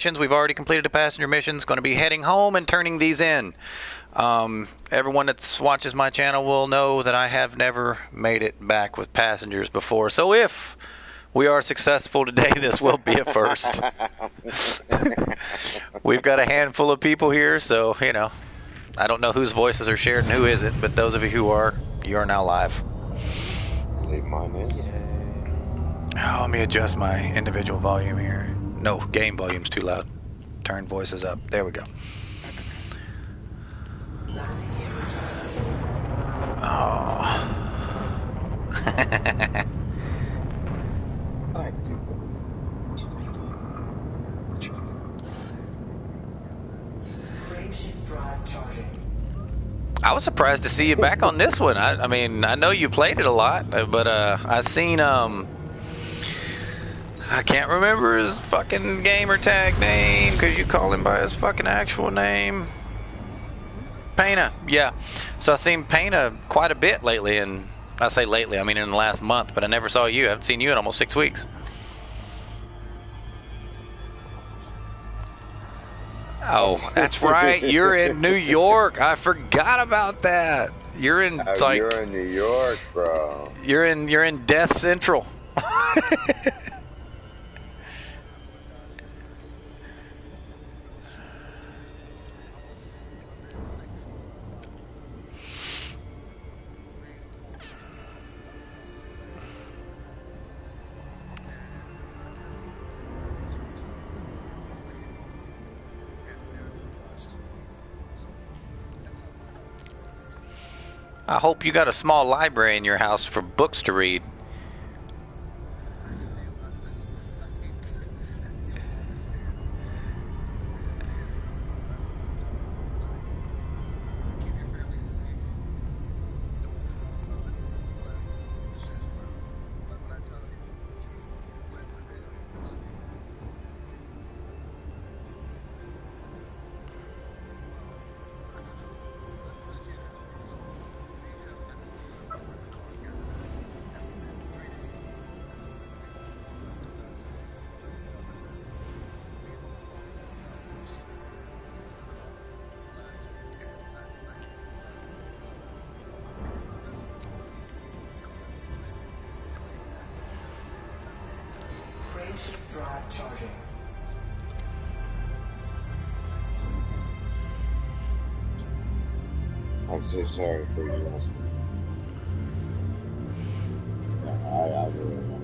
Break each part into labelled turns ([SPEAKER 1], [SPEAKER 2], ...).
[SPEAKER 1] We've already completed the passenger missions. Going to be heading home and turning these in. Everyone that watches my channel will know that I have never made it back with passengers before. So if we are successful today, this will be a first. We've got a handful of people here, so, you know, I don't know whose voices are shared and who isn't, but those of you who are, you are now live.
[SPEAKER 2] Leave mine in.
[SPEAKER 1] Oh, let me adjust my individual volume here. No, game volume's too loud. Turn voices up. There we go. Oh. I was surprised to see you back on this one. I mean, I know you played it a lot, but I seen I can't remember his fucking gamer tag name because you call him by his fucking actual name. Payna, yeah. So I've seen Payna quite a bit lately, and I say lately, I mean in the last month, but I never saw you. I haven't seen you in almost 6 weeks. Oh, that's right. You're in New York. I forgot about that. You're in like
[SPEAKER 2] you're in New York, bro.
[SPEAKER 1] You're in Death Central. I hope you got a small library in your house for books to read.
[SPEAKER 3] Frameshift drive charging.
[SPEAKER 2] I'm so sorry for you. I really am.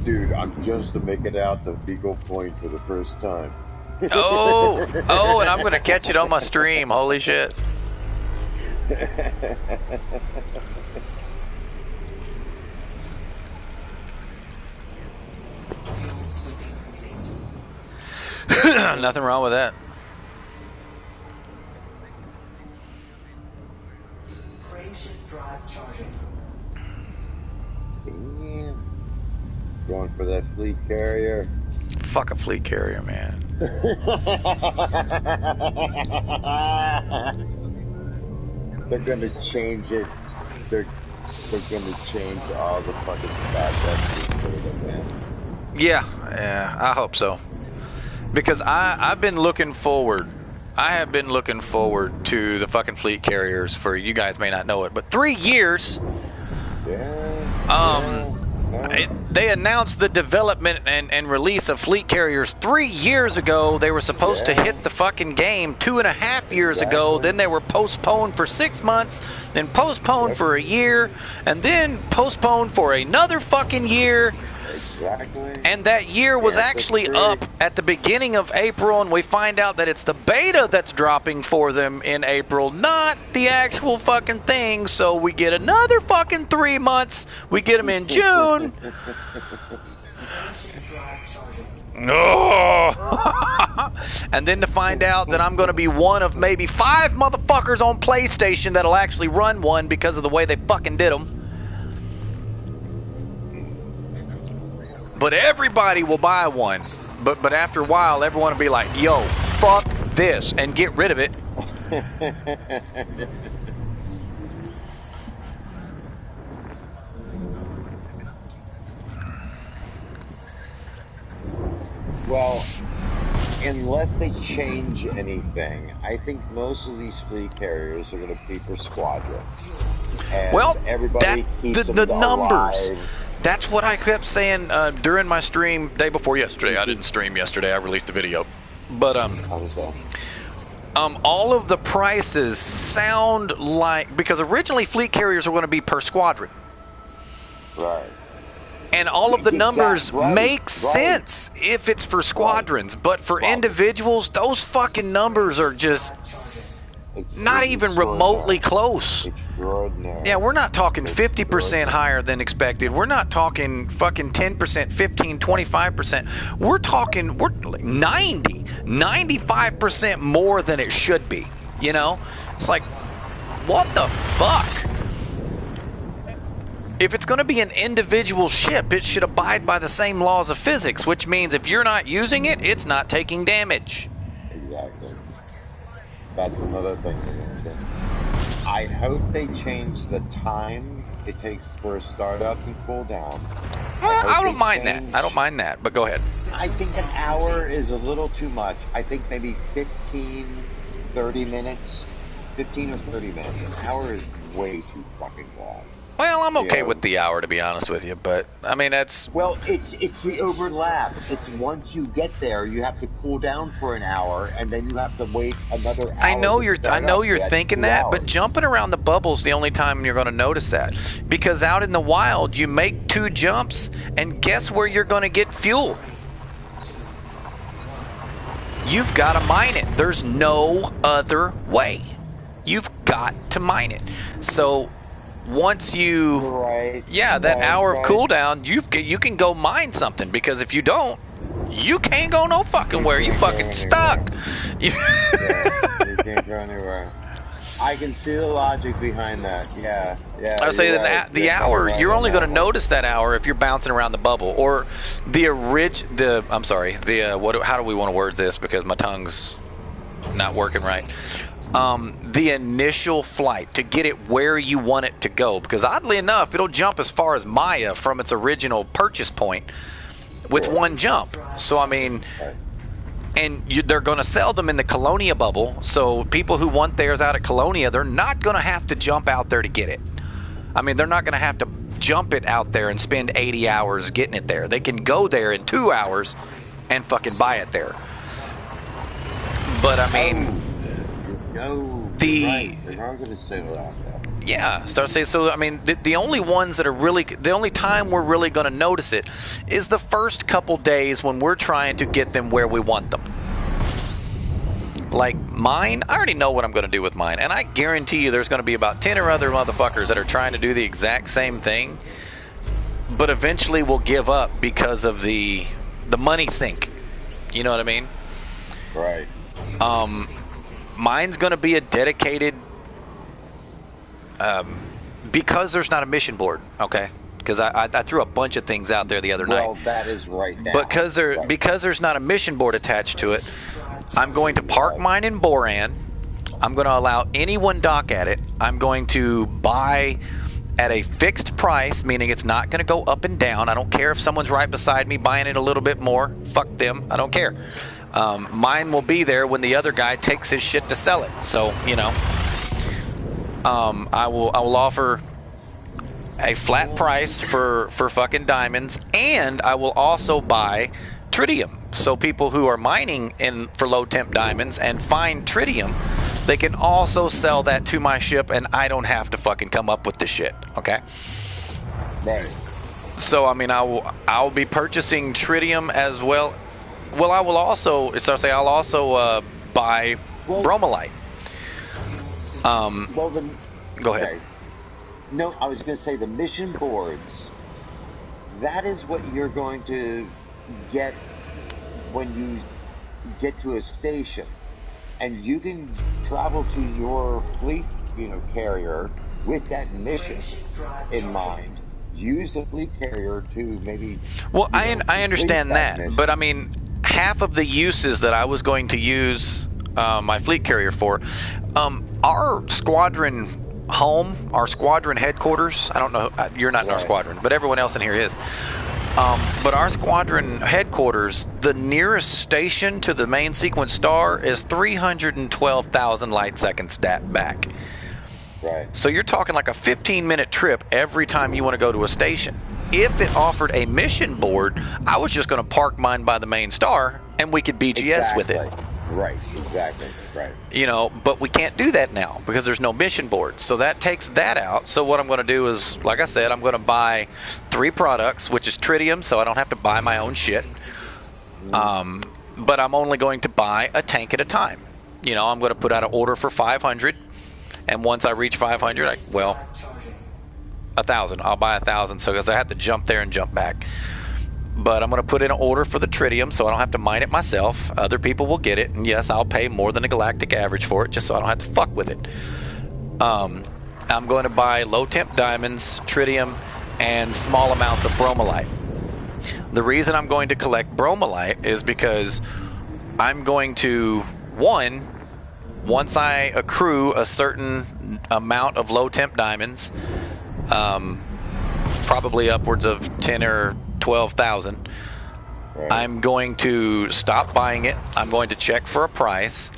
[SPEAKER 2] Dude, I'm just to make it out to Beagle Point for the first time.
[SPEAKER 1] Oh, and I'm gonna catch it on my stream. Holy shit! Nothing wrong with that.
[SPEAKER 3] Frameshift drive charging.
[SPEAKER 2] Damn. Going for that fleet carrier.
[SPEAKER 1] Fuck a fleet carrier, man.
[SPEAKER 2] They're gonna change it. They're gonna change all the fucking stats, man.
[SPEAKER 1] Yeah, I hope so. Because I've been looking forward. I have been looking forward to the fucking fleet carriers for, you guys may not know it, but 3 years.
[SPEAKER 2] Yeah.
[SPEAKER 1] They announced the development and release of fleet carriers 3 years ago. They were supposed to hit the fucking game 2.5 years ago. Then they were postponed for 6 months, then postponed for a year, and then postponed for another fucking year.
[SPEAKER 2] Exactly.
[SPEAKER 1] And that year was actually up at the beginning of April, and we find out that it's the beta that's dropping for them in April, not the actual fucking thing. So we get another fucking 3 months. We get them in June. No. And then to find out that I'm going to be one of maybe 5 motherfuckers on PlayStation that'll actually run one because of the way they fucking did them. but everybody will buy one. But after a while, everyone will be like, yo, fuck this, and get rid of it.
[SPEAKER 2] Well, unless they change anything, I think most of these fleet carriers are going to be for squadrons. And
[SPEAKER 1] Well,
[SPEAKER 2] everybody keeps
[SPEAKER 1] the
[SPEAKER 2] them
[SPEAKER 1] numbers.
[SPEAKER 2] alive.
[SPEAKER 1] That's what I kept saying during my stream day before yesterday. I didn't stream yesterday. I released a video. But all of the prices sound like, because originally fleet carriers were going to be per squadron.
[SPEAKER 2] Right.
[SPEAKER 1] And all of the numbers
[SPEAKER 2] Right,
[SPEAKER 1] make
[SPEAKER 2] right.
[SPEAKER 1] sense if it's for squadrons, but for individuals, those fucking numbers are just not even remotely close.
[SPEAKER 2] Extraordinary.
[SPEAKER 1] Yeah, we're not talking 50% higher than expected. We're not talking fucking 10%, 15, 25%. We're talking 90, 95% more than it should be. You know? It's like, what the fuck? If it's going to be an individual ship, it should abide by the same laws of physics, which means if you're not using it, it's not taking damage.
[SPEAKER 2] Exactly. That's another thing to mention. I hope they change the time it takes for a startup and cool down.
[SPEAKER 1] I don't mind that. I don't mind that, but go ahead.
[SPEAKER 2] I think an hour is a little too much. I think maybe 15, 30 minutes. 15 or 30 minutes. An hour is way too fucking long.
[SPEAKER 1] Well, I'm okay with the hour, to be honest with you, but I mean that's.
[SPEAKER 2] Well, it's the overlap. It's once you get there, you have to cool down for an hour, and then you have to wait another hour.
[SPEAKER 1] I know you're thinking that, but jumping around the bubble's the only time you're going to notice that, because out in the wild, you make 2 jumps, and guess where you're going to get fuel? You've got to mine it. There's no other way. You've got to mine it. So. Once you, hour of cooldown, you can go mine something, because if you don't, you can't go no fucking where. You fucking stuck.
[SPEAKER 2] You can't go anywhere. I can see the logic behind that. Yeah.
[SPEAKER 1] I would say that the hour, you're only going to notice that hour if you're bouncing around the bubble, or how do we want to word this, because my tongue's not working right. The initial flight to get it where you want it to go, because oddly enough, it'll jump as far as Maya from its original purchase point with one jump. So I mean, and they're going to sell them in the Colonia bubble, so people who want theirs out at Colonia, they're not going to have to jump out there to get it. I mean, they're not going to have to jump it out there and spend 80 hours getting it there. They can go there in 2 hours and fucking buy it there. But I mean, so I mean, the only ones that are really, the only time we're really going to notice it is the first couple days when we're trying to get them where we want them. Like mine, I already know what I'm going to do with mine, and I guarantee you there's going to be about 10 or other motherfuckers that are trying to do the exact same thing, but eventually will give up because of the money sink. You know what I mean?
[SPEAKER 2] Right.
[SPEAKER 1] Mine's going to be a dedicated, because there's not a mission board, okay? Because I threw a bunch of things out there the other night.
[SPEAKER 2] Well, that is right now.
[SPEAKER 1] Because there's not a mission board attached to it, I'm going to park mine in Boran. I'm going to allow anyone dock at it. I'm going to buy at a fixed price, meaning it's not going to go up and down. I don't care if someone's right beside me buying it a little bit more. Fuck them. I don't care. Mine will be there when the other guy takes his shit to sell it. So, you know, I will offer a flat price for fucking diamonds, and I will also buy tritium. So people who are mining for low temp diamonds and find tritium, they can also sell that to my ship, and I don't have to fucking come up with the shit. Okay.
[SPEAKER 2] Right.
[SPEAKER 1] So I mean, I'll be purchasing tritium as well. Well, I will also, I'll also buy bromolite. Go ahead.
[SPEAKER 2] Okay. No, I was going to say the mission boards. That is what you're going to get when you get to a station, and you can travel to your fleet, carrier with that mission in mind. use the fleet carrier to maybe.
[SPEAKER 1] Well,
[SPEAKER 2] You
[SPEAKER 1] I
[SPEAKER 2] know,
[SPEAKER 1] understand
[SPEAKER 2] complete
[SPEAKER 1] that,
[SPEAKER 2] mission.
[SPEAKER 1] but I mean, half of the uses that I was going to use my fleet carrier for, our squadron home, our squadron headquarters. I don't know, you're not in our
[SPEAKER 2] Right.
[SPEAKER 1] squadron, but everyone else in here is. But our squadron headquarters, the nearest station to the main sequence star is 312,000 light seconds back.
[SPEAKER 2] Right.
[SPEAKER 1] So you're talking like a 15-minute trip every time you want to go to a station. If it offered a mission board, I was just going to park mine by the main star and we could BGS with it.
[SPEAKER 2] Right. Exactly. Right.
[SPEAKER 1] You know, but we can't do that now because there's no mission board. So that takes that out. So what I'm going to do is, like I said, I'm going to buy 3 products, which is tritium, so I don't have to buy my own shit. But I'm only going to buy a tank at a time. You know, I'm going to put out an order for 500, and once I reach 500, 1,000. I'll buy 1,000, so because I have to jump there and jump back. But I'm going to put in an order for the tritium so I don't have to mine it myself. Other people will get it, and yes, I'll pay more than the galactic average for it just so I don't have to fuck with it. I'm going to buy low temp diamonds, tritium, and small amounts of bromolite. The reason I'm going to collect bromolite is because I'm going to, once I accrue a certain amount of low temp diamonds, probably upwards of 10 or 12,000.
[SPEAKER 2] Right.
[SPEAKER 1] I'm going to stop buying it. I'm going to check for a price,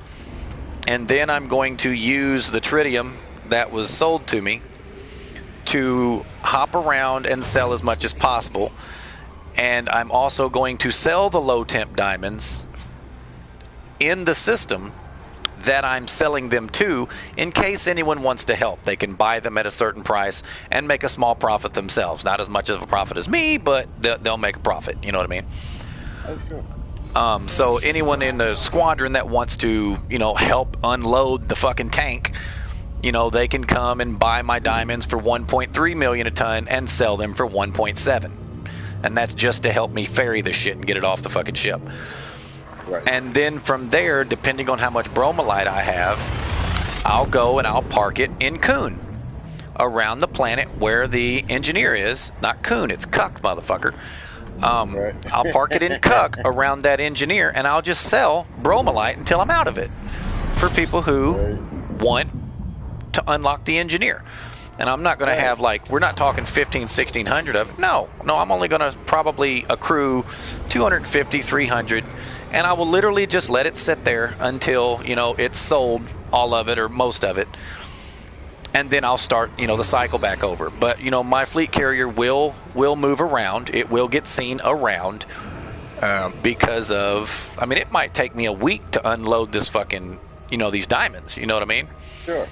[SPEAKER 1] and then I'm going to use the tritium that was sold to me to hop around and sell as much as possible. And I'm also going to sell the low temp diamonds in the system that I'm selling them to, in case anyone wants to help. They can buy them at a certain price and make a small profit themselves. Not as much of a profit as me, but they'll make a profit. You know what I mean?
[SPEAKER 2] Oh, sure.
[SPEAKER 1] So anyone in the squadron that wants to, you know, help unload the fucking tank, you know, they can come and buy my diamonds for 1.3 million a ton and sell them for 1.7. And that's just to help me ferry the shit and get it off the fucking ship.
[SPEAKER 2] Right.
[SPEAKER 1] And then from there, depending on how much bromolite I have, I'll go and I'll park it in Kuhn, around the planet where the engineer is. Not Kuhn, it's Cuck, motherfucker.
[SPEAKER 2] Right.
[SPEAKER 1] I'll park it in Cuck around that engineer, and I'll just sell bromolite until I'm out of it for people who want to unlock the engineer. And I'm not going to have, like, we're not talking 15, 1600 of it. No, I'm only going to probably accrue 250, 300, and I will literally just let it sit there until, you know, it's sold, all of it or most of it. And then I'll start, you know, the cycle back over. But, you know, my fleet carrier will move around. It will get seen around because of, I mean, it might take me a week to unload this fucking, you know, these diamonds. You know what I mean?
[SPEAKER 2] Sure.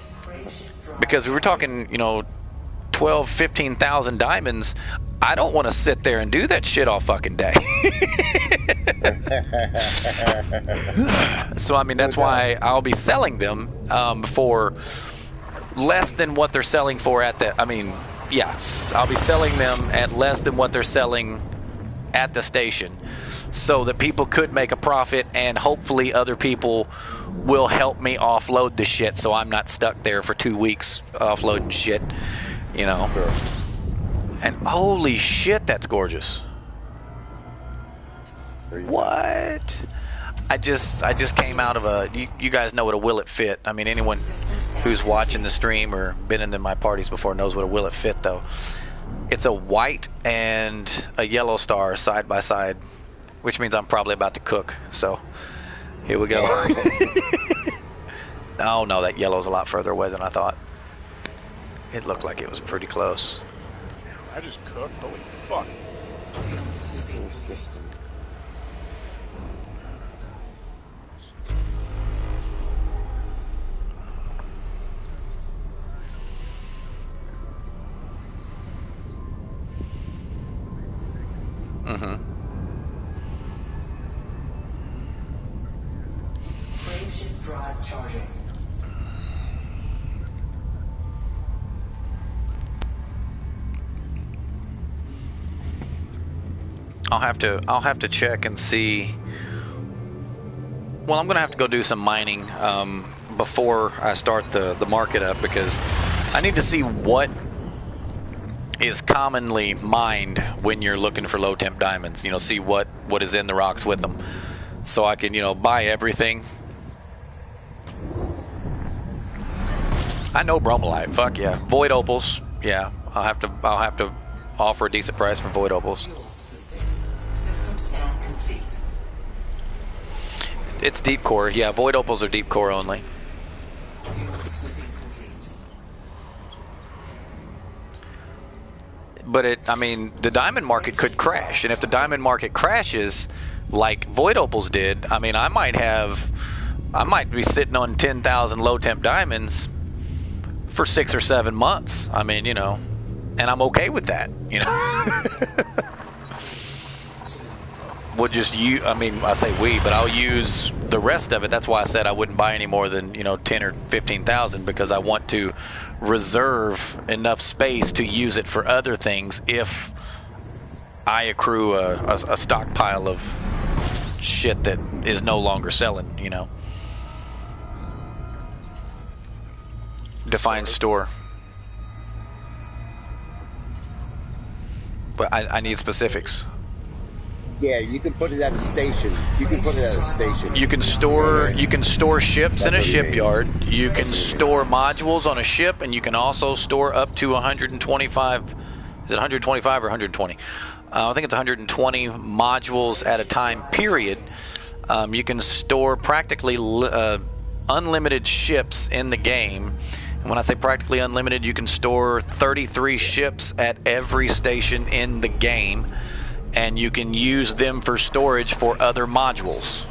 [SPEAKER 1] Because we were talking, you know, 12, 15,000 diamonds. I don't want to sit there and do that shit all fucking day. So, I mean, that's why I'll be selling them for less than what they're selling for at the, I mean, yeah, I'll be selling them at less than what they're selling at the station so that people could make a profit, and hopefully other people will help me offload the shit so I'm not stuck there for 2 weeks offloading shit, you know.
[SPEAKER 2] Sure.
[SPEAKER 1] And holy shit, that's gorgeous. What? I just came out of a, you guys know what a will it fit. I mean, anyone who's watching the stream or been in my parties before knows what a will it fit, though. It's a white and a yellow star side by side, which means I'm probably about to cook. So here we go. Oh no, that yellow's a lot further away than I thought. It looked like it was pretty close.
[SPEAKER 4] I just cooked. Holy fuck.
[SPEAKER 3] Frameshift drive charging.
[SPEAKER 1] I'll have to check and see. Well, I'm gonna have to go do some mining before I start the market up, because I need to see what is commonly mined when you're looking for low temp diamonds. You know, see what is in the rocks with them, so I can, you know, buy everything. I know bromelite. Fuck yeah. Void opals. Yeah, I'll have to offer a decent price for void opals.
[SPEAKER 3] Fuel swooping. System scan complete.
[SPEAKER 1] It's deep core. Yeah, void opals are deep core only.
[SPEAKER 3] Fuel swooping complete.
[SPEAKER 1] But I mean, the diamond market could crash, and if the diamond market crashes, like void opals did, I mean, I might be sitting on 10,000 low temp diamonds for 6 or 7 months. I mean, you know, and I'm okay with that, you know. We'll just use, I mean, I say we, but I'll use the rest of it. That's why I said I wouldn't buy any more than, you know, 10 or 15,000, because I want to reserve enough space to use it for other things if I accrue a stockpile of shit that is no longer selling, you know. Define store. But I need specifics.
[SPEAKER 2] Yeah, you can put it at a station. You can put it at a station.
[SPEAKER 1] You can store ships in a shipyard. You can store modules on a ship, and you can also store up to 125. Is it 125 or 120? I think it's 120 modules at a time. Period. You can store practically unlimited ships in the game. And when I say practically unlimited, you can store 33 ships at every station in the game. And you can use them for storage for other modules.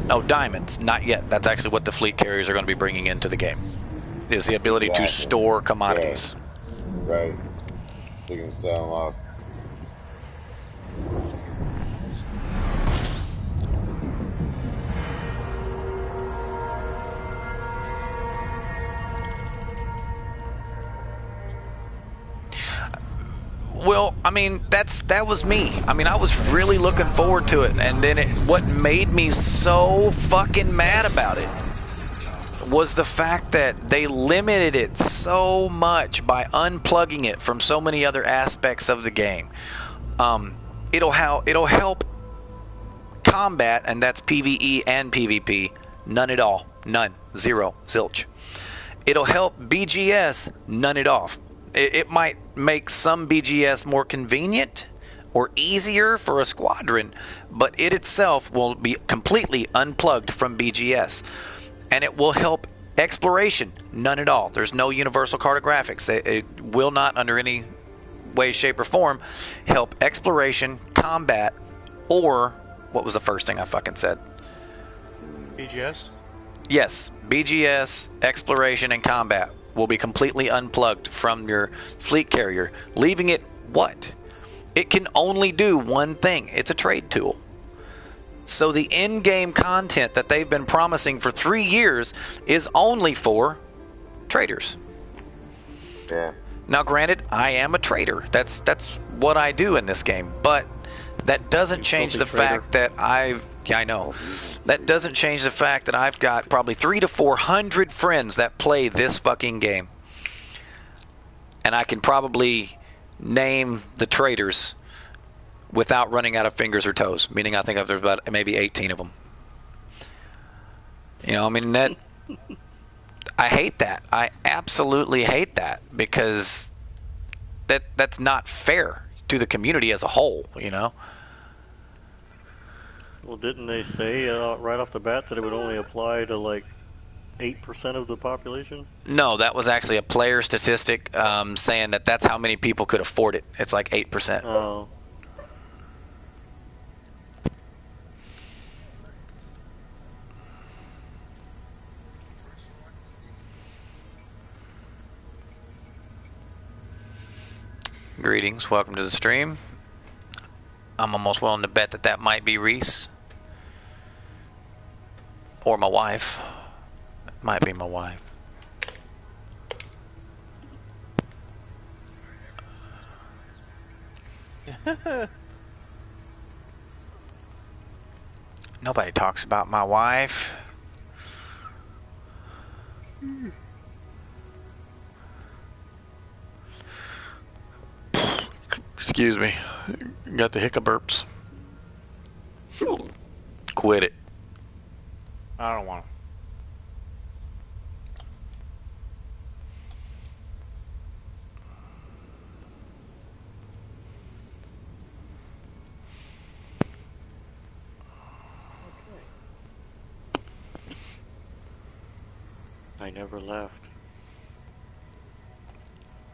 [SPEAKER 1] No, diamonds, not yet. That's actually what the fleet carriers are going to be bringing into the game, is the ability to store commodities.
[SPEAKER 2] Yeah. Right. You can sell them off.
[SPEAKER 1] Well, I mean, that was me. I mean, I was really looking forward to it, and then what made me so fucking mad about it was the fact that they limited it so much by unplugging it from so many other aspects of the game. It'll help combat, and that's PvE and PvP. None at all. None. Zero. Zilch. It'll help BGS. None at all. It might make some BGS more convenient or easier for a squadron, but it itself will be completely unplugged from BGS. And it will help exploration. None at all. There's no universal cartographics. It will not, under any way, shape, or form, help exploration, combat, or what was the first thing I fucking said?
[SPEAKER 4] BGS?
[SPEAKER 1] Yes, BGS, exploration, and combat will be completely unplugged from your fleet carrier, leaving it what? It can only do one thing. It's a trade tool. So the in-game content that they've been promising for 3 years is only for traders.
[SPEAKER 2] Yeah.
[SPEAKER 1] Now, granted, I am a trader. That's what I do in this game, but that doesn't change the fact that I know. That doesn't change the fact that I've got probably 300 to 400 friends that play this fucking game. And I can probably name the traders without running out of fingers or toes. Meaning I think there's about maybe 18 of them. You know, I mean, that I hate that. I absolutely hate that, because that's not fair to the community as a whole, you know?
[SPEAKER 5] Well, didn't they say right off the bat that it would only apply to like 8% of the population?
[SPEAKER 1] No, that was actually a player statistic saying that that's how many people could afford it. It's like 8%.
[SPEAKER 5] Oh.
[SPEAKER 1] Greetings, welcome to the stream. I'm almost willing to bet that might be Reese. Or my wife. Might be my wife. Nobody talks about my wife. 'Cause Excuse me. Got the hiccup burps. Quit it.
[SPEAKER 4] I don't want to.
[SPEAKER 5] I never left.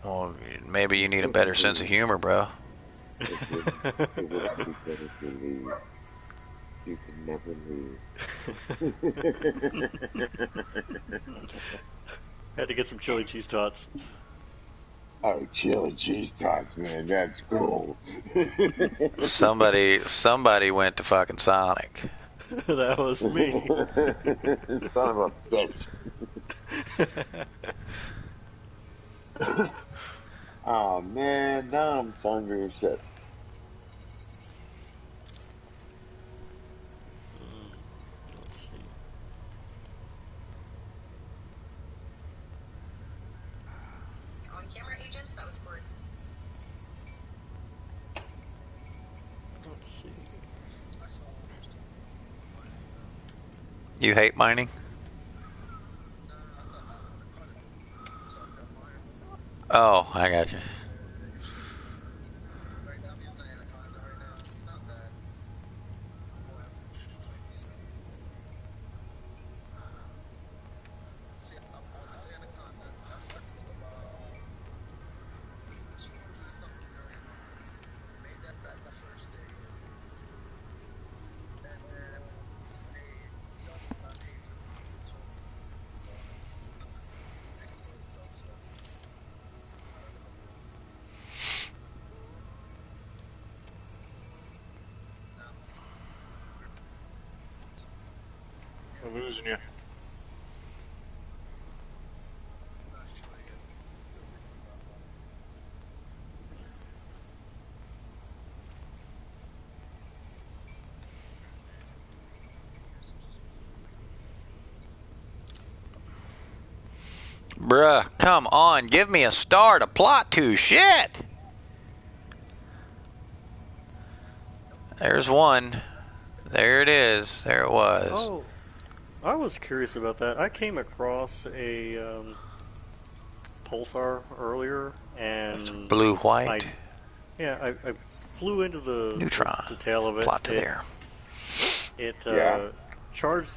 [SPEAKER 1] Well, maybe you need a better sense of humor, bro.
[SPEAKER 2] It would be better to leave. You can never leave.
[SPEAKER 5] Had to get some chili cheese tots.
[SPEAKER 2] Oh, chili cheese tots, man, that's cool.
[SPEAKER 1] Somebody went to fucking Sonic.
[SPEAKER 5] That was me.
[SPEAKER 2] Son of a bitch. Oh man, now I'm hungry as shit.
[SPEAKER 5] Let's see.
[SPEAKER 6] On camera, agents, that was Gordon.
[SPEAKER 5] Let's see.
[SPEAKER 1] You hate mining? Oh, I got you.
[SPEAKER 4] I'm losing you.
[SPEAKER 1] Bruh, come on, give me a star to plot to. Shit! There's one. There it is. There it was.
[SPEAKER 5] Oh, I was curious about that. I came across a pulsar earlier, and
[SPEAKER 1] Blue, white.
[SPEAKER 5] I flew into the
[SPEAKER 1] Neutron.
[SPEAKER 5] the tail of it.
[SPEAKER 1] Plot to there.
[SPEAKER 5] It
[SPEAKER 2] Yeah.
[SPEAKER 5] charged,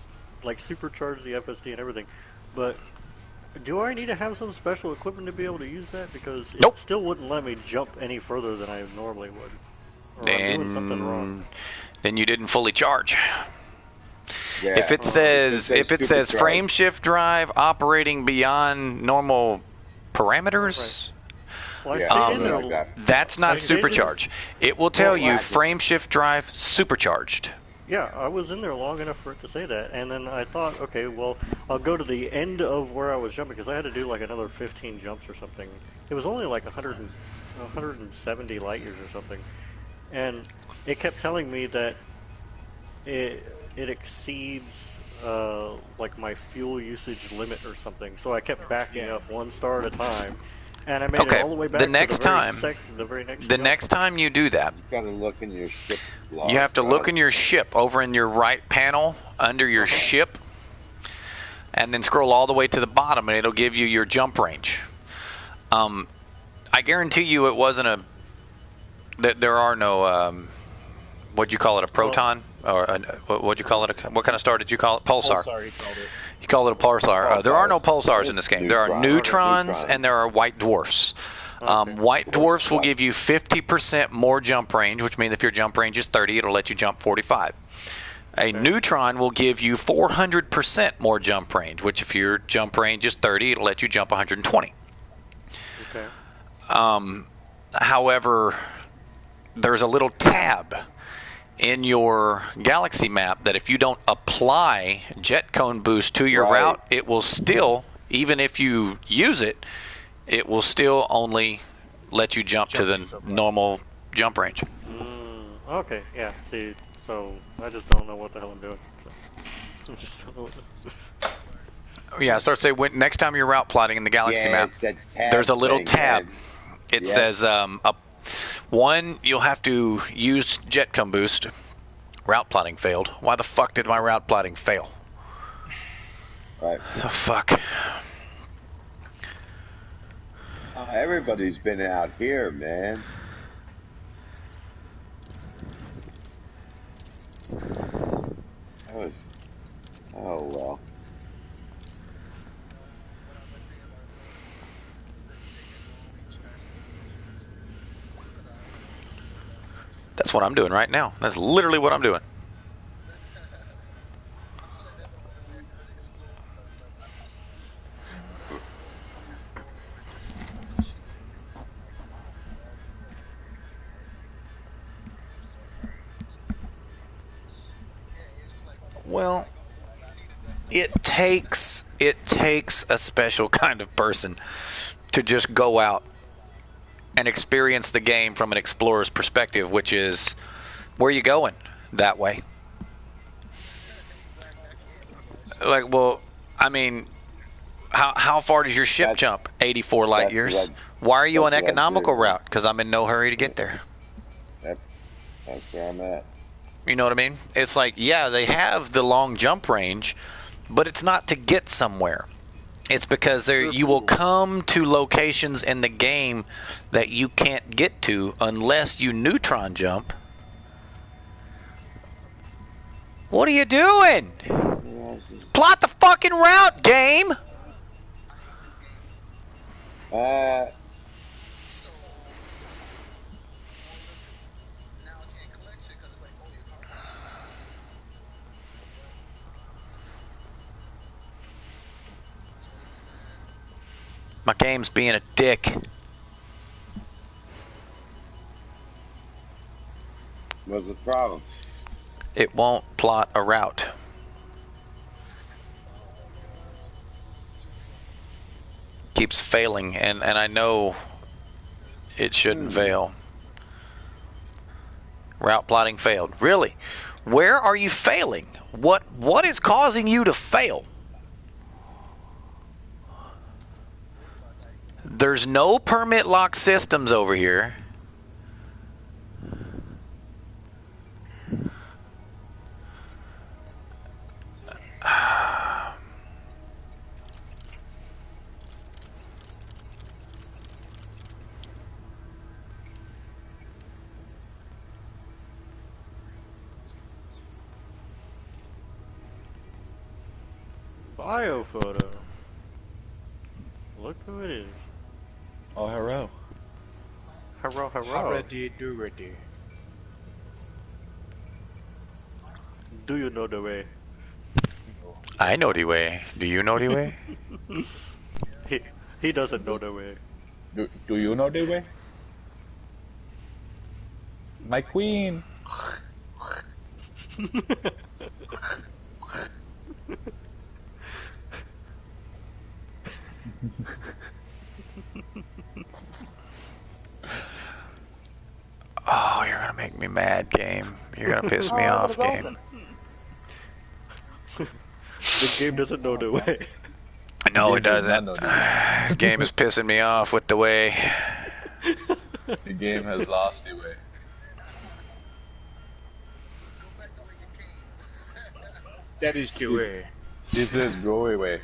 [SPEAKER 5] like supercharged the FSD and everything, but do I need to have some special equipment to be able to use that? Because
[SPEAKER 1] Nope.
[SPEAKER 5] it still wouldn't let me jump any further than I normally would. Or I'm doing something wrong.
[SPEAKER 1] Then you didn't fully charge.
[SPEAKER 2] Yeah.
[SPEAKER 1] If it says
[SPEAKER 2] supercharged.
[SPEAKER 1] frame shift drive operating beyond normal parameters,
[SPEAKER 5] Well, I
[SPEAKER 2] Yeah,
[SPEAKER 5] stayed in
[SPEAKER 2] something
[SPEAKER 5] there.
[SPEAKER 2] like that.
[SPEAKER 1] that's not
[SPEAKER 5] I stayed in there-
[SPEAKER 1] supercharged. It will tell you
[SPEAKER 2] Well,
[SPEAKER 1] frame shift drive supercharged.
[SPEAKER 5] Yeah, I was in there long enough for it to say that, and then I thought, okay, well, I'll go to the end of where I was jumping, because I had to do like another 15 jumps or something. It was only like 170 light years or something, and it kept telling me that it exceeds like my fuel usage limit or something, so I kept backing up one star at a time, and I made
[SPEAKER 1] Okay,
[SPEAKER 5] it all the way back
[SPEAKER 1] the next
[SPEAKER 5] to the very
[SPEAKER 1] time-
[SPEAKER 5] the very next
[SPEAKER 1] The
[SPEAKER 5] jump.
[SPEAKER 1] next time you do that,
[SPEAKER 2] You gotta look in your ship log.
[SPEAKER 1] you have to look in your ship over in your right panel under your ship, and then scroll all the way to the bottom, and it'll give you your jump range. I guarantee you it wasn't a. There are no. What'd you call it? A proton or what'd you call it? What kind of star did you call it? Pulsar.
[SPEAKER 4] Pulsar, you called it.
[SPEAKER 1] You call it a pulsar. There are no pulsars in this game. There are neutrons
[SPEAKER 2] Neutrons.
[SPEAKER 1] and there are white dwarfs.
[SPEAKER 5] Okay.
[SPEAKER 1] White dwarfs will give you 50% more jump range, which means if your jump range is 30, it'll let you jump 45. A neutron will give you 400% more jump range, which if your jump range is 30, it'll let you jump 120.
[SPEAKER 5] Okay.
[SPEAKER 1] However, there's a little tab in your galaxy map that if you don't apply jet cone boost to your
[SPEAKER 2] Right.
[SPEAKER 1] route, it will still, even if you use it, it will still only let you jump to the
[SPEAKER 4] so far.
[SPEAKER 1] normal jump range.
[SPEAKER 5] Okay, yeah, see, so I just don't know what the hell I'm doing. So. I just don't know what
[SPEAKER 1] Yeah, so say when next time you're route plotting in the galaxy
[SPEAKER 2] Yeah,
[SPEAKER 1] map,
[SPEAKER 2] it's that tab
[SPEAKER 1] there's a little
[SPEAKER 2] thing,
[SPEAKER 1] tab.
[SPEAKER 2] man.
[SPEAKER 1] It
[SPEAKER 2] Yeah.
[SPEAKER 1] says One, you'll have to use jet cum boost. Route plotting failed. Why the fuck did my route plotting fail?
[SPEAKER 2] Right.
[SPEAKER 1] Oh, fuck.
[SPEAKER 2] Everybody's been out here, man. That was. Oh well.
[SPEAKER 1] That's what I'm doing right now. That's literally what I'm doing. Well, it takes a special kind of person to just go out and experience the game from an explorer's perspective, which is, where are you going? That way. Like, well, I mean, how far does your ship jump? 84 light years. Why are you on economical route? Because I'm in no hurry to get there.
[SPEAKER 2] That's where I'm at.
[SPEAKER 1] You know what I mean? It's like, yeah, they have the long jump range, but it's not to get somewhere. It's because you will come to locations in the game that you can't get to unless you neutron jump. What are you doing? Plot the fucking route, game! My game's being a dick.
[SPEAKER 2] What's the problem?
[SPEAKER 1] It won't plot a route. Keeps failing, and I know it shouldn't fail. Route plotting failed. Really? Where are you failing? What is causing you to fail? There's no permit lock systems over here.
[SPEAKER 5] Biophoto. Look who it is.
[SPEAKER 7] Oh, hello.
[SPEAKER 5] Hello, hello.
[SPEAKER 4] Already do ready.
[SPEAKER 5] Do you know the way?
[SPEAKER 1] I know the way. Do you know the way?
[SPEAKER 5] He doesn't know the way.
[SPEAKER 7] Do you know the way? My queen.
[SPEAKER 1] Oh, you're gonna make me mad, game. You're gonna piss me off, game.
[SPEAKER 5] The game doesn't know the way.
[SPEAKER 1] No, it doesn't. This game is pissing me off with the way.
[SPEAKER 7] The game has lost the way.
[SPEAKER 4] That is the way.
[SPEAKER 7] This is go away.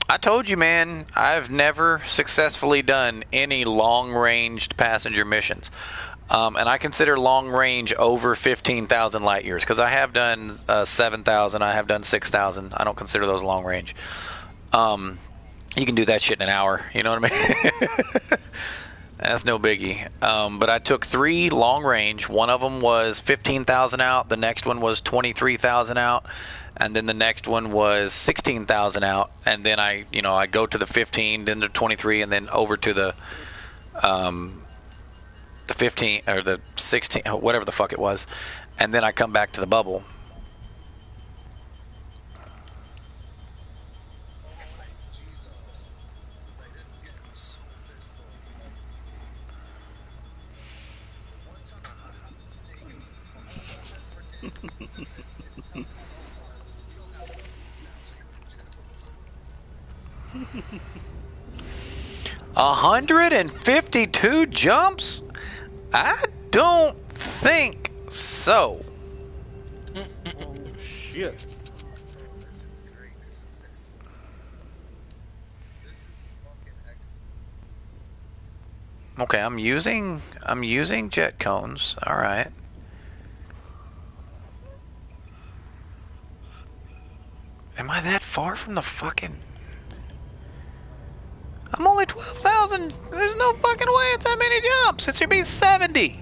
[SPEAKER 1] I told you, man, I've never successfully done any long-ranged passenger missions. And I consider long range over 15,000 light years, because I have done 7,000, I have done 6,000. I don't consider those long range. You can do that shit in an hour, you know what I mean? That's no biggie. But I took 3 long range. One of them was 15,000 out. The next one was 23,000 out. And then the next one was 16,000 out. And then I go to the 15, then the 23, and then over to the 15 or the 16, whatever the fuck it was. And then I come back to the bubble. $152 jumps? I don't think so.
[SPEAKER 5] Oh, shit.
[SPEAKER 1] Okay, I'm using jet cones. All right. Am I that far from the fucking? I'm only 12,000. There's no fucking way it's that many jumps. It should be 70.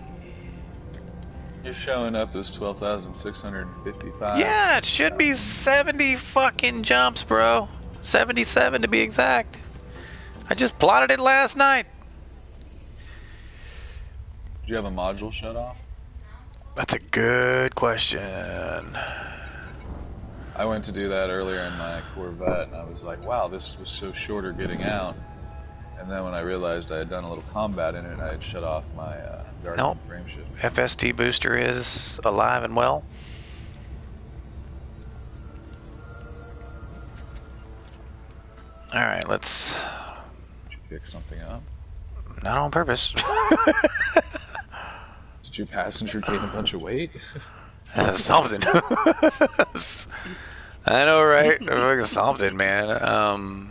[SPEAKER 7] You're showing up as 12,655.
[SPEAKER 1] Yeah, it should be 70 fucking jumps, bro. 77 to be exact. I just plotted it last night.
[SPEAKER 7] Did you have a module shut off?
[SPEAKER 1] That's a good question.
[SPEAKER 7] I went to do that earlier in my Corvette, and I was like, wow, this was so shorter getting out. And then when I realized I had done a little combat in it, I had shut off my Guardian
[SPEAKER 1] Nope.
[SPEAKER 7] frame shift.
[SPEAKER 1] FST booster is alive and well. All right, let's.
[SPEAKER 7] Did you pick something up?
[SPEAKER 1] Not on purpose.
[SPEAKER 7] Did your passenger gain a bunch of weight?
[SPEAKER 1] Something. I know, right? Something, man.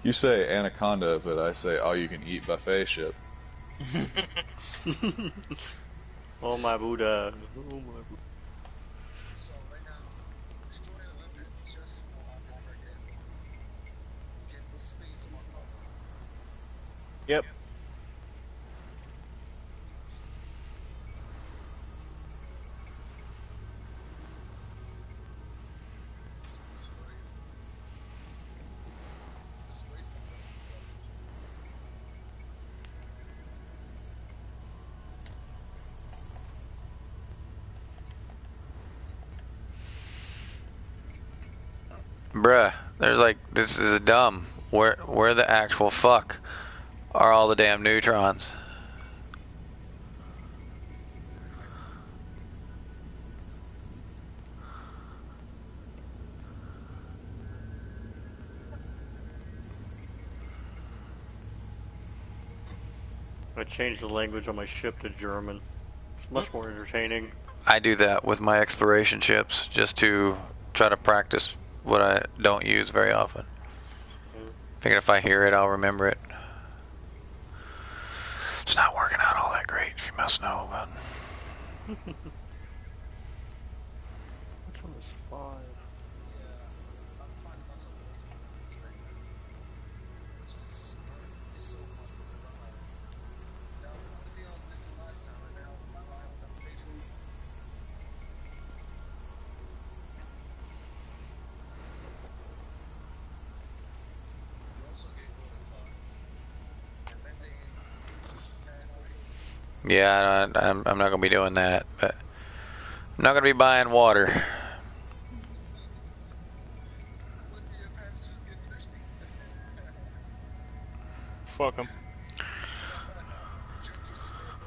[SPEAKER 7] You say anaconda, but I say all-you-can-eat buffet ship.
[SPEAKER 5] Oh my Buddha. Oh my Buddha.
[SPEAKER 4] Yep.
[SPEAKER 1] Bruh, there's like, this is dumb. Where the actual fuck are all the damn neutrons?
[SPEAKER 5] I changed the language on my ship to German. It's much more entertaining.
[SPEAKER 1] I do that with my exploration ships just to try to practice what I don't use very often. Figure if I hear it, I'll remember it. It's not working out all that great, if you must know, but
[SPEAKER 5] Which one is 5?
[SPEAKER 1] yeah, I'm not gonna be doing that. But I'm not gonna be buying water.
[SPEAKER 4] Fuck him.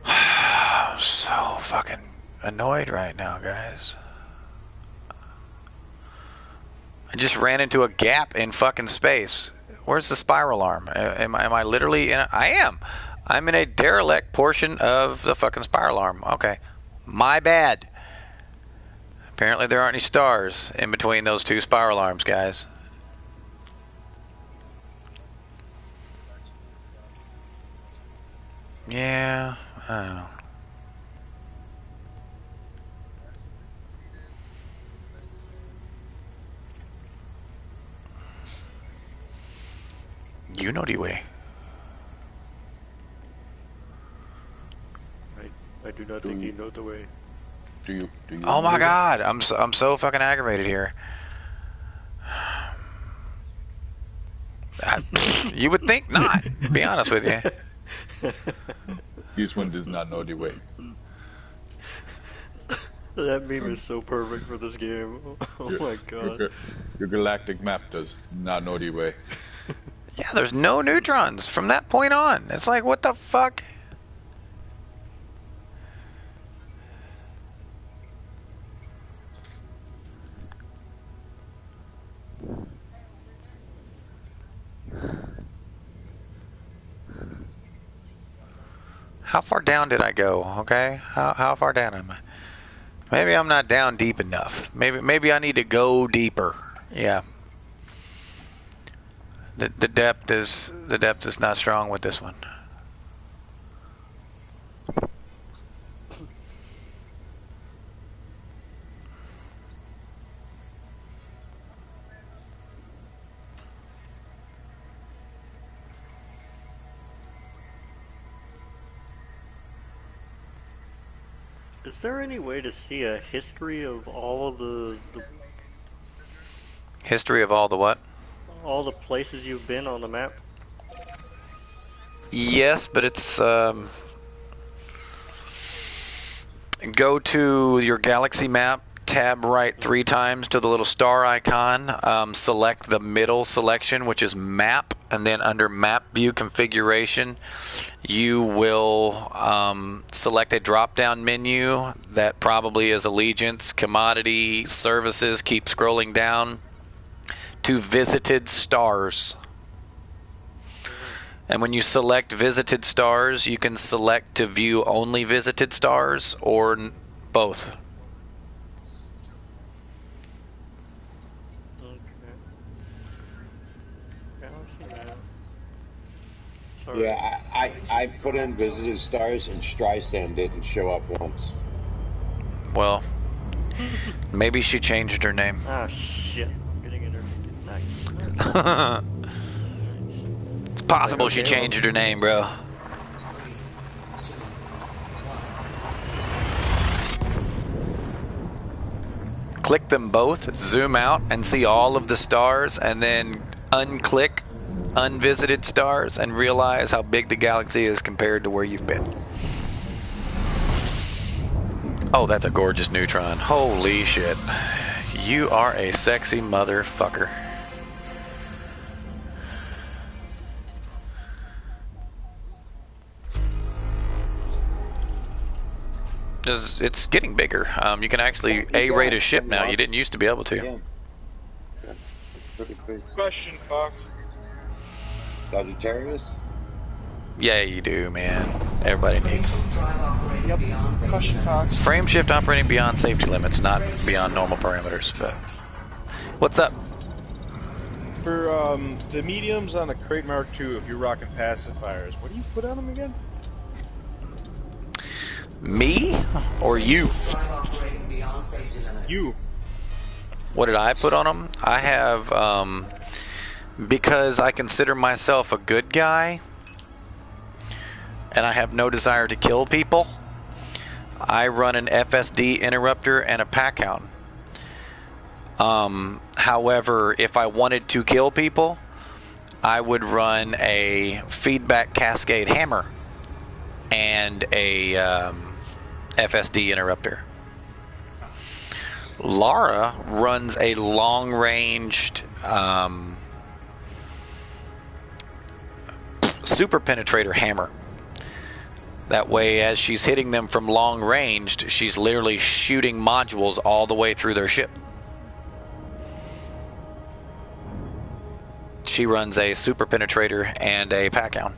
[SPEAKER 1] I'm so fucking annoyed right now, guys. I just ran into a gap in fucking space. Where's the spiral arm? Am I literally in I am. I'm in a derelict portion of the fucking spiral arm. Okay. My bad. Apparently there aren't any stars in between those two spiral arms, guys. Yeah, I don't know. You know the way.
[SPEAKER 5] I do not think you know the way.
[SPEAKER 7] Do you?
[SPEAKER 1] Oh my god, I'm so fucking aggravated here. You would think not, to be honest with you.
[SPEAKER 7] This one does not know the way.
[SPEAKER 5] That meme is so perfect for this game. Oh my god.
[SPEAKER 7] Your galactic map does not know the way.
[SPEAKER 1] Yeah, there's no neutrons from that point on. It's like, what the fuck? How far down did I go? Okay, how far down am I? Maybe I'm not down deep enough. Maybe I need to go deeper. Yeah. The depth is not strong with this one.
[SPEAKER 5] Is there any way to see a history of all of the
[SPEAKER 1] History of all the what?
[SPEAKER 5] all the places you've been on the map?
[SPEAKER 1] Yes, but it's go to your galaxy map, tab right 3 times to the little star icon, select the middle selection, which is map, and then under map view configuration, you will select a drop-down menu that probably is allegiance, commodity, services. Keep scrolling down to visited stars. And when you select visited stars, you can select to view only visited stars or both.
[SPEAKER 5] Okay. Galaxy map. Sorry.
[SPEAKER 2] Yeah, I put in visited stars and Streisand didn't show up once.
[SPEAKER 1] Well, maybe she changed her name.
[SPEAKER 5] Ah, shit. I'm getting interdicted. Nice.
[SPEAKER 1] It's possible she changed her name, bro.
[SPEAKER 3] 3, 2, 1.
[SPEAKER 1] Click them both, zoom out, and see all of the stars, and then unclick unvisited stars and realize how big the galaxy is compared to where you've been. Oh, that's a gorgeous neutron. Holy shit. You are a sexy motherfucker. It's getting bigger. You can actually A-rate a ship now. You didn't used to be able to.
[SPEAKER 2] Yeah. Pretty big.
[SPEAKER 4] Question, Fox.
[SPEAKER 2] Sagittarius?
[SPEAKER 1] Yeah, you do, man. Everybody needs.
[SPEAKER 3] Shift drive operating
[SPEAKER 4] Yep.
[SPEAKER 3] beyond safety
[SPEAKER 4] Question,
[SPEAKER 3] limits.
[SPEAKER 4] Fox.
[SPEAKER 1] Frame shift operating beyond safety limits, not beyond normal parameters. But what's up?
[SPEAKER 4] For the mediums on a Crate Mark II, if you're rocking pacifiers, what do you put on them again?
[SPEAKER 1] Me or you?
[SPEAKER 3] Shift drive operating beyond safety limits.
[SPEAKER 4] You.
[SPEAKER 1] What did I put on them? I have, because I consider myself a good guy, and I have no desire to kill people, I run an FSD interrupter and a pack hound. However, if I wanted to kill people, I would run a feedback cascade hammer and a FSD interrupter. Lara runs a long-ranged super penetrator hammer. That way, as she's hitting them from long ranged, she's literally shooting modules all the way through their ship. She runs a super penetrator and a pack hound.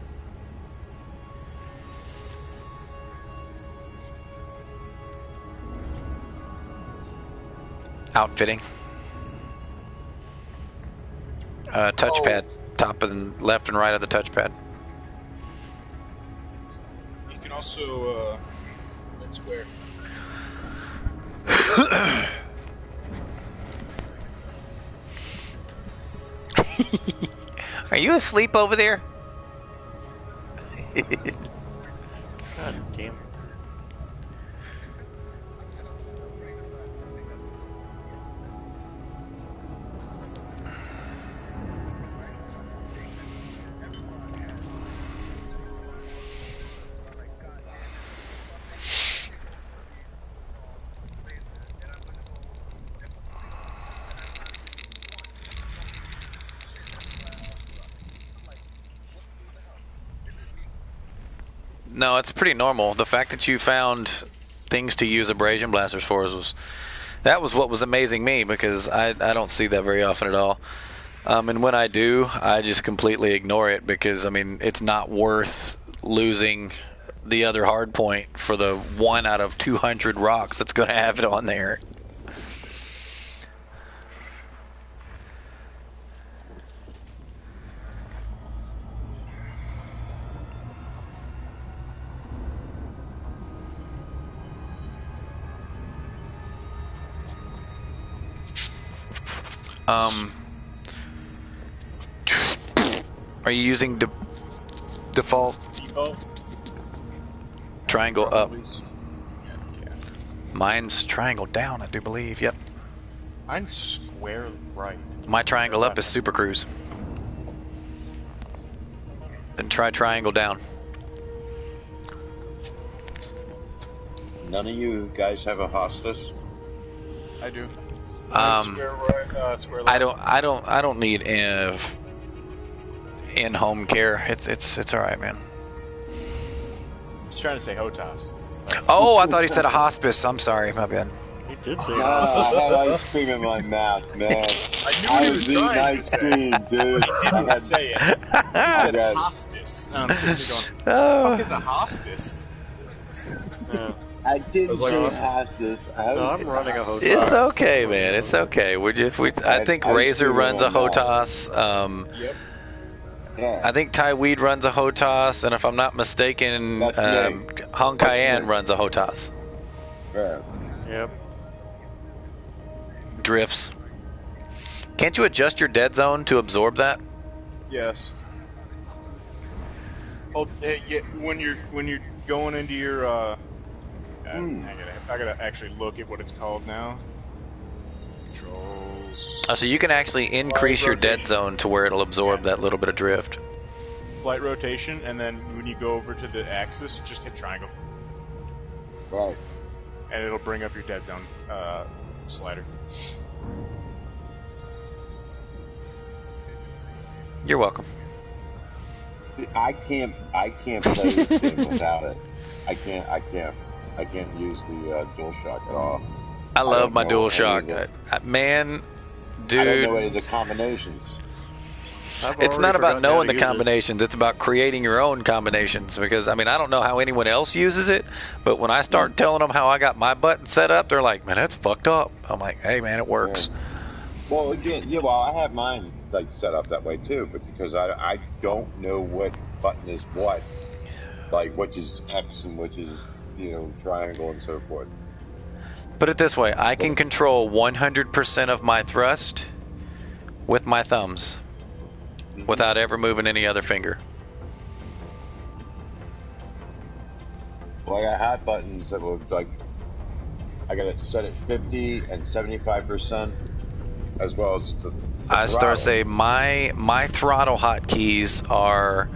[SPEAKER 1] Outfitting. Touchpad. Top and left and right of the touchpad.
[SPEAKER 4] You can also, let's square.
[SPEAKER 1] Are you asleep over there?
[SPEAKER 5] God damn.
[SPEAKER 1] No, it's pretty normal. The fact that you found things to use abrasion blasters for was what was amazing me, because I don't see that very often at all. And when I do, I just completely ignore it, because I mean it's not worth losing the other hard point for the 1 out of 200 rocks that's going to have it on there. Are you using default
[SPEAKER 4] Default.
[SPEAKER 1] triangle up?
[SPEAKER 4] Yeah.
[SPEAKER 1] Mine's triangle down, I do believe. Yep.
[SPEAKER 4] Mine's square right.
[SPEAKER 1] My triangle up is Super Cruise. Then try triangle down.
[SPEAKER 2] None of you guys have a hostess?
[SPEAKER 4] I do.
[SPEAKER 1] Square
[SPEAKER 4] right. Square left.
[SPEAKER 1] I don't need in-home care. It's all right, man.
[SPEAKER 4] I was trying to say HOTAS.
[SPEAKER 1] Oh, I thought he said a hospice. I'm sorry, my bad.
[SPEAKER 5] He did say
[SPEAKER 2] I had ice cream in my mouth, man.
[SPEAKER 4] I knew what he was
[SPEAKER 2] eating
[SPEAKER 4] trying to
[SPEAKER 2] ice
[SPEAKER 4] say.
[SPEAKER 2] cream, dude.
[SPEAKER 4] He didn't say it. He said
[SPEAKER 2] got-
[SPEAKER 4] hostis. And I'm sitting there going,
[SPEAKER 1] Oh.
[SPEAKER 4] what the fuck is a hostis?
[SPEAKER 5] Yeah.
[SPEAKER 2] I didn't
[SPEAKER 5] like,
[SPEAKER 2] say
[SPEAKER 5] I'm-
[SPEAKER 2] hostis.
[SPEAKER 5] No, I'm running a HOTAS.
[SPEAKER 1] It's okay, man. It's okay. I think
[SPEAKER 2] I
[SPEAKER 1] Razor
[SPEAKER 2] see
[SPEAKER 1] runs a
[SPEAKER 2] what I'm
[SPEAKER 1] HOTAS.
[SPEAKER 4] Yep.
[SPEAKER 2] Yeah.
[SPEAKER 1] I think Ty Weed runs a HOTAS, and if I'm not mistaken,
[SPEAKER 2] That's me.
[SPEAKER 1] Hong Cayenne runs a HOTAS.
[SPEAKER 2] Yeah.
[SPEAKER 5] Yep.
[SPEAKER 1] Drifts. Can't you adjust your dead zone to absorb that?
[SPEAKER 4] Yes. Oh, yeah, when you're going into your I gotta actually look at what it's called now. Controls.
[SPEAKER 1] So you can actually increase your dead
[SPEAKER 4] rotation.
[SPEAKER 1] zone to where it'll absorb that little bit of drift.
[SPEAKER 4] Flight rotation, and then when you go over to the axis, just hit triangle,
[SPEAKER 2] Right.
[SPEAKER 4] and it'll bring up your dead zone slider.
[SPEAKER 1] You're welcome.
[SPEAKER 2] I can't play this game without it. I can't use the DualShock at all.
[SPEAKER 1] I love my
[SPEAKER 2] don't know
[SPEAKER 1] DualShock. Man,
[SPEAKER 2] I don't know
[SPEAKER 1] dude,
[SPEAKER 2] any of the combinations.
[SPEAKER 5] I've
[SPEAKER 1] it's
[SPEAKER 5] already
[SPEAKER 1] not about
[SPEAKER 5] forgotten how
[SPEAKER 1] knowing
[SPEAKER 5] to
[SPEAKER 1] the
[SPEAKER 5] use it.
[SPEAKER 1] combinations. It's about creating your own combinations. Because, I mean, I don't know how anyone else uses it, but when I start telling them how I got my button set up, they're like, man, that's fucked up. I'm like, hey, man, it works.
[SPEAKER 2] Well, again, yeah. Well, I have mine like set up that way too, but because I don't know what button is what, like which is X and which is triangle and so forth.
[SPEAKER 1] Put it this way, I can control 100% of my thrust with my thumbs without ever moving any other finger.
[SPEAKER 2] Well, I have buttons that will like I got it set at 50 and 75%, as well as the
[SPEAKER 1] I start
[SPEAKER 2] throttle.
[SPEAKER 1] to say my throttle hotkeys are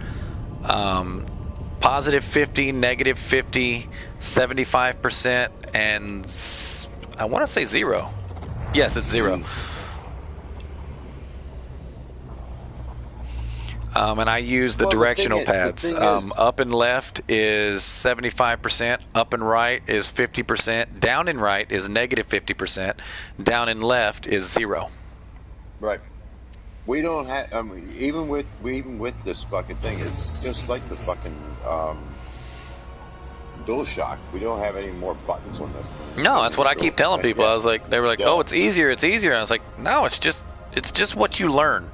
[SPEAKER 1] positive 50, negative 50, 75%, and I want to say 0. Yes, it's 0. And I use the
[SPEAKER 2] Well, the
[SPEAKER 1] directional
[SPEAKER 2] thing is-
[SPEAKER 1] pads.
[SPEAKER 2] the thing is-
[SPEAKER 1] Up and left is 75%. Up and right is 50%. Down and right is negative 50%. Down and left is 0.
[SPEAKER 2] Right. We don't have. Even with this fucking thing, it's just like the fucking DualShock. We don't have any more buttons on this thing.
[SPEAKER 1] No, that's what I keep telling people.
[SPEAKER 2] Yeah.
[SPEAKER 1] I was like, they were like,
[SPEAKER 2] Yeah.
[SPEAKER 1] "Oh, it's easier, it's easier." I was like, "No, it's just what you learn."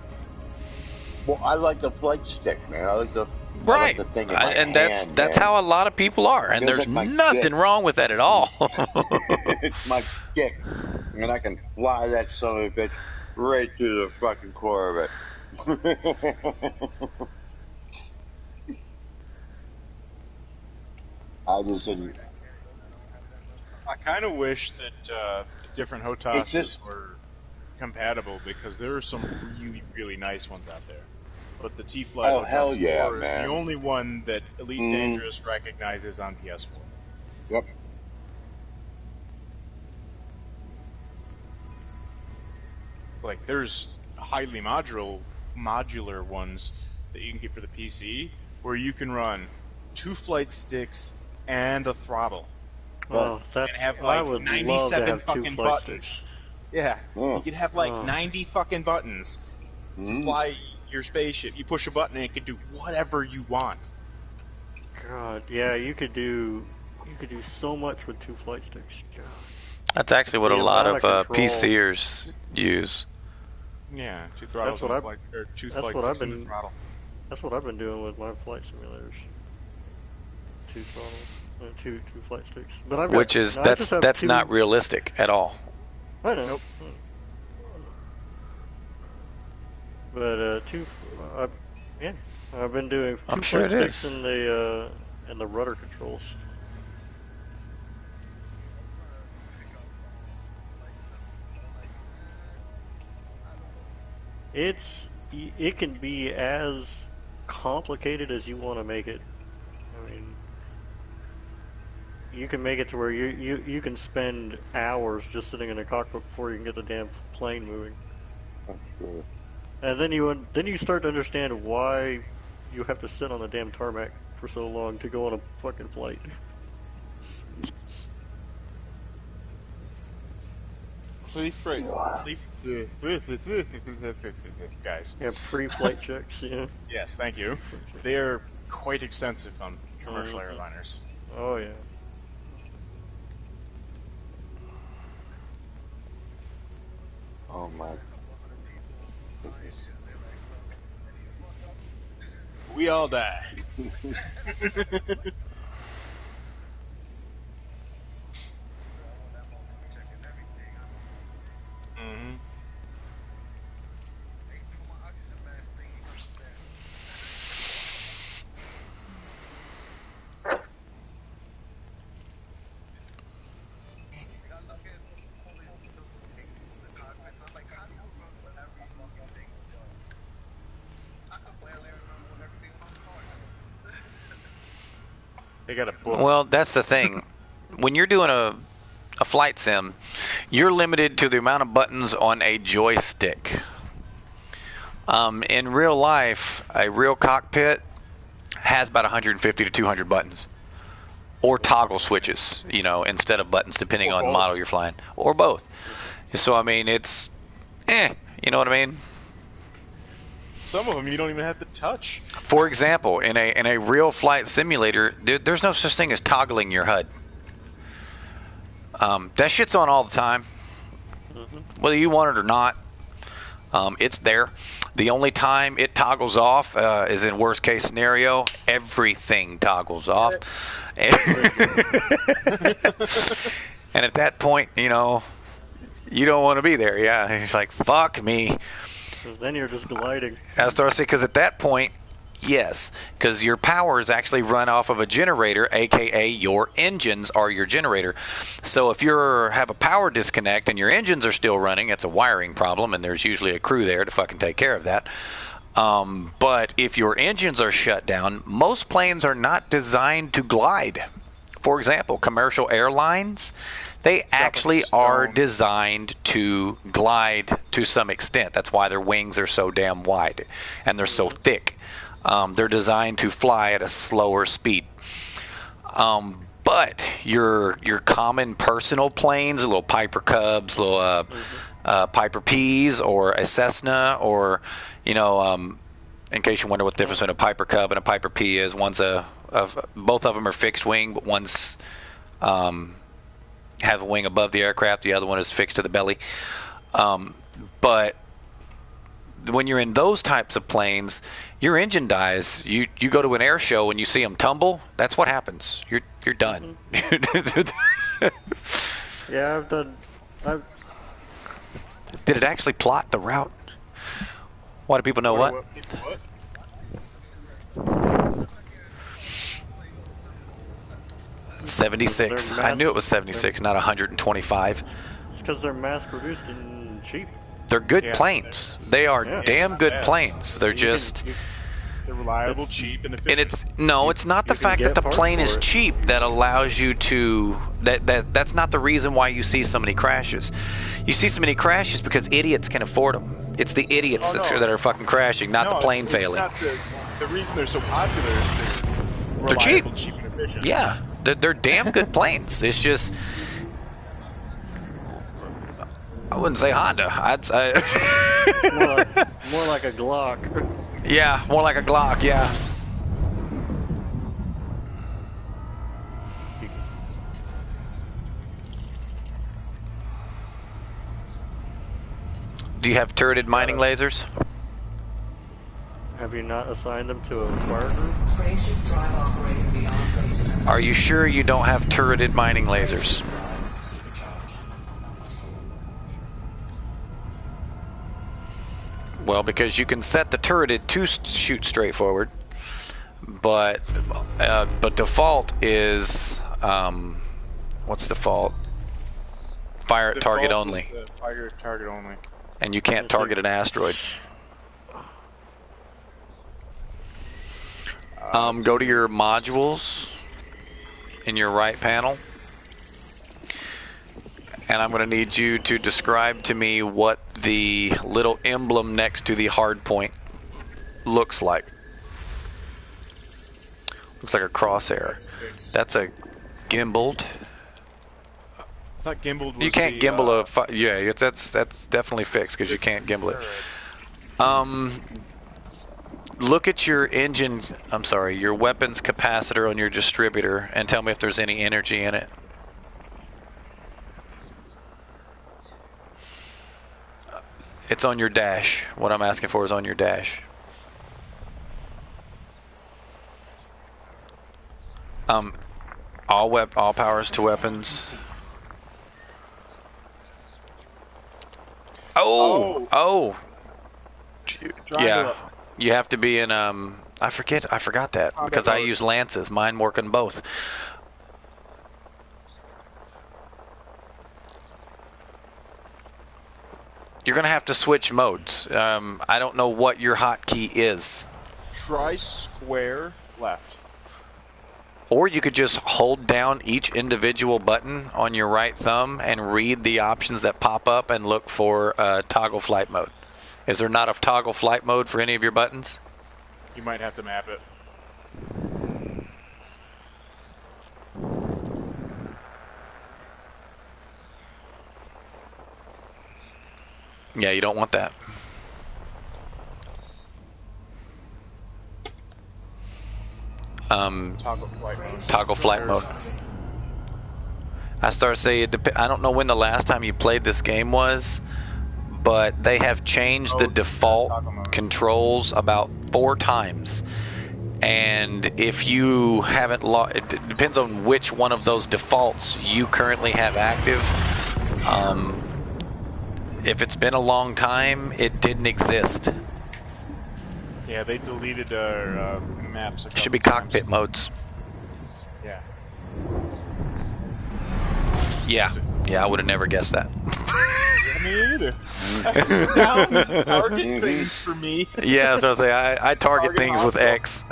[SPEAKER 2] Well, I like the flight stick, man. I like the
[SPEAKER 1] Right.
[SPEAKER 2] the thing in my
[SPEAKER 1] And that's
[SPEAKER 2] hand,
[SPEAKER 1] that's
[SPEAKER 2] man.
[SPEAKER 1] how a lot of people are, and
[SPEAKER 2] Feels
[SPEAKER 1] there's
[SPEAKER 2] like my
[SPEAKER 1] nothing
[SPEAKER 2] dick.
[SPEAKER 1] wrong with that at all.
[SPEAKER 2] It's my stick, and I can fly that son of a bitch right through the fucking core of it. I just didn't.
[SPEAKER 4] I kind of wish that different
[SPEAKER 2] It's
[SPEAKER 4] HOTASes
[SPEAKER 2] just-
[SPEAKER 4] were compatible, because there are some really, really nice ones out there. But the T-Flight
[SPEAKER 2] Oh, hell
[SPEAKER 4] HOTAS
[SPEAKER 2] yeah,
[SPEAKER 4] 4 is
[SPEAKER 2] man.
[SPEAKER 4] the only one that Elite
[SPEAKER 2] Mhm.
[SPEAKER 4] Dangerous recognizes on PS4.
[SPEAKER 2] Yep.
[SPEAKER 4] Like, there's highly modular ones that you can get for the PC, where you can run 2 flight sticks and a throttle.
[SPEAKER 5] Oh, that's.
[SPEAKER 4] And have,
[SPEAKER 5] I
[SPEAKER 4] like,
[SPEAKER 5] would love to
[SPEAKER 4] 97
[SPEAKER 5] have 2
[SPEAKER 4] fucking
[SPEAKER 5] flight
[SPEAKER 4] buttons.
[SPEAKER 5] sticks.
[SPEAKER 4] Yeah,
[SPEAKER 2] Oh.
[SPEAKER 4] you could have like
[SPEAKER 5] Oh.
[SPEAKER 4] 90 fucking buttons to
[SPEAKER 2] Mhm.
[SPEAKER 4] fly your spaceship. You push a button and it can do whatever you want.
[SPEAKER 5] God, yeah, you could do so much with 2 flight sticks. God.
[SPEAKER 1] That's actually what a
[SPEAKER 5] The
[SPEAKER 1] lot
[SPEAKER 5] amount
[SPEAKER 1] of
[SPEAKER 5] of control.
[SPEAKER 1] PCers use.
[SPEAKER 4] Yeah, 2 throttles
[SPEAKER 5] What
[SPEAKER 4] on the
[SPEAKER 5] I've-
[SPEAKER 4] flight, or 2
[SPEAKER 5] that's
[SPEAKER 4] flight
[SPEAKER 5] what I've
[SPEAKER 4] sticks in the
[SPEAKER 5] been-
[SPEAKER 4] throttle.
[SPEAKER 5] That's what I've been doing with my flight simulators. 2 throttles, 2 flight sticks. But I've got,
[SPEAKER 1] Which is
[SPEAKER 5] no, I just have
[SPEAKER 1] that's
[SPEAKER 5] 2.
[SPEAKER 1] not realistic at all.
[SPEAKER 5] I know.
[SPEAKER 4] Nope.
[SPEAKER 5] But yeah, I've been doing 2
[SPEAKER 1] I'm sure
[SPEAKER 5] flight
[SPEAKER 1] it
[SPEAKER 5] sticks
[SPEAKER 1] is.
[SPEAKER 5] in the rudder controls. It can be as complicated as you want to make it. I mean, you can make it to where you can spend hours just sitting in a cockpit before you can get the damn plane moving.
[SPEAKER 2] Sure.
[SPEAKER 5] And then you start to understand why you have to sit on the damn tarmac for so long to go on a fucking flight.
[SPEAKER 4] Guys.
[SPEAKER 5] Yeah, pre-flight checks. Yeah.
[SPEAKER 4] Yes, thank you. They are quite extensive on commercial airliners.
[SPEAKER 5] Oh yeah.
[SPEAKER 2] Oh my goodness.
[SPEAKER 4] We all die. Mm-hmm. They got a book.
[SPEAKER 1] Well, that's the thing. When you're doing a flight sim, you're limited to the amount of buttons on a joystick. In real life, a real cockpit has about 150 to 200 buttons, or toggle switches, instead of buttons, depending
[SPEAKER 4] Or
[SPEAKER 1] on the
[SPEAKER 4] both.
[SPEAKER 1] model you're flying, or both. So I mean, it's, you know what I mean?
[SPEAKER 4] Some of them you don't even have to touch.
[SPEAKER 1] For example, in a real flight simulator, there's no such thing as toggling your HUD. That shit's on all the time, whether you want it or not. It's there. The only time it toggles off is in worst case scenario. Everything toggles off, and at that point, you don't want to be there. Yeah, it's like fuck me.
[SPEAKER 5] Because then you're just gliding.
[SPEAKER 1] That's what I say. Because at that point, yes, because your power is actually run off of a generator, aka your engines are your generator. So if you have a power disconnect and your engines are still running, it's a wiring problem, and there's usually a crew there to fucking take care of that. But if your engines are shut down, most planes are not designed to glide. For example, commercial airlines, they actually are designed to glide to some extent. That's why their wings are so damn wide and they're so thick. They're designed to fly at a slower speed. But your common personal planes, little Piper Cubs, little Piper Ps, or a Cessna, or in case you wonder what the difference between a Piper Cub and a Piper P is, both of them are fixed wing, but one's have a wing above the aircraft, the other one is fixed to the belly. But when you're in those types of planes, your engine dies. You go to an air show and you see them tumble. That's what happens. You're done.
[SPEAKER 5] Yeah, I've
[SPEAKER 1] Did it actually plot the route? Why do people know what? 76. I knew it was 76, not 125.
[SPEAKER 5] It's because they're mass-produced and cheap.
[SPEAKER 1] They're good planes. They are
[SPEAKER 5] Yeah.
[SPEAKER 1] damn good planes. They're just...
[SPEAKER 4] They're reliable, cheap, and efficient.
[SPEAKER 1] And it's not the
[SPEAKER 5] can
[SPEAKER 1] fact
[SPEAKER 5] get
[SPEAKER 1] that the
[SPEAKER 5] parts
[SPEAKER 1] plane
[SPEAKER 5] for
[SPEAKER 1] is
[SPEAKER 5] it.
[SPEAKER 1] cheap that allows you to that's not the reason why you see so many crashes. You see so many crashes because idiots can afford them. It's the idiots that are fucking crashing, not the plane
[SPEAKER 4] it's
[SPEAKER 1] failing.
[SPEAKER 4] Not the reason they're so popular is
[SPEAKER 1] They're cheap.
[SPEAKER 4] reliable, cheap and efficient.
[SPEAKER 1] Yeah, they're damn good planes. It's just, I wouldn't say Honda. I'd say
[SPEAKER 5] More like a Glock.
[SPEAKER 1] yeah, more like a Glock. Yeah. Do you have turreted mining lasers?
[SPEAKER 5] Have you not assigned them to a fire group?
[SPEAKER 3] Frameshift drive operating beyond safety limits.
[SPEAKER 1] Are you sure you don't have turreted mining lasers?
[SPEAKER 3] Frameshift drive supercharged.
[SPEAKER 1] Well, because you can set the turreted to shoot straight forward, but default is what's default? Fire at target
[SPEAKER 4] Default
[SPEAKER 1] only,
[SPEAKER 4] is, fire at target only.
[SPEAKER 1] and you can't target an asteroid. Go to your modules in your right panel, and I'm going to need you to describe to me what the little emblem next to the hard point looks like. Looks like a crosshair. That's a gimbaled.
[SPEAKER 4] I thought gimbaled was
[SPEAKER 1] You can't
[SPEAKER 4] the,
[SPEAKER 1] gimbal yeah, that's definitely fixed because you can't gimbal it. Look at your engine, I'm sorry, your weapons capacitor on your distributor and tell me if there's any energy in it. It's on your dash. What I'm asking for is on your dash. All powers to weapons. Oh. Yeah. You have to be in I forgot that because I use lances. Mine work on both. You're gonna have to switch modes. I don't know what your hotkey is.
[SPEAKER 4] Try square left.
[SPEAKER 1] Or you could just hold down each individual button on your right thumb and read the options that pop up and look for toggle flight mode. Is there not a toggle flight mode for any of your buttons?
[SPEAKER 4] You might have to map it.
[SPEAKER 1] Yeah, you don't want that. Toggle flight mode. I start saying, I don't know when the last time you played this game was, but they have changed the default controls about 4 times. And if you haven't it depends on which one of those defaults you currently have active. If it's been a long time, it didn't exist.
[SPEAKER 4] Yeah, they deleted our maps.
[SPEAKER 1] It should be cockpit modes.
[SPEAKER 4] Yeah.
[SPEAKER 1] Yeah, I would have never guessed that.
[SPEAKER 4] Yeah, me either. Down this target things for me.
[SPEAKER 1] Yeah, so I say I target things with X.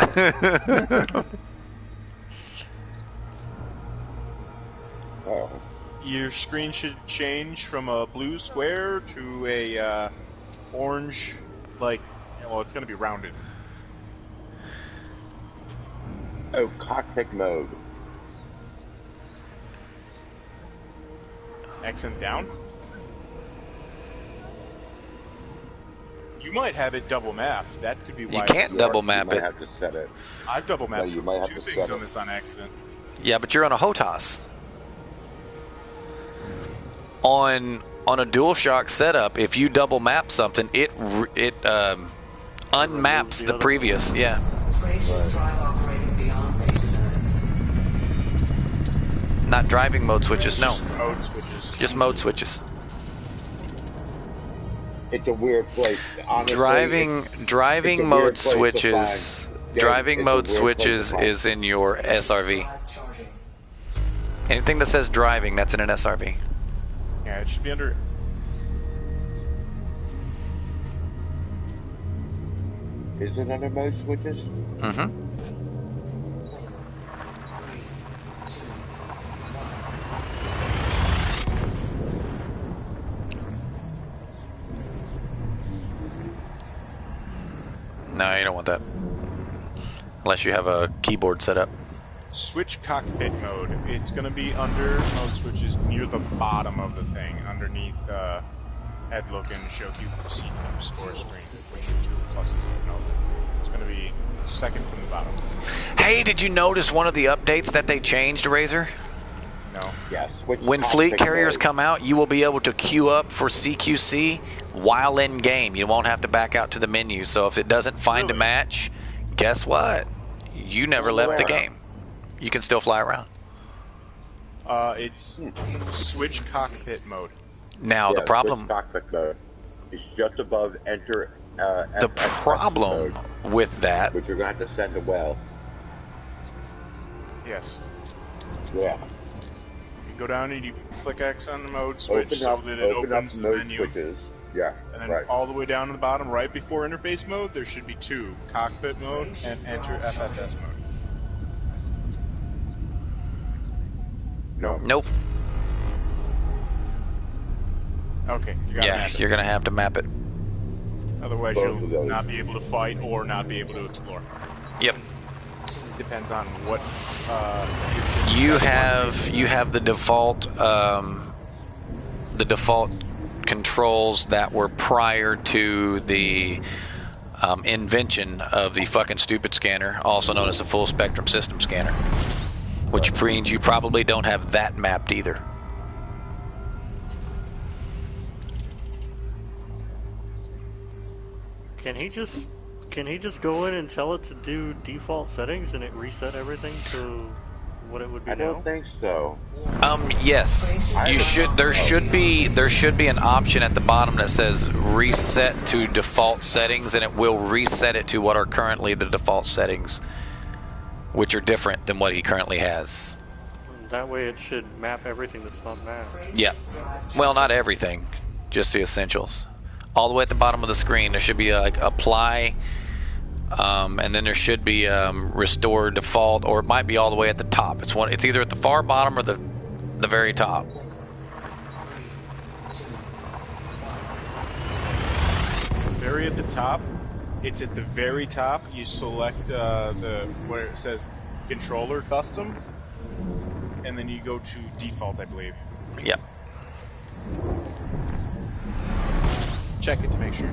[SPEAKER 2] Oh.
[SPEAKER 4] Your screen should change from a blue square to a orange, well, it's going to be rounded.
[SPEAKER 2] Oh, cockpit mode.
[SPEAKER 4] Accent down. You might have it double mapped. That could be why.
[SPEAKER 1] You can't double map
[SPEAKER 2] you
[SPEAKER 1] it.
[SPEAKER 2] might have to set it.
[SPEAKER 4] I've double mapped
[SPEAKER 2] you might have
[SPEAKER 4] 2
[SPEAKER 2] to
[SPEAKER 4] things
[SPEAKER 2] set
[SPEAKER 4] on
[SPEAKER 2] it.
[SPEAKER 4] this on accident.
[SPEAKER 1] Yeah, but you're on a HOTAS. On a DualShock setup, if you double map something, it unmaps the previous. Yeah.
[SPEAKER 3] Frameshift drive operating beyond safety limits.
[SPEAKER 1] Not driving mode switches. No,
[SPEAKER 4] Mode switches.
[SPEAKER 1] just mode switches.
[SPEAKER 2] It's a weird place. Honestly,
[SPEAKER 1] Driving
[SPEAKER 2] it's a weird
[SPEAKER 1] mode
[SPEAKER 2] place to
[SPEAKER 1] switches.
[SPEAKER 2] find. Yeah,
[SPEAKER 1] Driving
[SPEAKER 2] it's a
[SPEAKER 1] mode
[SPEAKER 2] weird place to
[SPEAKER 1] switches
[SPEAKER 2] find.
[SPEAKER 1] is in your SRV.
[SPEAKER 3] Drive charging.
[SPEAKER 1] Anything that says driving, that's in an SRV.
[SPEAKER 4] Yeah, it should be under.
[SPEAKER 2] Is it under mode switches?
[SPEAKER 1] Mm-hmm.
[SPEAKER 3] 3, 2, 1.
[SPEAKER 1] No, you don't want that. Unless you have a keyboard set up.
[SPEAKER 4] Switch cockpit mode. It's going to be under mode switches near the bottom of the thing, underneath head look and show cube CQ score screen, which are 2 pluses of note. It's going to be second from the bottom.
[SPEAKER 1] Hey, did you notice one of the updates that they changed, Razor?
[SPEAKER 4] No.
[SPEAKER 2] Yes. Switch
[SPEAKER 1] When
[SPEAKER 2] cockpit
[SPEAKER 1] fleet carriers
[SPEAKER 2] mode.
[SPEAKER 1] come out, you will be able to queue up for CQC while in game. You won't have to back out to the menu. So if it doesn't find a
[SPEAKER 4] Really?
[SPEAKER 1] match, guess what? You never left the game. You can still fly around.
[SPEAKER 4] It's switch cockpit mode.
[SPEAKER 1] Now the
[SPEAKER 2] switch
[SPEAKER 1] problem,
[SPEAKER 2] cockpit mode. It's just above enter.
[SPEAKER 1] the problem
[SPEAKER 2] mode,
[SPEAKER 1] with that,
[SPEAKER 2] which you're going to have to send a well.
[SPEAKER 4] Yes.
[SPEAKER 2] Yeah.
[SPEAKER 4] You go down and you click X on the mode switch
[SPEAKER 2] Open
[SPEAKER 4] so
[SPEAKER 2] up,
[SPEAKER 4] that it
[SPEAKER 2] open up
[SPEAKER 4] opens the
[SPEAKER 2] mode
[SPEAKER 4] menu.
[SPEAKER 2] switches. Yeah.
[SPEAKER 4] And then
[SPEAKER 2] right.
[SPEAKER 4] all the way down to the bottom, right before interface mode, there should be two: cockpit mode and enter FSS mode.
[SPEAKER 2] No.
[SPEAKER 1] nope.
[SPEAKER 4] Okay. You gotta
[SPEAKER 1] Yeah,
[SPEAKER 4] map it.
[SPEAKER 1] you're gonna have to map it.
[SPEAKER 4] Otherwise,
[SPEAKER 2] Both of
[SPEAKER 4] you'll
[SPEAKER 2] those.
[SPEAKER 4] not be able to fight or not be able to explore.
[SPEAKER 1] Yep.
[SPEAKER 4] Depends on what
[SPEAKER 1] You have the default controls that were prior to the invention of the fucking stupid scanner, also known as the full spectrum system scanner, which means you probably don't have that mapped either.
[SPEAKER 5] Can he just go in and tell it to do default settings and it reset everything to what it would be
[SPEAKER 2] I
[SPEAKER 5] now?
[SPEAKER 2] don't think so.
[SPEAKER 1] Yes, you should. There should be an option at the bottom that says reset to default settings, and it will reset it to what are currently the default settings, which are different than what he currently has.
[SPEAKER 5] That way it should map everything that's not mapped.
[SPEAKER 1] Yeah. Well, not everything, just the essentials. All the way at the bottom of the screen, there should be like apply, and then there should be restore default, or it might be all the way at the top. It's either at the far bottom or the very top.
[SPEAKER 4] Very at the top. It's at the very top. You select where it says controller custom, and then you go to default, I believe.
[SPEAKER 1] Yep.
[SPEAKER 4] Check it to make sure.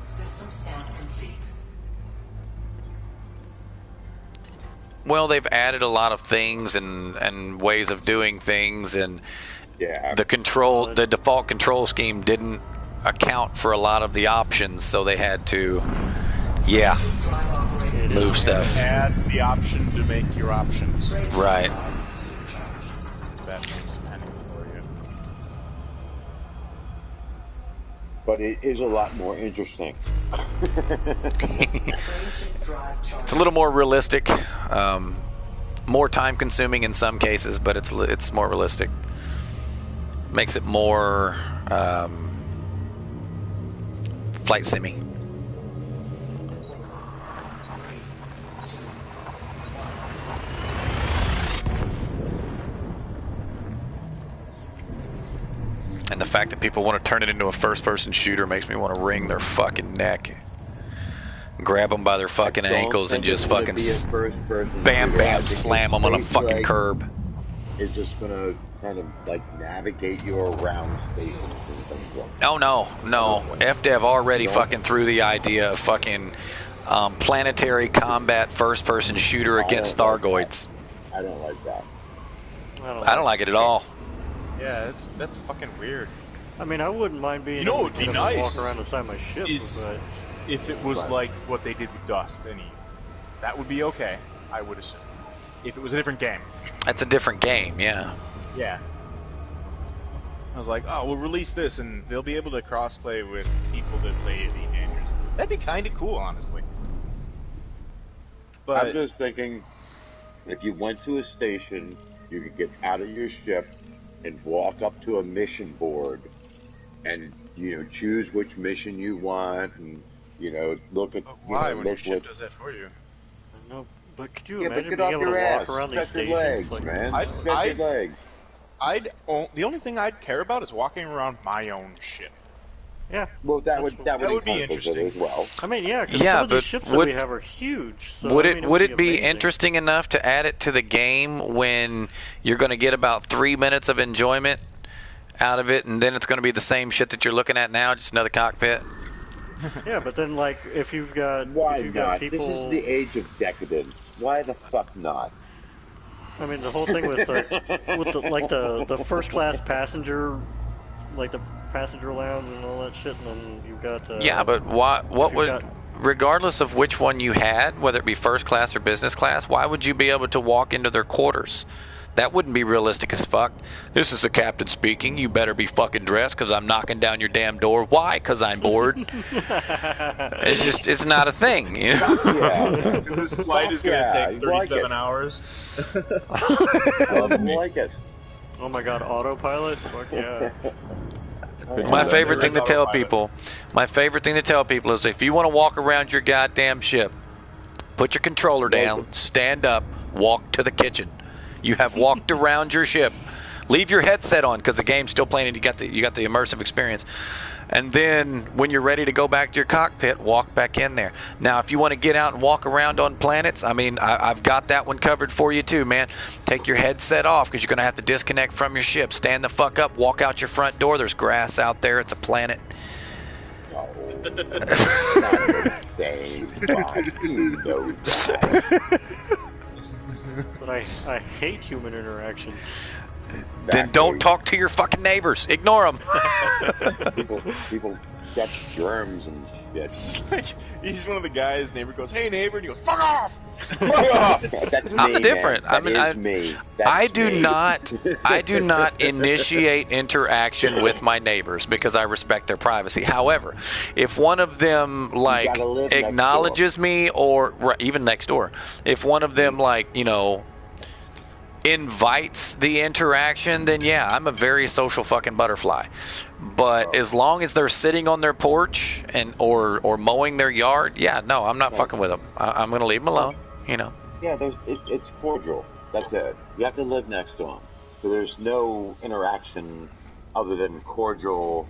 [SPEAKER 3] System scan complete.
[SPEAKER 1] Well, they've added a lot of things and ways of doing things, and
[SPEAKER 2] Yeah.
[SPEAKER 1] the default control scheme didn't account for a lot of the options, so they had to,
[SPEAKER 3] Shift drive operating
[SPEAKER 1] move stuff.
[SPEAKER 4] Add the option to make your options.
[SPEAKER 1] Right.
[SPEAKER 4] That makes penny for you.
[SPEAKER 2] But it is a lot more interesting.
[SPEAKER 3] shift drive charge.
[SPEAKER 1] It's a little more realistic, more time consuming in some cases, but it's more realistic. Makes it more flight simmy. And the fact that people want to turn it into a first-person shooter makes me want to wring their fucking neck, grab them by their fucking ankles, and just fucking bam, bam, slam them on a fucking curb.
[SPEAKER 2] It's just gonna kind of like navigate you around stations and things like that.
[SPEAKER 1] No. FDev already fucking threw the idea of fucking planetary combat first-person shooter against Thargoids.
[SPEAKER 2] I don't like that.
[SPEAKER 1] I don't like it at all.
[SPEAKER 4] Yeah, that's fucking weird.
[SPEAKER 5] I mean, I wouldn't mind being
[SPEAKER 4] You know
[SPEAKER 5] able
[SPEAKER 4] what would
[SPEAKER 5] to
[SPEAKER 4] be
[SPEAKER 5] get up and
[SPEAKER 4] nice
[SPEAKER 5] walk around inside my ship,
[SPEAKER 4] is-
[SPEAKER 5] but
[SPEAKER 4] If it was
[SPEAKER 2] Right.
[SPEAKER 4] like what they did with Dust and Eve, that would be okay, I would assume. If it was a different game.
[SPEAKER 1] That's a different game, yeah.
[SPEAKER 4] Yeah. I was like, oh, we'll release this and they'll be able to crossplay with people that play Elite Dangerous. That'd be kind of cool, honestly. But
[SPEAKER 2] I'm just thinking, if you went to a station, you could get out of your ship and walk up to a mission board, and choose which mission you want, and look at
[SPEAKER 4] why when your
[SPEAKER 2] look
[SPEAKER 4] ship
[SPEAKER 2] what.
[SPEAKER 4] does that for you?
[SPEAKER 5] no. But could you
[SPEAKER 2] Yeah, but
[SPEAKER 5] imagine
[SPEAKER 2] get
[SPEAKER 5] being
[SPEAKER 2] off
[SPEAKER 5] able to
[SPEAKER 2] your
[SPEAKER 5] walk
[SPEAKER 2] ass,
[SPEAKER 5] around these
[SPEAKER 2] stretch your
[SPEAKER 5] stations?
[SPEAKER 2] legs,
[SPEAKER 5] Like,
[SPEAKER 2] man.
[SPEAKER 4] I'd-
[SPEAKER 2] Stretch
[SPEAKER 4] I'd-
[SPEAKER 2] your legs.
[SPEAKER 4] The only thing I'd care about is walking around my own ship.
[SPEAKER 5] yeah.
[SPEAKER 2] Well, that would
[SPEAKER 4] That would be
[SPEAKER 2] encompass it
[SPEAKER 4] interesting.
[SPEAKER 2] as well.
[SPEAKER 5] I mean, yeah, because
[SPEAKER 1] Yeah,
[SPEAKER 5] some of these
[SPEAKER 1] but
[SPEAKER 5] ships that
[SPEAKER 1] would-
[SPEAKER 5] we have are huge. So,
[SPEAKER 1] Would
[SPEAKER 5] I
[SPEAKER 1] it
[SPEAKER 5] mean,
[SPEAKER 1] would it be
[SPEAKER 5] amazing.
[SPEAKER 1] interesting enough to add it to the game when you're going to get about 3 minutes of enjoyment out of it, and then it's going to be the same shit that you're looking at now, just another cockpit?
[SPEAKER 5] Yeah, but then like if you've got
[SPEAKER 2] Why
[SPEAKER 5] if you've
[SPEAKER 2] not?
[SPEAKER 5] got
[SPEAKER 2] This
[SPEAKER 5] people,
[SPEAKER 2] is the age of decadence. Why the fuck not?
[SPEAKER 5] I mean, the whole thing with the first class passenger, like the passenger lounge and all that shit, and then you've got
[SPEAKER 1] Yeah, but what
[SPEAKER 5] you've
[SPEAKER 1] would,
[SPEAKER 5] got-
[SPEAKER 1] regardless of which one you had, whether it be first class or business class, why would you be able to walk into their quarters? That wouldn't be realistic as fuck. This is the captain speaking. You better be fucking dressed because I'm knocking down your damn door. Why? Because I'm bored. It's not a thing. You know?
[SPEAKER 2] Yeah.
[SPEAKER 4] Because this flight is going to
[SPEAKER 2] Yeah,
[SPEAKER 4] take
[SPEAKER 2] you like
[SPEAKER 4] 37
[SPEAKER 2] it.
[SPEAKER 4] hours.
[SPEAKER 2] I like it.
[SPEAKER 5] oh my god, autopilot? Fuck yeah.
[SPEAKER 1] My favorite
[SPEAKER 4] There
[SPEAKER 1] thing
[SPEAKER 4] is
[SPEAKER 1] to tell
[SPEAKER 4] autopilot.
[SPEAKER 1] people, is if you want to walk around your goddamn ship, put your controller down, stand up, walk to the kitchen. You have walked around your ship. Leave your headset on because the game's still playing and you got the immersive experience. And then when you're ready to go back to your cockpit, walk back in there. Now, if you want to get out and walk around on planets, I mean, I've got that one covered for you too, man. Take your headset off because you're going to have to disconnect from your ship. Stand the fuck up, walk out your front door. There's grass out there. It's a planet.
[SPEAKER 2] No, not the same, but you know that.
[SPEAKER 5] But I hate human interaction.
[SPEAKER 1] Then don't talk to your fucking neighbors. Ignore them.
[SPEAKER 2] People catch germs and shit.
[SPEAKER 4] It's like, he's one of the guys, neighbor goes, hey neighbor, and he goes, fuck off!
[SPEAKER 2] That's
[SPEAKER 1] I'm
[SPEAKER 2] me,
[SPEAKER 1] different.
[SPEAKER 2] Man. That is me. That's
[SPEAKER 1] I do
[SPEAKER 2] me.
[SPEAKER 1] I do not initiate interaction with my neighbors because I respect their privacy. However, if one of them like
[SPEAKER 2] gotta live next
[SPEAKER 1] acknowledges me, or even next door, if one of them like invites the interaction, then yeah, I'm a very social fucking butterfly. But as long as they're sitting on their porch and or mowing their yard, yeah, no, I'm not fucking with them. I'm gonna leave them alone.
[SPEAKER 2] Yeah, it's cordial. That's it. You have to live next to them, so there's no interaction other than cordial.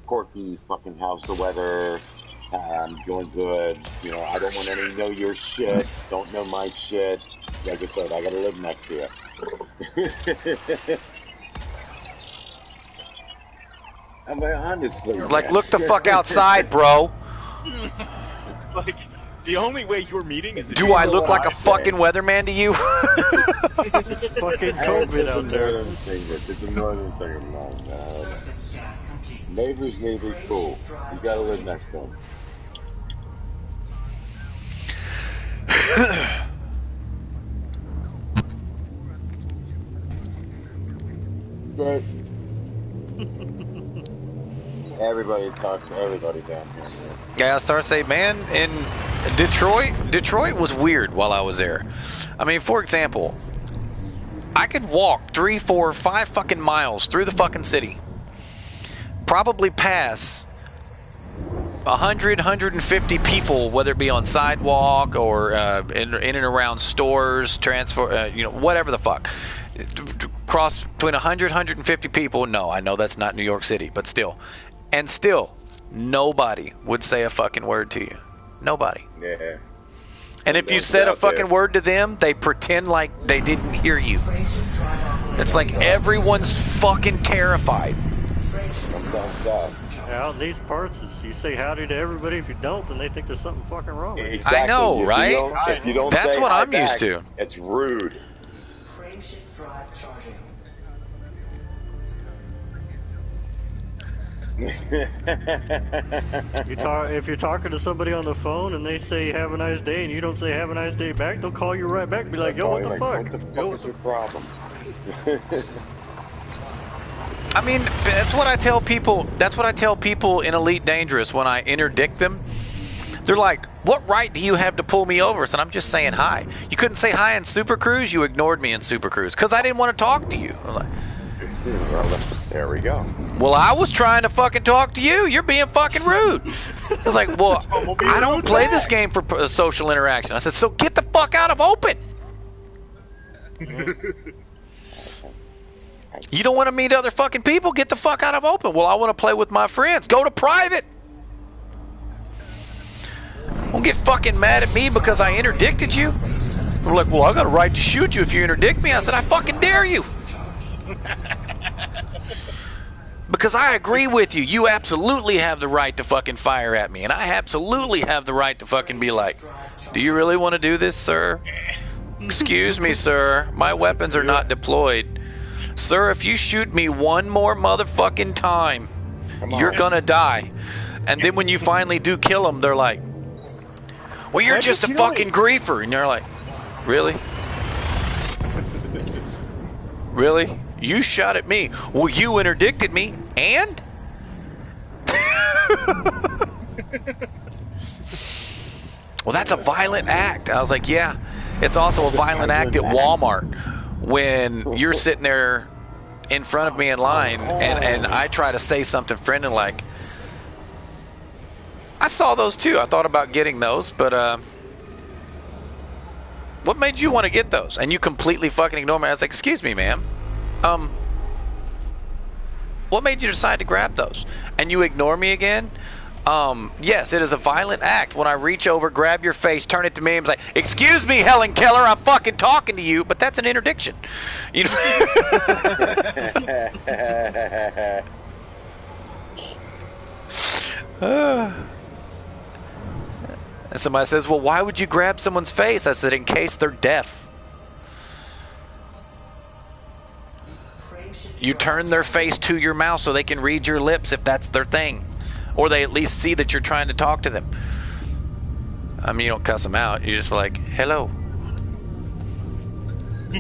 [SPEAKER 2] Quirky fucking how's the weather? I'm doing good. I don't want any know your shit. Don't know my shit. Like I said, I gotta live next to you. I'm like, honestly.
[SPEAKER 1] Like, look the fuck outside, bro.
[SPEAKER 4] It's like, the only way you're meeting is if
[SPEAKER 1] Do
[SPEAKER 4] you
[SPEAKER 1] I
[SPEAKER 4] go
[SPEAKER 1] look like a
[SPEAKER 4] outside.
[SPEAKER 1] fucking weatherman to you?
[SPEAKER 5] Fucking COVID out there.
[SPEAKER 2] It's a northern thing of mine.
[SPEAKER 3] Surface scan complete.
[SPEAKER 2] Neighbors, cool. You gotta live next to them. But everybody talks to everybody down here.
[SPEAKER 1] Yeah, I started to say, man, in Detroit was weird while I was there. I mean, for example, I could walk 3, 4, 5 fucking miles through the fucking city, probably pass 100, 150 people, whether it be on sidewalk or in and around stores, whatever the fuck. Cross between 100, 150 people. No, I know that's not New York City, but still. And still, nobody would say a fucking word to you. Nobody.
[SPEAKER 2] Yeah.
[SPEAKER 1] And if you said a fucking word to them, they pretend like they didn't hear you.
[SPEAKER 3] Frameshift drive operating.
[SPEAKER 1] It's like everyone's fucking terrified.
[SPEAKER 5] Out in these parts, you say howdy to everybody. If you don't, then they think there's something fucking wrong with you.
[SPEAKER 2] Exactly.
[SPEAKER 1] I know,
[SPEAKER 2] If
[SPEAKER 1] right?
[SPEAKER 2] You don't, if you don't
[SPEAKER 1] That's
[SPEAKER 2] say
[SPEAKER 1] what
[SPEAKER 2] hi
[SPEAKER 1] I'm used
[SPEAKER 2] back,
[SPEAKER 1] to.
[SPEAKER 2] It's rude.
[SPEAKER 3] Frameshift drive charging.
[SPEAKER 5] If you're talking to somebody on the phone and they say have a nice day and you don't say have a nice day back, they'll call you right back and be like, yo, what the fuck?
[SPEAKER 2] What the fuck is your problem?
[SPEAKER 1] I mean, that's what I tell people. That's what I tell people in Elite Dangerous when I interdict them. They're like, what right do you have to pull me over? And I'm just saying hi. You couldn't say hi in Super Cruise? You ignored me in Super Cruise because I didn't want to talk to you. I'm like,
[SPEAKER 2] Well, there we go.
[SPEAKER 1] well, I was trying to fucking talk to you. You're being fucking rude. I was like, well, I don't play this game for social interaction. I said, so get the fuck out of open. You don't want to meet other fucking people? Get the fuck out of open. Well, I want to play with my friends. Go to private. Don't get fucking mad at me because I interdicted you. I'm like, well, I got a right to shoot you if you interdict me. I said, I fucking dare you. Because I agree with you. You absolutely have the right to fucking fire at me. And I absolutely have the right to fucking be like, do you really want to do this, sir? Excuse me, sir. My weapons are not deployed. Sir, if you shoot me one more motherfucking time, you're gonna die. And then when you finally do kill them, they're like, well, you're just a fucking griefer. And you're like, really? Really? You shot at me. Well, you interdicted me. And? Well, that's a violent act. I was like, yeah. It's also a violent act at Walmart when you're sitting there in front of me in line and I try to say something friendly like, I saw those too. I thought about getting those, but what made you want to get those? And you completely fucking ignore me. I was like, excuse me, ma'am. What made you decide to grab those? And you ignore me again? Yes, it is a violent act when I reach over, grab your face, turn it to me, and be like, excuse me, Helen Keller, I'm fucking talking to you, but that's an interdiction. You know? And somebody says, well, why would you grab someone's face? I said, in case they're deaf. You turn their face to your mouth so they can read your lips if that's their thing. Or they at least see that you're trying to talk to them. I mean, you don't cuss them out. You just like, hello.
[SPEAKER 4] I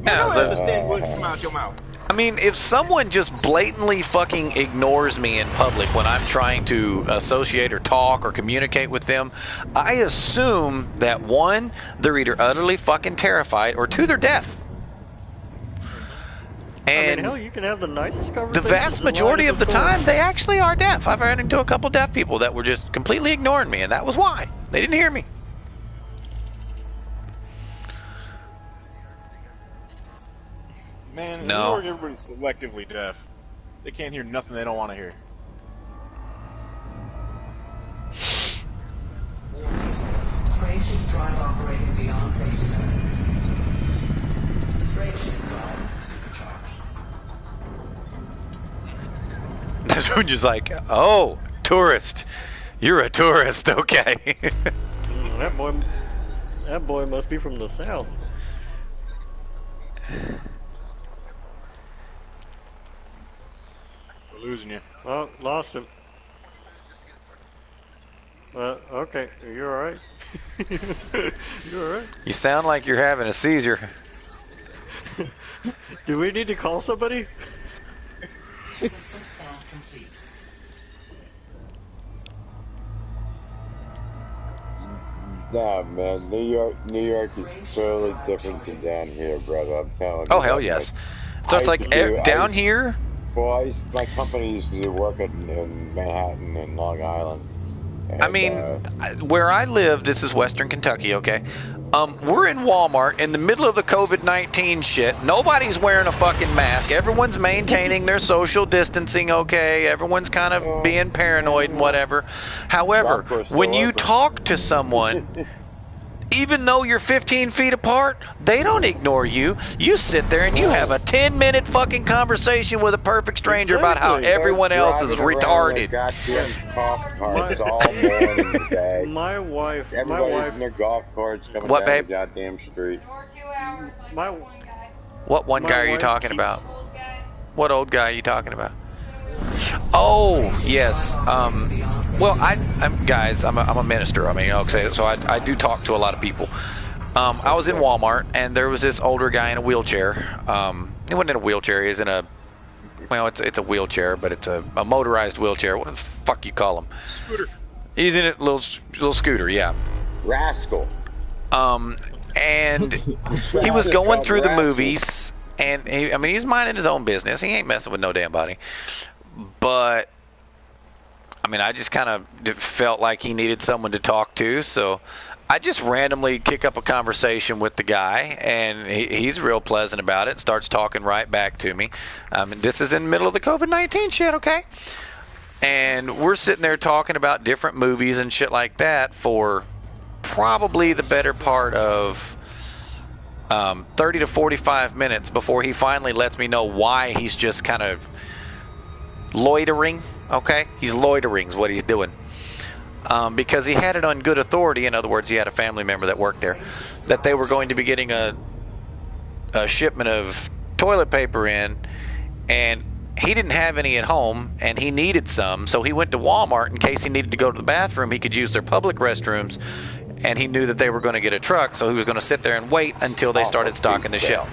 [SPEAKER 4] don't understand what's come out your mouth.
[SPEAKER 1] I mean, if someone just blatantly fucking ignores me in public when I'm trying to associate or talk or communicate with them, I assume that one, they're either utterly fucking terrified, or two, they're deaf. And
[SPEAKER 5] I mean, hell, you can have the nicest
[SPEAKER 1] the
[SPEAKER 5] conversations.
[SPEAKER 1] vast majority of the
[SPEAKER 5] store.
[SPEAKER 1] time, they actually are deaf. I've run into a couple deaf people that were just completely ignoring me, and that was why. They didn't hear me.
[SPEAKER 4] Man, in
[SPEAKER 1] No.
[SPEAKER 4] New York, everybody's selectively deaf. They can't hear nothing they don't want to hear.
[SPEAKER 3] Frame shift drive operating beyond safety limits. Frame shift drive supercharged.
[SPEAKER 1] That's when you're just like, oh, tourist. You're a tourist, okay.
[SPEAKER 5] That boy must be from the south.
[SPEAKER 4] We're losing you.
[SPEAKER 5] Oh, lost him. Okay, you alright? You alright?
[SPEAKER 1] You sound like you're having a seizure.
[SPEAKER 5] Do we need to call somebody?
[SPEAKER 3] System scan complete.
[SPEAKER 2] Nah, man, New York is totally different than down here, brother. I'm telling you.
[SPEAKER 1] Oh, hell yes. So it's like, down here,
[SPEAKER 2] Well, my company used to do work in Manhattan and Long Island. And,
[SPEAKER 1] I mean, where I live, this is Western Kentucky, okay? We're in Walmart in the middle of the COVID-19 shit. Nobody's wearing a fucking mask. Everyone's maintaining their social distancing, okay? Everyone's kind of being paranoid and whatever. However, when you talk to someone, even though you're 15 feet apart, they don't ignore you. You sit there and you have a 10-minute fucking conversation with a perfect stranger about how
[SPEAKER 5] Exactly.
[SPEAKER 1] everyone else is retarded.
[SPEAKER 2] Goddamn golf carts all morning today.
[SPEAKER 5] My wife,
[SPEAKER 2] Everybody's in their golf carts coming
[SPEAKER 1] What,
[SPEAKER 2] down
[SPEAKER 1] babe?
[SPEAKER 2] the goddamn street.
[SPEAKER 6] Or 2 hours like
[SPEAKER 5] My-
[SPEAKER 6] that one guy.
[SPEAKER 1] What one
[SPEAKER 5] My
[SPEAKER 1] guy are you
[SPEAKER 5] wife
[SPEAKER 1] talking
[SPEAKER 5] keeps-
[SPEAKER 1] about?
[SPEAKER 6] Old guy.
[SPEAKER 1] What old guy are you talking about? Oh, yes. Well, I'm a minister. I mean, okay, so I do talk to a lot of people. I was in Walmart, and there was this older guy in a wheelchair. He wasn't in a wheelchair. He was in a, well, it's a wheelchair, but it's a motorized wheelchair. What the fuck you call him?
[SPEAKER 4] Scooter.
[SPEAKER 1] He's in a little scooter, yeah.
[SPEAKER 2] Rascal.
[SPEAKER 1] And he was going through the movies, and he's minding his own business. He ain't messing with no damn body. But I mean, I just kind of felt like he needed someone to talk to, so I just randomly kick up a conversation with the guy, and he's real pleasant about it. Starts talking right back to me. This is in the middle of the COVID-19 shit, okay? And we're sitting there talking about different movies and shit like that for probably the better part of 30 to 45 minutes before he finally lets me know why he's just kind of loitering, okay? He's loitering is what he's doing. because he had it on good authority. In other words, he had a family member that worked there, that they were going to be getting a shipment of toilet paper in, and he didn't have any at home, and he needed some, so he went to Walmart in case he needed to go to the bathroom. He could use their public restrooms, and he knew that they were going to get a truck, so he was going to sit there and wait until they started stocking the shelf.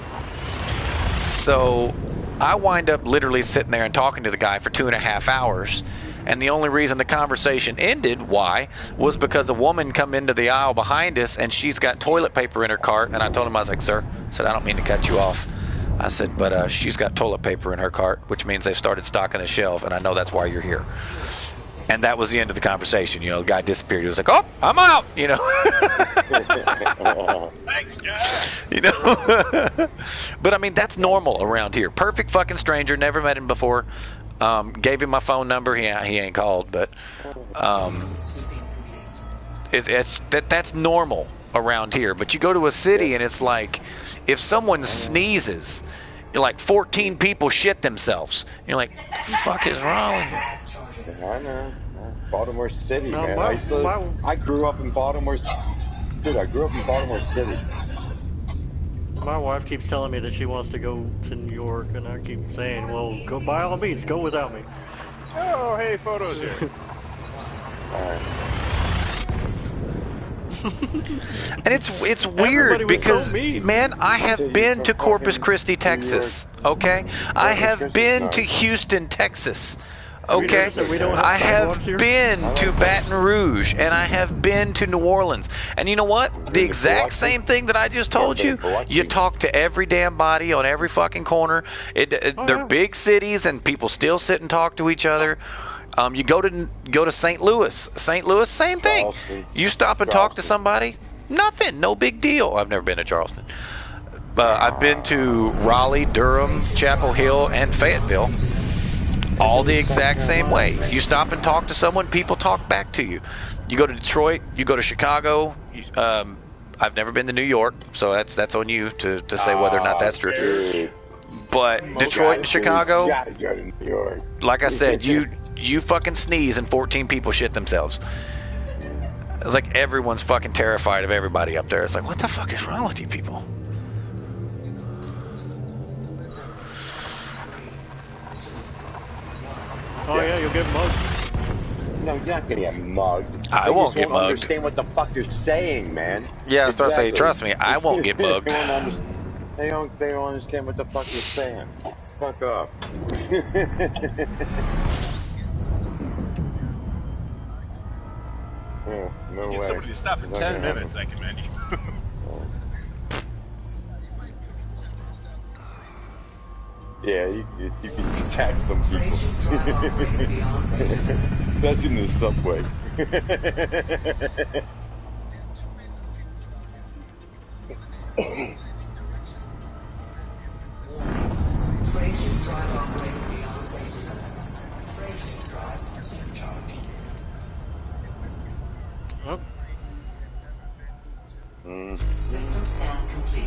[SPEAKER 1] So I wind up literally sitting there and talking to the guy for 2.5 hours, and the only reason the conversation ended, why, was because a woman come into the aisle behind us, and she's got toilet paper in her cart, and I told him, I was like, sir, I said, I don't mean to cut you off. I said, but she's got toilet paper in her cart, which means they've started stocking the shelf, and I know that's why you're here. And that was the end of the conversation. You know, the guy disappeared. He was like, oh, I'm out, you know.
[SPEAKER 4] Thanks, guys.
[SPEAKER 1] You know. But, I mean, that's normal around here. Perfect fucking stranger. Never met him before. Gave him my phone number. He ain't called, but that's normal around here. But you go to a city, and it's like, if someone sneezes, like 14 people shit themselves. You're like, what the fuck is wrong with you?
[SPEAKER 2] I know. Baltimore City,
[SPEAKER 5] No,
[SPEAKER 2] man. I grew up in Baltimore. Dude, I grew up in Baltimore City.
[SPEAKER 5] My wife keeps telling me that she wants to go to New York, and I keep saying, well, go by all means, go without me.
[SPEAKER 4] Oh, hey, photos here.
[SPEAKER 1] And it's weird because,
[SPEAKER 5] so mean.
[SPEAKER 1] man, I have been to Corpus Christi, Texas. Okay, I have been to Houston, Texas. Okay,
[SPEAKER 5] We don't have
[SPEAKER 1] I have
[SPEAKER 5] sidewalks here?
[SPEAKER 1] been to Baton Rouge, and I have been to New Orleans. And you know what? The exact same thing that I just told you. You talk to every damn body on every fucking corner. They're big cities, and people still sit and talk to each other. You go to St. Louis. St. Louis, same thing.
[SPEAKER 2] Charleston.
[SPEAKER 1] You stop and talk to somebody, nothing, no big deal. I've never been to Charleston. I've been to Raleigh, Durham, Chapel Hill, and Fayetteville. All the exact same way. You stop and talk to someone, people talk back to you. You go to Detroit, you go to Chicago. I've never been to New York, so that's on you to say whether or not that's true.
[SPEAKER 2] Dude.
[SPEAKER 1] But Detroit and Chicago,
[SPEAKER 2] You gotta go to New York.
[SPEAKER 1] like I said, you fucking sneeze and 14 people shit themselves. It's like everyone's fucking terrified of everybody up there. It's like, what the fuck is wrong with you people?
[SPEAKER 5] Oh yeah, you'll get mugged.
[SPEAKER 2] No, you're not gonna get mugged.
[SPEAKER 1] I
[SPEAKER 2] They
[SPEAKER 1] won't
[SPEAKER 2] just
[SPEAKER 1] get mugged.
[SPEAKER 2] Understand what the fuck you're saying, man.
[SPEAKER 1] Yeah, that's what I say.
[SPEAKER 2] Exactly.
[SPEAKER 1] Trust me, I won't get mugged.
[SPEAKER 2] They don't understand what the fuck you're saying. Fuck up. Yeah, no
[SPEAKER 4] Get
[SPEAKER 2] way.
[SPEAKER 4] somebody to stop for
[SPEAKER 2] Not
[SPEAKER 4] 10
[SPEAKER 2] gonna happen.
[SPEAKER 4] minutes, I commend you.
[SPEAKER 2] Yeah, you can attack some
[SPEAKER 3] Frameshift drive operating
[SPEAKER 2] people.
[SPEAKER 3] beyond safety limits.
[SPEAKER 2] Especially in the subway.
[SPEAKER 3] Warning. Frameshift drive operating beyond safety limits. Frameshift drive supercharged.
[SPEAKER 5] Oh,
[SPEAKER 3] System scan complete.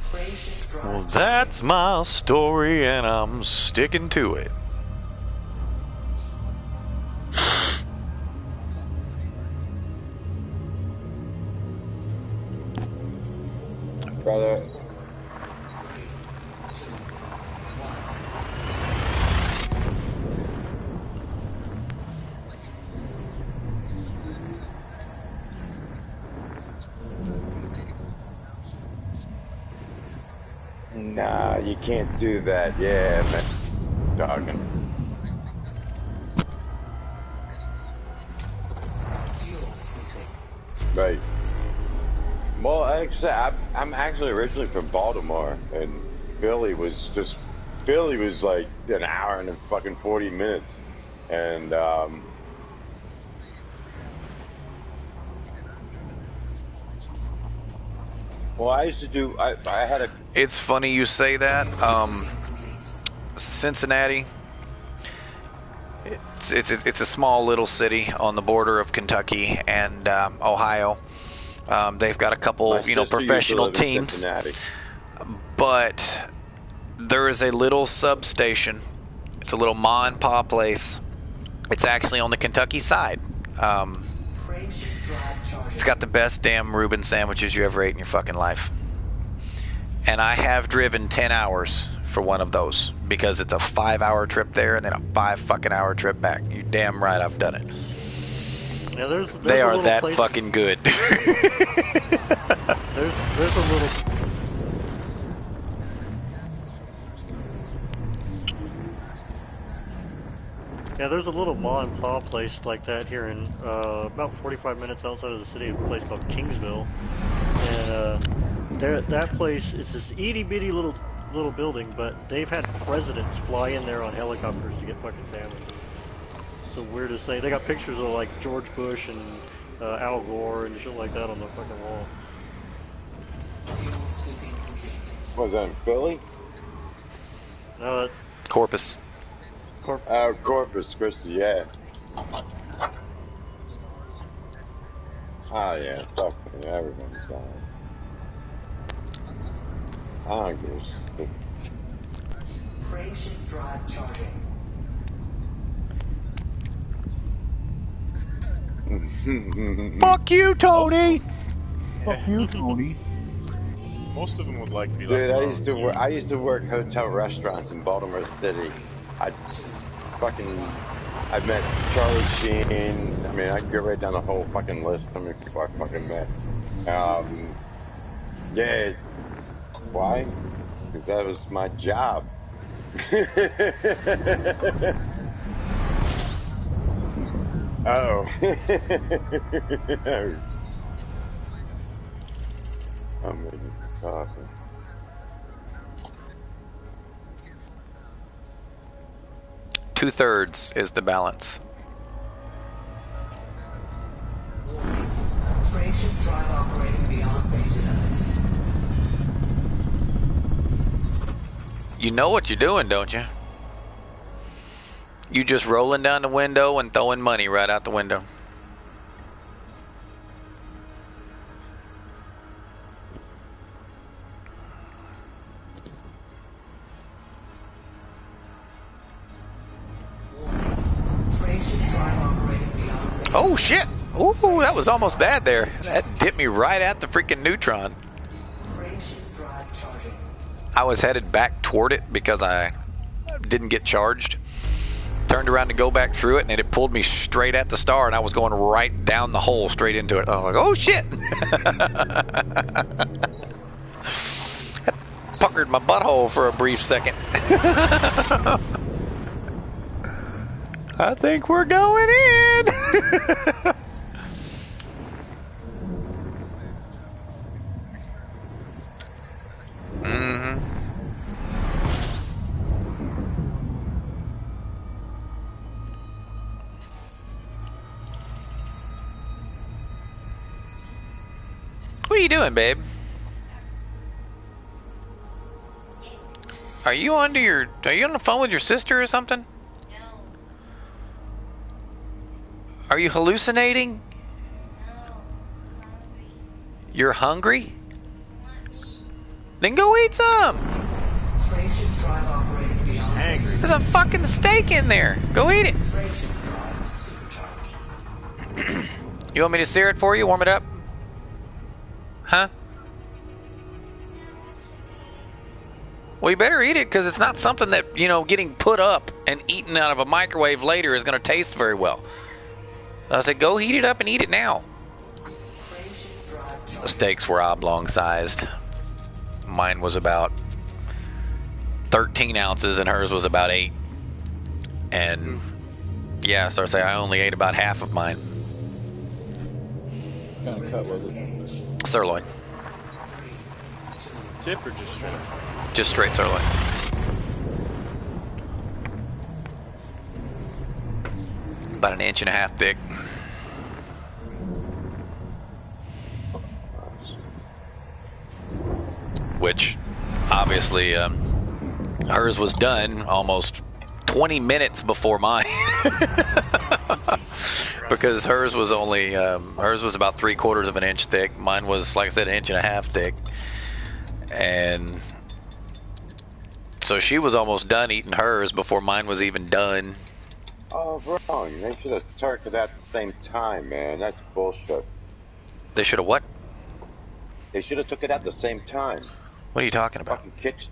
[SPEAKER 3] Frameshift drive.
[SPEAKER 1] Well, that's my story, and I'm sticking to it.
[SPEAKER 2] Brother. Nah, you can't do that. Yeah, man. Talking.
[SPEAKER 3] Fuel scooping.
[SPEAKER 2] Right. Well, actually, I'm actually originally from Baltimore, and Philly was like an hour and fucking 40 minutes, and well, I used to do. I had a.
[SPEAKER 1] It's funny you say that. Cincinnati. It's a small little city on the border of Kentucky and Ohio. They've got a couple,
[SPEAKER 2] My sister used to
[SPEAKER 1] professional
[SPEAKER 2] live in
[SPEAKER 1] teams,
[SPEAKER 2] Cincinnati.
[SPEAKER 1] but there is a little substation. It's a little ma and pa place It's actually on the Kentucky side.
[SPEAKER 3] Frame shift drive charging.
[SPEAKER 1] It's got the best damn Reuben sandwiches you ever ate in your fucking life. And I have driven 10 hours for one of those because it's a 5-hour trip there and then a 5 fucking hour trip back. You damn right I've done it.
[SPEAKER 5] Yeah, there's
[SPEAKER 1] They
[SPEAKER 5] a
[SPEAKER 1] are
[SPEAKER 5] little
[SPEAKER 1] that
[SPEAKER 5] place,
[SPEAKER 1] fucking good.
[SPEAKER 5] There's a little. Yeah, there's a little ma and pa place like that here in about 45 minutes outside of the city, a place called Kingsville. And that place, it's this itty bitty little building, but they've had presidents fly in there on helicopters to get fucking sandwiches. It's the weirdest thing. They got pictures of like George Bush and Al Gore and shit like that on the fucking wall.
[SPEAKER 3] Fuel scooping complete.
[SPEAKER 2] Was that in Philly?
[SPEAKER 1] Corpus.
[SPEAKER 2] Corpus Christi, yeah. Oh yeah, fuck me, everybody's dying. I don't give a shit.
[SPEAKER 3] Frame shift drive charging.
[SPEAKER 1] Fuck you, Tony!
[SPEAKER 7] Fuck you, Tony.
[SPEAKER 4] Most of them would like to be
[SPEAKER 2] Dude,
[SPEAKER 4] left alone, too.
[SPEAKER 2] I used to work hotel restaurants in Baltimore City. I met Charlie Sheen. I mean, I can go right down the whole fucking list. How many people I fucking met? Yeah. Why? Because that was my job. Oh. I'm making some coffee.
[SPEAKER 1] Two-thirds is the balance.
[SPEAKER 3] Warning. Frame shift drive operating beyond safety limits.
[SPEAKER 1] You know what you're doing, don't you? You just rolling down the window and throwing money right out the window.
[SPEAKER 3] Frame shift drive operating beyond safety
[SPEAKER 1] Oh
[SPEAKER 3] limits.
[SPEAKER 1] shit! Ooh, that was almost bad there. That dipped me right at the freaking neutron.
[SPEAKER 3] Frame shift drive charging.
[SPEAKER 1] I was headed back toward it because I didn't get charged. Turned around to go back through it, and it pulled me straight at the star, and I was going right down the hole straight into it. I was like, oh shit! That puckered my butthole for a brief second. I think we're going in. Mm-hmm. What are you doing, babe? Are you on the phone with your sister or something?
[SPEAKER 6] No.
[SPEAKER 1] Are you hallucinating?
[SPEAKER 6] No. Hungry.
[SPEAKER 1] You're hungry?
[SPEAKER 6] Lunch.
[SPEAKER 1] Then go eat some.
[SPEAKER 3] Frame shift drive operating beyond safety
[SPEAKER 1] There's a
[SPEAKER 3] limits.
[SPEAKER 1] fucking steak in there. Go eat it.
[SPEAKER 3] Frame shift drive supercharged.
[SPEAKER 1] You want me to sear it for you? Warm it up? Huh? Well, you better eat it because it's not something that, getting put up and eaten out of a microwave later is going to taste very well. I said, go heat it up and eat it now.
[SPEAKER 3] Frame shift drive
[SPEAKER 1] The
[SPEAKER 3] charging.
[SPEAKER 1] steaks were oblong sized. Mine was about 13 ounces and hers was about 8. And yeah, so I say I only ate about half of mine.
[SPEAKER 7] What kind of cut was it?
[SPEAKER 1] Sirloin.
[SPEAKER 4] Tip or just straight up?
[SPEAKER 1] Just straight sirloin. About an inch and a half thick. Which, obviously, hers was done almost 20 minutes before mine. Because hers was only, hers was about 3/4 of an inch thick. Mine was, like I said, an inch and a half thick. And so she was almost done eating hers before mine was even done.
[SPEAKER 2] Oh, wrong. They should have turned it at the same time, man. That's bullshit.
[SPEAKER 1] They should have what?
[SPEAKER 2] They should have took it at the same time.
[SPEAKER 1] What are you talking about?
[SPEAKER 2] Fucking kitchen.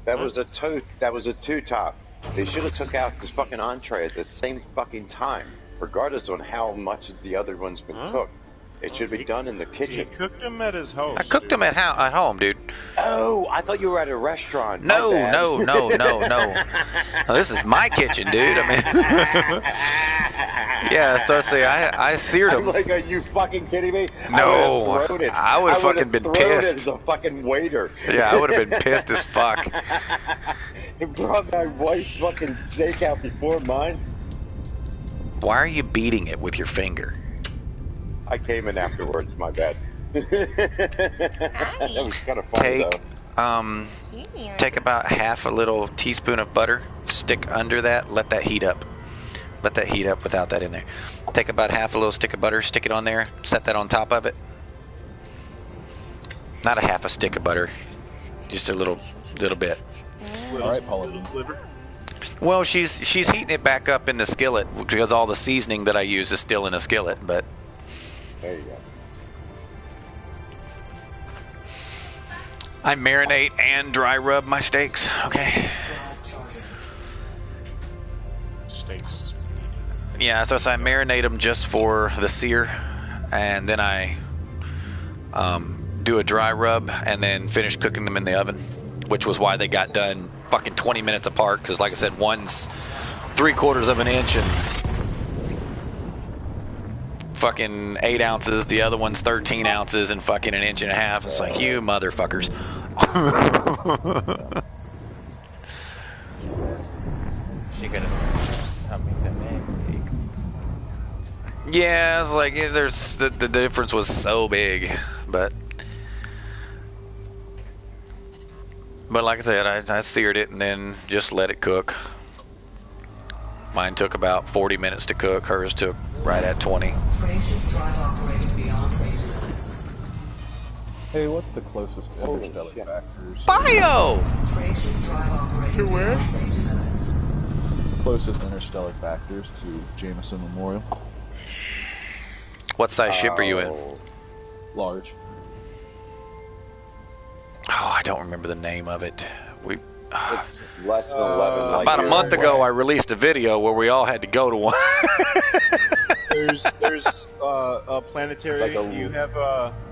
[SPEAKER 2] That was a two. That was a two-top. They should have took out this fucking entree at the same fucking time, regardless on how much the other one's been cooked. It should be done in the
[SPEAKER 4] He
[SPEAKER 2] kitchen.
[SPEAKER 4] cooked them at his house.
[SPEAKER 1] I cooked them at home, dude.
[SPEAKER 2] Oh, I thought you were at a restaurant. My
[SPEAKER 1] No,
[SPEAKER 2] bad.
[SPEAKER 1] no, no, no, no. No, this is my kitchen, dude. I mean, yeah. So see, I seared
[SPEAKER 2] I'm
[SPEAKER 1] them.
[SPEAKER 2] like, are you fucking kidding me?
[SPEAKER 1] No,
[SPEAKER 2] I would have
[SPEAKER 1] I would've fucking been pissed.
[SPEAKER 2] As a fucking waiter.
[SPEAKER 1] Yeah, I would have been pissed as fuck.
[SPEAKER 2] He brought my wife's fucking steak out before mine.
[SPEAKER 1] Why are you beating it with your finger?
[SPEAKER 2] I came in afterwards. My bad. That was kind of funny
[SPEAKER 1] Take about half a little teaspoon of butter, stick under that, let that heat up. Let that heat up without that in there. Take about half a little stick of butter, stick it on there, set that on top of it. Not a half a stick of butter, just a little bit.
[SPEAKER 7] All right, Paula.
[SPEAKER 1] Well, she's heating it back up in the skillet because all the seasoning that I use is still in the skillet, but
[SPEAKER 2] There you go.
[SPEAKER 1] I marinate and dry rub my steaks, okay?
[SPEAKER 4] Steaks.
[SPEAKER 1] Yeah, so I marinate them just for the sear, and then I do a dry rub and then finish cooking them in the oven, which was why they got done fucking 20 minutes apart, because like I said, one's 3/4 of an inch and fucking 8 ounces, the other one's 13 ounces and fucking an inch and a half. It's like, you motherfuckers.
[SPEAKER 8] She could have helped me to make.
[SPEAKER 1] Yeah, it's like there's the difference was so big, but like I said, I seared it and then just let it cook. Mine took about 40 minutes to cook. Hers took right at 20.
[SPEAKER 3] Frame shift drive operating beyond safety limits.
[SPEAKER 7] Hey, what's the closest interstellar factors?
[SPEAKER 1] Bio!
[SPEAKER 3] Frame shift drive operating
[SPEAKER 4] To where?
[SPEAKER 3] beyond safety limits.
[SPEAKER 7] Closest interstellar factors to Jameson Memorial.
[SPEAKER 1] What size ship are you in?
[SPEAKER 7] Large.
[SPEAKER 1] Oh, I don't remember the name of it.
[SPEAKER 2] It's less than 11. Like
[SPEAKER 1] About a month ago, I released a video where we all had to go to one.
[SPEAKER 4] There's a planetary.
[SPEAKER 2] Like a-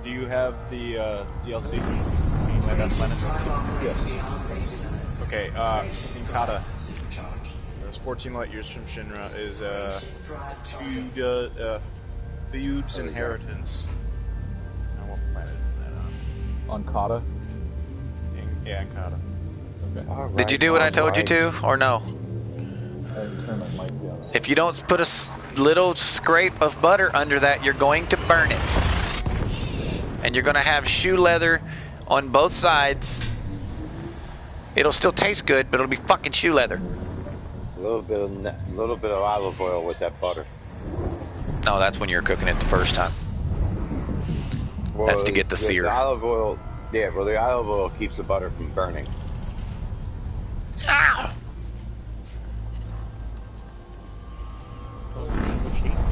[SPEAKER 4] do you have the DLC? You have
[SPEAKER 3] Frame
[SPEAKER 4] that
[SPEAKER 3] shift
[SPEAKER 4] planet?
[SPEAKER 3] drive operating
[SPEAKER 7] Yes.
[SPEAKER 3] beyond safety limits.
[SPEAKER 4] Okay,
[SPEAKER 3] Frame shift
[SPEAKER 4] in
[SPEAKER 3] drive
[SPEAKER 4] Kata.
[SPEAKER 3] supercharged.
[SPEAKER 4] There's 14 light years from Shinra is
[SPEAKER 3] Frame shift drive charging.
[SPEAKER 4] Feud's Inheritance. Now, what planet is that on?
[SPEAKER 7] On Kata?
[SPEAKER 4] Yeah, in Kata.
[SPEAKER 7] Okay.
[SPEAKER 1] Did you do what I told you to, or no?
[SPEAKER 7] I turn my mic down.
[SPEAKER 1] If you don't put a little scrape of butter under that, you're going to burn it. And you're going to have shoe leather on both sides. It'll still taste good, but it'll be fucking shoe leather.
[SPEAKER 2] A little bit of olive oil with that butter.
[SPEAKER 1] No, that's when you're cooking it the first time.
[SPEAKER 2] Well,
[SPEAKER 1] That's to get the sear.
[SPEAKER 2] The olive oil, yeah. Well, the olive oil keeps the butter from burning.
[SPEAKER 1] Ow!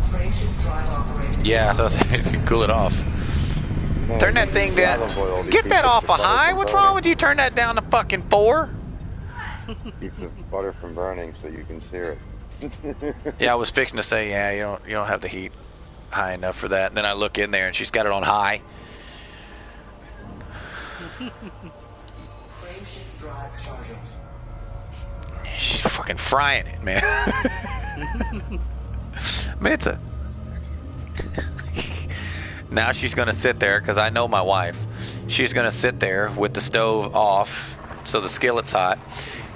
[SPEAKER 3] Frame shift drive operating.
[SPEAKER 1] Yeah, so if you cool it off.
[SPEAKER 2] Man,
[SPEAKER 1] Turn that thing
[SPEAKER 2] the
[SPEAKER 1] down.
[SPEAKER 2] olive oil
[SPEAKER 1] Get
[SPEAKER 2] keeps
[SPEAKER 1] that
[SPEAKER 2] the
[SPEAKER 1] off a
[SPEAKER 2] butter
[SPEAKER 1] high.
[SPEAKER 2] from
[SPEAKER 1] What's
[SPEAKER 2] burning.
[SPEAKER 1] wrong with you? Turn that down to fucking 4.
[SPEAKER 2] Keeps the butter from burning so you can sear it.
[SPEAKER 1] Yeah, I was fixing to say, yeah, you don't have the heat high enough for that. And then I look in there and she's got it on high.
[SPEAKER 3] Frame shift drive charging.
[SPEAKER 1] She's fucking frying it, man. Man, it's a... Now she's gonna sit there, because I know my wife. She's gonna sit there with the stove off, so the skillet's hot.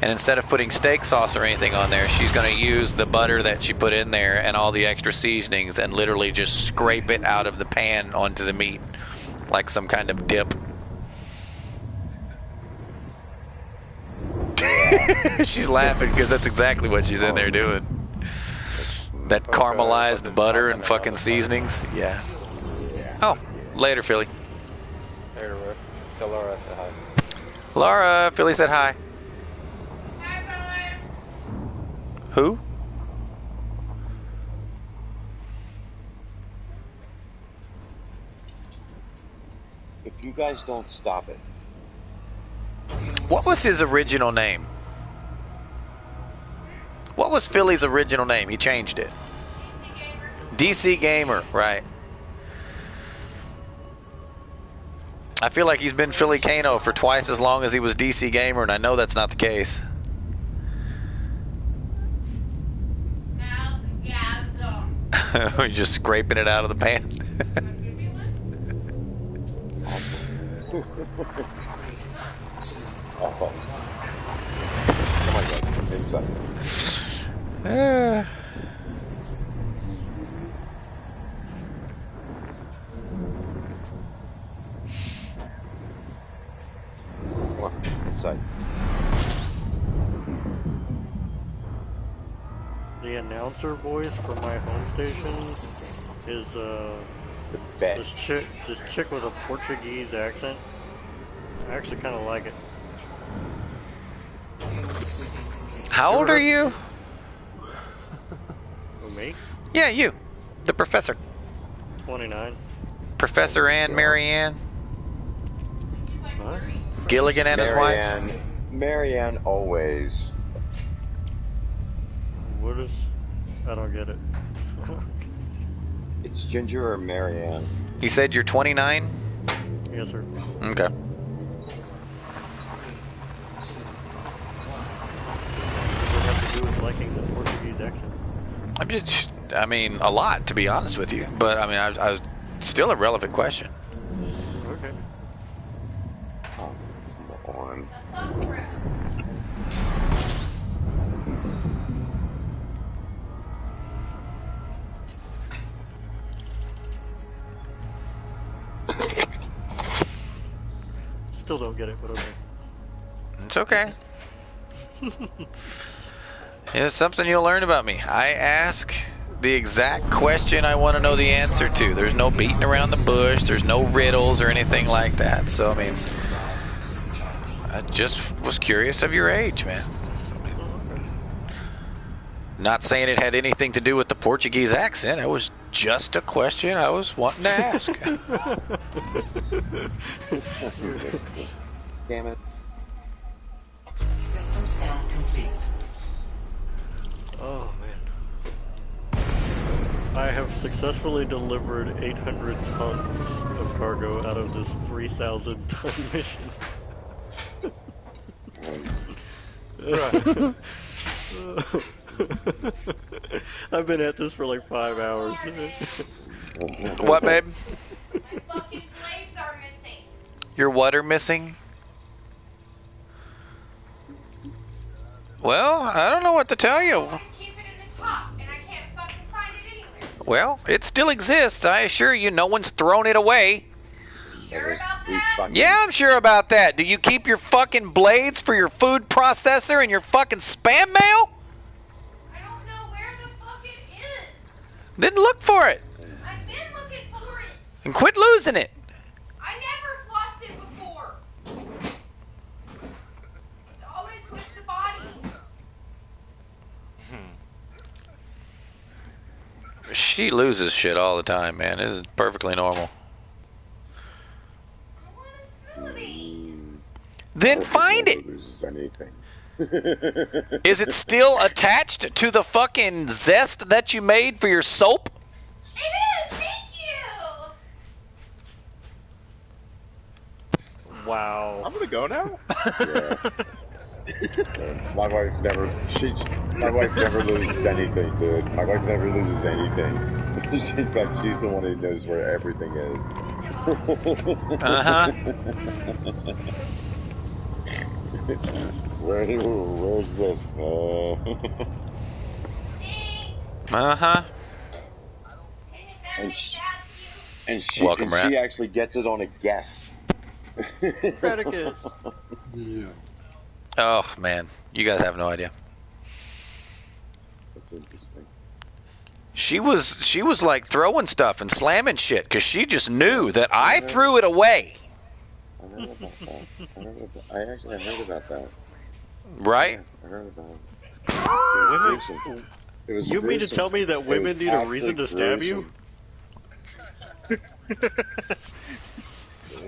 [SPEAKER 1] And instead of putting steak sauce or anything on there, she's gonna use the butter that she put in there and all the extra seasonings and literally just scrape it out of the pan onto the meat, like some kind of dip. She's laughing because that's exactly what she's in there doing. That caramelized butter and fucking seasonings. Yeah. Oh, later, Philly.
[SPEAKER 8] There, Rick. Tell Laura I said hi.
[SPEAKER 1] Laura, Philly said hi. Who?
[SPEAKER 2] If you guys don't stop it.
[SPEAKER 1] What was his original name? What was Philly's original name? He changed it. DC Gamer, right. I feel like he's been Philly Kano for twice as long as he was DC Gamer, and I know that's not the case. We're just scraping it out of the pan.
[SPEAKER 2] Oh my god, inside. Come on, inside.
[SPEAKER 5] The announcer voice for my home station is
[SPEAKER 2] The best.
[SPEAKER 5] this chick with a Portuguese accent. I actually kind of like it.
[SPEAKER 1] How old are you?
[SPEAKER 5] Who, me?
[SPEAKER 1] Yeah, you. The professor.
[SPEAKER 5] 29.
[SPEAKER 1] Professor Ann Marianne.
[SPEAKER 5] Huh?
[SPEAKER 1] Gilligan and his wife.
[SPEAKER 2] Marianne always.
[SPEAKER 5] What is? I don't get it.
[SPEAKER 2] It's Ginger or Marianne.
[SPEAKER 1] You said you're 29?
[SPEAKER 5] Yes, sir.
[SPEAKER 1] Okay.
[SPEAKER 5] Does it have to do with liking the Portuguese accent?
[SPEAKER 1] I mean, a lot, to be honest with you. But, I mean, I was still a relevant question.
[SPEAKER 5] Okay.
[SPEAKER 2] Oh, come on.
[SPEAKER 5] Still don't get it, but okay.
[SPEAKER 1] It's okay. It's something you'll learn about me. I ask the exact question I want to know the answer to. There's no beating around the bush. There's no riddles or anything like that. So, I mean, I just was curious of your age, man. I mean, not saying it had anything to do with the Portuguese accent. It was just a question I was wanting to ask.
[SPEAKER 2] Damn it.
[SPEAKER 3] System scan complete.
[SPEAKER 5] Oh man. I have successfully delivered 800 tons of cargo out of this 3,000 ton mission. I've been at this for like 5 hours.
[SPEAKER 1] What, babe?
[SPEAKER 6] My fucking blades are missing.
[SPEAKER 1] Your what are missing? Well, I don't know what to tell you.
[SPEAKER 6] I keep it in the top, and I can't fucking find it anywhere.
[SPEAKER 1] Well, it still exists. I assure you, no one's thrown it away.
[SPEAKER 6] Sure about
[SPEAKER 2] We
[SPEAKER 6] that?
[SPEAKER 2] fucking-
[SPEAKER 1] Yeah, I'm sure about that. Do you keep your fucking blades for your food processor and your fucking spam mail?
[SPEAKER 6] I don't know where the fuck it is.
[SPEAKER 1] Then look for it
[SPEAKER 6] I've been looking for it.
[SPEAKER 1] and quit losing it.
[SPEAKER 6] I never lost it before. It's always with the body.
[SPEAKER 1] She loses shit all the time, man. This is perfectly normal.
[SPEAKER 6] I want a smoothie.
[SPEAKER 1] Then find it.
[SPEAKER 2] Loses anything.
[SPEAKER 1] Is it still attached to the fucking zest that you made for your soap?
[SPEAKER 6] It is. Thank you.
[SPEAKER 5] Wow.
[SPEAKER 4] I'm gonna go now.
[SPEAKER 2] My wife never loses anything, dude. My wife never loses anything. She's the one who knows where everything is.
[SPEAKER 1] Uh-huh.
[SPEAKER 2] Where's this?
[SPEAKER 1] Uh-huh.
[SPEAKER 2] And she
[SPEAKER 1] Welcome, Rat.
[SPEAKER 2] actually gets it on a guess.
[SPEAKER 5] Predicus.
[SPEAKER 2] Yeah.
[SPEAKER 1] Oh, man. You guys have no idea.
[SPEAKER 2] That's interesting.
[SPEAKER 1] She was like throwing stuff and slamming shit because she just knew that I threw it away.
[SPEAKER 2] I heard about that. I actually heard about that.
[SPEAKER 1] Right?
[SPEAKER 2] I heard about it.
[SPEAKER 5] Women.
[SPEAKER 2] gruesome. It was
[SPEAKER 5] You mean to
[SPEAKER 2] gruesome.
[SPEAKER 5] tell me that
[SPEAKER 2] It was
[SPEAKER 5] women need a reason to
[SPEAKER 2] actually
[SPEAKER 5] stab you?
[SPEAKER 2] gruesome.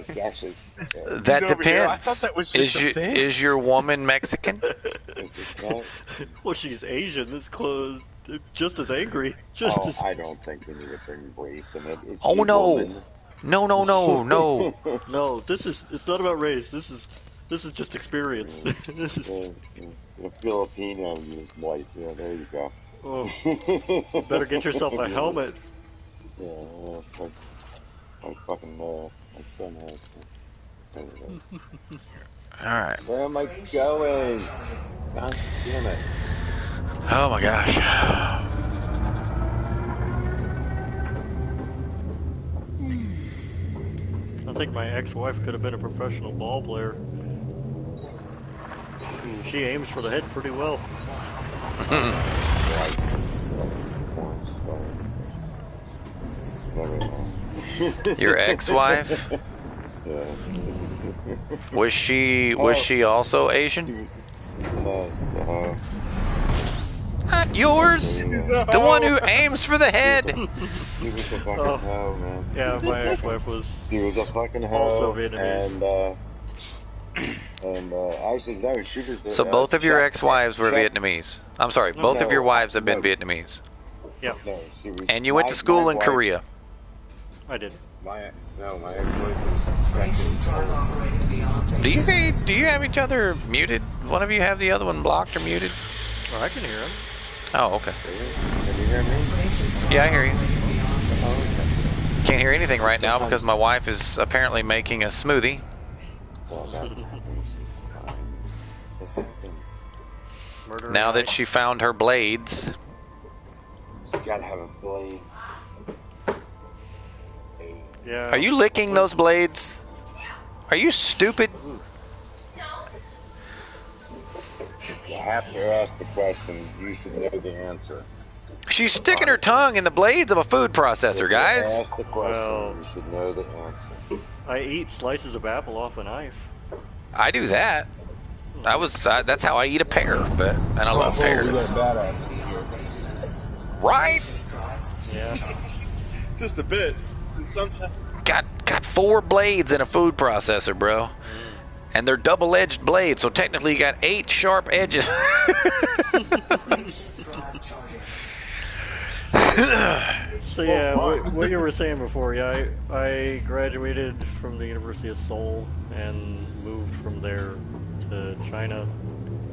[SPEAKER 2] It's actually.
[SPEAKER 1] That
[SPEAKER 4] over here. I
[SPEAKER 1] depends.
[SPEAKER 4] thought that was just a thing.
[SPEAKER 1] Is your woman Mexican?
[SPEAKER 2] It's not.
[SPEAKER 5] Well, she's Asian. It's close, just as angry. Just
[SPEAKER 2] Oh,
[SPEAKER 5] as.
[SPEAKER 2] I don't think we need to bring race in it. It's
[SPEAKER 1] Oh
[SPEAKER 2] the
[SPEAKER 1] no.
[SPEAKER 2] woman.
[SPEAKER 1] No, no, no, no.
[SPEAKER 5] No, it's not about race. This is just experience. This is.
[SPEAKER 2] The Filipino white. Yeah, there you go.
[SPEAKER 5] Oh, better get yourself a helmet.
[SPEAKER 2] Yeah, well, my fucking my son has. Anyway.
[SPEAKER 1] Alright.
[SPEAKER 2] Where am I going? God damn it.
[SPEAKER 1] Oh my gosh.
[SPEAKER 5] I think my ex-wife could have been a professional ball player. She aims for the head pretty well.
[SPEAKER 1] Your ex-wife?
[SPEAKER 2] Yeah.
[SPEAKER 1] Was she also Asian? Not yours. The one who aims for the head.
[SPEAKER 2] She was a fucking hoe, man.
[SPEAKER 5] Yeah, my ex-wife was.
[SPEAKER 2] She was a fucking hoe.
[SPEAKER 5] Also Vietnamese.
[SPEAKER 2] And actually, no, she was.
[SPEAKER 1] So both of your ex-wives were Vietnamese. I'm sorry, both of your wives have been Vietnamese.
[SPEAKER 5] Yeah.
[SPEAKER 2] No, she was.
[SPEAKER 1] And you went to school in Korea.
[SPEAKER 5] I did.
[SPEAKER 2] My ex-wife was.
[SPEAKER 3] Frank shift drive operating beyond safe
[SPEAKER 1] Do you have each other muted? One of you have the other one blocked or muted?
[SPEAKER 5] Oh, I can hear him.
[SPEAKER 1] Oh, okay.
[SPEAKER 2] Can you hear me?
[SPEAKER 3] Frank shift drive
[SPEAKER 1] Yeah, I hear you.
[SPEAKER 3] operating beyond safe limits.
[SPEAKER 1] Can't hear anything right now because my wife is apparently making a smoothie.
[SPEAKER 2] Well, that
[SPEAKER 5] Murder
[SPEAKER 1] Now that
[SPEAKER 5] Knights.
[SPEAKER 1] she found her blades.
[SPEAKER 2] you gotta have a blade.
[SPEAKER 5] Yeah.
[SPEAKER 1] Are you licking those blades? Are you stupid?
[SPEAKER 2] You have to ask the question. You should know the answer.
[SPEAKER 1] She's sticking her tongue in the blades of a food processor, guys.
[SPEAKER 2] Ask the question.
[SPEAKER 5] Well-
[SPEAKER 2] You should know the answer.
[SPEAKER 5] I eat slices of apple off a knife.
[SPEAKER 1] I do that. That's how I eat a pear, and I love pears.
[SPEAKER 3] Beyond safety limits.
[SPEAKER 1] Right?
[SPEAKER 3] Shift drive.
[SPEAKER 5] Yeah.
[SPEAKER 4] Just a bit. Sometimes.
[SPEAKER 1] Got 4 blades in a food processor, bro. And they're double-edged blades, so technically you got 8 sharp edges.
[SPEAKER 3] Shift drive charging.
[SPEAKER 5] So yeah, what you were saying before, yeah, I graduated from the University of Seoul and moved from there to China.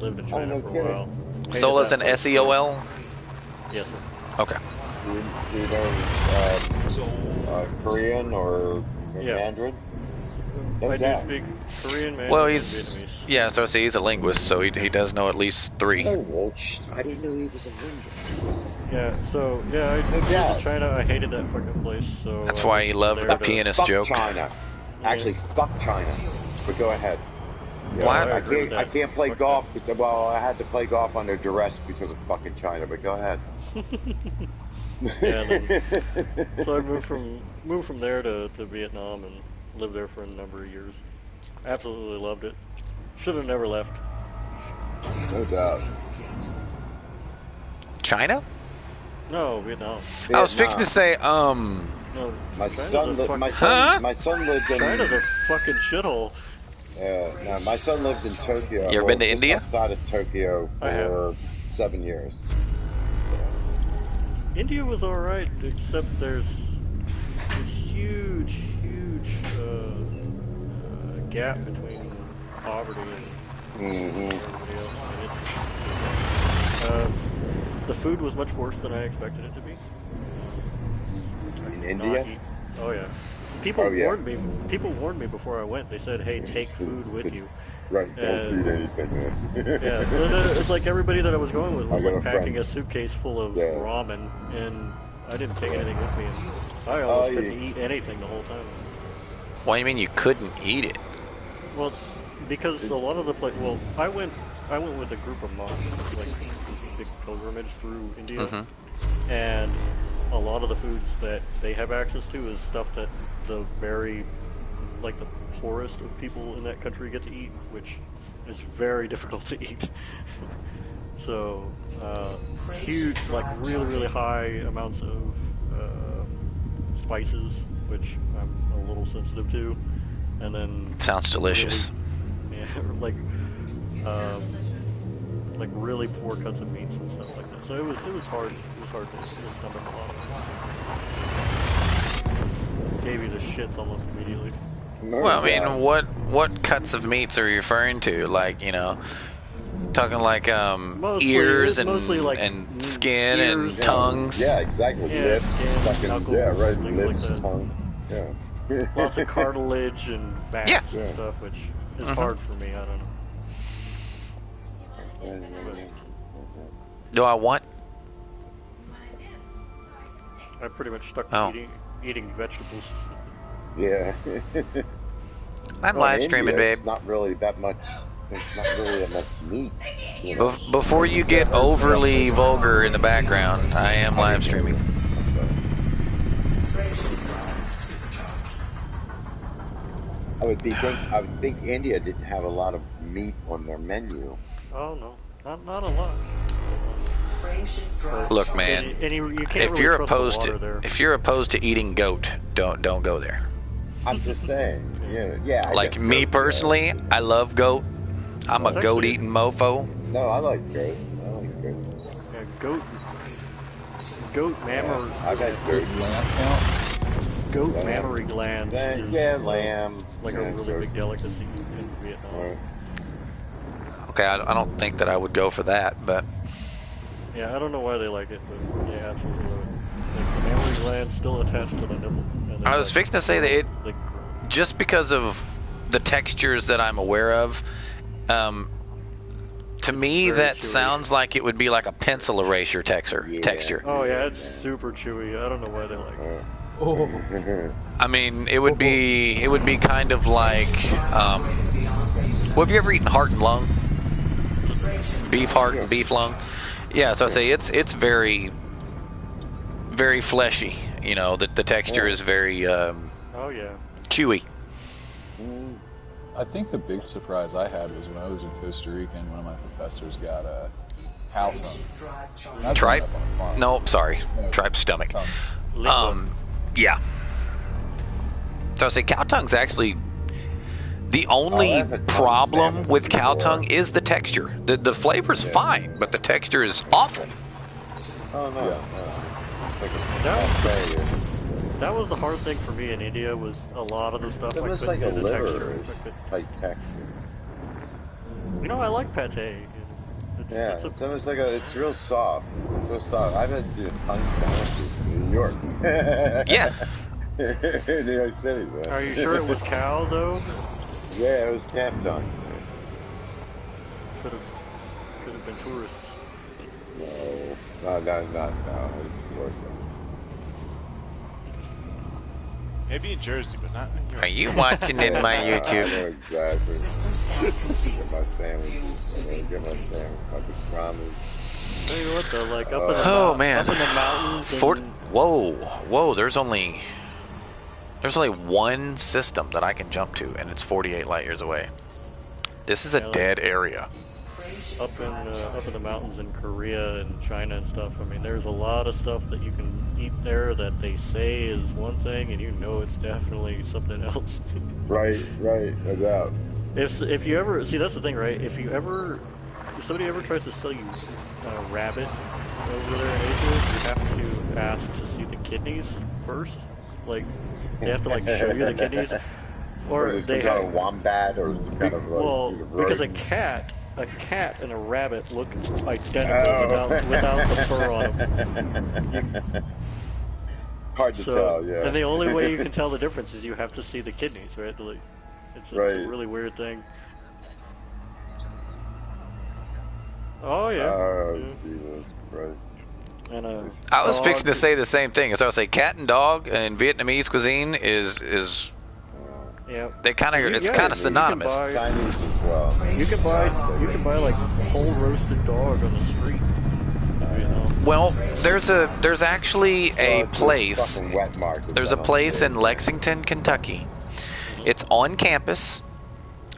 [SPEAKER 5] Lived in China
[SPEAKER 2] no
[SPEAKER 5] for a
[SPEAKER 2] kidding.
[SPEAKER 5] while. Hated
[SPEAKER 1] Soul is
[SPEAKER 5] that
[SPEAKER 1] an
[SPEAKER 5] place.
[SPEAKER 1] SEOL?
[SPEAKER 5] Yes, sir.
[SPEAKER 1] Okay.
[SPEAKER 2] Do you know Korean or
[SPEAKER 5] Yeah.
[SPEAKER 2] Mandarin? No
[SPEAKER 5] I do
[SPEAKER 2] doubt.
[SPEAKER 5] speak Korean, Mandarin,
[SPEAKER 1] Well,
[SPEAKER 5] and
[SPEAKER 1] he's
[SPEAKER 5] Vietnamese.
[SPEAKER 1] yeah. So he's a linguist, so he does know at least 3.
[SPEAKER 2] Oh, well, I didn't know he was a ninja.
[SPEAKER 5] Yeah, so yeah, I
[SPEAKER 2] No
[SPEAKER 5] moved
[SPEAKER 2] doubt.
[SPEAKER 5] to China. I hated that fucking place. So
[SPEAKER 1] That's
[SPEAKER 5] I
[SPEAKER 1] why
[SPEAKER 5] moved
[SPEAKER 1] he
[SPEAKER 5] from
[SPEAKER 1] loved
[SPEAKER 5] there
[SPEAKER 1] the
[SPEAKER 5] to-
[SPEAKER 1] pianist
[SPEAKER 2] Fuck
[SPEAKER 1] joke.
[SPEAKER 2] China. Actually, fuck China. But go ahead. Yeah,
[SPEAKER 1] Why?
[SPEAKER 5] I agree with
[SPEAKER 2] I
[SPEAKER 5] that.
[SPEAKER 2] can't play
[SPEAKER 5] Fuck
[SPEAKER 2] golf. Well, I had to play golf under duress because of fucking China. But go ahead.
[SPEAKER 5] Yeah, So I moved from there to Vietnam and lived there for a number of years. Absolutely loved it. Should have never left.
[SPEAKER 2] No doubt.
[SPEAKER 1] China?
[SPEAKER 5] No, Vietnam.
[SPEAKER 1] I was fixing to say,
[SPEAKER 5] No,
[SPEAKER 2] My
[SPEAKER 5] China's
[SPEAKER 2] son,
[SPEAKER 5] a fucking,
[SPEAKER 1] Huh?
[SPEAKER 2] my son lived in.
[SPEAKER 5] China's a fucking shithole.
[SPEAKER 2] No, my son lived in Tokyo.
[SPEAKER 1] You ever been to
[SPEAKER 2] just
[SPEAKER 1] India?
[SPEAKER 2] Outside of Tokyo
[SPEAKER 5] I have.
[SPEAKER 2] for 7 years.
[SPEAKER 5] India was alright, except there's a huge gap between poverty and everybody else. I mean, the food was much worse than I expected it to be.
[SPEAKER 2] In
[SPEAKER 5] Not
[SPEAKER 2] India?
[SPEAKER 5] eat- Oh yeah. People
[SPEAKER 2] Oh, yeah.
[SPEAKER 5] warned me. People warned me before I went. They said, "Hey, take food with you."
[SPEAKER 2] Right, don't eat anything, man.
[SPEAKER 5] Yeah, it's like everybody that I was going with was
[SPEAKER 2] I got
[SPEAKER 5] like
[SPEAKER 2] a
[SPEAKER 5] packing
[SPEAKER 2] friend.
[SPEAKER 5] a suitcase full of
[SPEAKER 2] Yeah.
[SPEAKER 5] ramen, and I didn't take anything with me. And I almost
[SPEAKER 2] Oh,
[SPEAKER 5] couldn't
[SPEAKER 2] yeah.
[SPEAKER 5] eat anything the whole time.
[SPEAKER 1] what do you mean you couldn't eat it?
[SPEAKER 5] Well, it's because a lot of the well, I went with a group of monks, like this big pilgrimage through India,
[SPEAKER 1] Mm-hmm.
[SPEAKER 5] and a lot of the foods that they have access to is stuff that the very, like the poorest of people in that country get to eat, which is very difficult to eat. So, huge, like really, really high amounts of spices, which I'm a little sensitive to, and then
[SPEAKER 1] Sounds delicious.
[SPEAKER 5] really, yeah, like really poor cuts of meats and stuff like that. So it was hard. It was hard to stomach a lot of it. Gave you the shits almost immediately.
[SPEAKER 1] Well, I mean, what cuts of meats are you referring to? Like, you know, talking like ears and
[SPEAKER 5] mostly like
[SPEAKER 1] and skin
[SPEAKER 5] ears,
[SPEAKER 1] and tongues.
[SPEAKER 9] Yeah, exactly.
[SPEAKER 5] Yeah,
[SPEAKER 9] Lips,
[SPEAKER 5] skin,
[SPEAKER 9] fucking,
[SPEAKER 5] knuckles,
[SPEAKER 9] yeah, right.
[SPEAKER 5] things
[SPEAKER 9] Lips,
[SPEAKER 5] like that.
[SPEAKER 9] tongue. Yeah.
[SPEAKER 5] Lots of cartilage and fats and
[SPEAKER 9] Yeah.
[SPEAKER 5] stuff, which is hard for me. I don't know.
[SPEAKER 1] Do I want?
[SPEAKER 5] I pretty much stuck
[SPEAKER 1] Oh.
[SPEAKER 5] to eating vegetables.
[SPEAKER 9] Yeah.
[SPEAKER 1] I'm
[SPEAKER 9] Well,
[SPEAKER 1] live
[SPEAKER 9] in
[SPEAKER 1] streaming,
[SPEAKER 9] India,
[SPEAKER 1] babe.
[SPEAKER 9] It's not really that much. There's not really that much meat. You know?
[SPEAKER 1] Before you get overly vulgar in the background, I am live streaming.
[SPEAKER 3] Frameshift drive supercharged.
[SPEAKER 9] I would think India didn't have a lot of meat on their menu.
[SPEAKER 5] Oh no, not a lot.
[SPEAKER 3] Frameshift drive.
[SPEAKER 1] Look, man,
[SPEAKER 5] And you can't
[SPEAKER 1] if
[SPEAKER 5] really
[SPEAKER 1] you're
[SPEAKER 5] trust the
[SPEAKER 1] opposed
[SPEAKER 5] water
[SPEAKER 1] to
[SPEAKER 5] there.
[SPEAKER 1] if you're opposed to eating goat, don't go there.
[SPEAKER 9] I'm just saying. Yeah. I
[SPEAKER 1] Like
[SPEAKER 9] guess
[SPEAKER 1] me
[SPEAKER 9] goat,
[SPEAKER 1] personally, I love goat. I'm a
[SPEAKER 5] It's
[SPEAKER 1] goat
[SPEAKER 5] actually-
[SPEAKER 1] eating mofo.
[SPEAKER 9] No, I like goat.
[SPEAKER 5] Yeah, goat mammary,
[SPEAKER 9] I've had goat.
[SPEAKER 7] Lamb count?
[SPEAKER 5] goat
[SPEAKER 9] Lamb.
[SPEAKER 5] mammary glands is
[SPEAKER 9] Lamb.
[SPEAKER 5] like a really big delicacy in Vietnam.
[SPEAKER 9] Right.
[SPEAKER 1] Okay, I don't think that I would go for that, but
[SPEAKER 5] Yeah, I don't know why they like it, but they absolutely love it. Like the mammary gland's still attached to the nipple. And
[SPEAKER 1] I was fixing to say that it
[SPEAKER 5] like,
[SPEAKER 1] just because of the textures that I'm aware of. To me,
[SPEAKER 5] very
[SPEAKER 1] that
[SPEAKER 5] chewy.
[SPEAKER 1] sounds like it would be like a pencil erasure texture.
[SPEAKER 9] Yeah.
[SPEAKER 5] oh yeah, it's super chewy. I don't know why they like it.
[SPEAKER 7] Oh,
[SPEAKER 1] I mean, it would be kind of like. Well, have you ever eaten heart and lung? Beef heart and beef lung. Yeah, so I say it's very, very fleshy. You know, the texture is very
[SPEAKER 5] Oh yeah.
[SPEAKER 1] chewy.
[SPEAKER 7] I think the big surprise I had was when I was in Costa Rica and one of my professors got a cow tongue.
[SPEAKER 3] Drive charged.
[SPEAKER 7] Not
[SPEAKER 1] Tripe?
[SPEAKER 7] up on a farm.
[SPEAKER 1] No, sorry, tripe stomach.
[SPEAKER 7] Tongue.
[SPEAKER 1] Yeah. So I say cow tongue's actually the only
[SPEAKER 9] I've had
[SPEAKER 1] problem
[SPEAKER 9] salmon
[SPEAKER 1] with cow
[SPEAKER 9] before.
[SPEAKER 1] tongue is the texture. The flavor's fine, but the texture is awful.
[SPEAKER 9] Oh no.
[SPEAKER 7] Yeah.
[SPEAKER 9] Like
[SPEAKER 5] That was the hard thing for me in India was a lot of the stuff
[SPEAKER 9] it
[SPEAKER 5] I
[SPEAKER 9] was
[SPEAKER 5] couldn't
[SPEAKER 9] like a
[SPEAKER 5] do the texture.
[SPEAKER 9] liver
[SPEAKER 5] I could,
[SPEAKER 9] type texture.
[SPEAKER 5] you know, I like pate. It's,
[SPEAKER 9] Yeah,
[SPEAKER 5] it's a,
[SPEAKER 9] it's almost like it's real soft. It's real soft. I've had tongue sandwiches in New York.
[SPEAKER 1] Yeah.
[SPEAKER 9] New York City, man.
[SPEAKER 5] are you sure it was cow though?
[SPEAKER 9] Yeah, it was calf tongue.
[SPEAKER 5] Could have been tourists.
[SPEAKER 9] No, not now. It's worse.
[SPEAKER 4] Maybe in Jersey, but not in New York.
[SPEAKER 1] Are you watching in my
[SPEAKER 9] I
[SPEAKER 1] YouTube?
[SPEAKER 9] know exactly.
[SPEAKER 3] System state complete.
[SPEAKER 9] Get my sandwiches.
[SPEAKER 3] Fuel
[SPEAKER 9] I
[SPEAKER 3] sweeping.
[SPEAKER 9] get my sandwich. My pastrami.
[SPEAKER 5] Tell you what though, like up in the
[SPEAKER 1] Oh, man.
[SPEAKER 5] up in the mountains. And,
[SPEAKER 1] Whoa! There's only one system that I can jump to, and it's 48 light years away. This is a
[SPEAKER 5] Really?
[SPEAKER 1] dead area.
[SPEAKER 3] Frameshift
[SPEAKER 5] up
[SPEAKER 3] drive
[SPEAKER 5] in the mountains in Korea and China and stuff. I mean, there's a lot of stuff that you can eat there that they say is one thing, and you know it's definitely something else.
[SPEAKER 9] Right, no doubt.
[SPEAKER 5] If you ever see, that's the thing, right? If somebody ever tries to sell you a rabbit over there in Asia, you have to ask to see the kidneys first. Like they have to like show you the kidneys, or
[SPEAKER 9] is it
[SPEAKER 5] they
[SPEAKER 9] some kind
[SPEAKER 5] have
[SPEAKER 9] of wombat or some kind of
[SPEAKER 5] well because a
[SPEAKER 9] rodent?
[SPEAKER 5] cat and a rabbit look identical without the fur on them.
[SPEAKER 9] Hard to tell, yeah.
[SPEAKER 5] And the only way you can tell the difference is you have to see the kidneys, right? Like, it's a
[SPEAKER 9] Right.
[SPEAKER 5] really weird thing. Oh yeah.
[SPEAKER 9] Oh,
[SPEAKER 5] Yeah.
[SPEAKER 9] Jesus Christ.
[SPEAKER 5] And
[SPEAKER 1] I was
[SPEAKER 5] dog-
[SPEAKER 1] fixing to say the same thing. So I say cat and dog in Vietnamese cuisine is
[SPEAKER 5] Yeah.
[SPEAKER 1] they kind of it's
[SPEAKER 5] Yeah,
[SPEAKER 1] kind of
[SPEAKER 5] you can
[SPEAKER 1] synonymous.
[SPEAKER 5] buy-
[SPEAKER 9] Chinese as well.
[SPEAKER 5] You can buy like whole roasted dog on the street. You know.
[SPEAKER 1] Well, there's actually
[SPEAKER 9] Well,
[SPEAKER 1] a
[SPEAKER 9] it's
[SPEAKER 1] place.
[SPEAKER 9] fucking wet market
[SPEAKER 1] There's a
[SPEAKER 9] down
[SPEAKER 1] place
[SPEAKER 9] there.
[SPEAKER 1] in Lexington, Kentucky. It's on campus.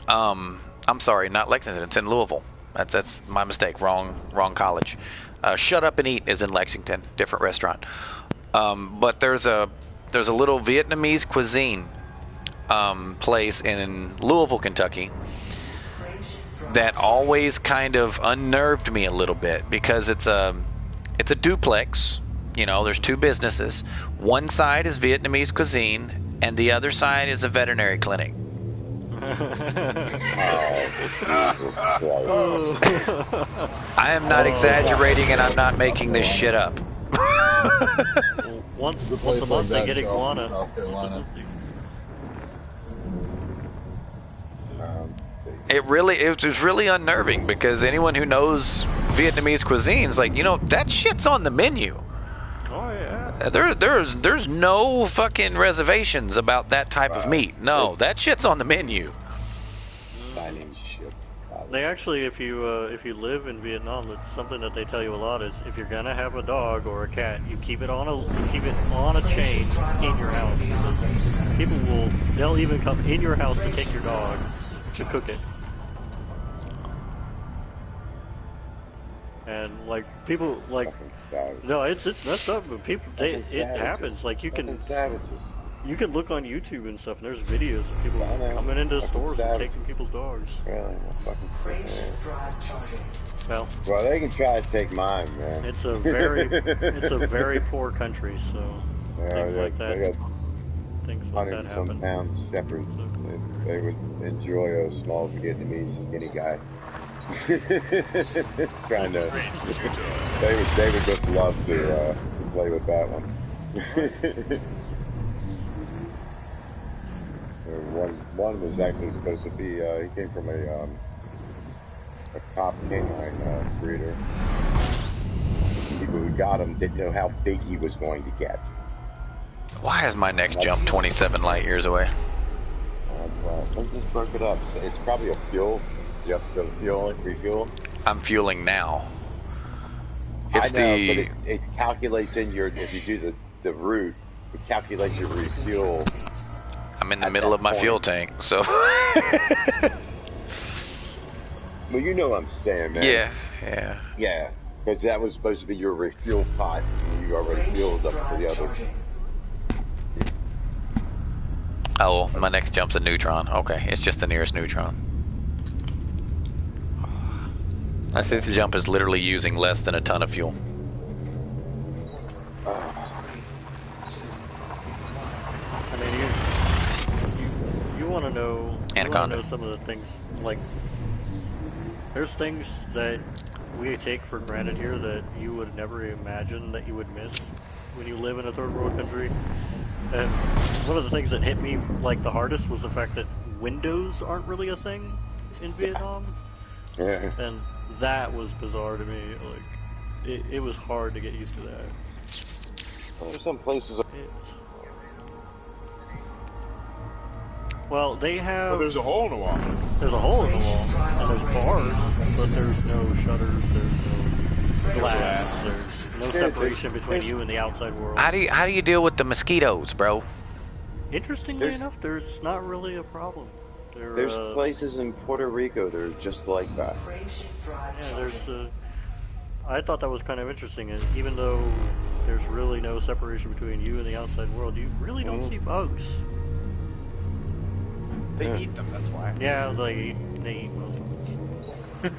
[SPEAKER 1] I'm sorry, not Lexington. It's in Louisville. That's my mistake. Wrong college. Shut Up and Eat is in Lexington, different restaurant. But there's a little Vietnamese cuisine place in Louisville, Kentucky, that always kind of unnerved me a little bit because it's a duplex. You know, there's two businesses. One side is Vietnamese cuisine, and the other side is a veterinary clinic. I am not exaggerating, and I'm not making this shit up.
[SPEAKER 5] Once a month they get iguana.
[SPEAKER 7] South Carolina.
[SPEAKER 1] It was really unnerving because anyone who knows Vietnamese cuisine is like, you know, that shit's on the menu.
[SPEAKER 5] Oh yeah.
[SPEAKER 1] There's no fucking reservations about that type of meat. No, that shit's on the menu.
[SPEAKER 5] They actually, if you live in Vietnam, it's something that they tell you a lot is if you're gonna have a dog or a cat, you keep it on a chain in your house. They'll even come in your house to take your dog to cook it. And like people like, no, it's messed up, but people it happens. Like you can look on YouTube and stuff, and there's videos of people coming into stores and taking people's dogs. Well,
[SPEAKER 9] they can try to take mine, man.
[SPEAKER 5] It's a very poor country, so things like that happen.
[SPEAKER 9] Pound shepherds, they would enjoy a small Vietnamese skinny guy. Trying to, they would just love to play with that one. One was actually supposed to be, he came from a top canine breeder. People who got him didn't know how big he was going to get.
[SPEAKER 1] Why is my next jump 27 light years away?
[SPEAKER 9] I just broke it up. It's probably a fuel. You have to refuel.
[SPEAKER 1] I'm fueling now.
[SPEAKER 9] But it calculates in your, if you do the route, it calculates your refuel.
[SPEAKER 1] I'm in the middle of my fuel tank, so.
[SPEAKER 9] Well, you know what I'm saying, man. Yeah. Because that was supposed to be your refuel pot. And you already fueled up for the other.
[SPEAKER 1] Oh, my next jump's a neutron. Okay, it's just the nearest neutron. I think the jump is literally using less than a ton of fuel.
[SPEAKER 5] I mean, you want to know. You want to know some of the things, like there's things that we take for granted here that you would never imagine that you would miss when you live in a third world country. And one of the things that hit me like the hardest was the fact that windows aren't really a thing in Vietnam.
[SPEAKER 9] Yeah.
[SPEAKER 5] And that was bizarre to me. Like, it was hard to get used to that.
[SPEAKER 9] There's some places.
[SPEAKER 5] Well, they have.
[SPEAKER 4] Well, there's a hole in the wall.
[SPEAKER 5] There's a hole in the wall, and there's bars, but there's no shutters. There's no glass. There's no separation between you and the outside world.
[SPEAKER 1] How do you deal with the mosquitoes, bro?
[SPEAKER 5] Interestingly enough, there's not really a problem.
[SPEAKER 9] There's places in Puerto Rico that are just like that.
[SPEAKER 5] Yeah, there's. I thought that was kind of interesting, and even though there's really no separation between you and the outside world, you really don't see bugs.
[SPEAKER 4] They eat them, that's why.
[SPEAKER 5] Yeah, they eat most of them.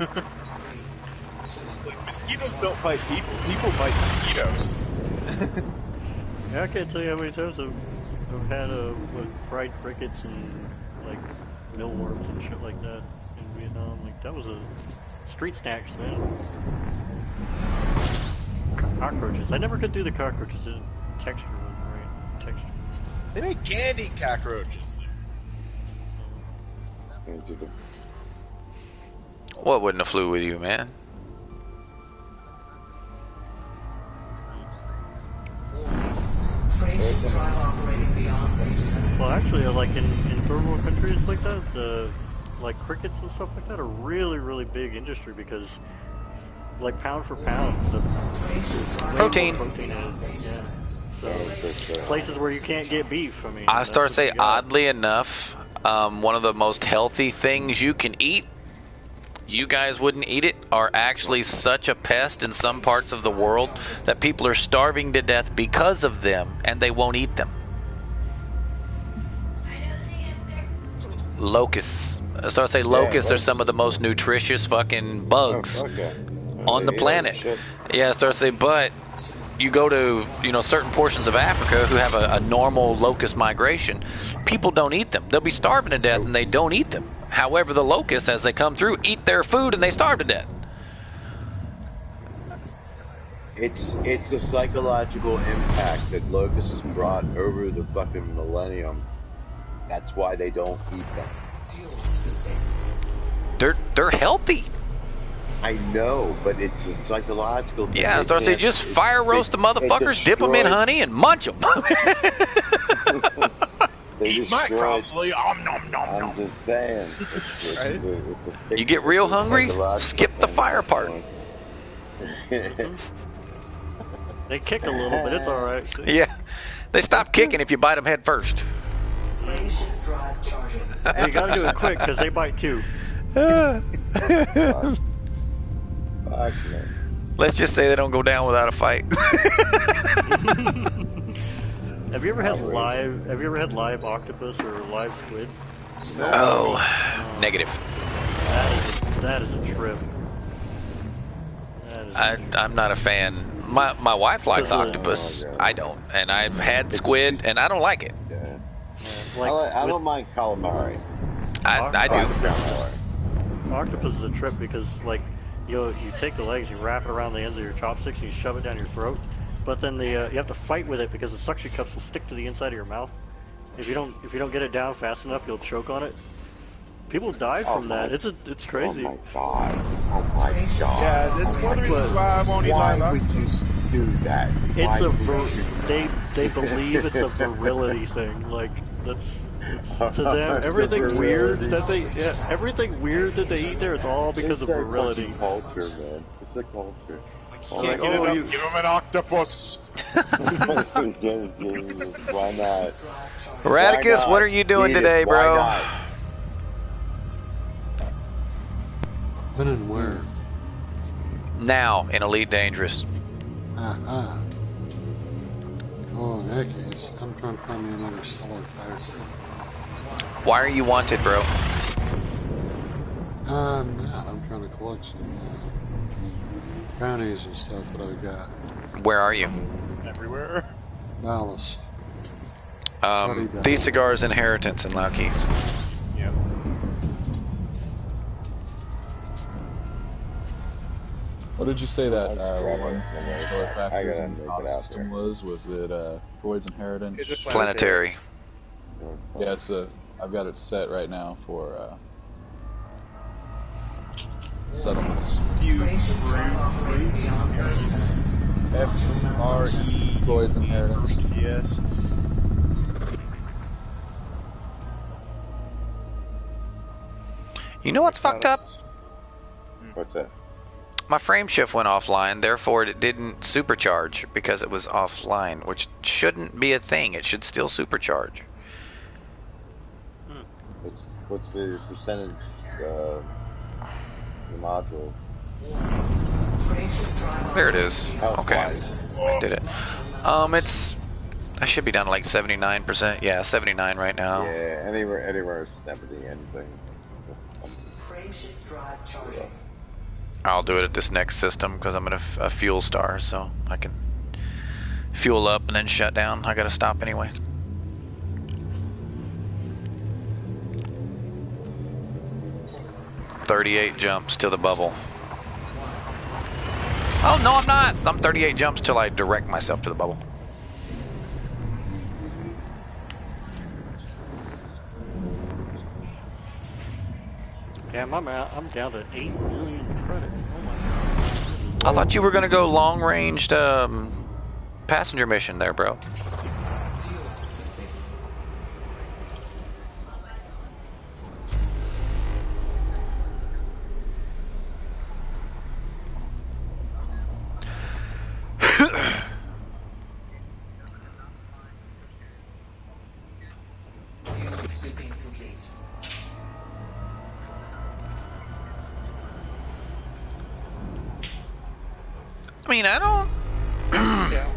[SPEAKER 4] Like, mosquitoes don't bite people. People bite mosquitoes.
[SPEAKER 5] Yeah, I can't tell you how many times I've had fried crickets and like mealworms and shit like that in Vietnam. Like that was a street snacks, man. Cockroaches. I never could do the cockroaches. The texture wasn't right. Texture.
[SPEAKER 4] They make candy cockroaches.
[SPEAKER 1] What wouldn't have flew with you, man?
[SPEAKER 5] Well, actually, like in third world countries like that, the like crickets and stuff like that are really, really big industry because, like pound for pound, the
[SPEAKER 1] protein
[SPEAKER 5] is. Yeah. So places where you can't get beef. I mean,
[SPEAKER 1] I start to say, oddly enough, one of the most healthy things you can eat, you guys wouldn't eat it are actually such a pest in some parts of the world that people are starving to death because of them, and they won't eat them. Locusts. So I say locusts are some of the most nutritious fucking bugs on the planet. Yeah, so I say, but you go to, you know, certain portions of Africa who have a normal locust migration, people don't eat them. They'll be starving to death and they don't eat them. However, the locusts, as they come through, eat their food and they starve to death.
[SPEAKER 2] It's the psychological impact that locusts has brought over the fucking millennium. That's why they don't eat them.
[SPEAKER 3] Fuel scooping.
[SPEAKER 1] They're healthy.
[SPEAKER 2] I know, but it's a psychological thing.
[SPEAKER 1] Yeah, so I say just fire roast the motherfuckers, dip them in honey, and munch them.
[SPEAKER 4] Eat my crossly. Om nom nom nom.
[SPEAKER 2] I'm just saying.
[SPEAKER 4] Right?
[SPEAKER 1] You get real hungry, skip the fire part.
[SPEAKER 5] They kick a little, but it's alright.
[SPEAKER 1] Yeah, they stop kicking if you bite them head first.
[SPEAKER 3] Frameshift drive charging.
[SPEAKER 5] You gotta do it quick, because they bite too.
[SPEAKER 1] Let's just say they don't go down without a fight.
[SPEAKER 5] Have you ever had live octopus or live squid?
[SPEAKER 1] Oh, negative.
[SPEAKER 5] That is a trip.
[SPEAKER 1] I'm not a fan. My wife likes octopus. I don't, and I've had squid, and I don't like it.
[SPEAKER 2] I don't mind calamari.
[SPEAKER 1] I do.
[SPEAKER 5] Octopus is a trip because, like, you take the legs, you wrap it around the ends of your chopsticks, and you shove it down your throat. But then you have to fight with it because the suction cups will stick to the inside of your mouth. If you don't get it down fast enough, you'll choke on it. People died from that. It's crazy.
[SPEAKER 2] Oh my god! Oh my god!
[SPEAKER 4] Yeah, that's one of the reasons why I won't eat live
[SPEAKER 2] Why would you do that?
[SPEAKER 5] They believe it's a virility thing. Like it's to them everything weird that they eat there. It's all because of virility.
[SPEAKER 2] It's a culture, man. It's a culture.
[SPEAKER 4] You can't get it up. Give him an octopus.
[SPEAKER 2] Why not?
[SPEAKER 1] Radicus, what are you doing today, bro?
[SPEAKER 10] When and where?
[SPEAKER 1] Now in Elite Dangerous.
[SPEAKER 10] Uh-huh. Oh, in that case, I'm trying to find me another stellar fighter.
[SPEAKER 1] Why are you wanted, bro?
[SPEAKER 10] I'm not. I'm trying to collect some bounties and stuff that I've got.
[SPEAKER 1] Where are you?
[SPEAKER 4] Everywhere.
[SPEAKER 10] Dallas.
[SPEAKER 1] The Cigar's Inheritance in Lockheed.
[SPEAKER 4] Yep.
[SPEAKER 7] What did you say that one
[SPEAKER 2] I gotta make it out
[SPEAKER 7] system
[SPEAKER 2] there.
[SPEAKER 7] was? Was it Freud's Inheritance?
[SPEAKER 4] It's a
[SPEAKER 1] Planetary.
[SPEAKER 7] Yeah, I've got it set right now for settlements.
[SPEAKER 3] Frameshift drive operating beyond safety limits.
[SPEAKER 4] F-R-E.
[SPEAKER 7] Freud's Inheritance.
[SPEAKER 4] Yes.
[SPEAKER 1] You know what's fucked up?
[SPEAKER 2] What's that?
[SPEAKER 1] My frame shift went offline, therefore it didn't supercharge because it was offline, which shouldn't be a thing. It should still supercharge.
[SPEAKER 2] What's the percentage? The module.
[SPEAKER 3] Frameshift drive
[SPEAKER 1] There it is. Okay, I did it. I should be down to like 79%. Yeah, 79 right now.
[SPEAKER 2] Yeah, anywhere 70 anything.
[SPEAKER 3] Frameshift drive charging.
[SPEAKER 1] I'll do it at this next system because I'm at a fuel star, so I can fuel up and then shut down. I gotta stop anyway. $38 jumps to the bubble. Oh no, I'm not. I'm 38 jumps till I direct myself to the bubble.
[SPEAKER 5] Damn, I'm down to 8 million credits. Oh my god.
[SPEAKER 1] I thought you were gonna go long-ranged passenger mission there, bro.
[SPEAKER 3] Fuel scooping. Fuel scooping complete.
[SPEAKER 1] mean, I don't
[SPEAKER 5] Yeah.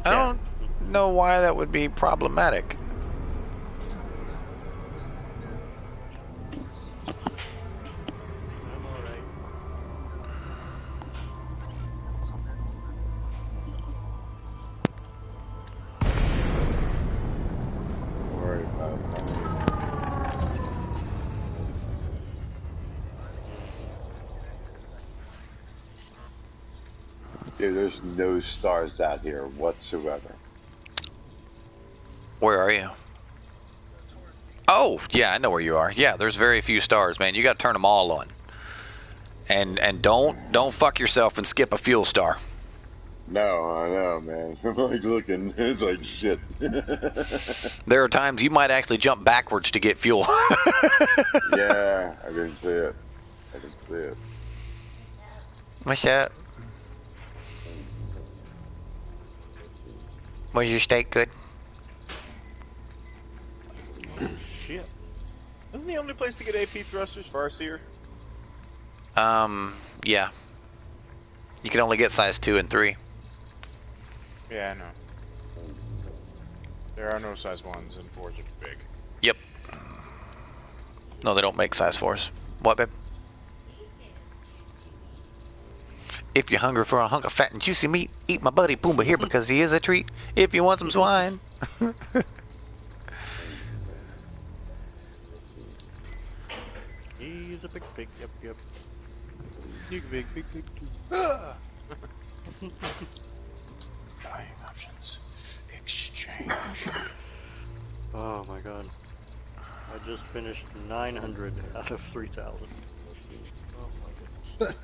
[SPEAKER 1] I don't know why that would be problematic.
[SPEAKER 5] I'm alright.
[SPEAKER 9] Don't worry about it. Dude, there's no stars out here whatsoever.
[SPEAKER 1] Where are you? Oh, yeah, I know where you are. Yeah, there's very few stars, man. You got to turn them all on. And don't fuck yourself and skip a fuel star.
[SPEAKER 9] No, I know, man. I'm like looking. It's like shit.
[SPEAKER 1] There are times you might actually jump backwards to get fuel.
[SPEAKER 9] Yeah, I didn't see it. I didn't see it.
[SPEAKER 1] What's that? Was your steak good?
[SPEAKER 5] Shit.
[SPEAKER 4] Isn't the only place to get AP thrusters Farseer?
[SPEAKER 1] Yeah. You can only get size 2 and 3.
[SPEAKER 4] Yeah, I know. There are no size 1s and 4s are too big.
[SPEAKER 1] Yep. No, they don't make size 4s. What, babe? If you're hungry for a hunk of fat and juicy meat, eat my buddy Pumbaa here because he is a treat. If you want some swine.
[SPEAKER 5] He's a big pig. Yep, yep.
[SPEAKER 4] Big too. Buying options. Exchange.
[SPEAKER 5] Oh my god. I just finished 900 out of 3,000. Oh my goodness.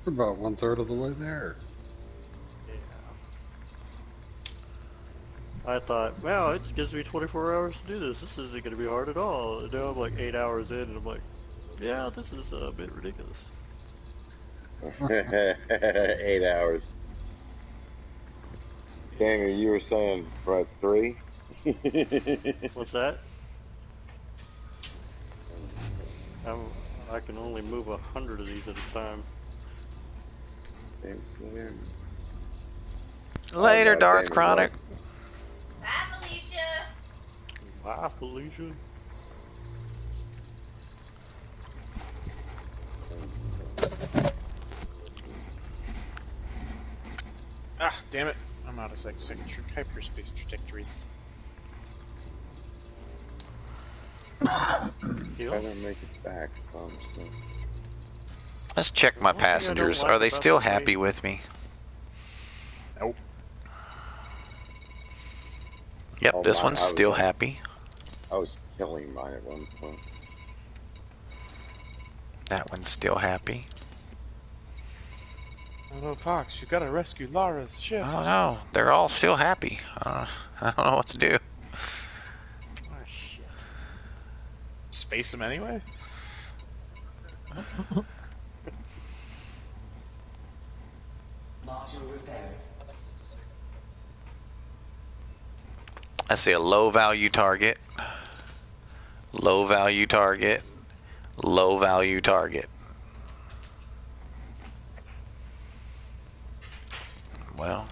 [SPEAKER 10] We're about 1/3 of the way there.
[SPEAKER 5] Yeah. I thought, wow, it gives me 24 hours to do this. This isn't going to be hard at all. And now I'm like 8 hours in, and I'm like, yeah, this is a bit ridiculous.
[SPEAKER 9] 8 hours. Daniel, you were saying, what, 3?
[SPEAKER 5] What's that? I can only move 100 of these at a time.
[SPEAKER 1] Later,
[SPEAKER 9] no,
[SPEAKER 1] Darts
[SPEAKER 9] Damon,
[SPEAKER 1] Chronic.
[SPEAKER 6] Bye, Felicia.
[SPEAKER 5] Bye, Felicia.
[SPEAKER 4] Ah, damn it. I'm out of hyperspace trajectories.
[SPEAKER 9] I don't make it back.
[SPEAKER 1] Let's check my passengers. Are they still happy with me?
[SPEAKER 4] Nope.
[SPEAKER 1] Yep,
[SPEAKER 9] Oh,
[SPEAKER 1] this
[SPEAKER 9] my,
[SPEAKER 1] one's
[SPEAKER 9] I was
[SPEAKER 1] still
[SPEAKER 9] like-
[SPEAKER 1] happy.
[SPEAKER 9] I was killing mine at one point.
[SPEAKER 1] That one's still happy.
[SPEAKER 4] Oh no, Fox, you gotta rescue Lara's ship.
[SPEAKER 1] Oh no, they're all still happy. I don't know what to do.
[SPEAKER 5] Oh, shit.
[SPEAKER 4] Space them anyway?
[SPEAKER 3] Module repaired.
[SPEAKER 1] I see a low value target. Low value target. Low value target. Well,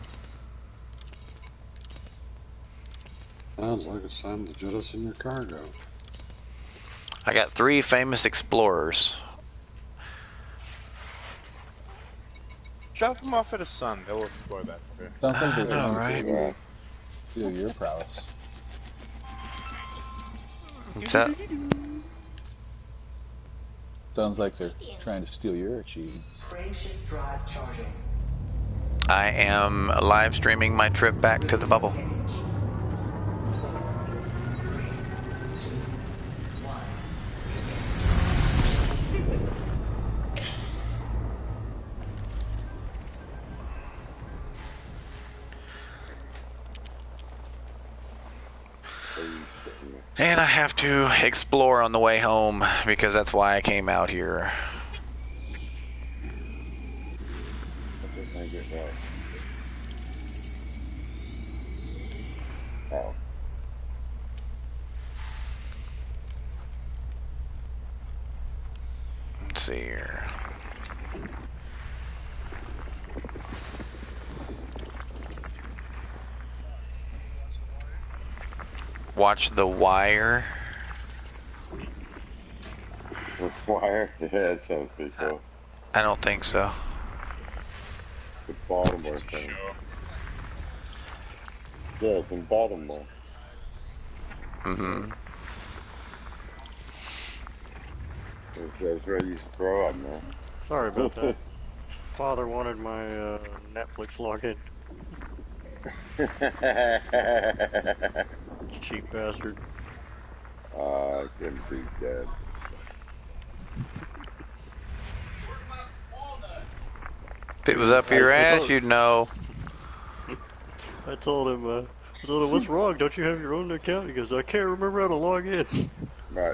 [SPEAKER 10] Sounds like it's time to jettison your cargo.
[SPEAKER 1] I got 3 famous explorers.
[SPEAKER 4] Drop them off at a sun, they'll explore that. Okay.
[SPEAKER 7] Sounds like they're
[SPEAKER 1] know,
[SPEAKER 7] trying to
[SPEAKER 1] right?
[SPEAKER 7] steal your prowess.
[SPEAKER 1] What's that?
[SPEAKER 7] Sounds like they're trying to steal your achievements.
[SPEAKER 3] Frameshift drive charging.
[SPEAKER 1] I am live streaming my trip back to the bubble.
[SPEAKER 3] Engage. 3, 2, 1.
[SPEAKER 1] And I have to explore on the way home because that's why I came out here.
[SPEAKER 9] What did I get right? Oh.
[SPEAKER 1] see here. Watch The Wire.
[SPEAKER 9] The Wire? Yeah, that sounds pretty cool.
[SPEAKER 1] I don't think so.
[SPEAKER 9] The Baltimore
[SPEAKER 4] It's a
[SPEAKER 9] thing.
[SPEAKER 4] show.
[SPEAKER 9] Yeah, it's in Baltimore.
[SPEAKER 1] Mm-hmm.
[SPEAKER 9] That's where I used to grow up, man.
[SPEAKER 5] Sorry about that. Father wanted my Netflix login. Cheap bastard.
[SPEAKER 9] I couldn't beat that.
[SPEAKER 1] If it was up your ass, you'd know.
[SPEAKER 5] I told him, what's wrong? Don't you have your own account? He goes, I can't remember how to log in.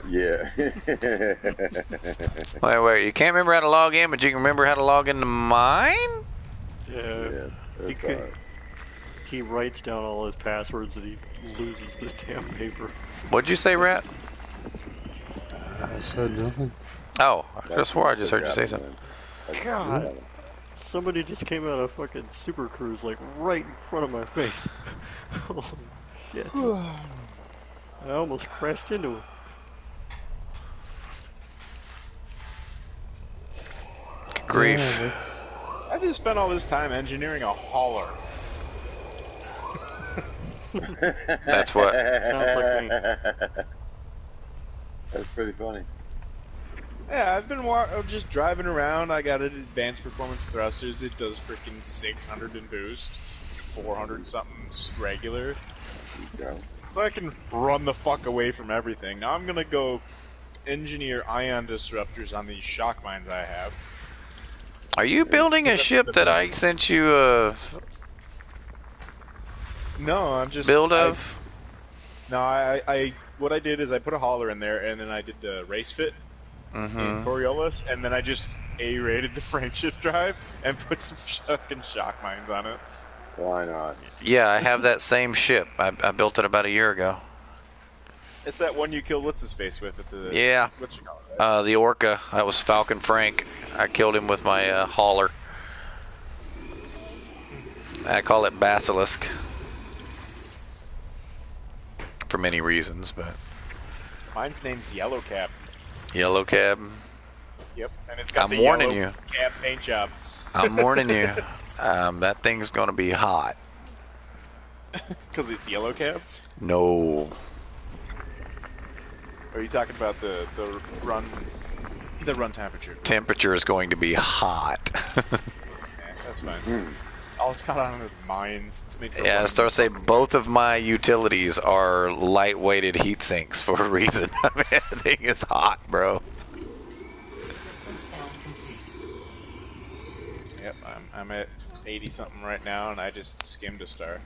[SPEAKER 9] Yeah.
[SPEAKER 1] Wait, you can't remember how to log in, but you can remember how to log into mine?
[SPEAKER 5] Yeah.
[SPEAKER 9] That's all right.
[SPEAKER 5] He writes down all his passwords and he loses the damn paper.
[SPEAKER 1] What'd you say, Rat?
[SPEAKER 10] I said nothing.
[SPEAKER 1] Oh, I could have swore I just heard you say something.
[SPEAKER 5] God. Somebody just came out of fucking Super Cruise, like, right in front of my face. Holy shit. I almost crashed into him.
[SPEAKER 1] Grief.
[SPEAKER 4] I just spent all this time engineering a hauler.
[SPEAKER 1] That's what.
[SPEAKER 5] Sounds like me.
[SPEAKER 9] That's pretty funny.
[SPEAKER 4] Yeah, I've been just driving around. I got an advanced performance thrusters. It does freaking 600 in boost, 400 something regular.
[SPEAKER 9] Yeah.
[SPEAKER 4] So I can run the fuck away from everything. Now I'm gonna go engineer ion disruptors on these shock mines I have.
[SPEAKER 1] Are you building a ship that I sent you a
[SPEAKER 4] No, I'm just
[SPEAKER 1] build of?
[SPEAKER 4] I what I did is I put a hauler in there, and then I did the race fit in Coriolis, and then I just A-rated the frameshift drive and put some fucking shock mines on it.
[SPEAKER 9] Why not?
[SPEAKER 1] Yeah, I have that same ship. I built it about a year ago.
[SPEAKER 4] It's that one you killed what's-his-face with at the...
[SPEAKER 1] Yeah.
[SPEAKER 4] What you call it, right?
[SPEAKER 1] The Orca. That was Falcon Frank. I killed him with my hauler. I call it Basilisk. For many reasons, but...
[SPEAKER 4] Mine's name's Yellow Cab.
[SPEAKER 1] Yellow Cab.
[SPEAKER 4] Yep, and it's got
[SPEAKER 1] I'm
[SPEAKER 4] the
[SPEAKER 1] warning
[SPEAKER 4] yellow
[SPEAKER 1] you.
[SPEAKER 4] cab paint job.
[SPEAKER 1] I'm warning you. That thing's gonna be hot.
[SPEAKER 4] Because it's Yellow Cab?
[SPEAKER 1] No.
[SPEAKER 4] Or are you talking about the run temperature?
[SPEAKER 1] Temperature is going to be hot.
[SPEAKER 4] Yeah, that's fine. All it's got on is mines. It's made for
[SPEAKER 1] Yeah, I start to say both of my utilities are light-weighted heat sinks for a reason. I mean, that thing is hot, bro.
[SPEAKER 3] System scan complete.
[SPEAKER 4] Yep, I'm at 80 something right now, and I just skimmed a star.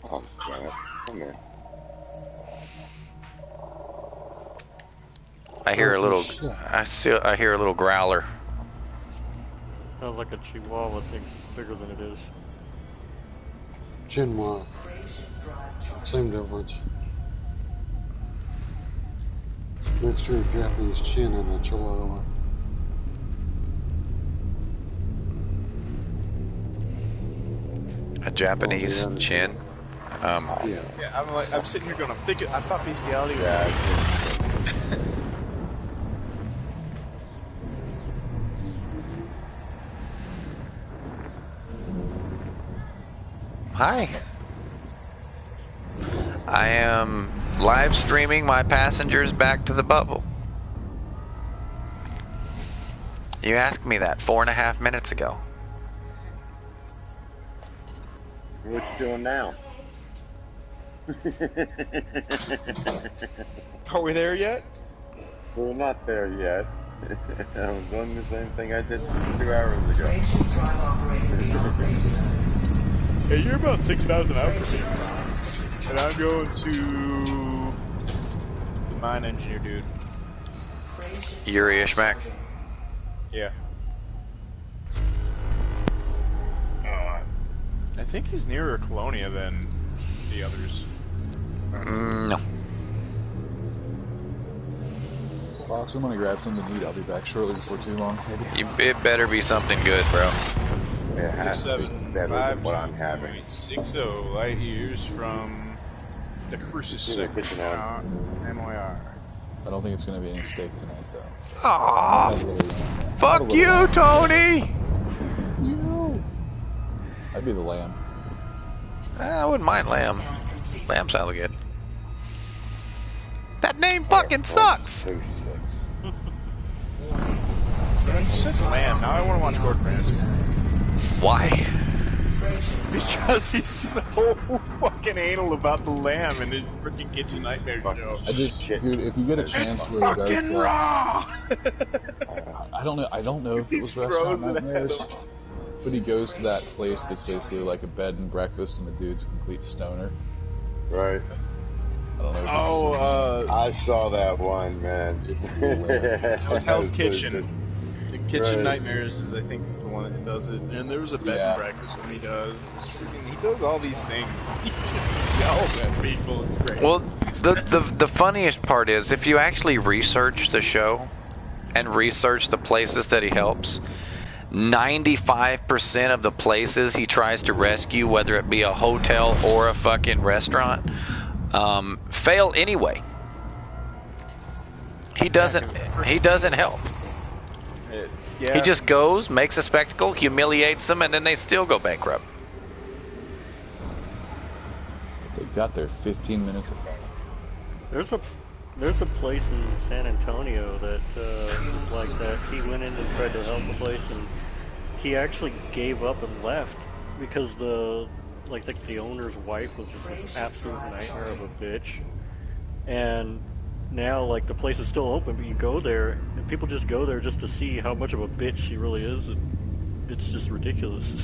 [SPEAKER 9] Oh, God. Come here.
[SPEAKER 1] I hear a little.
[SPEAKER 10] shit.
[SPEAKER 1] I hear a little growler.
[SPEAKER 5] Sounds like a chihuahua thinks it's bigger than it is.
[SPEAKER 10] Jinwa.
[SPEAKER 3] Frameshift drive charged.
[SPEAKER 10] Same difference. Mixture of Japanese chin and a chihuahua.
[SPEAKER 1] A Japanese
[SPEAKER 10] yeah.
[SPEAKER 1] chin.
[SPEAKER 10] Yeah.
[SPEAKER 4] Yeah, I'm sitting here going, I thought bestiality was...
[SPEAKER 1] Hi. I am live streaming my passengers back to the bubble. You asked me that 4.5 minutes ago.
[SPEAKER 9] What you doing now?
[SPEAKER 4] Are we there yet?
[SPEAKER 9] We're not there yet. I was doing the same thing I did 2 hours ago.
[SPEAKER 3] Frameshift drive operating beyond safety limits.
[SPEAKER 4] Hey, you're about 6,000 out from
[SPEAKER 3] Frameshift
[SPEAKER 4] me.
[SPEAKER 3] drive.
[SPEAKER 4] And I'm going to the mine engineer dude.
[SPEAKER 3] Frameshift
[SPEAKER 1] Yuri
[SPEAKER 3] drive
[SPEAKER 1] Ishmak.
[SPEAKER 3] charging.
[SPEAKER 4] Yeah. I think he's nearer Colonia than the others.
[SPEAKER 1] No.
[SPEAKER 7] Fox, I'm gonna grab something to eat. I'll be back shortly before too long.
[SPEAKER 1] It better be something good, bro.
[SPEAKER 9] It has to be better than what I'm having.
[SPEAKER 4] 6752.60 light years from the Crucis
[SPEAKER 9] Yeah, good to know.
[SPEAKER 4] MOR.
[SPEAKER 7] I don't think it's gonna be any steak tonight, though.
[SPEAKER 1] Aw,
[SPEAKER 7] Had a little-
[SPEAKER 1] fuck
[SPEAKER 7] had a
[SPEAKER 1] you,
[SPEAKER 7] little-
[SPEAKER 1] Tony.
[SPEAKER 7] I'd be the lamb.
[SPEAKER 1] I wouldn't mind lamb. Lamb sounds good. That name fucking sucks.
[SPEAKER 4] It's lamb. Now I want to watch Gordon Ramsay.
[SPEAKER 1] Why?
[SPEAKER 4] Because he's so fucking anal about the lamb in his freaking Kitchen Nightmare show.
[SPEAKER 7] I just, dude, if you get a chance
[SPEAKER 4] It's
[SPEAKER 7] where he
[SPEAKER 4] fucking
[SPEAKER 7] does,
[SPEAKER 4] raw!
[SPEAKER 7] I don't know if it was
[SPEAKER 4] throws
[SPEAKER 7] Restaurant
[SPEAKER 4] it at
[SPEAKER 7] Nightmares,
[SPEAKER 4] him.
[SPEAKER 7] but he goes to that place that's basically like a bed and breakfast, and the dude's a complete stoner.
[SPEAKER 9] Right.
[SPEAKER 7] I don't know. If
[SPEAKER 9] I saw that one, man.
[SPEAKER 7] It's hilarious.
[SPEAKER 4] That was Hell's Kitchen.
[SPEAKER 9] Good.
[SPEAKER 4] The Kitchen
[SPEAKER 9] Right.
[SPEAKER 4] Nightmares is, I think, is the one that does it. And there was a bed and breakfast when he does. He does all these things. He just yells at people. It's great.
[SPEAKER 1] Well, the funniest part is if you actually research the show and research the places that he helps, 95% of the places he tries to rescue, whether it be a hotel or a fucking restaurant, fail anyway. He doesn't help.
[SPEAKER 4] Yeah.
[SPEAKER 1] He just goes, makes a spectacle, humiliates them, and then they still go bankrupt.
[SPEAKER 7] They got there 15 minutes ago.
[SPEAKER 5] There's a place in San Antonio that is like that. He went in and tried to help the place, and he actually gave up and left because the owner's wife was just this absolute nightmare of a bitch. And now, like, the place is still open, but you go there, and people just go there just to see how much of a bitch she really is, and it's just ridiculous.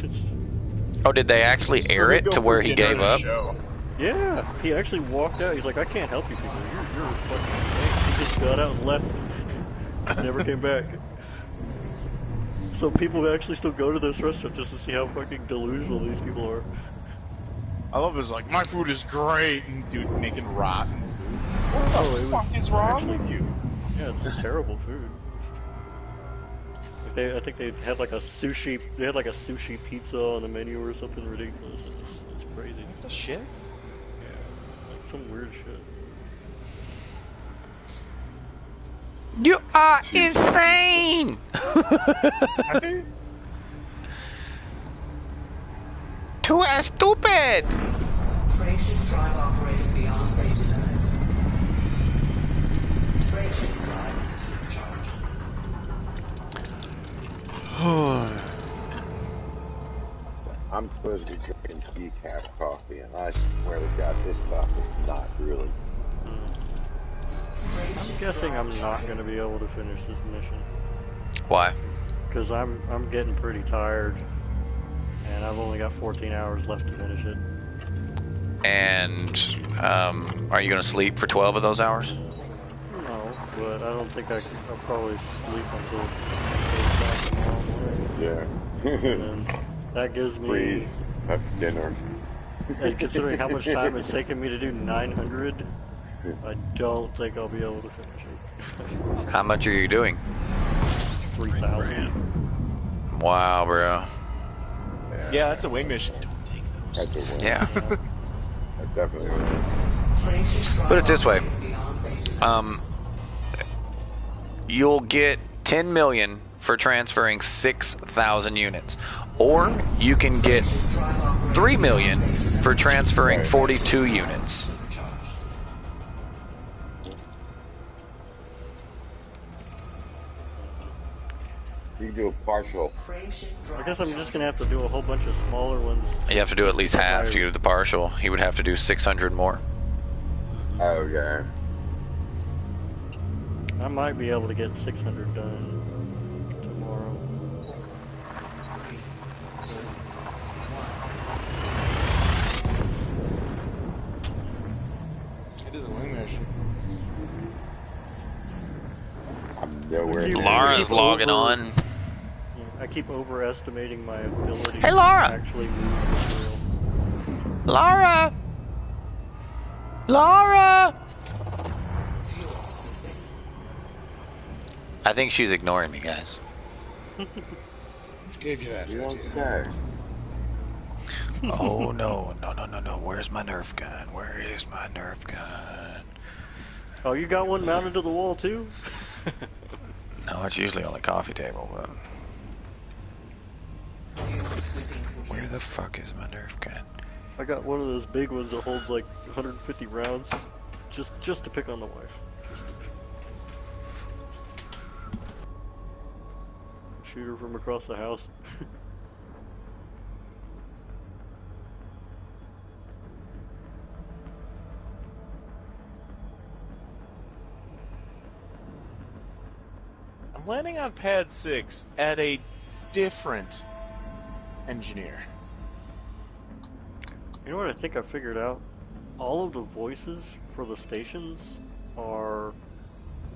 [SPEAKER 1] Oh, did they actually air it to where he gave up?
[SPEAKER 5] Yeah, he actually walked out. He's like, I can't help you people. You're fucking insane. He just got out and left. Never came back. So people actually still go to this restaurant just to see how fucking delusional these people are.
[SPEAKER 4] I love his, like, my food is great, and dude making rotten food. What the
[SPEAKER 5] it
[SPEAKER 4] fuck
[SPEAKER 5] was
[SPEAKER 4] is wrong
[SPEAKER 5] actually-
[SPEAKER 4] with you?
[SPEAKER 5] Yeah, it's terrible food. Like I think they had like a sushi. They had like a sushi pizza on the menu or something ridiculous. It's crazy.
[SPEAKER 4] What the shit?
[SPEAKER 5] Yeah, like some weird shit.
[SPEAKER 1] You are insane! Too stupid!
[SPEAKER 3] Frameshift drive operating beyond safety limits. Frameshift drive supercharged.
[SPEAKER 9] I'm supposed to be drinking decaf coffee, and I swear to God, this stuff is not really.
[SPEAKER 5] I'm guessing I'm not going to be able to finish this mission
[SPEAKER 1] Why?
[SPEAKER 5] because I'm getting pretty tired, and I've only got 14 hours left to finish it.
[SPEAKER 1] And are you going to sleep for 12 of those hours?
[SPEAKER 5] No, but I don't think I'll probably sleep until 8 o'clock tomorrow morning.
[SPEAKER 9] Yeah.
[SPEAKER 5] And that gives me,
[SPEAKER 9] Breathe. Have dinner.
[SPEAKER 5] and considering how much time it's taken me to do 900, I don't think I'll be able to finish it.
[SPEAKER 1] How much are you doing?
[SPEAKER 5] 3,000.
[SPEAKER 1] Wow, bro.
[SPEAKER 4] Yeah, that's a wing mission. Don't take those.
[SPEAKER 9] That's a win.
[SPEAKER 1] Yeah.
[SPEAKER 9] I definitely will.
[SPEAKER 3] Frameshift drive
[SPEAKER 1] Put it this way.
[SPEAKER 3] operating beyond safety limits.
[SPEAKER 1] You'll get 10 million for transferring 6,000 units. Or you can get 3 million for transferring 42 units.
[SPEAKER 9] You can do a partial.
[SPEAKER 5] I guess I'm just gonna have to do a whole bunch of smaller ones.
[SPEAKER 1] You have to do at least half to do the partial. He would have to do 600 more.
[SPEAKER 9] Okay.
[SPEAKER 5] I might be able to get 600 done tomorrow.
[SPEAKER 4] It is a wing mission.
[SPEAKER 9] I'm nowhere near.
[SPEAKER 1] Laura's logging on.
[SPEAKER 5] I keep overestimating my ability
[SPEAKER 1] Hey, Laura.
[SPEAKER 5] to actually move material.
[SPEAKER 1] Laura! Laura! I think she's ignoring me, guys.
[SPEAKER 4] Who gave you that
[SPEAKER 2] You
[SPEAKER 4] idea?
[SPEAKER 2] okay?
[SPEAKER 1] Oh no, no, no, no, no. Where's my Nerf gun? Where is my Nerf gun?
[SPEAKER 5] Oh, you got one mounted to the wall too?
[SPEAKER 1] No, it's usually on the coffee table, but
[SPEAKER 3] Fuel sweeping
[SPEAKER 1] where
[SPEAKER 3] complete.
[SPEAKER 1] the fuck is my Nerf gun?
[SPEAKER 5] I got one of those big ones that holds like 150 rounds, just to pick on the wife. Just to shoot her from across the house.
[SPEAKER 4] I'm landing on pad 6 at a different engineer.
[SPEAKER 5] You know what I think I figured out? All of the voices for the stations are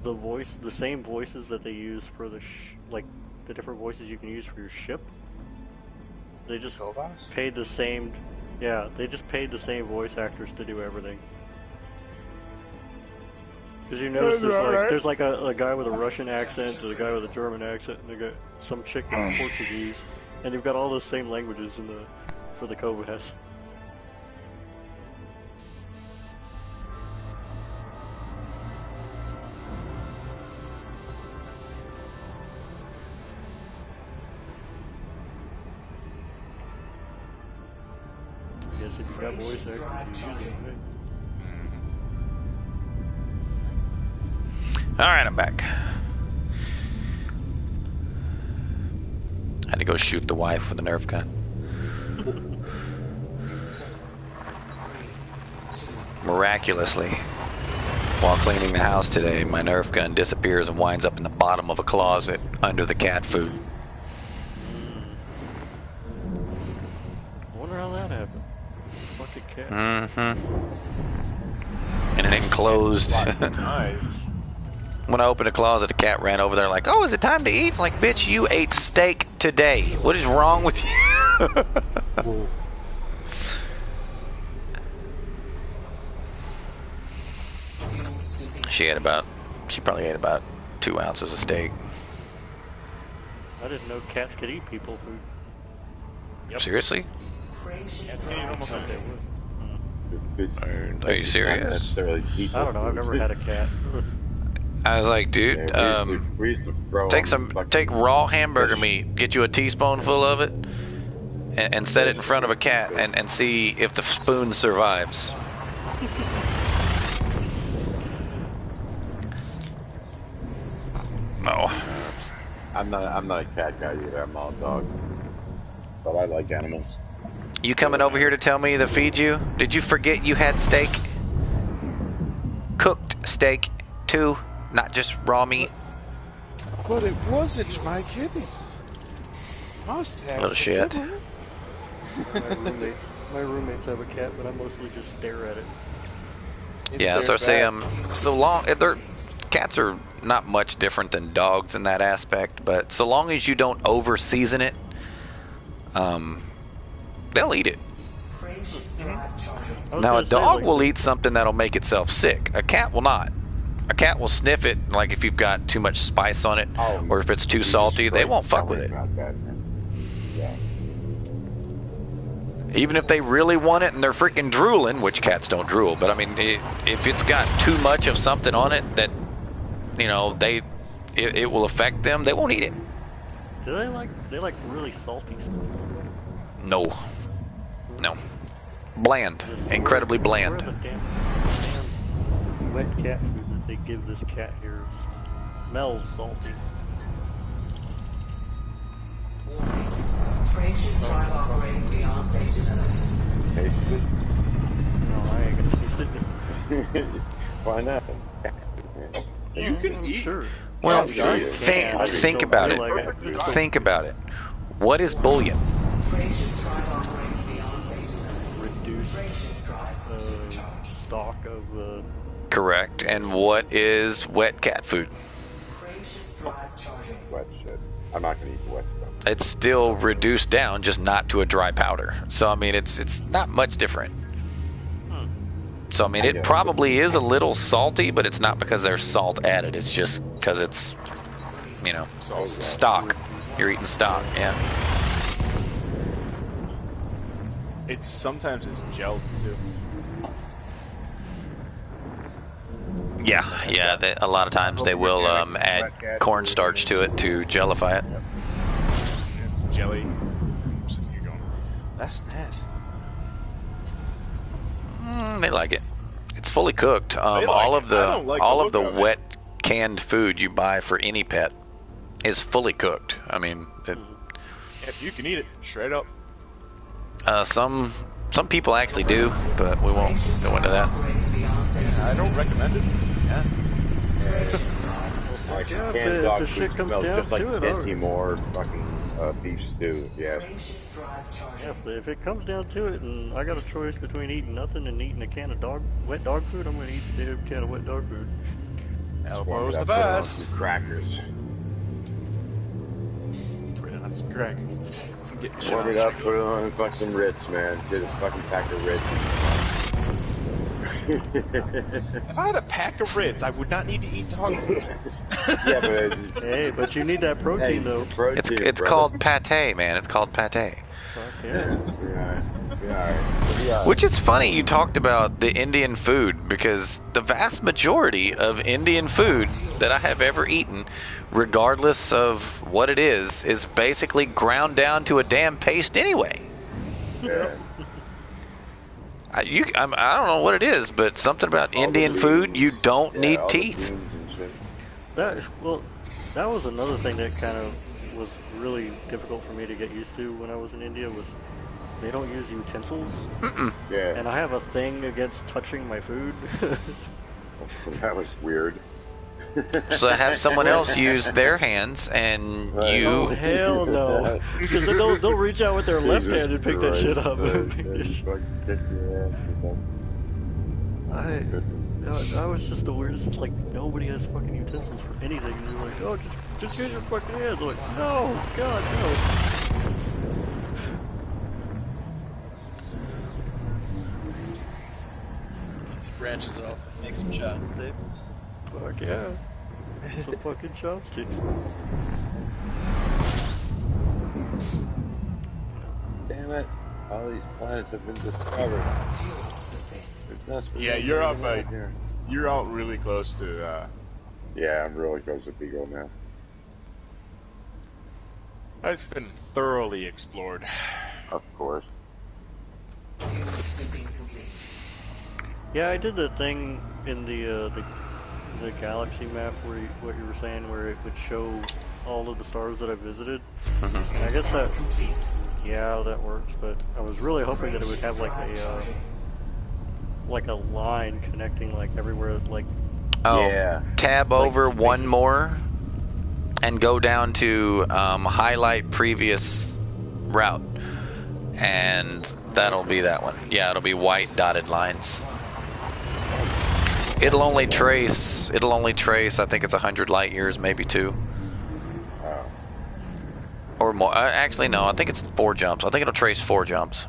[SPEAKER 5] the same voices that they use for the like the different voices you can use for your ship. They just
[SPEAKER 4] Phobos?
[SPEAKER 5] paid the same. Yeah, they just paid the same voice actors to do everything. Because you notice there's like a guy with a Russian accent, and a guy with a German accent, and some chick with Portuguese, and you've got all those same languages for the Kovas. I guess if you got voice actors, you use them, right?
[SPEAKER 1] Alright, I'm back. Had to go shoot the wife with a Nerf gun. Miraculously, while cleaning the house today, my Nerf gun disappears and winds up in the bottom of a closet under the cat food.
[SPEAKER 5] I wonder how that happened. Fucking cat.
[SPEAKER 1] Mm-hmm. In an enclosed...
[SPEAKER 4] Nice.
[SPEAKER 1] When I opened the closet, the cat ran over there like, oh, is it time to eat? I'm like, bitch, you ate steak today. What is wrong with you?
[SPEAKER 3] Fuel sweeping.
[SPEAKER 1] She probably ate about 2 ounces of steak.
[SPEAKER 5] I didn't know cats could eat people food.
[SPEAKER 4] Yep.
[SPEAKER 1] Seriously?
[SPEAKER 3] Frameshift
[SPEAKER 4] That's getting almost
[SPEAKER 3] drive
[SPEAKER 4] like
[SPEAKER 3] charging.
[SPEAKER 1] Are you serious?
[SPEAKER 5] I don't know. I've never had a cat.
[SPEAKER 1] I was like, dude,
[SPEAKER 9] We used to throw
[SPEAKER 1] take
[SPEAKER 9] them fucking
[SPEAKER 1] take raw hamburger
[SPEAKER 9] fish.
[SPEAKER 1] meat, get you a teaspoonful of it, and set it in front of a cat and see if the spoon survives. No.
[SPEAKER 9] I'm not a cat guy either. I'm all dogs. But I like animals.
[SPEAKER 1] You coming over here to tell me to feed you? Did you forget you had steak? Cooked steak, too, not just raw meat.
[SPEAKER 4] But it wasn't my kidney. Must have.
[SPEAKER 1] Little shit.
[SPEAKER 5] My roommates have a cat, but I mostly just stare at it.
[SPEAKER 1] Yeah, so I say so long. Cats are not much different than dogs in that aspect, but so long as you don't over season it, they'll eat it.
[SPEAKER 3] Frameshift drive charging.
[SPEAKER 5] I was
[SPEAKER 1] Now a
[SPEAKER 5] gonna say,
[SPEAKER 1] dog
[SPEAKER 5] like,
[SPEAKER 1] will eat something that'll make itself sick. A cat will not. A cat will sniff it, like if you've got too much spice on it,
[SPEAKER 9] Oh,
[SPEAKER 1] or if it's too
[SPEAKER 9] you
[SPEAKER 1] salty, they
[SPEAKER 9] straight
[SPEAKER 1] won't fuck
[SPEAKER 9] tell
[SPEAKER 1] with
[SPEAKER 9] me
[SPEAKER 1] it.
[SPEAKER 9] about that, man. Yeah.
[SPEAKER 1] Even if they really want it and they're freaking drooling, which cats don't drool, but I mean, if it's got too much of something on it that, you know, it will affect them, they won't eat it.
[SPEAKER 5] Do they like really salty stuff?
[SPEAKER 1] No. No. Bland.
[SPEAKER 5] Just
[SPEAKER 1] Incredibly bland.
[SPEAKER 5] The damn wet cat food that they give this cat here smells salty.
[SPEAKER 3] Warning. Frameshift drive operating beyond safety limits.
[SPEAKER 9] Tasted
[SPEAKER 5] No, I ain't gonna taste it.
[SPEAKER 9] it? Why not?
[SPEAKER 4] You can eat.
[SPEAKER 5] Sure.
[SPEAKER 1] Well,
[SPEAKER 9] Yeah, sure.
[SPEAKER 1] think about it. Think about it. What is bouillon?
[SPEAKER 3] Frameshift drive operating beyond safety limits.
[SPEAKER 5] Reduced
[SPEAKER 3] Frameshift drive supercharged.
[SPEAKER 5] stock of
[SPEAKER 1] Correct. And what is wet cat food?
[SPEAKER 3] Frameshift drive charging.
[SPEAKER 9] Wet shit. I'm not gonna eat the wet stuff.
[SPEAKER 1] It's still reduced down, just not to a dry powder. So I mean, it's not much different. So I mean, it probably is a little salty, but it's not because there's salt added. It's just because it's you know,
[SPEAKER 4] So
[SPEAKER 1] stock. You're eating stock, yeah.
[SPEAKER 4] sometimes it's gelled too.
[SPEAKER 1] Yeah. A lot of times they will add cornstarch to it to gellify it.
[SPEAKER 4] It's jelly. I'm sitting here going, that's nasty.
[SPEAKER 1] They like it. It's fully cooked.
[SPEAKER 4] like
[SPEAKER 1] all
[SPEAKER 4] it.
[SPEAKER 1] of the
[SPEAKER 4] I don't like
[SPEAKER 1] all
[SPEAKER 4] the
[SPEAKER 1] of the
[SPEAKER 4] look of it.
[SPEAKER 1] wet canned food you buy for any pet is fully cooked. I mean,
[SPEAKER 4] If you can eat it straight up.
[SPEAKER 1] some people actually do, but we won't go into that.
[SPEAKER 4] I don't recommend it. Yeah.
[SPEAKER 9] Like
[SPEAKER 5] Yeah,
[SPEAKER 9] canned
[SPEAKER 5] if
[SPEAKER 9] dog
[SPEAKER 5] the
[SPEAKER 9] food
[SPEAKER 5] shit comes
[SPEAKER 9] smells
[SPEAKER 5] down
[SPEAKER 9] just like
[SPEAKER 5] to it,
[SPEAKER 9] Dinty Moore fucking beef stew. Yeah.
[SPEAKER 5] Yeah, if it comes down to it, and I got a choice between eating nothing and eating a can of wet dog food, I'm gonna eat the damn can of wet dog food.
[SPEAKER 4] Elbows the
[SPEAKER 9] Put it on
[SPEAKER 4] best.
[SPEAKER 9] some crackers.
[SPEAKER 4] Put it on some crackers. I'm getting shit
[SPEAKER 9] Warm
[SPEAKER 4] on
[SPEAKER 9] it up,
[SPEAKER 4] sugar.
[SPEAKER 9] put it on fucking Ritz, man. Get a fucking pack of Ritz.
[SPEAKER 4] If I had a pack of Ritz, I would not need to eat dog food.
[SPEAKER 9] Yeah, but
[SPEAKER 5] Hey, but you need that protein though.
[SPEAKER 9] protein,
[SPEAKER 1] It's
[SPEAKER 9] brother.
[SPEAKER 1] called pate, man. It's called pate.
[SPEAKER 5] Fuck yeah.
[SPEAKER 9] Yeah.
[SPEAKER 1] Which is funny you talked about the Indian food, because the vast majority of Indian food that I have ever eaten, regardless of what it is basically ground down to a damn paste anyway.
[SPEAKER 9] Yeah.
[SPEAKER 1] I don't know what it is, but something about
[SPEAKER 9] All the
[SPEAKER 1] Indian food,
[SPEAKER 9] beans.
[SPEAKER 1] you don't
[SPEAKER 9] Yeah,
[SPEAKER 1] need
[SPEAKER 9] all the
[SPEAKER 1] teeth.
[SPEAKER 9] beans and shit.
[SPEAKER 5] That was another thing that kind of was really difficult for me to get used to when I was in India, was they don't use utensils.
[SPEAKER 9] Yeah,
[SPEAKER 5] And I have a thing against touching my food.
[SPEAKER 9] that was weird.
[SPEAKER 1] So have someone else use their hands, and
[SPEAKER 9] Right.
[SPEAKER 5] Oh,
[SPEAKER 1] you...
[SPEAKER 5] hell no. Because then they'll reach out with their left hand and pick that shit up. I was just the weirdest. It's like, nobody has fucking utensils for anything. And you're like, oh, just use your fucking hands. I'm like, no, God, no.
[SPEAKER 11] Get some branches off, make some chopsticks.
[SPEAKER 5] Fuck yeah. Some fucking chopsticks.
[SPEAKER 9] Damn it! All these planets have been discovered. There's not supposed
[SPEAKER 4] Yeah,
[SPEAKER 9] to be
[SPEAKER 4] you're up,
[SPEAKER 9] anything
[SPEAKER 4] mate.
[SPEAKER 9] here.
[SPEAKER 4] You're out really close to.
[SPEAKER 9] Yeah, I'm really close to Beagle now.
[SPEAKER 4] It's been thoroughly explored.
[SPEAKER 9] Of course.
[SPEAKER 5] Yeah, I did the thing in the galaxy map where what you were saying, where it would show all of the stars that I visited. And I guess that, yeah, that works. But I was really hoping that it would have like a line connecting like everywhere, like.
[SPEAKER 1] Oh,
[SPEAKER 9] Yeah.
[SPEAKER 1] tab
[SPEAKER 5] Like
[SPEAKER 1] over
[SPEAKER 5] spaces.
[SPEAKER 1] one more and go down to highlight previous route, and that'll be that one. Yeah, it'll be white dotted lines. It'll only trace I think it's 100 light years, maybe 2
[SPEAKER 9] Oh.
[SPEAKER 1] or more. Actually no, I think it's 4 jumps. I think it'll trace 4 jumps.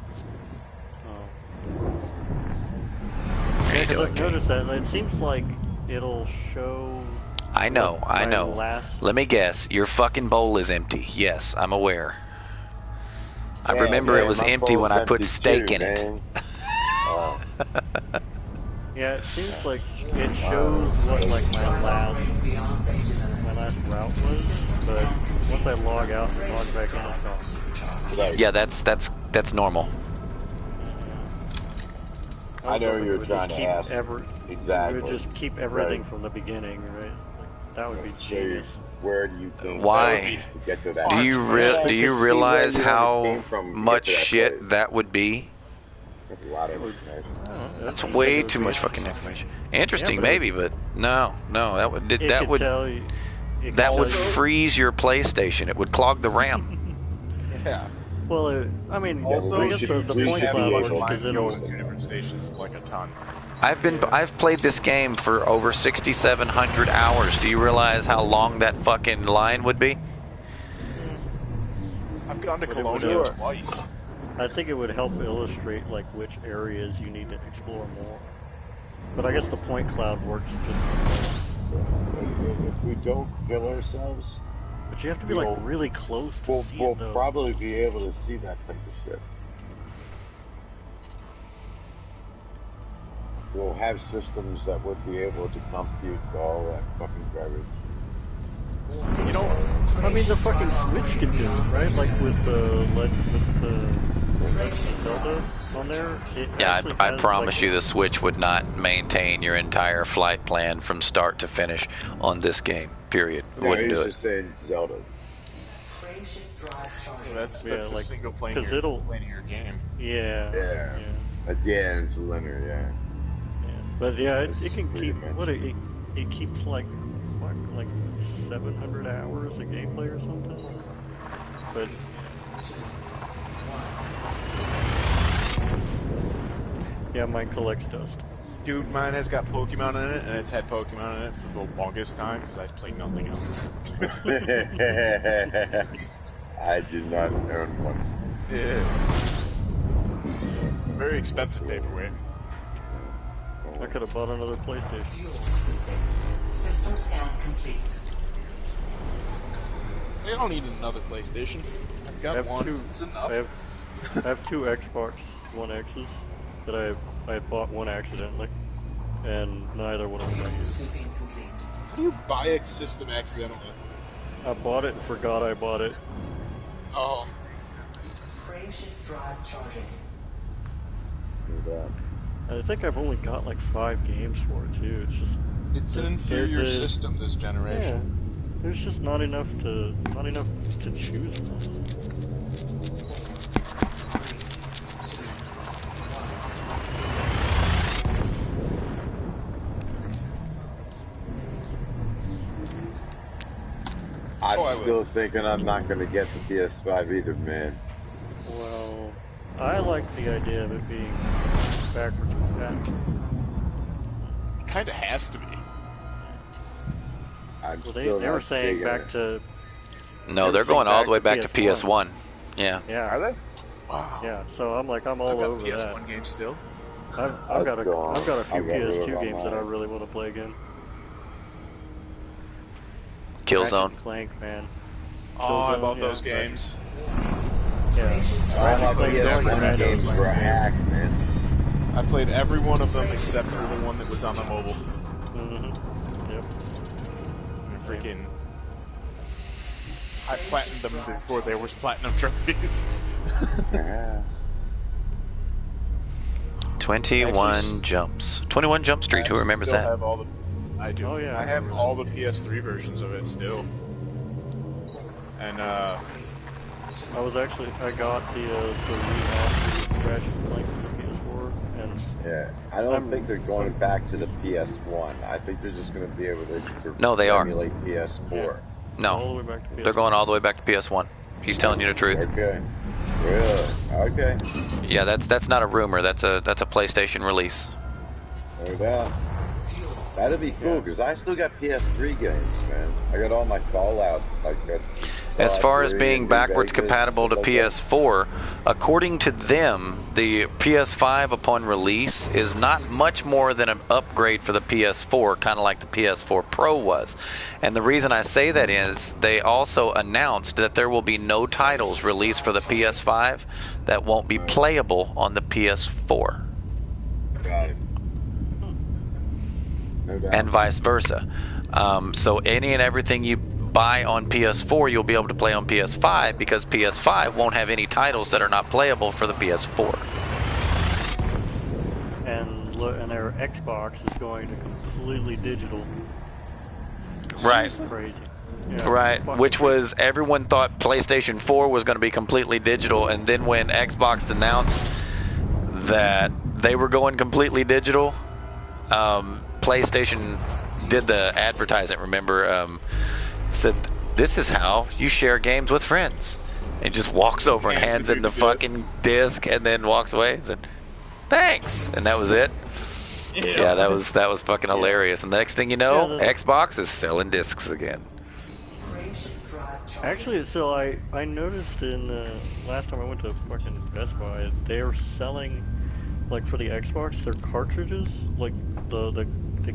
[SPEAKER 5] Yeah, because I've noticed that it seems like it'll show.
[SPEAKER 1] I know.
[SPEAKER 5] Last.
[SPEAKER 1] Let me guess. Your fucking bowl is empty. Yes, I'm aware. I
[SPEAKER 9] Yeah,
[SPEAKER 1] remember
[SPEAKER 9] man,
[SPEAKER 1] it was
[SPEAKER 9] my
[SPEAKER 1] empty when
[SPEAKER 9] bowl's
[SPEAKER 1] I put
[SPEAKER 9] empty
[SPEAKER 1] steak
[SPEAKER 9] too,
[SPEAKER 1] in it.
[SPEAKER 9] man. Oh.
[SPEAKER 5] Yeah, it seems like it shows what like my last route was, but once I log out and log back in, it's gone.
[SPEAKER 9] Right.
[SPEAKER 1] Yeah, that's normal.
[SPEAKER 9] I know
[SPEAKER 5] was hoping
[SPEAKER 9] you
[SPEAKER 5] it
[SPEAKER 9] were
[SPEAKER 5] would
[SPEAKER 9] trying
[SPEAKER 5] just
[SPEAKER 9] to
[SPEAKER 5] keep
[SPEAKER 9] ask.
[SPEAKER 5] It
[SPEAKER 9] Exactly.
[SPEAKER 5] would just keep everything
[SPEAKER 9] Right.
[SPEAKER 5] from the beginning, right? Like, that would be
[SPEAKER 9] So
[SPEAKER 5] genius.
[SPEAKER 9] where do you think
[SPEAKER 1] Why?
[SPEAKER 9] to get to that?
[SPEAKER 1] Do you realize
[SPEAKER 9] See where you
[SPEAKER 1] how
[SPEAKER 9] came from to get
[SPEAKER 1] much
[SPEAKER 9] to that
[SPEAKER 1] shit
[SPEAKER 9] place.
[SPEAKER 1] that would be?
[SPEAKER 9] That's a lot of information.
[SPEAKER 1] That's way too much fucking information. Interesting,
[SPEAKER 5] Yeah, but
[SPEAKER 1] maybe, but no, that would
[SPEAKER 5] It
[SPEAKER 1] that
[SPEAKER 5] could
[SPEAKER 1] would
[SPEAKER 5] tell you. It could
[SPEAKER 1] that
[SPEAKER 5] tell
[SPEAKER 1] would
[SPEAKER 5] you-
[SPEAKER 1] freeze your PlayStation. It would clog the RAM.
[SPEAKER 11] Yeah.
[SPEAKER 5] Well, I mean,
[SPEAKER 11] Also,
[SPEAKER 5] I guess the
[SPEAKER 9] we
[SPEAKER 5] point
[SPEAKER 9] should
[SPEAKER 5] cloud
[SPEAKER 9] be
[SPEAKER 5] works
[SPEAKER 9] able to
[SPEAKER 5] because
[SPEAKER 4] Lines
[SPEAKER 5] it'll.
[SPEAKER 4] going to 2 different stations like a ton.
[SPEAKER 1] I've played this game for over 6,700 hours. Do you realize how long that fucking line would be?
[SPEAKER 4] I've gone to
[SPEAKER 5] But it would,
[SPEAKER 4] Colonia twice.
[SPEAKER 5] I think it would help illustrate like which areas you need to explore more. But I guess the point cloud works just.
[SPEAKER 9] If we don't kill ourselves,
[SPEAKER 5] But you have to be like really close to see
[SPEAKER 9] We'll
[SPEAKER 5] it though.
[SPEAKER 9] probably be able to see that type of shit. We'll have systems that would be able to compute all that fucking garbage.
[SPEAKER 4] You know,
[SPEAKER 5] I mean, the fucking Switch can do it, right? Like with the Legend of Zelda on there.
[SPEAKER 1] Yeah, I
[SPEAKER 5] has,
[SPEAKER 1] promise
[SPEAKER 5] like,
[SPEAKER 1] you the Switch would not maintain your entire flight plan from start to finish on this game, period.
[SPEAKER 9] No,
[SPEAKER 1] Wouldn't
[SPEAKER 9] he's
[SPEAKER 1] do it.
[SPEAKER 9] just saying Zelda.
[SPEAKER 3] Frameshift drive charging.
[SPEAKER 4] that's
[SPEAKER 5] Yeah,
[SPEAKER 4] a
[SPEAKER 5] like,
[SPEAKER 4] single player
[SPEAKER 5] 'cause it'll-
[SPEAKER 4] linear game.
[SPEAKER 5] Yeah.
[SPEAKER 9] Yeah. Yeah, it's linear, yeah.
[SPEAKER 5] But yeah, it can
[SPEAKER 9] Pretty
[SPEAKER 5] keep
[SPEAKER 9] much.
[SPEAKER 5] it keeps like 700 hours of gameplay or something. But yeah, mine collects dust.
[SPEAKER 4] Dude, mine has got Pokemon in it, and it's had Pokemon in it for the longest time because I played nothing else.
[SPEAKER 9] I did not own one.
[SPEAKER 4] Yeah. Very expensive paperweight.
[SPEAKER 5] I could have bought another PlayStation.
[SPEAKER 3] Fuel scooping. System scan complete.
[SPEAKER 4] They don't need another PlayStation. I've got
[SPEAKER 5] I have
[SPEAKER 4] one.
[SPEAKER 5] two.
[SPEAKER 4] It's enough.
[SPEAKER 5] I have two Xbox One X's that I bought one accidentally, and neither one of them I used.
[SPEAKER 3] Scooping complete.
[SPEAKER 4] How do you buy a system accidentally?
[SPEAKER 5] I bought it and forgot I bought it.
[SPEAKER 4] Oh.
[SPEAKER 3] Frameshift drive charging.
[SPEAKER 5] I think I've only got like 5 games for it too. It's just
[SPEAKER 4] It's an inferior system this generation.
[SPEAKER 5] Yeah, there's just not enough to choose from.
[SPEAKER 9] I'm still thinking I'm not going to get the PS5 either, man.
[SPEAKER 5] Well, I like the idea of it being backwards compatible.
[SPEAKER 4] It kind of has to be.
[SPEAKER 5] Well, they were saying back to.
[SPEAKER 1] No, they're going all the way back to PS1. Yeah.
[SPEAKER 5] Yeah.
[SPEAKER 4] Are they? Wow.
[SPEAKER 5] Yeah. So I'm like, I'm all
[SPEAKER 4] I've got
[SPEAKER 5] over
[SPEAKER 4] PS1
[SPEAKER 5] that.
[SPEAKER 4] games still.
[SPEAKER 5] I've got a few PS2 games that I
[SPEAKER 9] online.
[SPEAKER 5] really want to play again.
[SPEAKER 1] Killzone.
[SPEAKER 5] Ratchet and Clank, man.
[SPEAKER 4] Oh, I
[SPEAKER 5] Killzone,
[SPEAKER 4] love
[SPEAKER 5] yeah,
[SPEAKER 4] those games.
[SPEAKER 5] Yeah.
[SPEAKER 9] All my
[SPEAKER 5] Ratchet and Clank,
[SPEAKER 9] PS1 games were hacked, man.
[SPEAKER 4] I played every one of them except for the one that was on the mobile.
[SPEAKER 5] Mm-hmm. Yep.
[SPEAKER 4] And freaking... I platinumed them before there was platinum trophies.
[SPEAKER 9] Yeah.
[SPEAKER 1] 21 Jumps. 21 Jump Street, who remembers
[SPEAKER 4] still
[SPEAKER 1] that?
[SPEAKER 4] Have all the, I do.
[SPEAKER 5] Oh, yeah,
[SPEAKER 4] I have all the PS3 versions of it still. And
[SPEAKER 5] I got the remastered Ratchet and Clank for the PS4, and
[SPEAKER 9] Yeah, I don't think they're going back to the PS1. I think they're just going to be able to
[SPEAKER 1] No, they are.
[SPEAKER 9] emulate PS4.
[SPEAKER 1] No.
[SPEAKER 5] all the way back to PS4.
[SPEAKER 1] They're going all the way back to PS1. He's telling you the truth.
[SPEAKER 9] Okay. Really? Okay.
[SPEAKER 1] Yeah, that's not a rumor. That's a PlayStation release.
[SPEAKER 9] No doubt. That'd be cool, because I still got PS3 games, man. I got all my Fallout, like that.
[SPEAKER 1] As far as
[SPEAKER 9] 3
[SPEAKER 1] being
[SPEAKER 9] and
[SPEAKER 1] backwards
[SPEAKER 9] New Vegas,
[SPEAKER 1] compatible to
[SPEAKER 9] stuff like that.
[SPEAKER 1] PS4, according to them, the PS5 upon release is not much more than an upgrade for the PS4, kind of like the PS4 Pro was. And the reason I say that is they also announced that there will be no titles released for the PS5 that won't be playable on the PS4.
[SPEAKER 9] Got it. No doubt.
[SPEAKER 1] And vice versa. So any and everything you buy on PS4, you'll be able to play on PS5 because PS5 won't have any titles that are not playable for the PS4.
[SPEAKER 5] And their Xbox is going to completely digital.
[SPEAKER 1] Right.
[SPEAKER 5] Crazy. Yeah,
[SPEAKER 1] Right,
[SPEAKER 5] fucking
[SPEAKER 1] which
[SPEAKER 5] crazy.
[SPEAKER 1] was everyone thought PlayStation 4 was going to be completely digital, and then when Xbox announced that they were going completely digital, PlayStation did the advertisement, remember, said, "This is how you share games with friends." And just walks over and hands him the fucking disc and then walks away and said, "Thanks." And that was it. Yeah, that was fucking hilarious. And the next thing you know, Xbox is selling discs again.
[SPEAKER 5] Actually, so I noticed in the last time I went to fucking Best Buy, they're selling, like for the Xbox, their cartridges, like the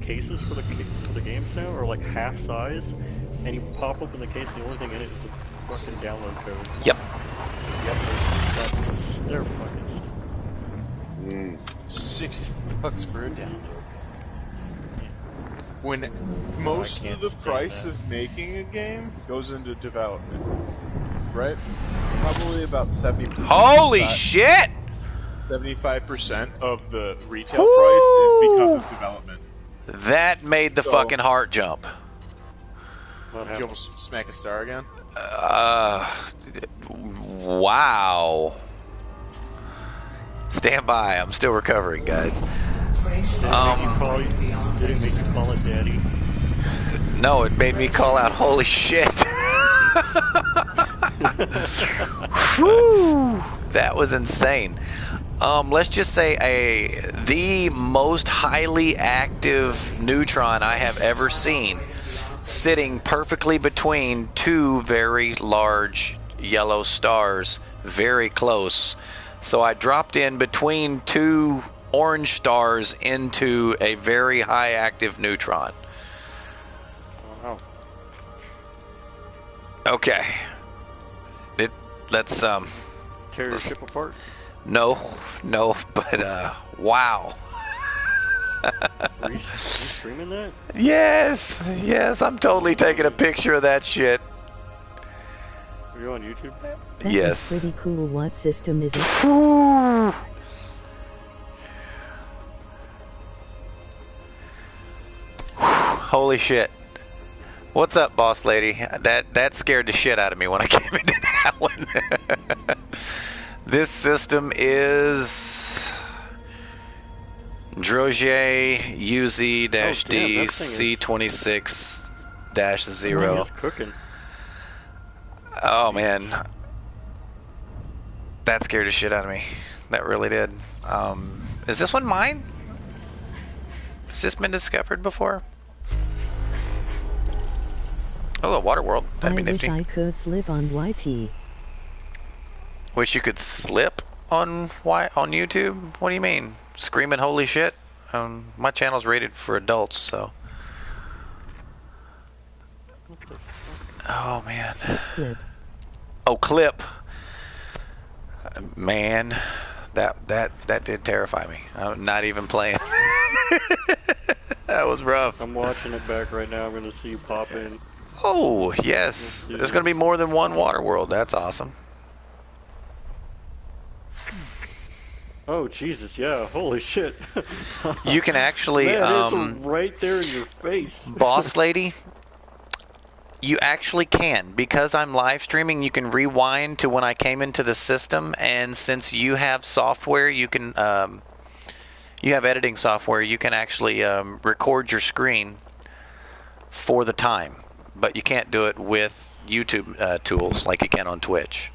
[SPEAKER 5] cases for the games now are like half size, and you pop open the case, the only thing in it is the fucking download code.
[SPEAKER 1] Yep.
[SPEAKER 5] Yep, they're fucking stupid.
[SPEAKER 4] $60 for a download. When most of the price of making a game goes into development, right? Probably about 70%.
[SPEAKER 1] Holy shit!
[SPEAKER 4] 75% of the retail price is because of development.
[SPEAKER 1] That made the fucking heart jump.
[SPEAKER 4] Did you almost smack a star again?
[SPEAKER 1] Wow. Stand by. I'm still recovering, guys.
[SPEAKER 5] Did it make you call it daddy?
[SPEAKER 1] No, it made me call out, holy shit. Whew, that was insane. Let's just say the most highly active neutron I have ever seen, sitting perfectly between two very large yellow stars, very close. So I dropped in between two orange stars into a very high active neutron.
[SPEAKER 5] Wow.
[SPEAKER 1] Okay. Let's
[SPEAKER 5] tear your ship apart?
[SPEAKER 1] No, but wow.
[SPEAKER 5] Are you streaming that?
[SPEAKER 1] Yes, I'm totally taking a picture of that shit.
[SPEAKER 5] Are you on YouTube?
[SPEAKER 12] That
[SPEAKER 1] yes.
[SPEAKER 12] Was pretty cool. What system is it?
[SPEAKER 1] Holy shit. What's up, boss lady? That scared the shit out of me when I came into that one. This system is Drogier UZ-D C26-0.
[SPEAKER 5] It's cooking.
[SPEAKER 1] Oh man, that scared the shit out of me. That really did. Is this one mine? Has this been discovered before? Oh, a water world. That'd be nifty.
[SPEAKER 12] I wish I could slip on YT.
[SPEAKER 1] Wish you could slip on YouTube? What do you mean? Screaming holy shit? My channel's rated for adults, so. Oh man.
[SPEAKER 12] Clip.
[SPEAKER 1] Oh, clip. Man, that did terrify me. I'm not even playing. That was rough.
[SPEAKER 5] I'm watching it back right now. I'm going to see you pop in.
[SPEAKER 1] Oh, yes. There's going to be more than one water world. That's awesome.
[SPEAKER 5] Oh, Jesus, yeah. Holy shit.
[SPEAKER 1] You can actually...
[SPEAKER 5] Man, it's right there in your face.
[SPEAKER 1] Boss lady, you actually can. Because I'm live streaming, you can rewind to when I came into the system. And since you have software, you can... you have editing software, you can actually record your screen for the time. But you can't do it with YouTube tools like you can on Twitch.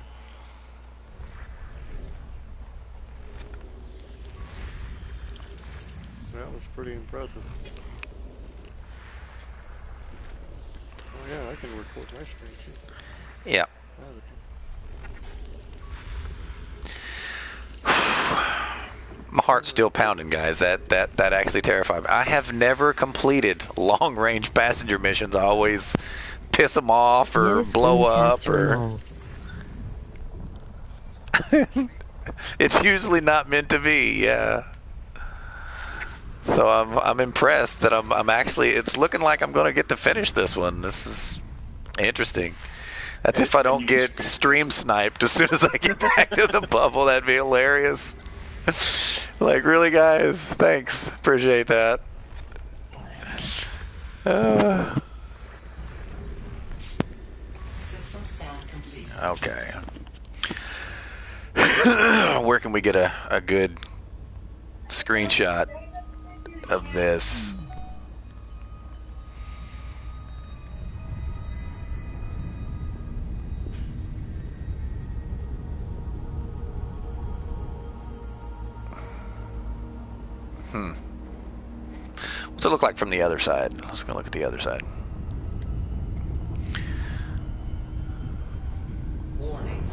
[SPEAKER 5] That was pretty impressive. Oh yeah, I can record my screen too.
[SPEAKER 1] Yeah. My heart's still pounding, guys. That actually terrified me. I have never completed long-range passenger missions. I always piss them off or blow up or. It's usually not meant to be. Yeah. So I'm impressed that I'm actually. It's looking like I'm going to get to finish this one. This is interesting. That's if I don't get stream sniped as soon as I get back to the bubble. That'd be hilarious. Like, really, guys? Thanks. Appreciate that.
[SPEAKER 3] System scan complete.
[SPEAKER 1] Okay. Where can we get a good screenshot of this? What's it look like from the other side? Let's go look at the other side.
[SPEAKER 3] Warning.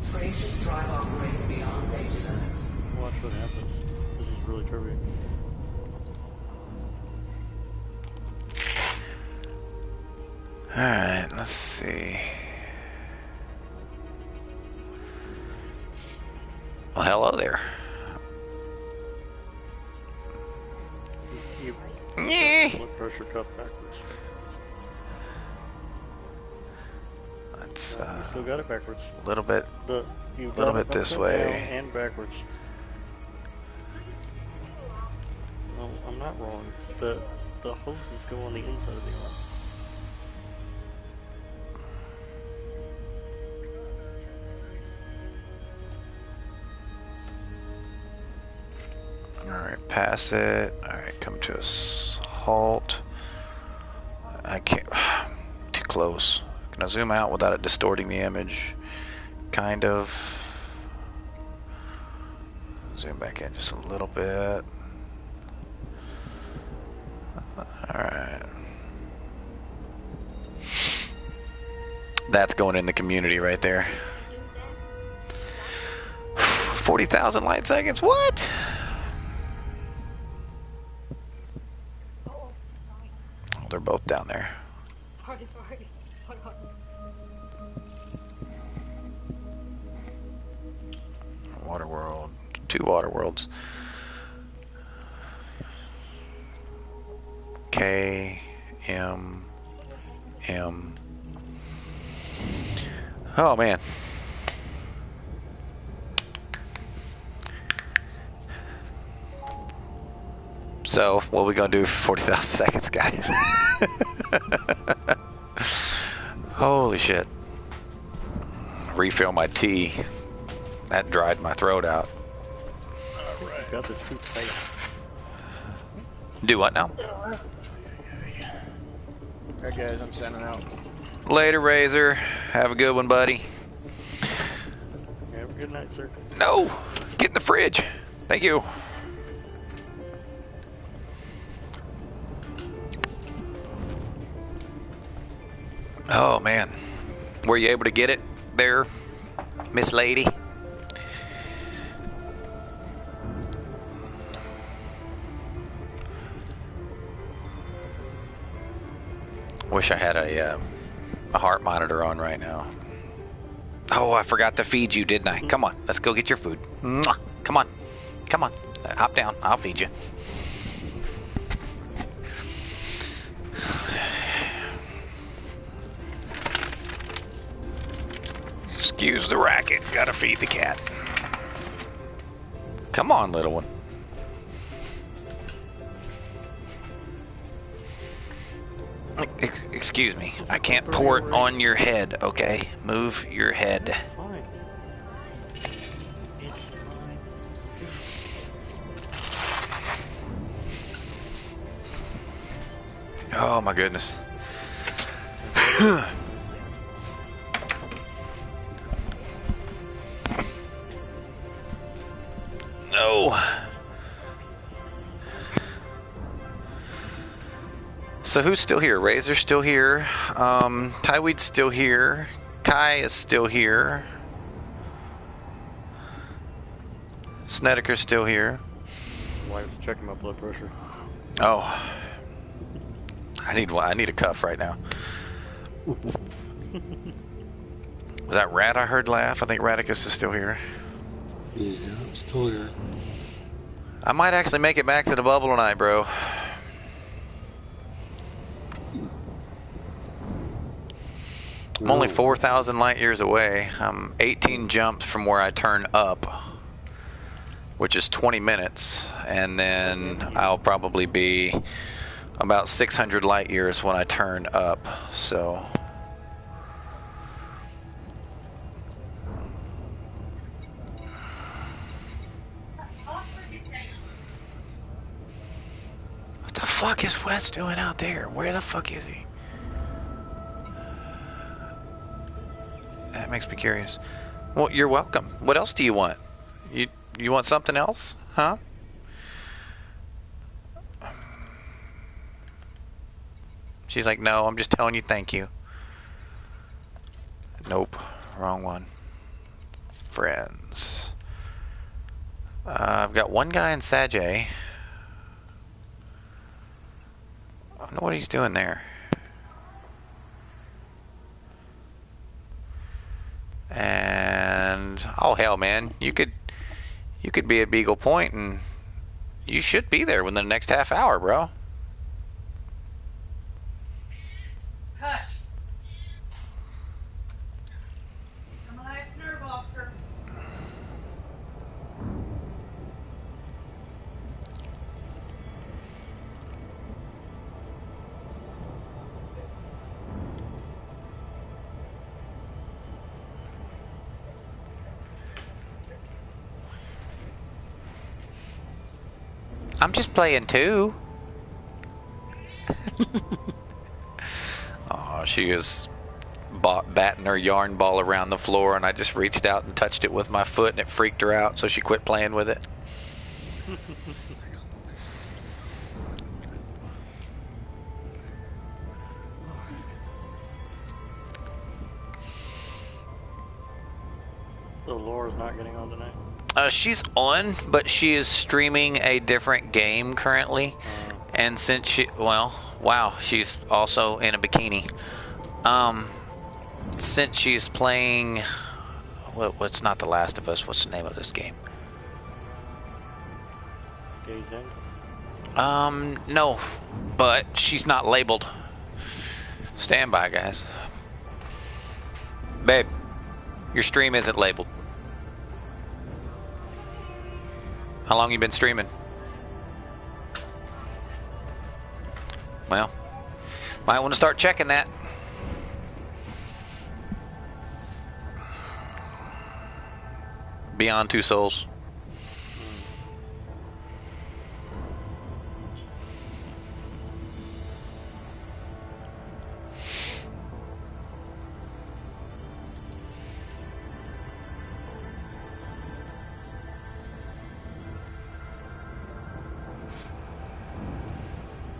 [SPEAKER 3] Frameshift drive operating beyond safety limits.
[SPEAKER 5] Watch what happens. This is really trippy.
[SPEAKER 1] Alright, let's see. Well, hello there.
[SPEAKER 5] You
[SPEAKER 1] Yeah.
[SPEAKER 5] blood pressure cuff backwards.
[SPEAKER 1] Let's
[SPEAKER 5] You still got it backwards.
[SPEAKER 1] a little bit,
[SPEAKER 5] You got
[SPEAKER 1] little
[SPEAKER 5] it
[SPEAKER 1] bit this
[SPEAKER 5] upside
[SPEAKER 1] way.
[SPEAKER 5] down and backwards. No, I'm not wrong. The hoses go on the inside of the arm.
[SPEAKER 1] Alright, pass it. Alright, come to a halt. I can't. Too close. Can I zoom out without it distorting the image? Kind of. Zoom back in just a little bit. Alright. That's going in the community right there. 40,000 light seconds? What? Oh, they're both down there.
[SPEAKER 6] Sorry. Hold on.
[SPEAKER 1] Water world. 2 water worlds. K, M, M. Oh man. So, what are we gonna do for 40,000 seconds, guys? Holy shit. Refill my tea. That dried my throat out.
[SPEAKER 5] Alright. Got this toothpaste.
[SPEAKER 1] Do what now?
[SPEAKER 4] Alright guys, I'm sending out.
[SPEAKER 1] Later, Razor. Have a good one, buddy.
[SPEAKER 5] Have a good night, sir.
[SPEAKER 1] No! Get in the fridge. Thank you. Oh, man. Were you able to get it there, Miss Lady? Wish I had a heart monitor on right now. Oh, I forgot to feed you, didn't I? Come on, let's go get your food. Mwah. Come on. Come on. Hop down. I'll feed you. Excuse the racket. Gotta feed the cat. Come on, little one. Excuse me. I can't pour it on your head, okay? Move your head.
[SPEAKER 5] It's fine. It's fine.
[SPEAKER 1] Oh my goodness. No. So who's still here? Razor's still here. Tyweed's still here. Kai is still here. Snedeker's still here.
[SPEAKER 5] Wife's checking my blood pressure.
[SPEAKER 1] Oh. I need a cuff right now. Was that Rat I heard laugh? I think Radicus is still here.
[SPEAKER 10] Yeah, I'm still here.
[SPEAKER 1] I might actually make it back to the bubble tonight, bro. I'm only 4,000 light years away. I'm 18 jumps from where I turn up, which is 20 minutes, and then I'll probably be about 600 light years when I turn up, so. What the fuck is Wes doing out there? Where the fuck is he? That makes me curious. Well, you're welcome. What else do you want? You want something else? Huh? She's like, no, I'm just telling you thank you. Nope. Wrong one. Friends. I've got one guy in Sajay. I don't know what he's doing there. hell, man. You could be at Beagle Point, and you should be there within the next half hour, bro.
[SPEAKER 6] Hush. I'm a nice nerve, Oscar.
[SPEAKER 1] I'm just playing too. Oh, she is batting her yarn ball around the floor, and I just reached out and touched it with my foot, and it freaked her out, so she quit playing with it.
[SPEAKER 5] So Laura's not getting on tonight?
[SPEAKER 1] She's on, but she is streaming a different game currently. And since she, well, wow, she's also in a bikini. Since she's playing, what's not The Last of Us? What's the name of this game?
[SPEAKER 5] Days End?
[SPEAKER 1] No, but she's not labeled. Stand by, guys. Babe, your stream isn't labeled. How long you been streaming? Well, might want to start checking that. Beyond Two Souls.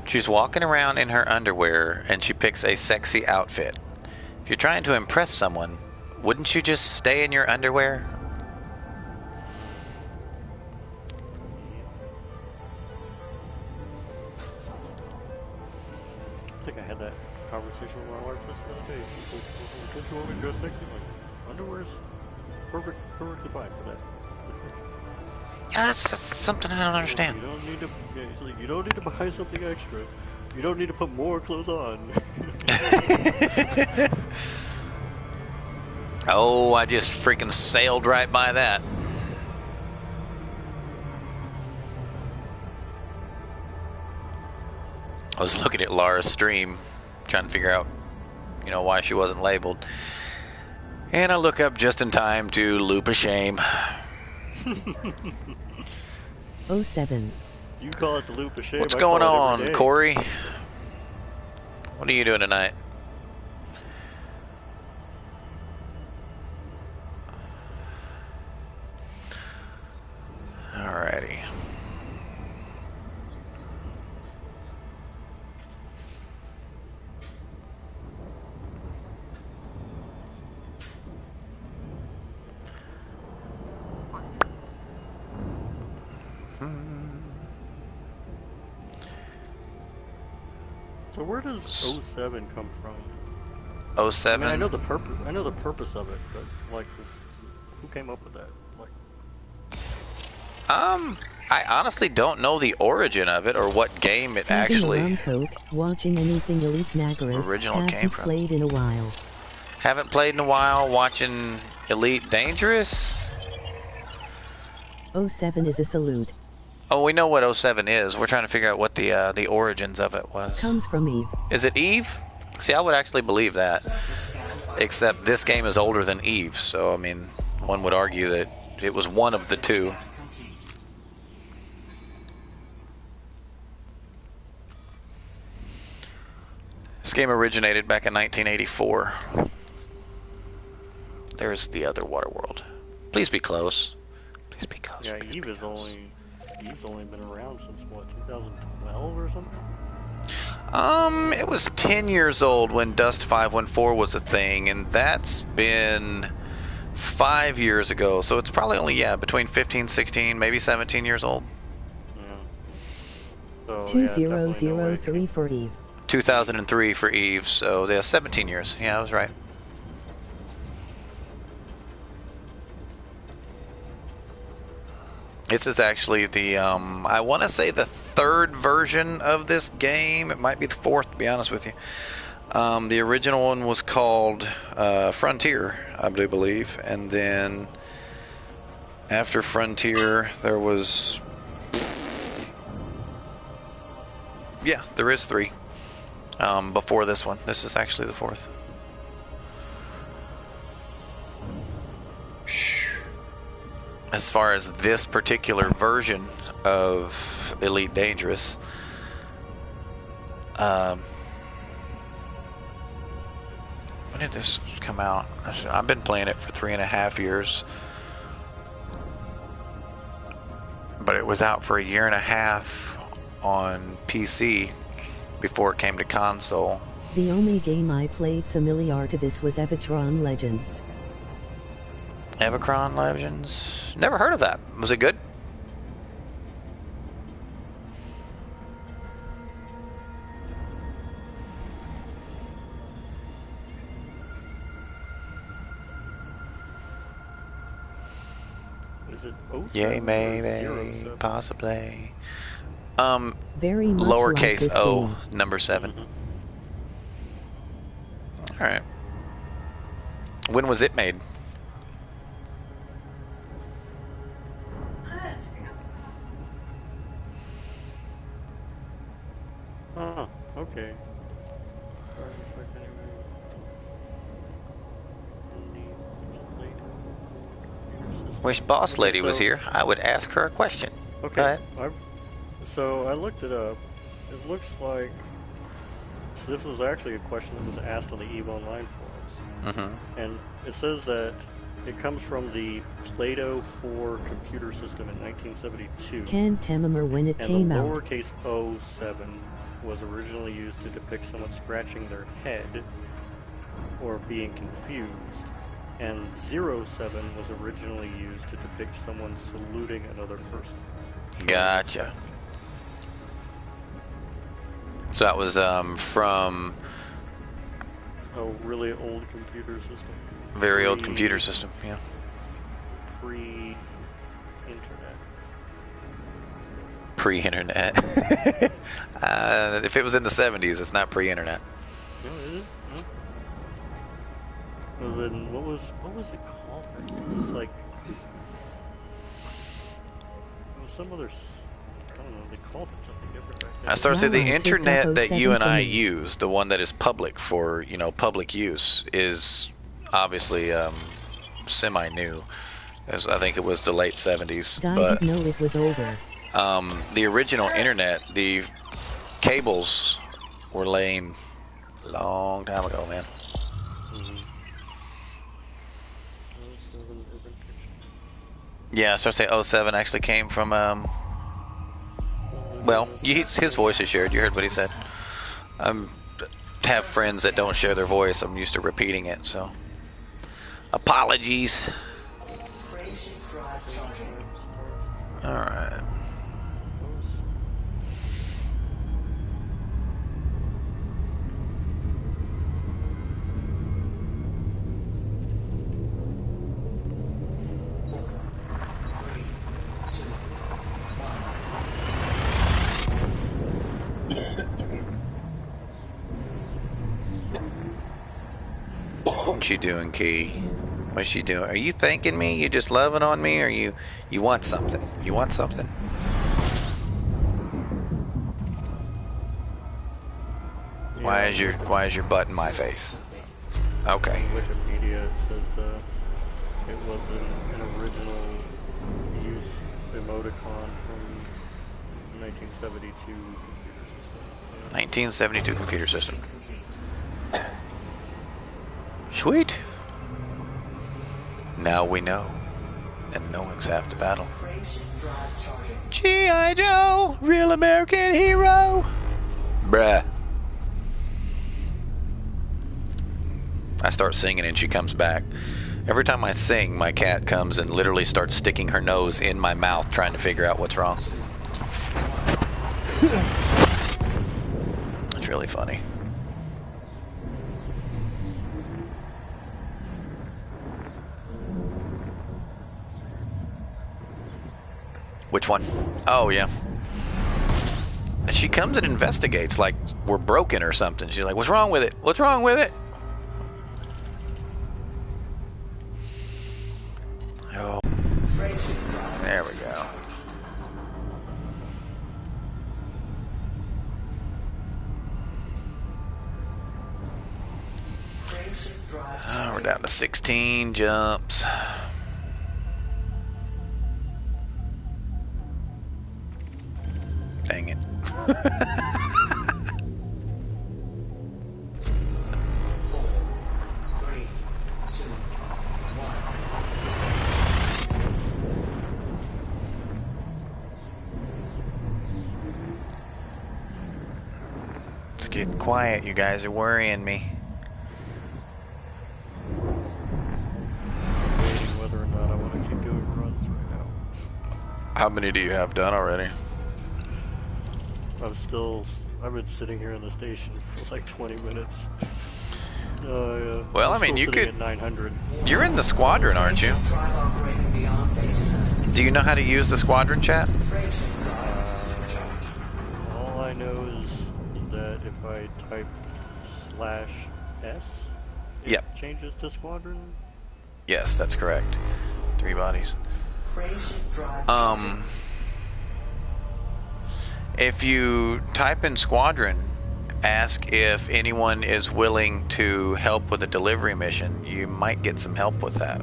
[SPEAKER 1] She's walking around in her underwear and she picks a sexy outfit. If you're trying to impress someone, wouldn't you just stay in your underwear?
[SPEAKER 5] I think I had that conversation with my wife just the other day. She said, "Don't you want me to dress sexy?" I'm like, underwear's perfectly fine for that.
[SPEAKER 1] Yeah, that's something I don't understand.
[SPEAKER 5] You don't need to. Yeah, he's like, you don't need to buy something extra. You don't need to put more clothes on.
[SPEAKER 1] Oh, I just freaking sailed right by that. I was looking at Laura's stream, trying to figure out, you know, why she wasn't labeled. And I look up just in time to loop a shame.
[SPEAKER 12] 07.
[SPEAKER 5] You call it the loop of shame.
[SPEAKER 1] What's
[SPEAKER 5] I
[SPEAKER 1] going
[SPEAKER 5] call it every
[SPEAKER 1] on,
[SPEAKER 5] day.
[SPEAKER 1] Corey? What are you doing tonight? Alrighty.
[SPEAKER 5] So where does 07 come from?
[SPEAKER 1] 07?
[SPEAKER 5] I mean, I know the purpose of it, but like, who came up with that? Like,
[SPEAKER 1] I honestly don't know the origin of it or what game it actually
[SPEAKER 12] watching anything Elite Nagaris.
[SPEAKER 1] original came from.
[SPEAKER 12] Played in a while.
[SPEAKER 1] Haven't played in a while. Watching Elite Dangerous.
[SPEAKER 12] 07 is a salute.
[SPEAKER 1] Oh, we know what 07 is. We're trying to figure out what the origins of it was.
[SPEAKER 12] Comes from Eve.
[SPEAKER 1] Is it Eve? See, I would actually believe that. Except this game is older than Eve, so I mean, one would argue that it was one of the two. This game originated back in 1984. There's the other water world. Please be close. Please be close.
[SPEAKER 5] yeah, Eve's only been around since what, 2012 or something?
[SPEAKER 1] It was 10 years old when Dust 514 was a thing, and that's been 5 years ago. So it's probably only, between 15, 16, maybe 17 years old.
[SPEAKER 5] Yeah. So,
[SPEAKER 12] 2003 for Eve.
[SPEAKER 1] 2003 for Eve, so 17 years. Yeah, I was right. This is actually the, I want to say the third version of this game. It might be the fourth, to be honest with you. The original one was called Frontier, I do believe. And then after Frontier, there was... Yeah, there is 3. Before this one. This is actually the 4th. As far as this particular version of Elite Dangerous, when did this come out? I've been playing it for 3.5 years, but it was out for 1.5 years on PC before it came to console.
[SPEAKER 12] The only game I played similar to this was Evatron Legends.
[SPEAKER 1] Evacron Legends? Never heard of that. Was it good?
[SPEAKER 5] Is it 07
[SPEAKER 1] Yay,
[SPEAKER 5] or
[SPEAKER 1] maybe,
[SPEAKER 5] 07?
[SPEAKER 1] possibly.
[SPEAKER 12] Very much
[SPEAKER 1] Lowercase
[SPEAKER 12] like this
[SPEAKER 1] O,
[SPEAKER 12] game.
[SPEAKER 1] number 7.
[SPEAKER 5] Mhm.
[SPEAKER 1] All right. When was it made?
[SPEAKER 5] Oh, okay.
[SPEAKER 1] Wish Boss
[SPEAKER 5] Okay,
[SPEAKER 1] Lady was
[SPEAKER 5] so-
[SPEAKER 1] here. I would ask her a question. Go
[SPEAKER 5] Okay,
[SPEAKER 1] ahead.
[SPEAKER 5] so I looked it up. It looks like so this was actually a question that was asked on the EVE Online forums,
[SPEAKER 1] Mm-hmm.
[SPEAKER 5] and it says that it comes from the Day4 computer system in 1972.
[SPEAKER 12] Can't remember when it
[SPEAKER 5] And
[SPEAKER 12] came
[SPEAKER 5] the
[SPEAKER 12] out.
[SPEAKER 5] lowercase o7 was originally used to depict someone scratching their head or being confused, and 07 was originally used to depict someone saluting another person.
[SPEAKER 1] Gotcha. So that was from
[SPEAKER 5] A really old computer system.
[SPEAKER 1] very old computer system. Yeah.
[SPEAKER 5] Pre-internet.
[SPEAKER 1] Pre-internet. If it was in the 70s, it's not pre-internet.
[SPEAKER 5] No, is it? No. Well, then what was it called? It was like it was some other. I don't know. They called it something different back then.
[SPEAKER 1] I started to say the
[SPEAKER 12] Wow, I picked
[SPEAKER 1] internet
[SPEAKER 12] up
[SPEAKER 1] that you and
[SPEAKER 12] 07
[SPEAKER 1] I
[SPEAKER 12] for me.
[SPEAKER 1] use, the one that is public for, public use, is obviously semi-new. As I think it was the late 70s,
[SPEAKER 12] I
[SPEAKER 1] but
[SPEAKER 12] didn't know it was over.
[SPEAKER 1] the original internet, the cables were laying a long time ago, man. Yeah, so I say 07 actually came from, well, his voice is shared. You heard what he said. Have friends that don't share their voice. I'm used to repeating it, so apologies. All right. What you doing, Key? What's you doing? Are you thanking me? You just loving on me, or you want something? You want something?
[SPEAKER 5] Yeah,
[SPEAKER 1] Why is your butt in my face? Okay.
[SPEAKER 5] On Wikipedia it says it was an original use emoticon from 1972 computer system.
[SPEAKER 1] 1972 computer system. Sweet. Now we know, and knowing's half the battle. G.I. Joe, real American hero. Bruh. I start singing and she comes back. Every time I sing, my cat comes and literally starts sticking her nose in my mouth trying to figure out what's wrong. It's really funny. Which one? Oh, yeah. She comes and investigates like we're broken or something. She's like, what's wrong with it? What's wrong with it? Oh. There we go. Oh, we're down to 16 jumps. Dang it. It's getting quiet. You guys are worrying me.
[SPEAKER 5] Debating whether or not I want to keep doing runs right now.
[SPEAKER 1] How many do you have done already?
[SPEAKER 5] I've been sitting here in the station for like 20 minutes. Yeah.
[SPEAKER 1] Well,
[SPEAKER 5] I'm
[SPEAKER 1] I mean, you
[SPEAKER 5] still
[SPEAKER 1] could.
[SPEAKER 5] sitting at 900.
[SPEAKER 1] You're in the squadron, aren't you? Do you know how to use the squadron chat?
[SPEAKER 5] All I know is that if I type /S, it changes to squadron.
[SPEAKER 1] Yes, that's correct. 3 bodies. If you type in squadron, ask if anyone is willing to help with a delivery mission. You might get some help with that.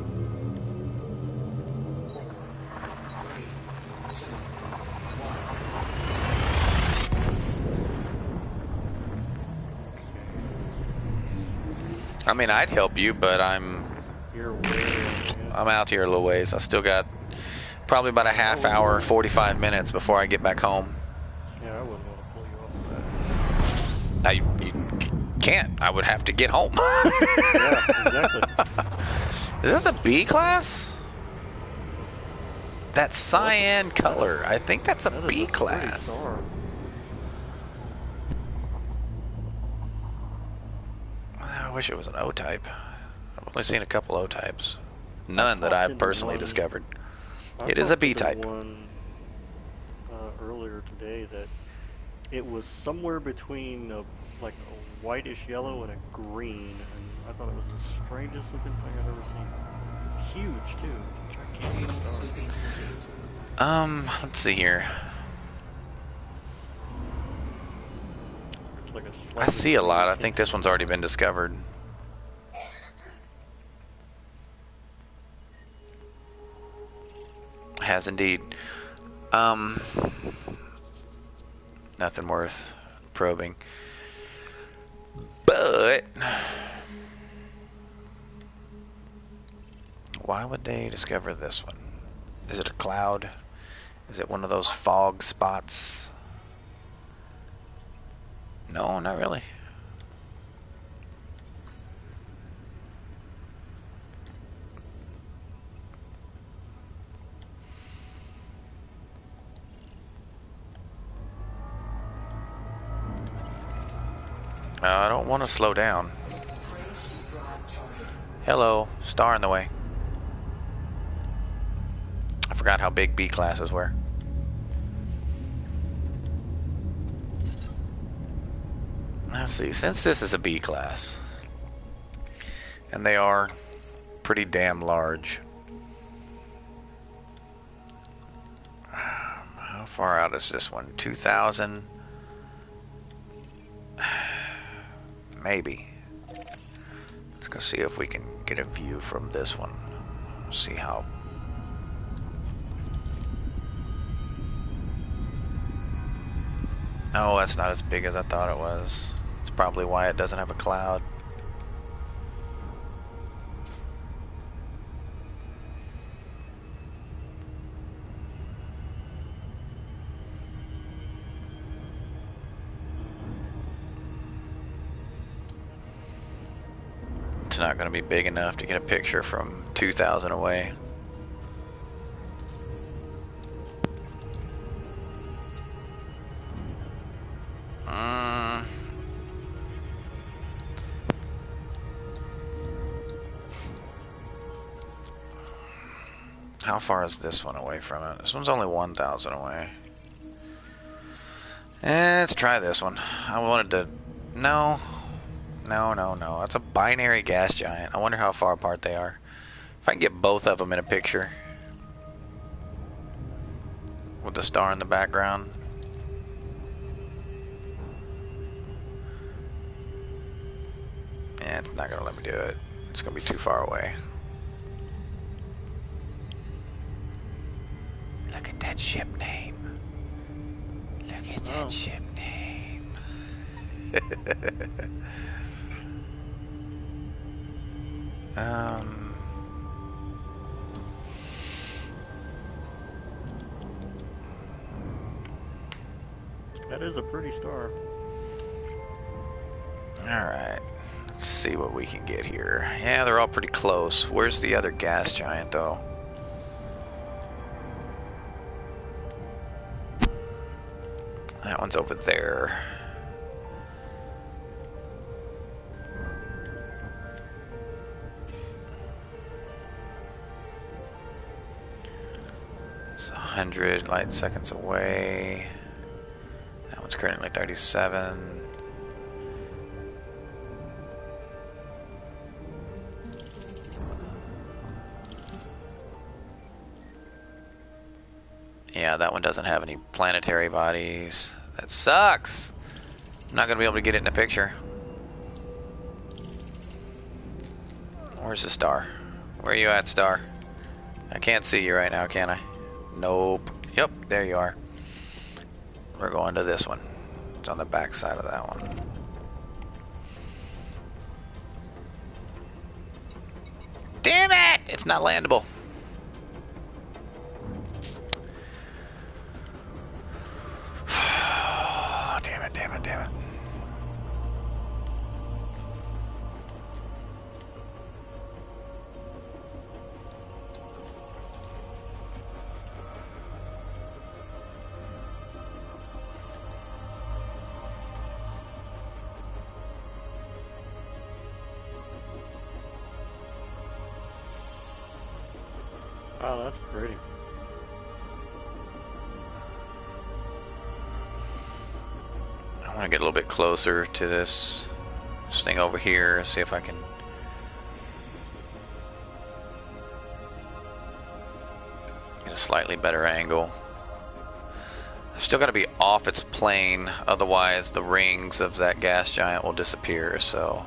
[SPEAKER 1] I mean, I'd help you, but I'm out here a little ways. I still got probably about a half hour, 45 minutes before I get back home.
[SPEAKER 5] Yeah, I wouldn't want to pull you off of that.
[SPEAKER 1] You can't. I would have to get home.
[SPEAKER 5] Yeah, exactly.
[SPEAKER 1] Is this a B class? That cyan color. I think that's a B class. I wish it was an O type. I've only seen a couple O types. None that I've personally discovered. It is a B type.
[SPEAKER 5] One earlier today that it was somewhere between like a whitish yellow and a green, and I thought it was the strangest looking thing I've ever seen. Huge too, gigantic star.
[SPEAKER 1] Let's see here.
[SPEAKER 5] Like
[SPEAKER 1] I see a lot. I think this one's already been discovered. Has indeed. Nothing worth probing. But why would they discover this one? Is it a cloud? Is it one of those fog spots? No, not really. I don't want to slow down. Hello, star in the way. I forgot how big B classes were. Let's see, since this is a B class, and they are pretty damn large. How far out is this one? 2,000? Maybe. Let's go see if we can get a view from this one. See how. Oh, that's not as big as I thought it was. That's probably why it doesn't have a cloud. It's not going to be big enough to get a picture from 2,000 away. How far is this one away from it? This one's only 1,000 away. Let's try this one. I wanted to... No. No. That's a binary gas giant. I wonder how far apart they are. If I can get both of them in a picture. With the star in the background. Yeah, it's not going to let me do it. It's going to be too far away. Look at that ship name. Look at that ship name.
[SPEAKER 5] That is a pretty star.
[SPEAKER 1] Alright. Let's see what we can get here. Yeah, they're all pretty close. Where's the other gas giant, though? That one's over there. It's 100 light seconds away. That one's currently 37. Yeah, that one doesn't have any planetary bodies. That sucks! I'm not gonna be able to get it in the picture. Where's the star? Where are you at, star? I can't see you right now, can I? Nope. Yep, there you are. We're going to this one. It's on the back side of that one. Damn it! It's not landable. Damn it.
[SPEAKER 5] Wow, that's pretty.
[SPEAKER 1] I want to get a little bit closer to this thing over here, see if I can get a slightly better angle. I've still got to be off its plane, otherwise the rings of that gas giant will disappear, so...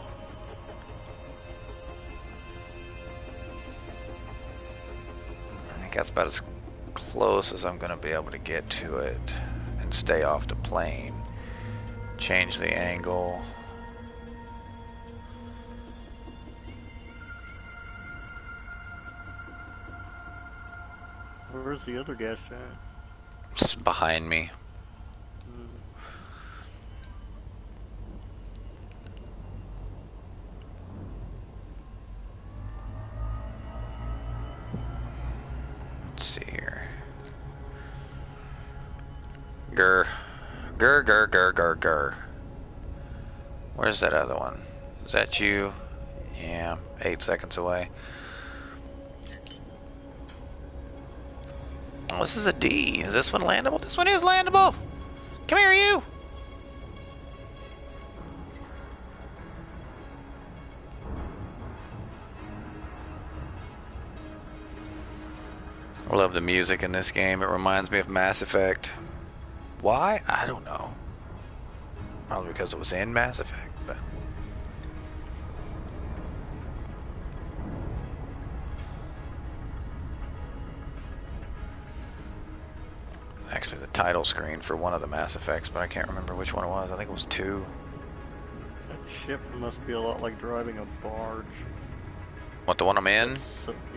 [SPEAKER 1] I think that's about as close as I'm going to be able to get to it and stay off the plane. Change the angle.
[SPEAKER 5] Where's the other gas giant?
[SPEAKER 1] It's behind me. Let's see here. Grr. Grr. Where's that other one? Is that you? Yeah, 8 seconds away. Oh, this is a D. Is this one landable? This one is landable! Come here, you! I love the music in this game. It reminds me of Mass Effect. Why? I don't know. Probably because it was in Mass Effect, but... Actually, the title screen for one of the Mass Effects, but I can't remember which one it was. I think it was 2.
[SPEAKER 5] That ship must be a lot like driving a barge.
[SPEAKER 1] What, the one I'm in?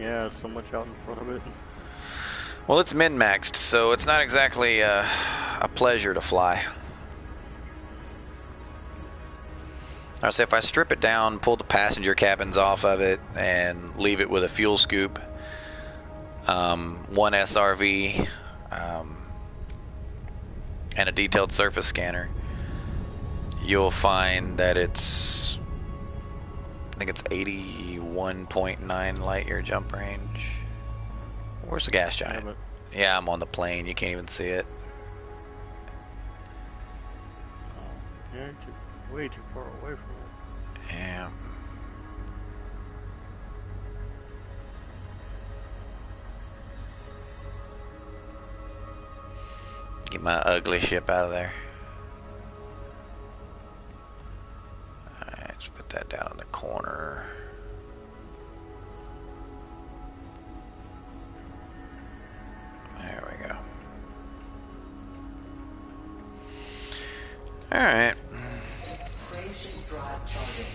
[SPEAKER 5] Yeah, so much out in front of it.
[SPEAKER 1] Well, it's min-maxed, so it's not exactly a pleasure to fly. I'll say if I strip it down, pull the passenger cabins off of it, and leave it with a fuel scoop, one SRV, and a detailed surface scanner, you'll find that it's, I think it's 81.9 light year jump range. Where's the gas giant?
[SPEAKER 5] but
[SPEAKER 1] Yeah, I'm on the plane. You can't even see it.
[SPEAKER 5] you're way too far away from it.
[SPEAKER 1] Yeah. Get my ugly ship out of there. Alright, let's put that down in the corner. There we go. Alright.
[SPEAKER 3] Frameshift drive charging.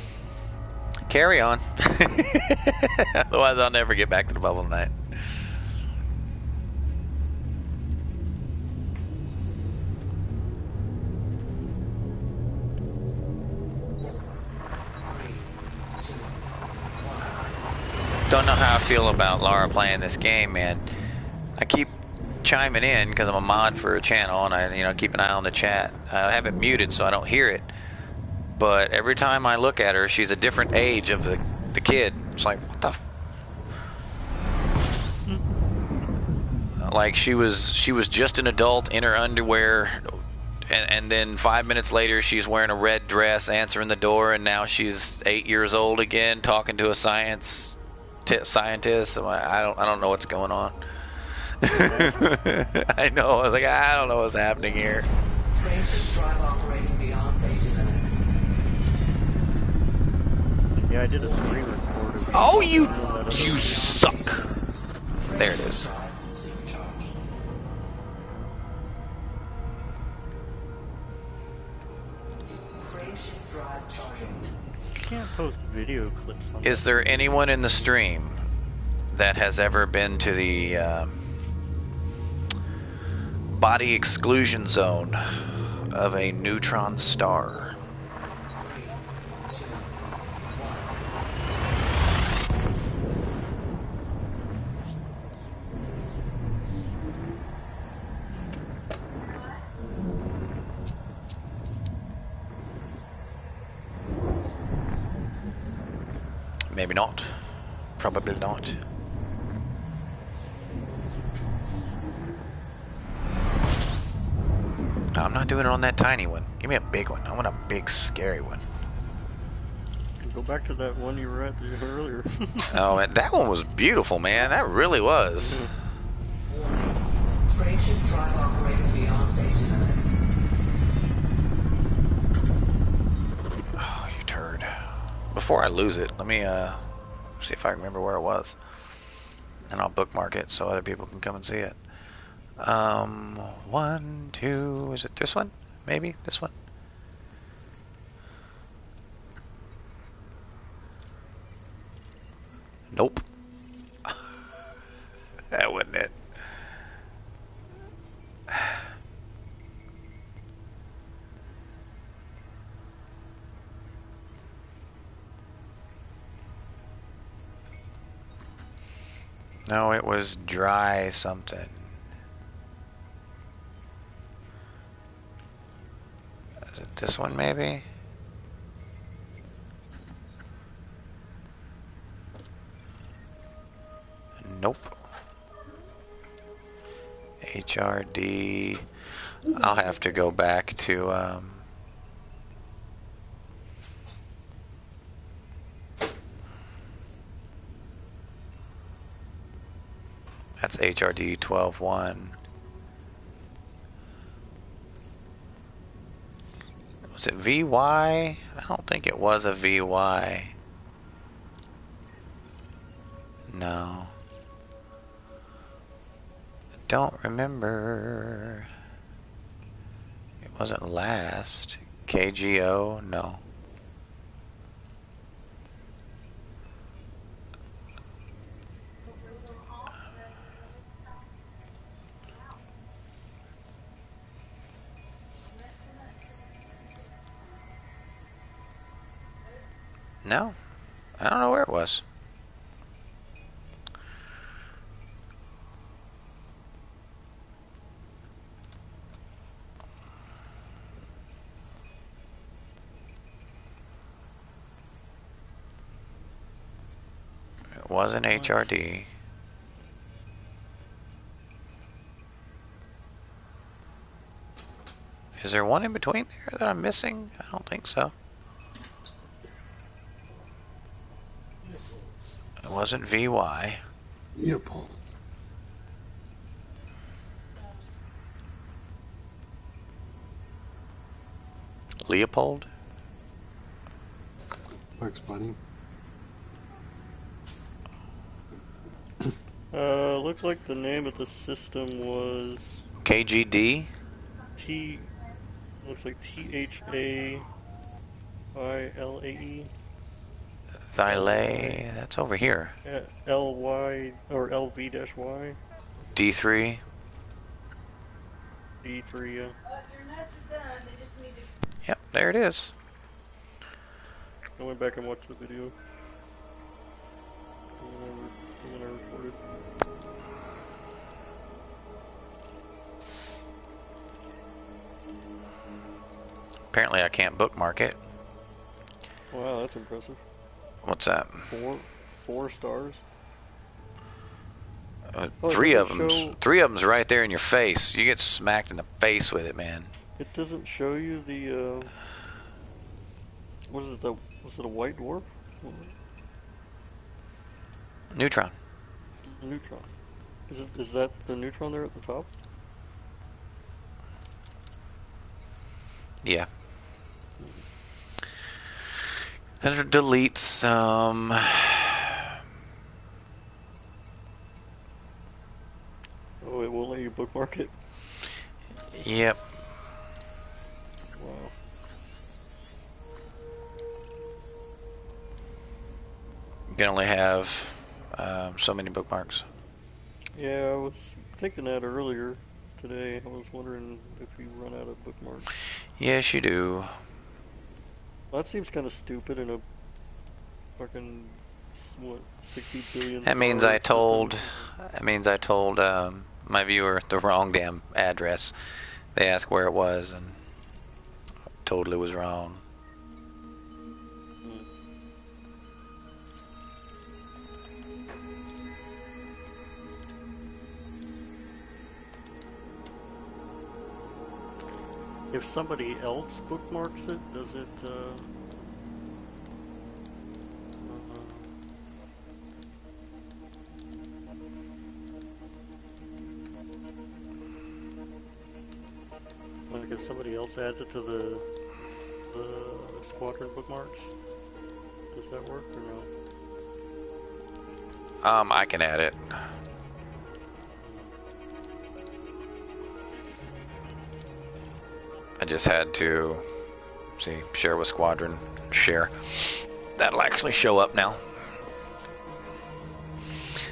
[SPEAKER 1] Carry on. Otherwise I'll never get back to the bubble tonight. Don't know how I feel about Laura playing this game, man. I keep chiming in because I'm a mod for a channel, and I, keep an eye on the chat. I have it muted so I don't hear it. But every time I look at her, she's a different age of the kid. It's like, what the? Like she was just an adult in her underwear, and then 5 minutes later she's wearing a red dress, answering the door, and now she's 8 years old again, talking to a scientist. I don't know what's going on. I know. I was like, I don't know what's happening here.
[SPEAKER 3] Frameshift drive operating beyond safety limits.
[SPEAKER 5] Yeah, I did a screen record of
[SPEAKER 1] Oh, you suck. There it is.
[SPEAKER 3] Frameshift drive charging.
[SPEAKER 5] You can't post video clips on
[SPEAKER 1] Is there anyone in the stream that has ever been to the body exclusion zone of a neutron star? Maybe not. Probably not. No, I'm not doing it on that tiny one. Give me a big one. I want a big, scary one.
[SPEAKER 5] Go back to that one you were at earlier.
[SPEAKER 1] Oh, man, that one was beautiful, man. That really was.
[SPEAKER 3] Warning. Frameshift drive operating beyond safety limits.
[SPEAKER 1] Oh, you turd. Before I lose it, let me see if I remember where it was. And I'll bookmark it so other people can come and see it. 1, 2, is it this one? Maybe this one? Nope. That wasn't it. No, it was dry something. Is it this one maybe? Nope. HRD. I'll have to go back to that's HRD 12.1. Was it VY? I don't think it was a VY. No. I don't remember. It wasn't last. KGO? No. No. I don't know where it was. It wasn't HRD. Is there one in between there that I'm missing? I don't think so. It wasn't VY.
[SPEAKER 10] Leopold.
[SPEAKER 1] Leopold?
[SPEAKER 10] Bugs Bunny.
[SPEAKER 5] Looked like the name of the system was
[SPEAKER 1] KGD?
[SPEAKER 5] Looks like THAILAE.
[SPEAKER 1] Thylay. That's over here.
[SPEAKER 5] LY or LV-Y.
[SPEAKER 1] D3.
[SPEAKER 5] D3, yeah.
[SPEAKER 1] Yep, there it is.
[SPEAKER 5] I went back and watched the video. When I recorded.
[SPEAKER 1] Apparently I can't bookmark it.
[SPEAKER 5] Wow, that's impressive.
[SPEAKER 1] What's that?
[SPEAKER 5] Four stars.
[SPEAKER 1] Three of them's right there in your face. You get smacked in the face with it, man.
[SPEAKER 5] It doesn't show you the what is it? Was it a white dwarf?
[SPEAKER 1] Neutron.
[SPEAKER 5] Neutron. Is that the neutron there at the top?
[SPEAKER 1] Yeah. And it deletes some.
[SPEAKER 5] Oh, it won't let you bookmark it?
[SPEAKER 1] Yep.
[SPEAKER 5] Wow.
[SPEAKER 1] You can only have so many bookmarks.
[SPEAKER 5] Yeah, I was thinking that earlier today. I was wondering if you run out of bookmarks.
[SPEAKER 1] Yes, you do.
[SPEAKER 5] Well, that seems kind of stupid in a fucking, what, 60 billion
[SPEAKER 1] That means I told.
[SPEAKER 5] system.
[SPEAKER 1] That means I told my viewer the wrong damn address. They asked where it was, and totally was wrong.
[SPEAKER 5] If somebody else bookmarks it, does it, like if somebody else adds it to the squadron bookmarks, does that work or no?
[SPEAKER 1] I can add it. I just had to share with Squadron, share. That'll actually show up now.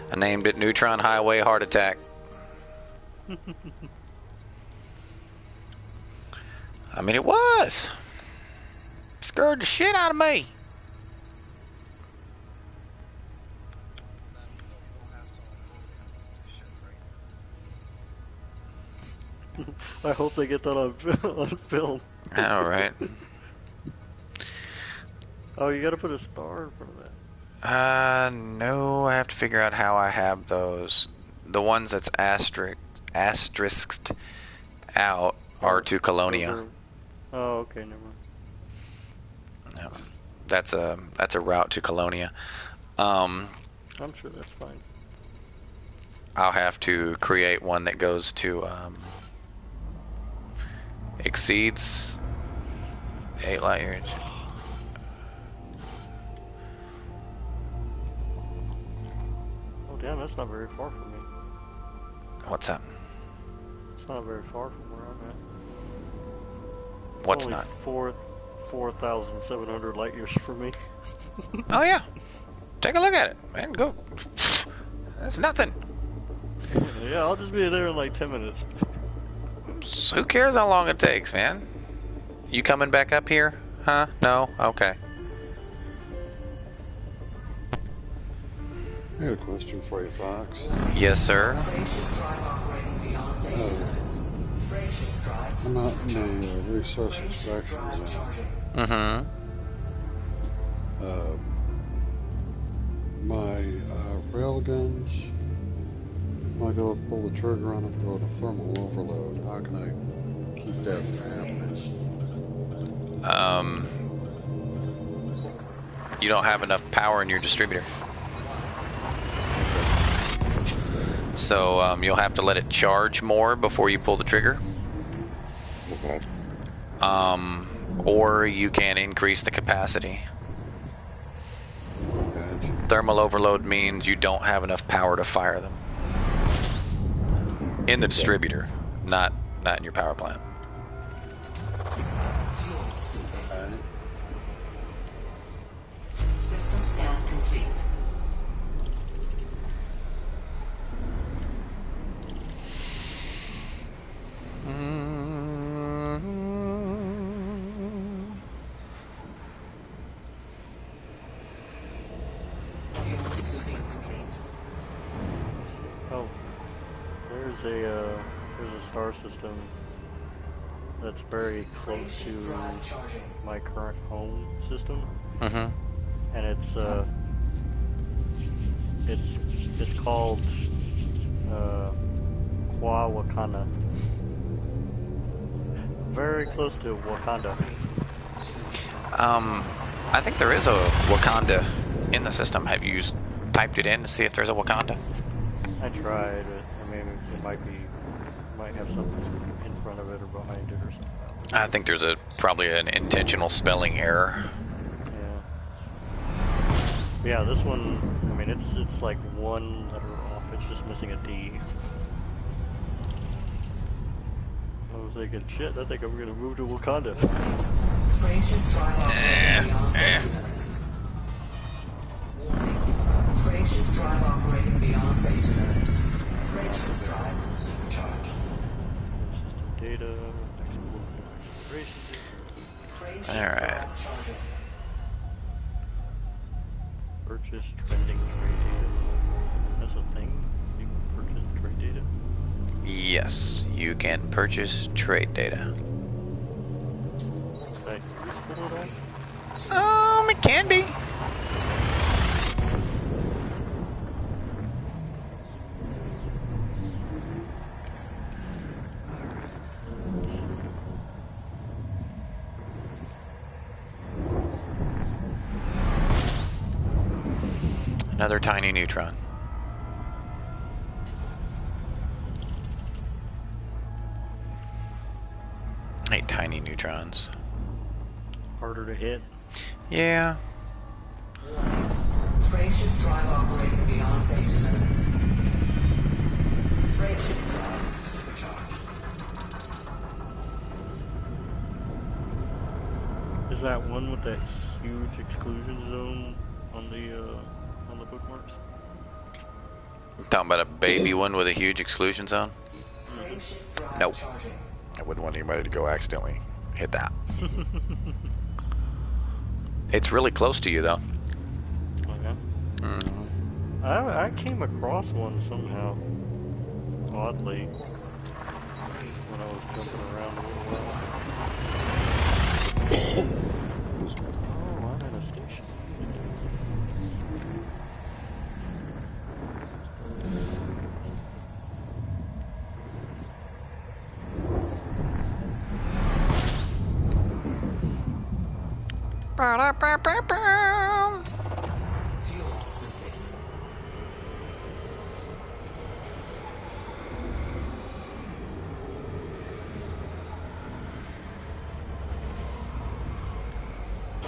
[SPEAKER 1] I named it Neutron Highway Heart Attack. I mean, it was. Scared the shit out of me.
[SPEAKER 5] I hope they get that on film.
[SPEAKER 1] All right.
[SPEAKER 5] Oh, you gotta put a star in front of that.
[SPEAKER 1] No, I have to figure out how I have those. The ones that's asterisked out are to Colonia.
[SPEAKER 5] Oh, okay, never mind.
[SPEAKER 1] No, that's a route to Colonia.
[SPEAKER 5] I'm sure that's fine.
[SPEAKER 1] I'll have to create one that goes to exceeds 8 light years.
[SPEAKER 5] Oh damn, that's not very far from me.
[SPEAKER 1] What's that?
[SPEAKER 5] It's not very far from where I'm at. It's
[SPEAKER 1] What's
[SPEAKER 5] only
[SPEAKER 1] not?
[SPEAKER 5] 4,700 light years from me.
[SPEAKER 1] Oh yeah, take a look at it, man. Go. That's nothing.
[SPEAKER 5] Yeah, I'll just be there in like 10 minutes.
[SPEAKER 1] So who cares how long it takes, man? You coming back up here? Huh? No? Okay.
[SPEAKER 10] I got a question for you, Fox.
[SPEAKER 1] Yes, sir.
[SPEAKER 3] Frameshift drive operating beyond safety limits. Frameshift drive.
[SPEAKER 10] I'm out in the resource extraction zone.
[SPEAKER 1] Mm-hmm.
[SPEAKER 10] My rail guns, when I go to pull the trigger on them, go to thermal overload. How can I keep stuff happening.
[SPEAKER 1] You don't have enough power in your distributor. So you'll have to let it charge more before you pull the trigger.
[SPEAKER 9] Okay.
[SPEAKER 1] Or you can increase the capacity.
[SPEAKER 10] Gotcha.
[SPEAKER 1] Thermal overload means you don't have enough power to fire them. In the distributor, not in your power plant.
[SPEAKER 3] Fuel scooping.
[SPEAKER 10] Right.
[SPEAKER 3] System scan complete. Fuel scooping complete.
[SPEAKER 5] Oh, there's a star system that's very close to
[SPEAKER 3] Drive charging.
[SPEAKER 5] my current home system,
[SPEAKER 1] Mm-hmm.
[SPEAKER 5] and it's called Kwa Wakanda. Very close to Wakanda.
[SPEAKER 1] I think there is a Wakanda in the system. Have you typed it in to see if there's a Wakanda?
[SPEAKER 5] I tried, but I mean, it might have something in front of it or behind it or something.
[SPEAKER 1] I think there's probably an intentional spelling error.
[SPEAKER 5] Yeah, this one, I mean, it's like one letter off. It's just missing a D. I was thinking, shit, I think I'm gonna move to Wakanda.
[SPEAKER 3] Frameshift drive operating beyond safety limits. Warning. Frameshift drive operating beyond safety limits. Frameshift drive supercharged.
[SPEAKER 5] System data, exploration data.
[SPEAKER 3] Frameshift
[SPEAKER 1] Alright.
[SPEAKER 3] drive charging.
[SPEAKER 5] Purchase trending trade data. That's a thing. You can purchase trade data.
[SPEAKER 1] Yes, you can purchase trade data.
[SPEAKER 5] Is that useful at all?
[SPEAKER 1] It can be. Another tiny neutron. I hate tiny neutrons.
[SPEAKER 5] Harder to hit.
[SPEAKER 1] Yeah.
[SPEAKER 3] Warning. Frameshift drive operating beyond safety limits. Frameshift drive supercharged.
[SPEAKER 5] Is that one with that huge exclusion zone on the bookmarks?
[SPEAKER 1] Talking about a baby one with a huge exclusion zone?
[SPEAKER 3] Frameshift drive
[SPEAKER 1] Nope.
[SPEAKER 3] charging.
[SPEAKER 1] I wouldn't want anybody to go accidentally hit that. It's really close to you, though.
[SPEAKER 5] Okay. I came across one somehow, oddly, when I was jumping around a little while. Oh, I'm in a station.
[SPEAKER 3] Fuel scooping.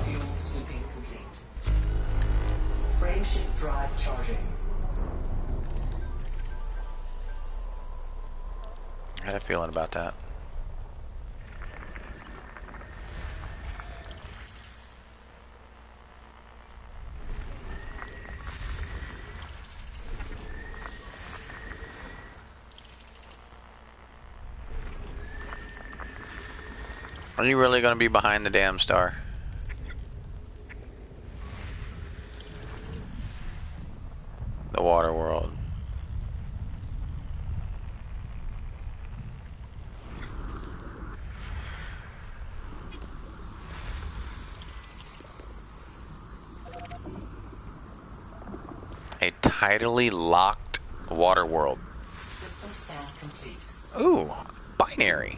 [SPEAKER 3] Fuel scooping complete. Frameshift drive charging.
[SPEAKER 1] I had a feeling about that. Are you really going to be behind the damn star? The water world. A tidally locked water world.
[SPEAKER 3] System scan complete.
[SPEAKER 1] Ooh, binary.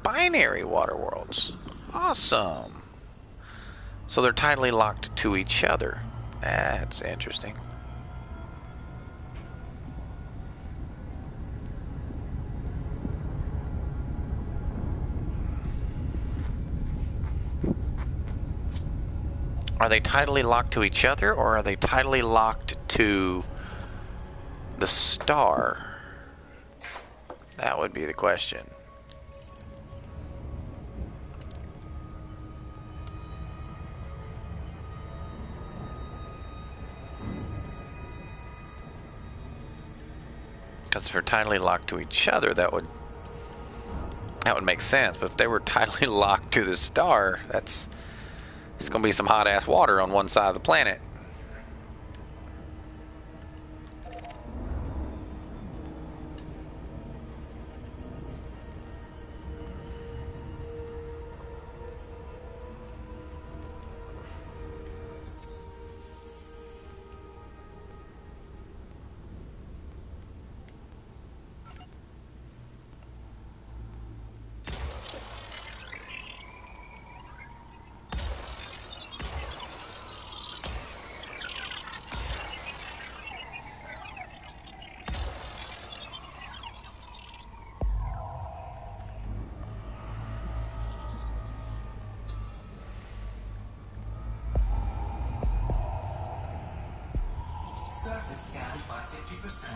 [SPEAKER 1] binary water worlds. Awesome. So they're tidally locked to each other. That's interesting. Are they tidally locked to each other, or are they tidally locked to the star? That would be the question. Because if they're tidally locked to each other, that would make sense. But if they were tidally locked to the star, it's gonna be some hot ass water on one side of the planet.
[SPEAKER 3] Surface scanned by 50%.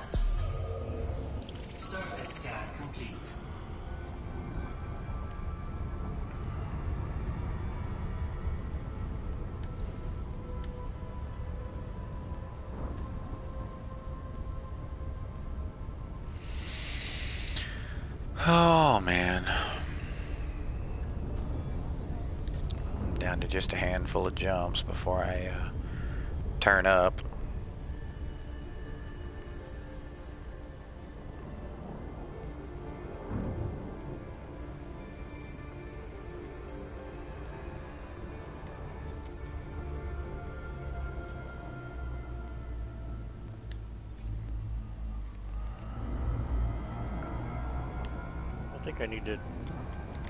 [SPEAKER 3] Surface scan complete.
[SPEAKER 1] Oh man. I'm down to just a handful of jumps before I turn up.
[SPEAKER 5] I think I need to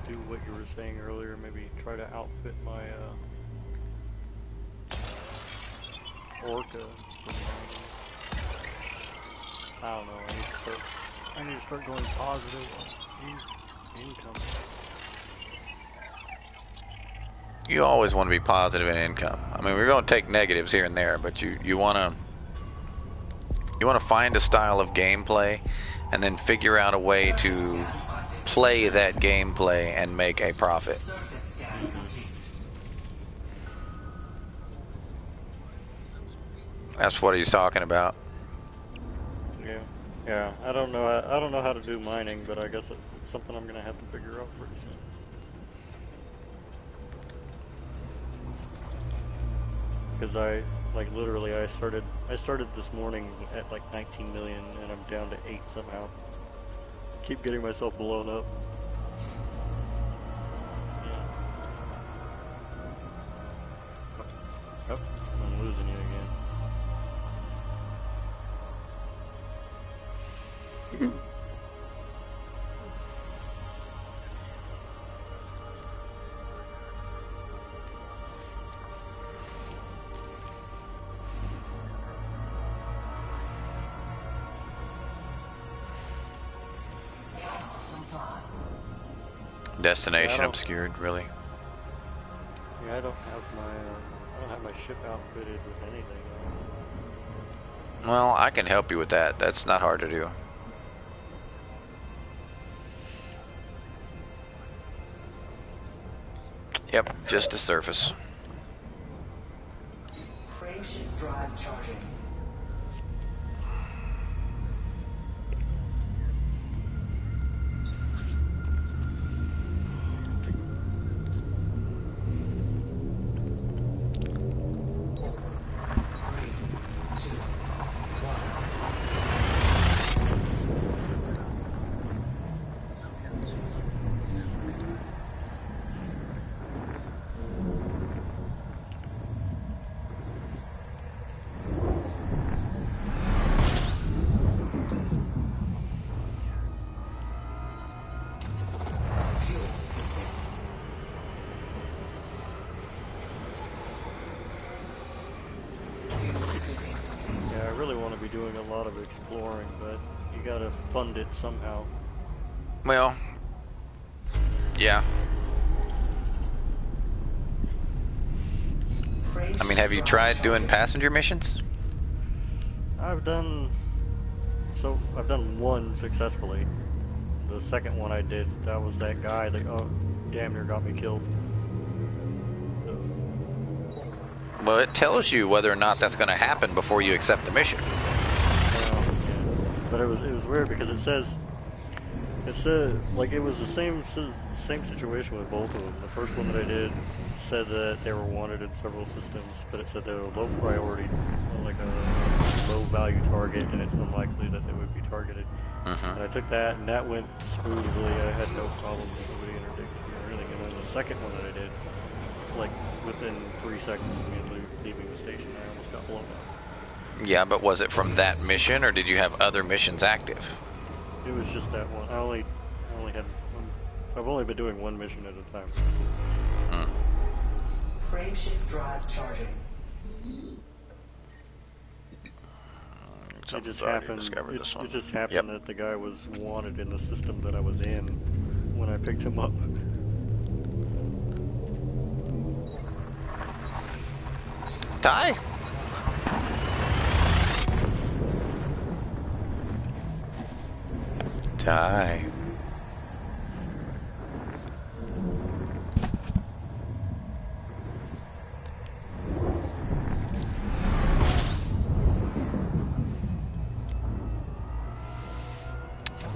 [SPEAKER 5] do what you were saying earlier, maybe try to outfit my orca for mining. I don't know, I need to start going positive on income.
[SPEAKER 1] You always want to be positive in income. I mean, we're going to take negatives here and there, but you want to find a style of gameplay and then figure out a way to play that gameplay and make a profit. That's what he's talking about.
[SPEAKER 5] Yeah. I don't know how to do mining, but I guess it's something I'm gonna have to figure out pretty soon. Because I started this morning at like 19 million, and I'm down to 8 somehow. Keep getting myself blown up. Oh, I'm losing you again.
[SPEAKER 1] Destination obscured, really.
[SPEAKER 5] Yeah, I don't have my ship outfitted with anything.
[SPEAKER 1] Well, I can help you with that. That's not hard to do. Yep, just the surface.
[SPEAKER 3] Frameshift drive charging.
[SPEAKER 5] really want to be doing a lot of exploring, but you gotta fund it somehow.
[SPEAKER 1] Well, yeah. I mean, have you tried doing passenger missions?
[SPEAKER 5] I've done one successfully. The second one I did, that was that guy that damn near got me killed.
[SPEAKER 1] Well, it tells you whether or not that's going to happen before you accept the mission.
[SPEAKER 5] Yeah. But it was weird because it said like it was the same situation with both of them. The first one that I did said that they were wanted in several systems, but it said they were low priority, like a low value target, and it's unlikely that they would be targeted. And I took that, and that went smoothly. I had no problems. Nobody interdicted me or anything. And then the second one that I did, like within 3 seconds of me leaving the station, I almost got blown up.
[SPEAKER 1] Yeah, but was it from that mission, or did you have other missions active?
[SPEAKER 5] It was just that one. I only had one. I've only been doing one mission at a time.
[SPEAKER 3] Frameshift drive charging.
[SPEAKER 5] It just happened. It just happened that the guy was wanted in the system that I was in when I picked him up.
[SPEAKER 1] Die. Die.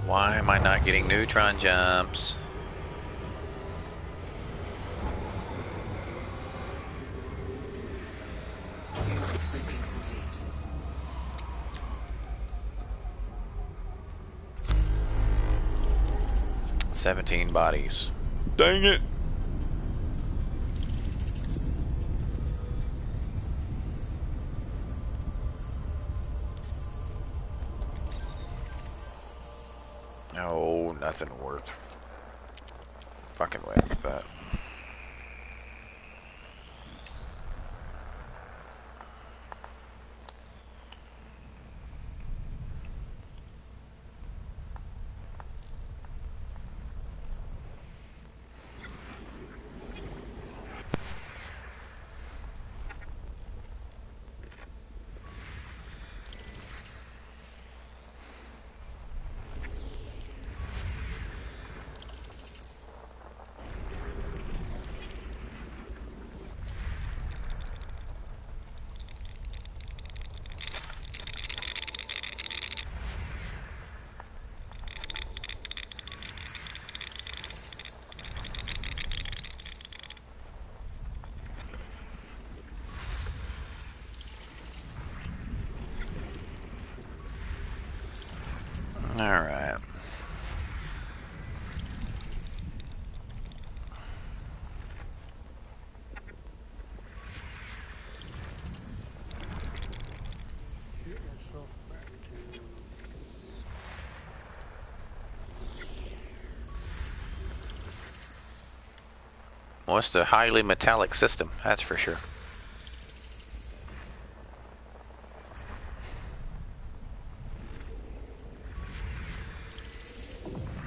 [SPEAKER 1] Why am I not getting neutron jumps?
[SPEAKER 3] Sweeping complete.
[SPEAKER 1] 17 bodies. Dang it! No, nothing worth fucking with, but all right. Well, it's a highly metallic system, that's for sure.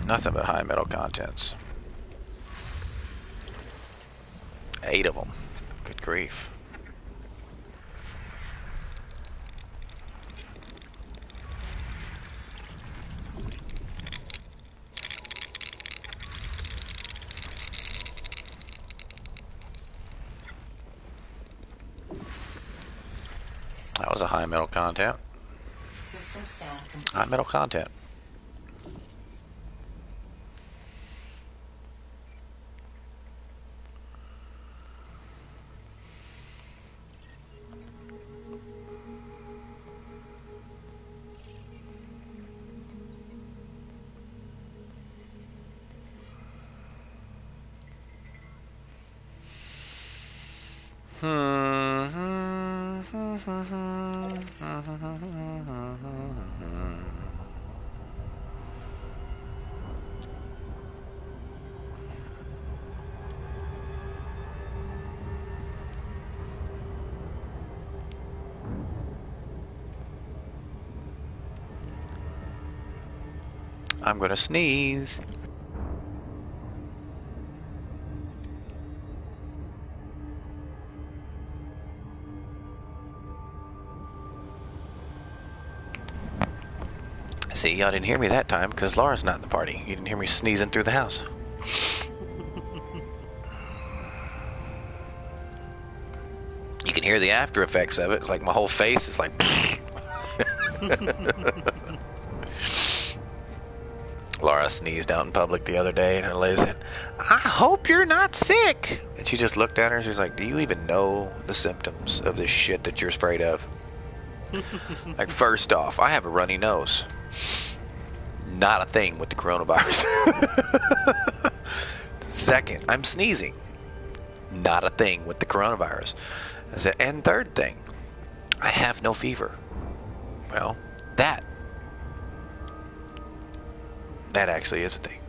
[SPEAKER 1] Nothing but high metal contents. 8 of them. Good grief. That was a high metal content.
[SPEAKER 3] System scan complete.
[SPEAKER 1] High metal content. I'm gonna sneeze. See, y'all didn't hear me that time because Laura's not in the party. You didn't hear me sneezing through the house. You can hear the after effects of it. It's like my whole face is like. Laura sneezed out in public the other day, and her lady said, "I hope you're not sick." And she just looked at her. She's like, "Do you even know the symptoms of this shit that you're afraid of?" Like, first off, I have a runny nose. Not a thing with the coronavirus. Second, I'm sneezing. Not a thing with the coronavirus. And third thing, I have no fever. Well, that actually is a thing.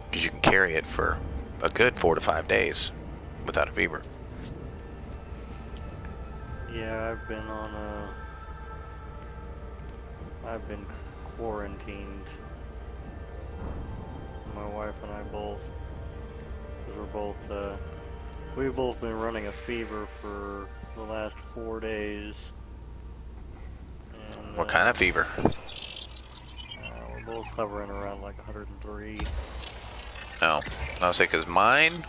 [SPEAKER 1] Because you can carry it for a good 4 to 5 days without a fever.
[SPEAKER 5] Yeah, I've been quarantined. My wife and I both, because we've both been running a fever for the last 4 days. And,
[SPEAKER 1] What kind of fever?
[SPEAKER 5] We're both hovering around like 103.
[SPEAKER 1] No, I'll say because mine,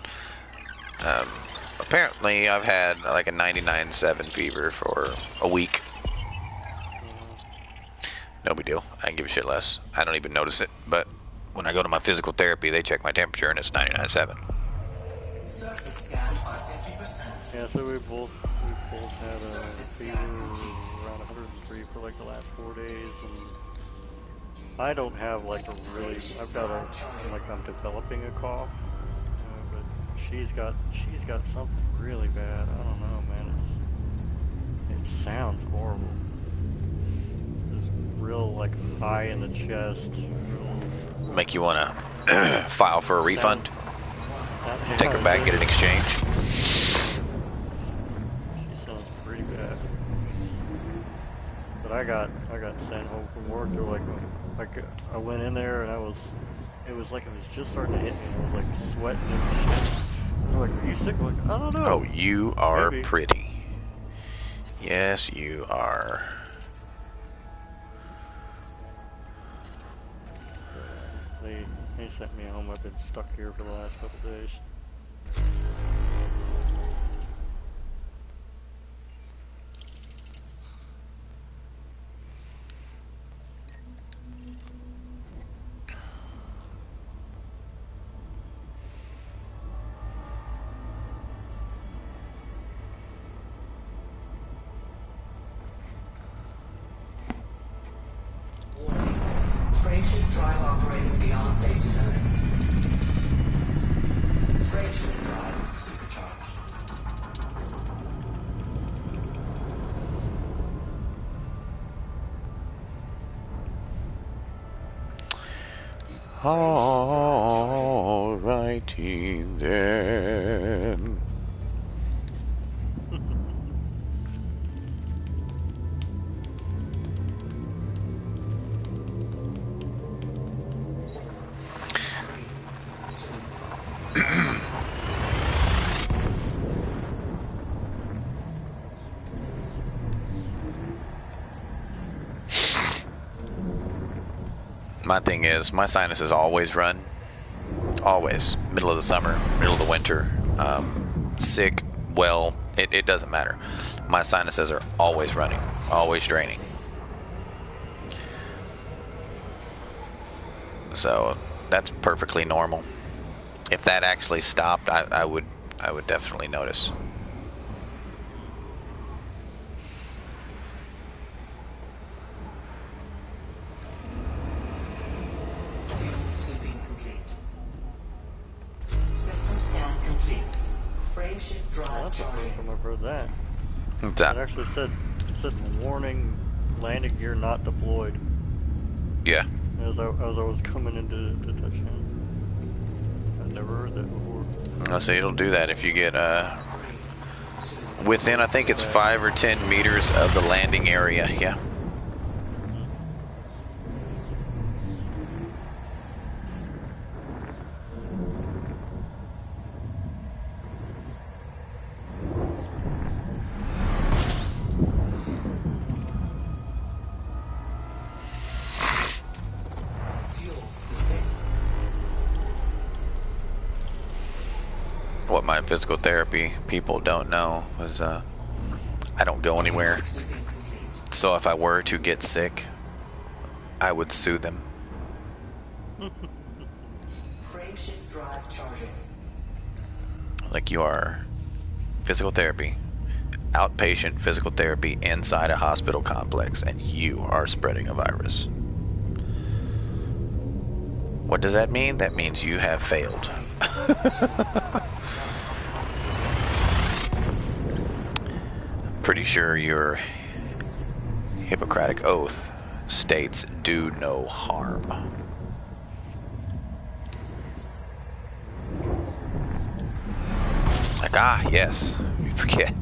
[SPEAKER 1] apparently I've had like a 99.7 fever for a week. No big deal. I can give a shit less. I don't even notice it. But when I go to my physical therapy, they check my temperature and it's 99.7.
[SPEAKER 3] Surface scanned by 50%.
[SPEAKER 5] Yeah, so we both had a fever around 103 for like the last 4 days, and I don't have like a really. I'm developing a cough, but she's got something really bad. I don't know, man. It sounds horrible. It's real like high in the chest.
[SPEAKER 1] Make you want to file for a refund? Take her back, get an exchange?
[SPEAKER 5] She sounds pretty bad. But I got sent home from work. They're like I went in there and it was like it was just starting to hit me. I was like sweating and shit. They're like, "Are you sick?" I'm like, "I don't know."
[SPEAKER 1] Oh, you are
[SPEAKER 5] Maybe.
[SPEAKER 1] pretty. Yes, you are.
[SPEAKER 5] They sent me home. I've been stuck here for the last couple days.
[SPEAKER 3] Warning. Frameshift drive operating beyond safety limits. Frameshift drive supercharged.
[SPEAKER 1] Alrighty then. My thing is, my sinuses always run. Always. Middle of the summer, middle of the winter, sick, well, it doesn't matter. My sinuses are always running, always draining. So that's perfectly normal. If that actually stopped, I would definitely notice.
[SPEAKER 3] Fuel scooping complete. System scan complete. Frameshift drive
[SPEAKER 5] Well, that's the first
[SPEAKER 3] charging.
[SPEAKER 5] time I've heard that.
[SPEAKER 1] What's that?
[SPEAKER 5] It actually said warning, landing gear not deployed.
[SPEAKER 1] Yeah.
[SPEAKER 5] As I was coming into touchdown. I've never heard that before.
[SPEAKER 1] Let's see, it'll do that if you get within, I think it's 5 or 10 meters of the landing area. Yeah. what my physical therapy people don't know is I don't go anywhere. So if I were to get sick, I would sue them.
[SPEAKER 3] Frameshift drive charging.
[SPEAKER 1] Like you are physical therapy, outpatient physical therapy inside a hospital complex, and you are spreading a virus. What does that mean? That means you have failed. Pretty sure your Hippocratic oath states do no harm. Like, yes, you forget.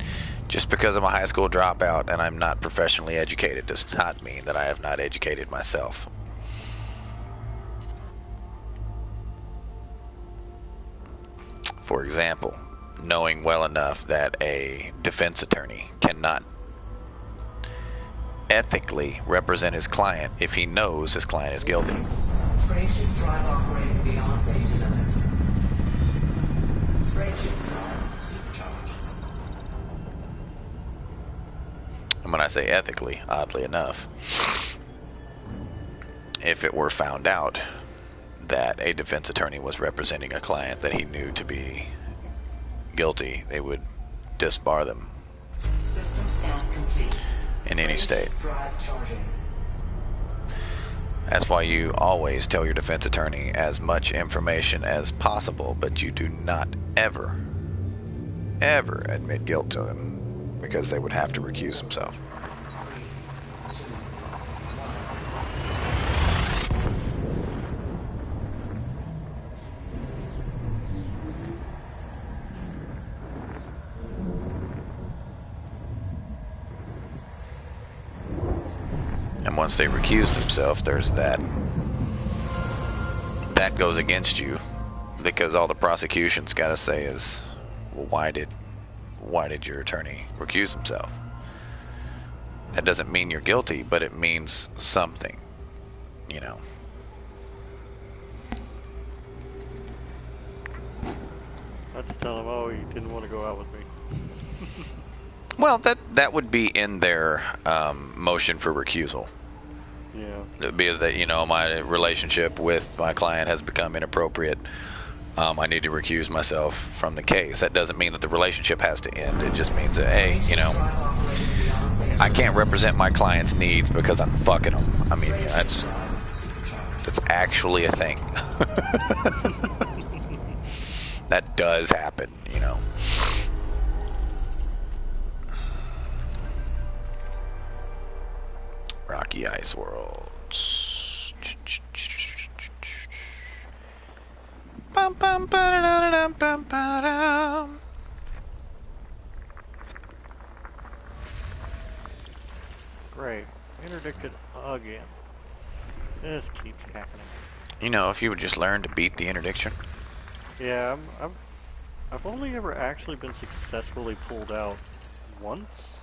[SPEAKER 1] Just because I'm a high school dropout and I'm not professionally educated does not mean that I have not educated myself. For example, knowing well enough that a defense attorney cannot ethically represent his client if he knows his client is guilty.
[SPEAKER 3] Frameshift drive operating beyond safety limits. Frameshift drive supercharged.
[SPEAKER 1] And when I say ethically, oddly enough, if it were found out that a defense attorney was representing a client that he knew to be guilty, they would disbar them.
[SPEAKER 3] System scan complete.
[SPEAKER 1] In any state.
[SPEAKER 3] Drive charging.
[SPEAKER 1] That's why you always tell your defense attorney as much information as possible, but you do not ever admit guilt to them, because they would have to recuse himself.
[SPEAKER 3] 3, 2, 1.
[SPEAKER 1] And once they recuse themselves, there's that goes against you, because all the prosecution's got to say is, well, why did your attorney recuse himself? That doesn't mean you're guilty, but it means something, you know.
[SPEAKER 5] I just tell them, oh, you didn't want to go out with me.
[SPEAKER 1] Well, that would be in their motion for recusal.
[SPEAKER 5] Yeah.
[SPEAKER 1] It would be that, you know, my relationship with my client has become inappropriate. I need to recuse myself from the case. That doesn't mean that the relationship has to end. It just means that, hey, you know, I can't represent my client's needs because I'm fucking them. I mean, that's actually a thing. That does happen, you know. Rocky Ice Worlds. Bum, bum, ba-da-da-da-dum, bum, ba-dum.
[SPEAKER 5] Great. Interdicted again. This keeps happening.
[SPEAKER 1] You know, if you would just learn to beat the interdiction.
[SPEAKER 5] Yeah, I've only ever actually been successfully pulled out once,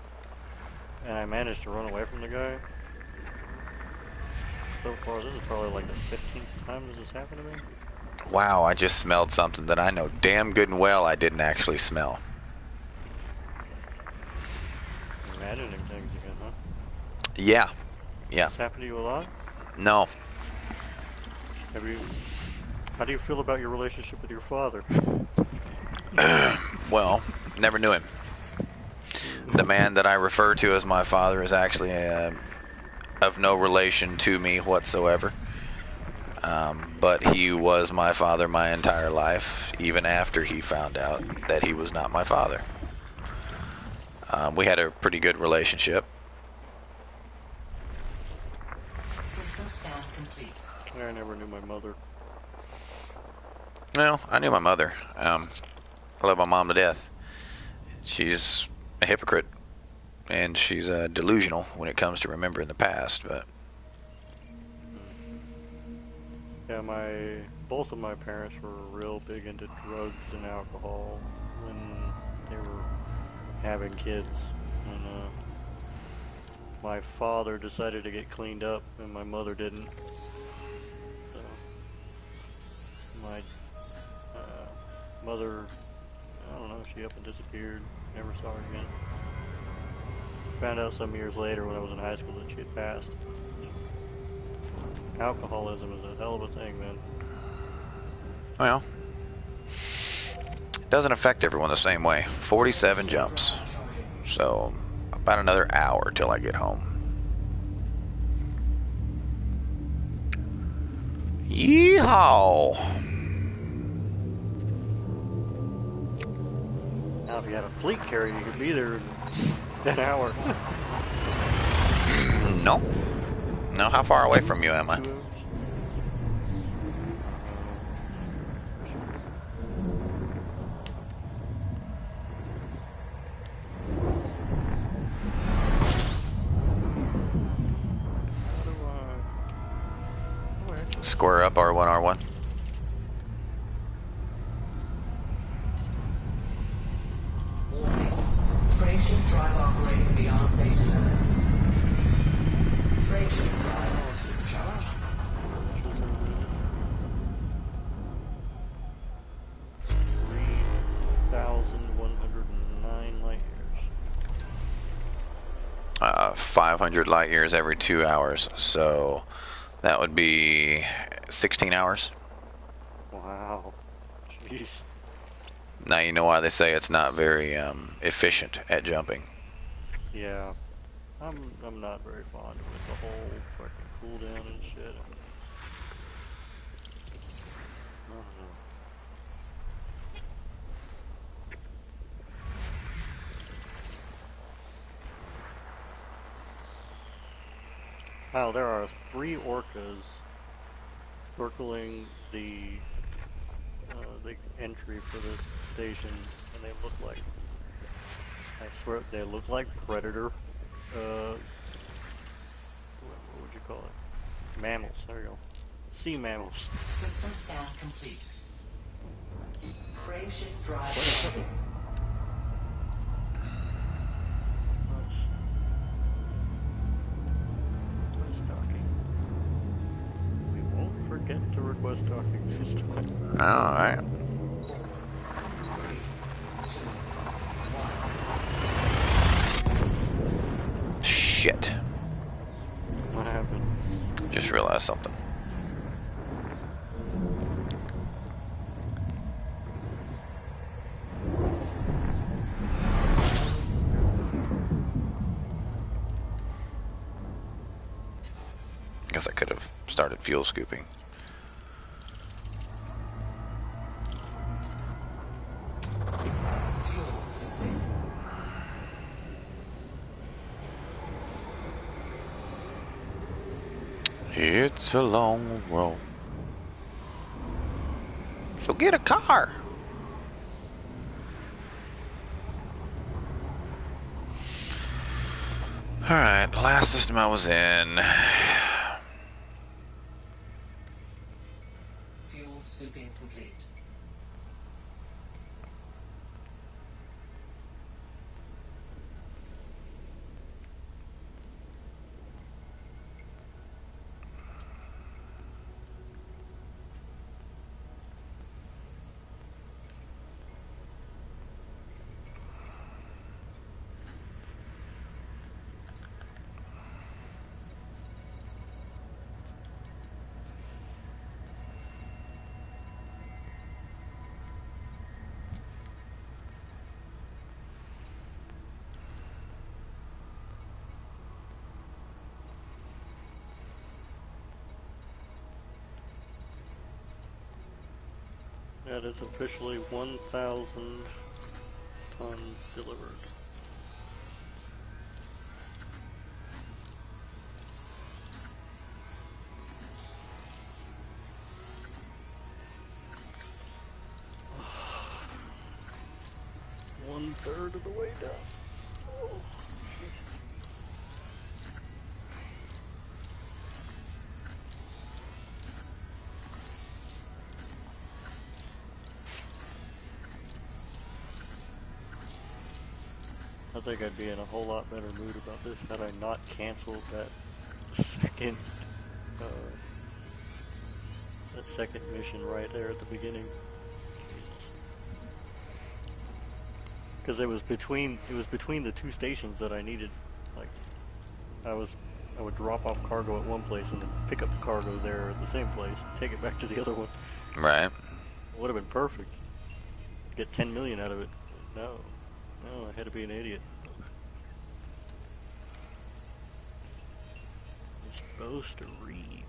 [SPEAKER 5] and I managed to run away from the guy. So far, this is probably like the 15th time this has happened to me.
[SPEAKER 1] Wow, I just smelled something that I know damn good and well I didn't actually smell.
[SPEAKER 5] Imagining things again, huh?
[SPEAKER 1] Yeah. Yeah.
[SPEAKER 5] This happened to you a lot?
[SPEAKER 1] No.
[SPEAKER 5] How do you feel about your relationship with your father?
[SPEAKER 1] Well, never knew him. The man that I refer to as my father is actually of no relation to me whatsoever. But he was my father my entire life, even after he found out that he was not my father. We had a pretty good relationship.
[SPEAKER 3] System scan complete.
[SPEAKER 5] I never knew my mother.
[SPEAKER 1] Well, I knew my mother. I love my mom to death. She's a hypocrite, and she's delusional when it comes to remembering the past. But
[SPEAKER 5] yeah, both of my parents were real big into drugs and alcohol when they were having kids. And my father decided to get cleaned up, and my mother didn't. So my mother I don't know, she up and disappeared. Never saw her again. Found out some years later when I was in high school that she had passed. Alcoholism is a hell of a thing, man.
[SPEAKER 1] Well, it doesn't affect everyone the same way. 47 jumps. So, about another hour till I get home. Yeehaw!
[SPEAKER 5] Now, if you had a fleet carrier, you could be there in an hour.
[SPEAKER 1] No. No, how far away from you am I?
[SPEAKER 5] 2 hours.
[SPEAKER 1] Square up R1, R1.
[SPEAKER 3] Warning. Frameshift drive operating beyond safety limits. Frameshift drive supercharged.
[SPEAKER 5] 3,109 light years.
[SPEAKER 1] 500 light years every 2 hours. So that would be 16 hours.
[SPEAKER 5] Wow. Jeez.
[SPEAKER 1] Now you know why they say it's not very efficient at jumping.
[SPEAKER 5] Yeah. I'm not very fond of it. The whole fucking cooldown and shit. I don't know. Wow, there are 3 orcas circling the entry for this station, and they look like, I swear, they look like predator. What would you call it? Mammals. There you go. Sea mammals.
[SPEAKER 3] System scan complete. Frameshift drive charging.
[SPEAKER 5] Docking. We won't forget to request docking this time.
[SPEAKER 1] Alright.
[SPEAKER 3] 3, 2, 1.
[SPEAKER 1] Shit.
[SPEAKER 5] What happened?
[SPEAKER 1] Just realized something. Guess I could have started fuel scooping.
[SPEAKER 3] Fuel scooping.
[SPEAKER 1] It's a long road. So get a car. Alright, last system I was in.
[SPEAKER 3] Fuel scooping complete.
[SPEAKER 5] That is officially 1,000 tons delivered. One-third of the way down. Oh, Jesus. I think I'd be in a whole lot better mood about this had I not canceled that second mission right there at the beginning. Jesus. Because it was between the two stations that I needed. Like, I would drop off cargo at one place and then pick up the cargo there at the same place, take it back to the other one.
[SPEAKER 1] Right.
[SPEAKER 5] It would have been perfect. Get 10 million out of it. No, I had to be an idiot. You're supposed to read.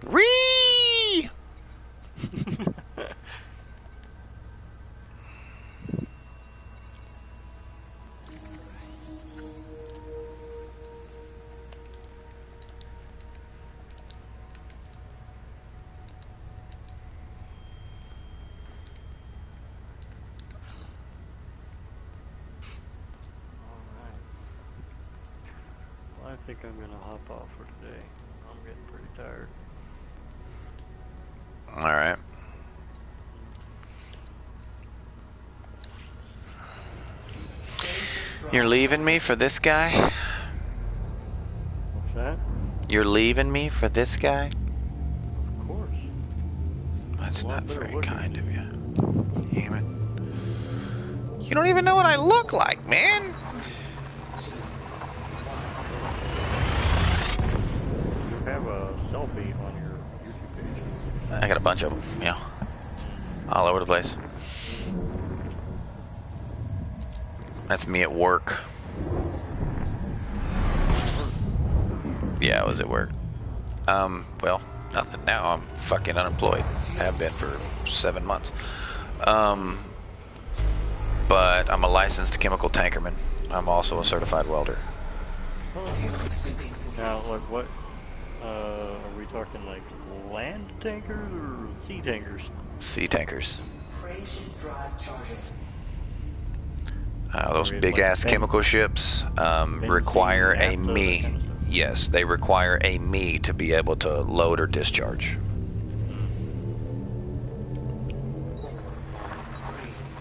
[SPEAKER 1] Ree!
[SPEAKER 5] I think I'm gonna hop off for today. I'm getting pretty tired.
[SPEAKER 1] Alright. You're leaving me for this guy?
[SPEAKER 5] What's that?
[SPEAKER 1] You're leaving me for this guy?
[SPEAKER 5] Of course.
[SPEAKER 1] That's not very kind of you. Damn it. You don't even know what I look like, man!
[SPEAKER 5] You have a selfie on your YouTube page.
[SPEAKER 1] I got a bunch of them, yeah. All over the place. That's me at work. Yeah, I was at work. Well, nothing. Now I'm fucking unemployed. Have been for 7 months. But I'm a licensed chemical tankerman. I'm also a certified welder.
[SPEAKER 5] Now, like, what? Are we talking like land tankers or sea tankers?
[SPEAKER 1] Sea tankers.
[SPEAKER 3] Frameshift drive charging.
[SPEAKER 1] Those big ass chemical ships require a me.
[SPEAKER 5] Kind of
[SPEAKER 1] Yes, they require a me to be able to load or discharge.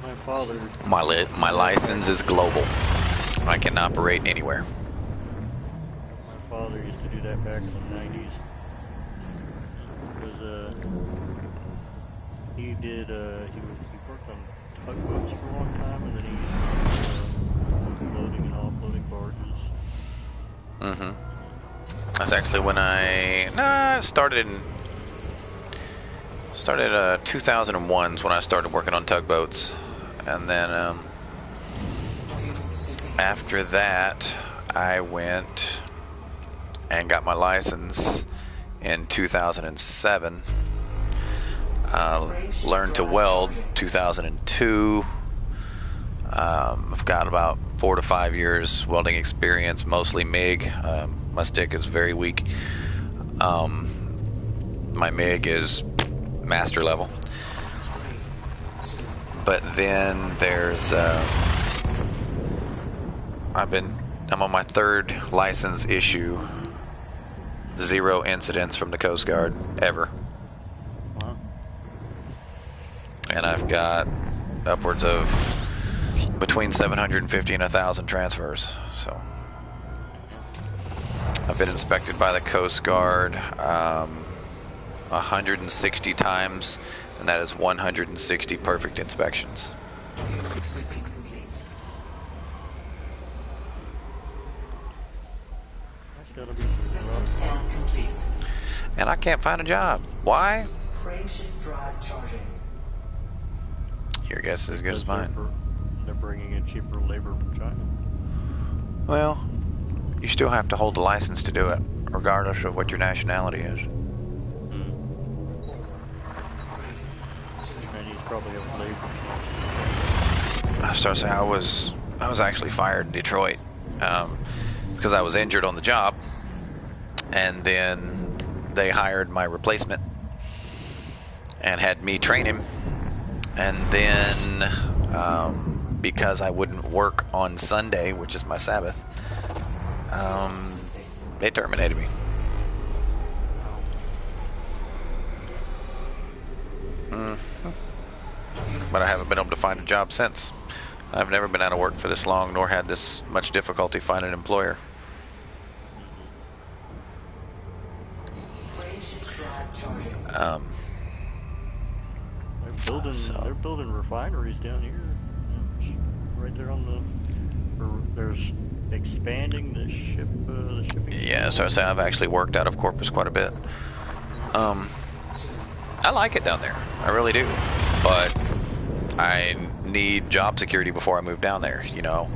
[SPEAKER 5] My father.
[SPEAKER 1] My license is global. I can operate anywhere.
[SPEAKER 5] My father used to do that back in the 90s. He worked on tugboats for a long time, and then he used to do loading and offloading barges.
[SPEAKER 1] Mm-hmm. That's actually when I started 2001 is when I started working on tugboats, and then after that I went and got my license in 2007. Learned to weld 2002. I've got about 4 to 5 years welding experience, mostly MIG. My stick is very weak. My MIG is master level. But then there's I'm on my 3rd license issue. 0 incidents from the Coast Guard ever.
[SPEAKER 5] Wow.
[SPEAKER 1] And I've got upwards of between 750 and 1,000 transfers. So I've been inspected by the Coast Guard 160 times, and that is 160 perfect inspections.
[SPEAKER 5] That's gotta be some
[SPEAKER 3] System scan complete.
[SPEAKER 1] And I can't find a job. Why?
[SPEAKER 3] Frameshift drive charging.
[SPEAKER 1] Your guess is as good as mine.
[SPEAKER 5] They're bringing in cheaper labor from China.
[SPEAKER 1] Well, you still have to hold a license to do it, regardless of what your nationality is.
[SPEAKER 5] Chinese probably have labor.
[SPEAKER 1] So I was actually fired in Detroit because I was injured on the job, and then they hired my replacement and had me train him, and then because I wouldn't work on Sunday, which is my Sabbath, they terminated me. But I haven't been able to find a job since. I've never been out of work for this long, nor had this much difficulty finding an employer.
[SPEAKER 5] They're building refineries down here, right there on the. There's expanding the shipping.
[SPEAKER 1] Yeah, so I've actually worked out of Corpus quite a bit. I like it down there, I really do, but I need job security before I move down there. You know,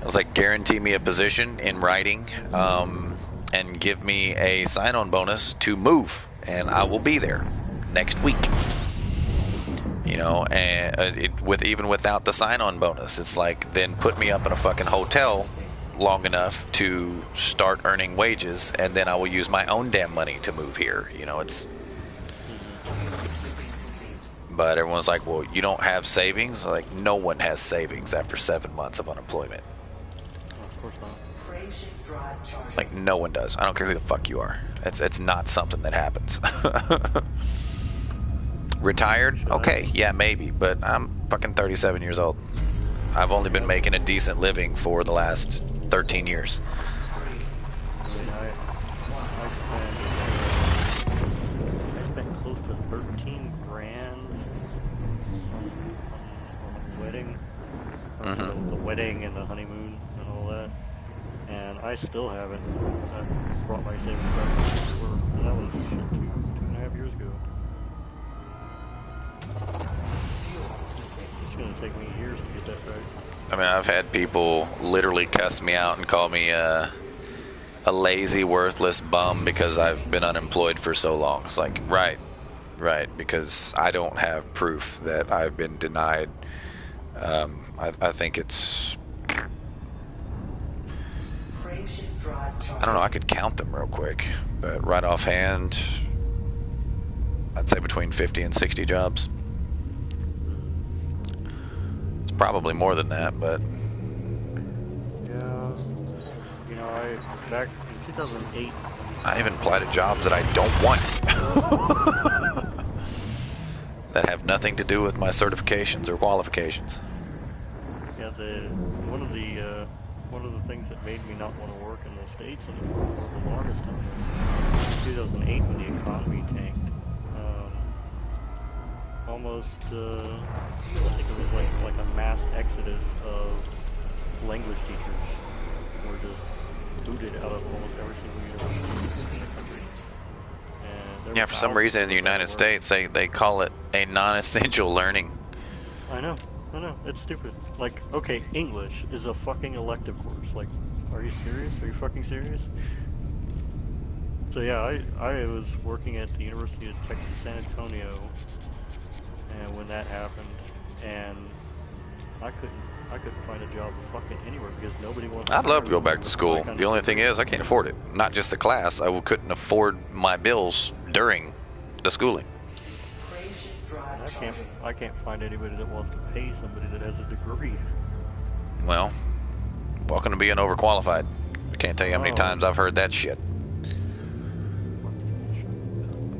[SPEAKER 1] it was like guarantee me a position in writing, and give me a sign-on bonus to move, and I will be there next week. You know, and even without the sign-on bonus, it's like then put me up in a fucking hotel long enough to start earning wages, and then I will use my own damn money to move here. You know, it's. But everyone's like, well, you don't have savings? Like, no one has savings after 7 months of unemployment.
[SPEAKER 5] Of course not.
[SPEAKER 1] Like, no one does. I don't care who the fuck you are. It's not something that happens. Retired? Okay, yeah, maybe, but I'm fucking 37 years old. I've only been making a decent living for the last 13 years.
[SPEAKER 5] I spent close to 13 grand on the wedding, the wedding and the honeymoon and all that, and I still haven't brought my savings back before, and that was shit, 2.5 years ago. It's gonna take me years to get that back.
[SPEAKER 1] I mean, I've had people literally cuss me out and call me a lazy, worthless bum because I've been unemployed for so long. It's like, right, because I don't have proof that I've been denied. I think it's. I don't know. I could count them real quick, but right offhand, I'd say between 50 and 60 jobs. It's probably more than that, but.
[SPEAKER 5] Yeah, you know, back in 2008.
[SPEAKER 1] I even applied to jobs that I don't want. That have nothing to do with my certifications or qualifications.
[SPEAKER 5] Yeah, one of the things that made me not want to work in the States anymore for the longest time was 2008 when the economy tanked. Almost, I think it was like a mass exodus of language teachers were just booted out of almost every single university.
[SPEAKER 1] Yeah, for some reason in the United States, they call it a non-essential learning.
[SPEAKER 5] I know, it's stupid. Like, okay, English is a fucking elective course. Like, are you serious? Are you fucking serious? So yeah, I was working at the University of Texas San Antonio, and when that happened, and I couldn't find a job fucking anywhere because nobody wants to.
[SPEAKER 1] I'd love to go back to school. The only thing is I can't afford it. Not just the class. I couldn't afford my bills during the schooling.
[SPEAKER 5] I can't find anybody that wants to pay somebody that has a degree.
[SPEAKER 1] Well, welcome to being overqualified. I can't tell you how many times I've heard that shit.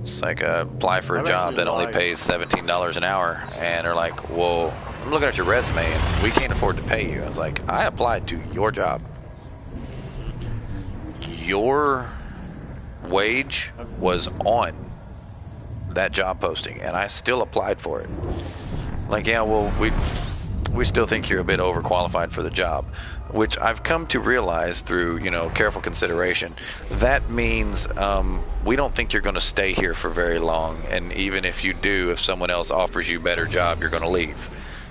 [SPEAKER 1] It's like apply for a job that only pays $17 an hour, and they're like, well, I'm looking at your resume and we can't afford to pay you. I was like, I applied to your job. Your wage was on that job posting, and I still applied for it. Like, yeah, well, we still think you're a bit overqualified for the job, which I've come to realize through, you know, careful consideration. That means we don't think you're going to stay here for very long, and even if you do, if someone else offers you a better job, you're going to leave.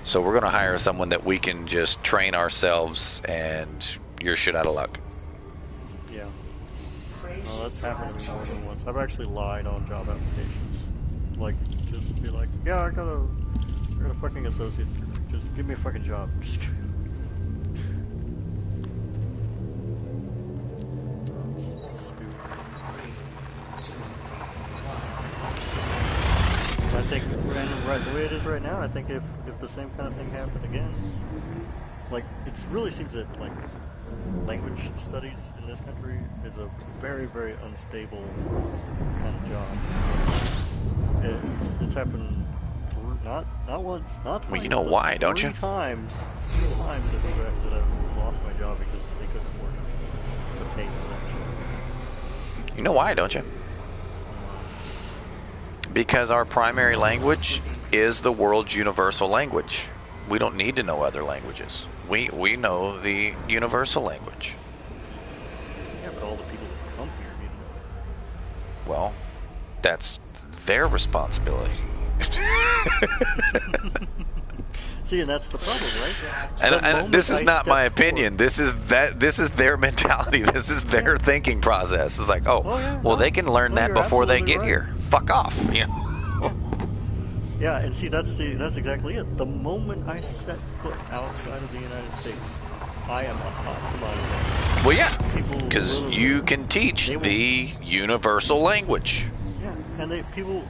[SPEAKER 1] So we're going to hire someone that we can just train ourselves, and you're shit out of luck.
[SPEAKER 5] Yeah. Well, that's happened to me more than once. I've actually lied on job applications. Like, just be like, yeah, I got a fucking associate's degree. Just give me a fucking job. Just stupid. I think, right, the way it is right now, I think if the same kind of thing happened again, like, it really seems that, like, language studies in this country is a very, very unstable kind of job. It's happened not once, not twice.
[SPEAKER 1] Well, you know why, don't you?
[SPEAKER 5] Three times that I've lost my job because they couldn't afford to pay for that shit.
[SPEAKER 1] You know why, don't you? Because our primary language is the world's universal language. We don't need to know other languages. We know the universal language.
[SPEAKER 5] Yeah, but all the people who come here need to know.
[SPEAKER 1] Well, that's their responsibility.
[SPEAKER 5] See, and that's the problem, right?
[SPEAKER 1] And this is not my opinion. This is their mentality. This is their thinking process. It's like, they can learn that before they get here. Fuck off. You know?
[SPEAKER 5] Yeah, and see, that's exactly it. The moment I set foot outside of the United States, I am a hot commodity.
[SPEAKER 1] Well, yeah, because you can teach the universal language.
[SPEAKER 5] Yeah, and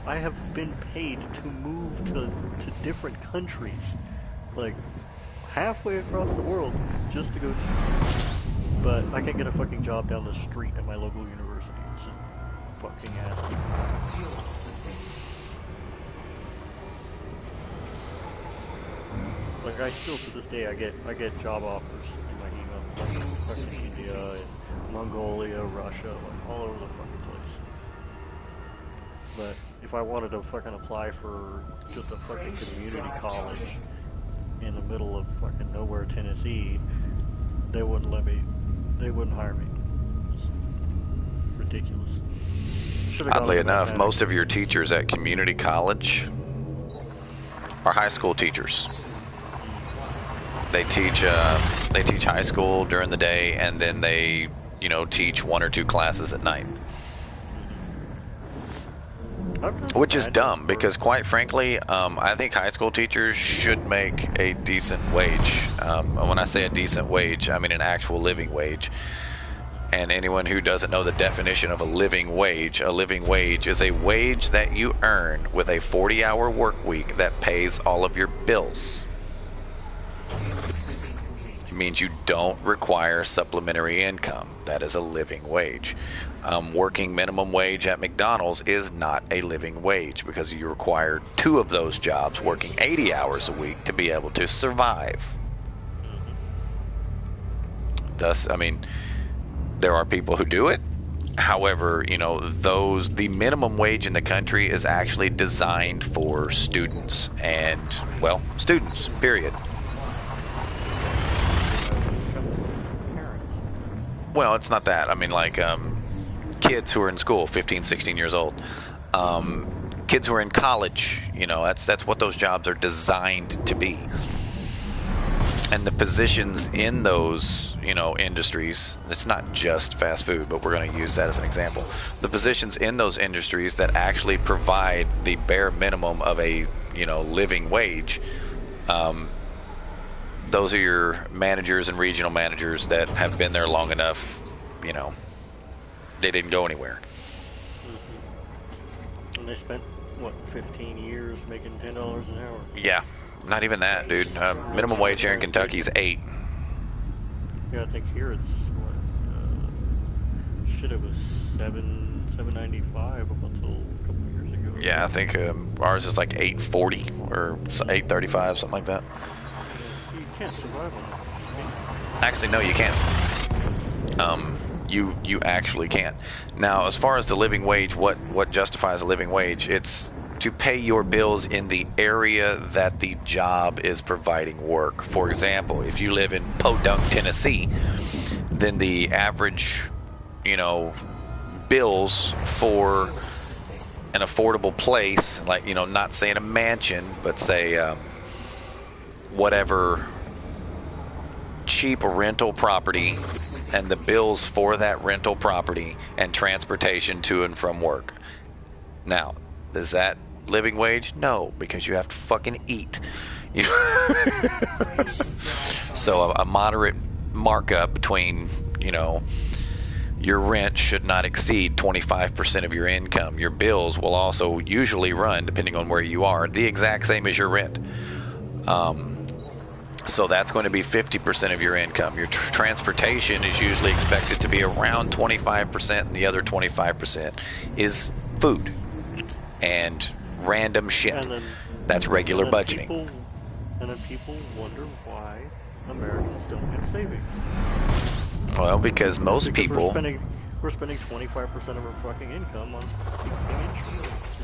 [SPEAKER 5] I have been paid to move to different countries, like halfway across the world, just to go teach. But I can't get a fucking job down the street at my local university. It's just fucking asking. Like, I still, to this day, I get job offers in my email. Like, fucking India, and Mongolia, Russia, like, all over the fucking place. But if I wanted to fucking apply for just a fucking community college in the middle of fucking nowhere, Tennessee, they wouldn't let me, they wouldn't hire me. It's ridiculous.
[SPEAKER 1] Oddly enough, most of your teachers at community college are high school teachers. They teach high school during the day, and then they, teach 1 or 2 classes at night. Which is dumb, because quite frankly, I think high school teachers should make a decent wage. And when I say a decent wage, I mean an actual living wage. And anyone who doesn't know the definition of a living wage is a wage that you earn with a 40-hour work week that pays all of your bills. It means you don't require supplementary income. That is a living wage. Working minimum wage at McDonald's is not a living wage, because you require 2 of those jobs working 80 hours a week to be able to survive. Thus, I mean, there are people who do it. However, the minimum wage in the country is actually designed for students and, students, period. Well, it's not that. I mean, like, kids who are in school, 15, 16 years old. Kids who are in college, that's what those jobs are designed to be. And the positions in those, industries, it's not just fast food, but we're going to use that as an example. The positions in those industries that actually provide the bare minimum of a, living wage, those are your managers and regional managers that have been there long enough, they didn't go anywhere.
[SPEAKER 5] And they spent, 15 years making $10 an hour?
[SPEAKER 1] Yeah, not even that, dude. Minimum wage here in Kentucky is $8.
[SPEAKER 5] Yeah, I think here it's, it was $7.95 up until a couple of years ago.
[SPEAKER 1] Yeah, I think ours is like $8.40 or $8.35, something like that.
[SPEAKER 5] You can't survive on that.
[SPEAKER 1] Actually, no, you can't. You actually can't. Now, as far as the living wage, what justifies a living wage? It's to pay your bills in the area that the job is providing work. For example, if you live in Podunk, Tennessee, then the average, bills for an affordable place, like, not saying a mansion, but say whatever cheap rental property, and the bills for that rental property and transportation to and from work. Now, is that living wage? No, because you have to fucking eat. So a moderate markup between, your rent should not exceed 25% of your income. Your bills will also usually run, depending on where you are, the exact same as your rent. So that's going to be 50% of your income. Your transportation is usually expected to be around 25%, and the other 25% is food and random shit. That's regular budgeting.
[SPEAKER 5] And then people wonder why Americans don't have savings.
[SPEAKER 1] Well, because most people...
[SPEAKER 5] We're spending 25% of our fucking income on keeping insurance.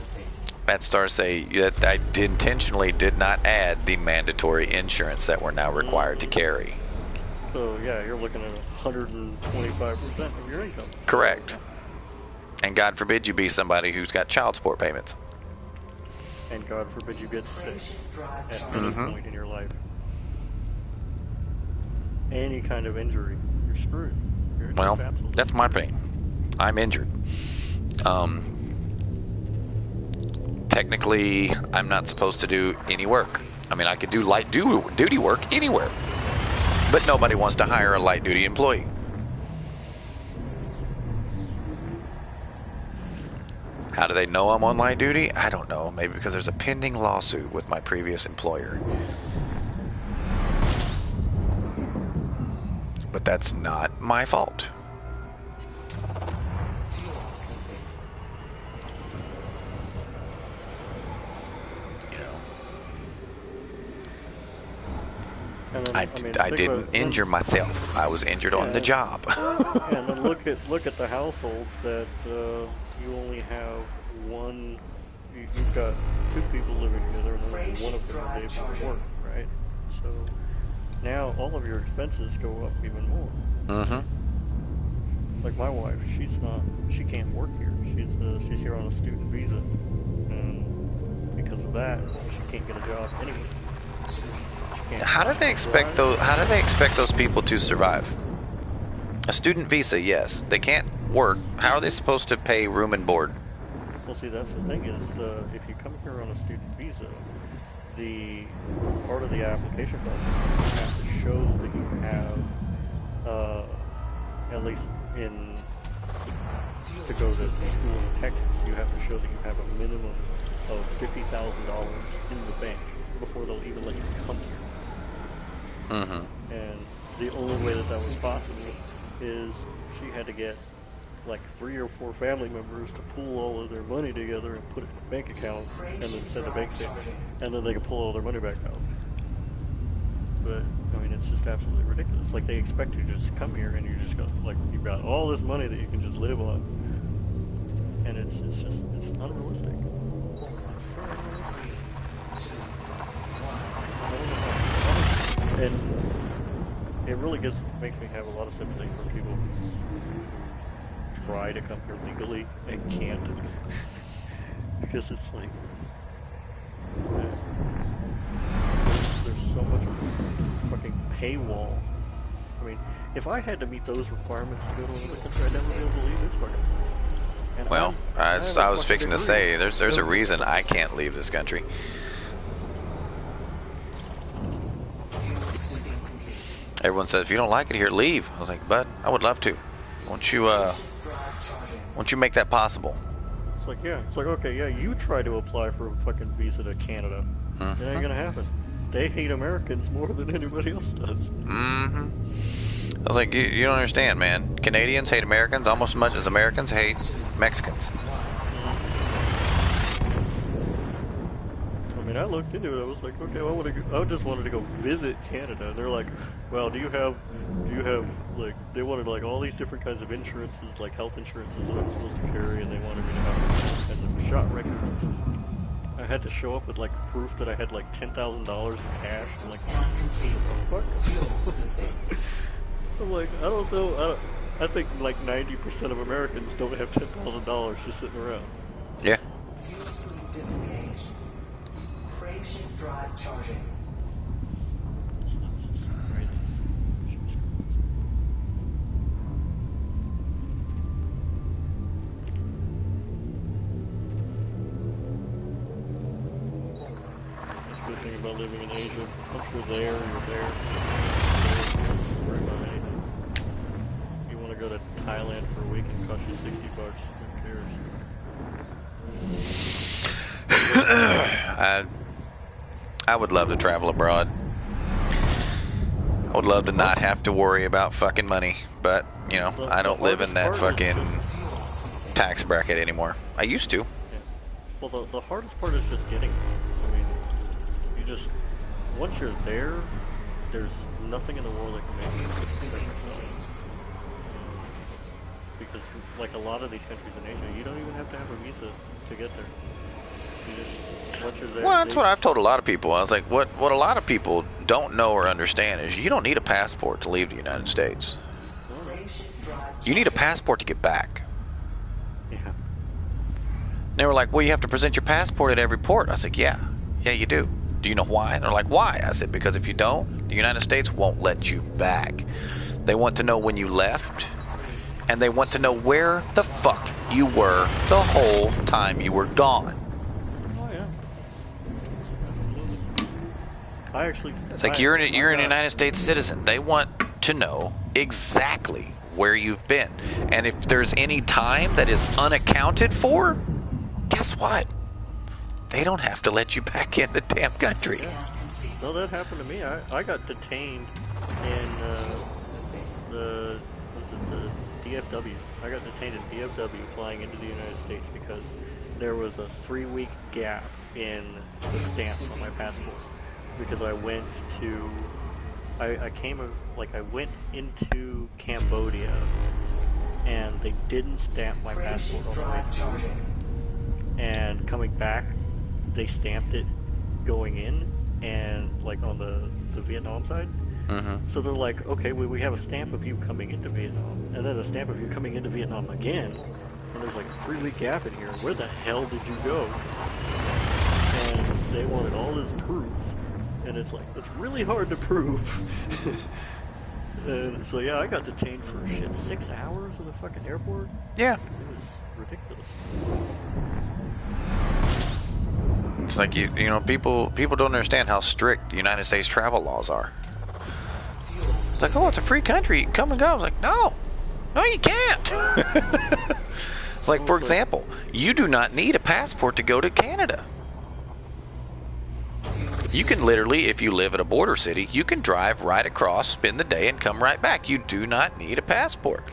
[SPEAKER 1] At Star say that I intentionally did not add the mandatory insurance that we're now required to carry.
[SPEAKER 5] So yeah, you're looking at 125% of your income.
[SPEAKER 1] Correct. And God forbid you be somebody who's got child support payments.
[SPEAKER 5] And God forbid you get sick at any point in your life. Any kind of injury, you're screwed. You're
[SPEAKER 1] Well,
[SPEAKER 5] just absolutely
[SPEAKER 1] that's my thing. I'm injured. Technically, I'm not supposed to do any work. I mean, I could do light duty work anywhere. But nobody wants to hire a light duty employee. How do they know I'm on light duty? I don't know. Maybe because there's a pending lawsuit with my previous employer. But that's not my fault. You know.
[SPEAKER 5] Then,
[SPEAKER 1] I didn't injure myself. I was injured on the job.
[SPEAKER 5] And then look at the households that you only have one. You've got two people living together, and only one of them is able to work, right? So now all of your expenses go up even more. Like my wife, she can't work here. She's here on a student visa, and because of that, she can't get a job anywhere.
[SPEAKER 1] How do they expect those people to survive? A student visa, yes. They can't work. How are they supposed to pay room and board?
[SPEAKER 5] Well, see, that's the thing is, if you come here on a student visa, the part of the application process is you have to show that you have, at least to go to school in Texas, you have to show that you have a minimum of $50,000 in the bank before they'll even let you come here. And the only way that was possible is she had to get like 3 or 4 family members to pool all of their money together and put it in a bank account and then send a bank statement, and then they could pull all their money back out. But I mean, it's just absolutely ridiculous. Like, they expect you to just come here and you just got, like, you've got all this money that you can just live on, and it's unrealistic. It's so unrealistic. And it really makes me have a lot of sympathy for people who try to come here legally and can't. Because it's like, there's so much fucking paywall. I mean, if I had to meet those requirements to go to another country, I'd never be able to leave this fucking place. And
[SPEAKER 1] well, I was fixing to say, there's a reason I can't leave this country. Everyone says, if you don't like it here, leave. I was like, bud, I would love to. Won't you make that possible?
[SPEAKER 5] It's like, yeah. It's like, okay, yeah, you try to apply for a fucking visa to Canada. It ain't gonna happen. They hate Americans more than anybody else does.
[SPEAKER 1] I was like, you don't understand, man. Canadians hate Americans almost as much as Americans hate Mexicans.
[SPEAKER 5] I mean, I looked into it. I was like, okay, well, I just wanted to go visit Canada. And they're like, well, do you have, like, they wanted, like, all these different kinds of insurances, like health insurances that I'm supposed to carry, and they wanted me to have as a shot records. I had to show up with, like, proof that I had, like, $10,000 in cash. I'm like, what the fuck? I'm like, I don't know. I think, like, 90% of Americans don't have $10,000 just sitting around.
[SPEAKER 1] Yeah.
[SPEAKER 3] Fuel scoop disengaged. Frame shift drive charging.
[SPEAKER 5] It's just crazy. That's the good thing about living in Asia. Once you're there, you're there. Don't worry about anything. If you want to go to Thailand for a week and cost you $60, who cares?
[SPEAKER 1] I would love to travel abroad. I would love to not have to worry about fucking money, but, you know, I don't live in that fucking tax bracket anymore. I used to.
[SPEAKER 5] Yeah. Well, the hardest part is just getting there. I mean, you just, once you're there, there's nothing in the world that can make you accept yourself. Because, like, a lot of these countries in Asia, you don't even have to have a visa to get there. You just, once you're there,
[SPEAKER 1] Well, that's what I've told a lot of people. I was like, what a lot of people don't know or understand is you don't need a passport to leave the United States. You need a passport to get back.
[SPEAKER 5] Yeah.
[SPEAKER 1] They were like, well, you have to present your passport at every port. I was like, yeah, you do. Do you know why? And they're like, why? I said, because if you don't, the United States won't let you back. They want to know when you left, and they want to know where the fuck you were the whole time you were gone.
[SPEAKER 5] Oh yeah. Absolutely. I actually.
[SPEAKER 1] It's like you're a United States citizen. They want to know exactly where you've been, and if there's any time that is unaccounted for, guess what? They don't have to let you back in the damn country.
[SPEAKER 5] No, that happened to me. I got detained in the DFW. I got detained in DFW flying into the United States because there was a 3-week gap in the stamps on my passport. Because I went to, I went into Cambodia and they didn't stamp my passport all the way through. And coming back, they stamped it going in and like on the Vietnam side.
[SPEAKER 1] Mm-hmm.
[SPEAKER 5] So they're like, okay, we have a stamp of you coming into Vietnam, and then a stamp of you coming into Vietnam again, and there's like a 3-week gap in here. Where the hell did you go? And they wanted all this proof, and it's like, it's really hard to prove. And so yeah, I got detained for 6 hours in the fucking airport.
[SPEAKER 1] Yeah.
[SPEAKER 5] It was ridiculous.
[SPEAKER 1] It's like you know, people don't understand how strict the United States travel laws are. It's like, oh, it's a free country, you can come and go. I was like, no, you can't. It's like, for example, you do not need a passport to go to Canada. You can literally, if you live in a border city, you can drive right across, spend the day, and come right back. You do not need a passport.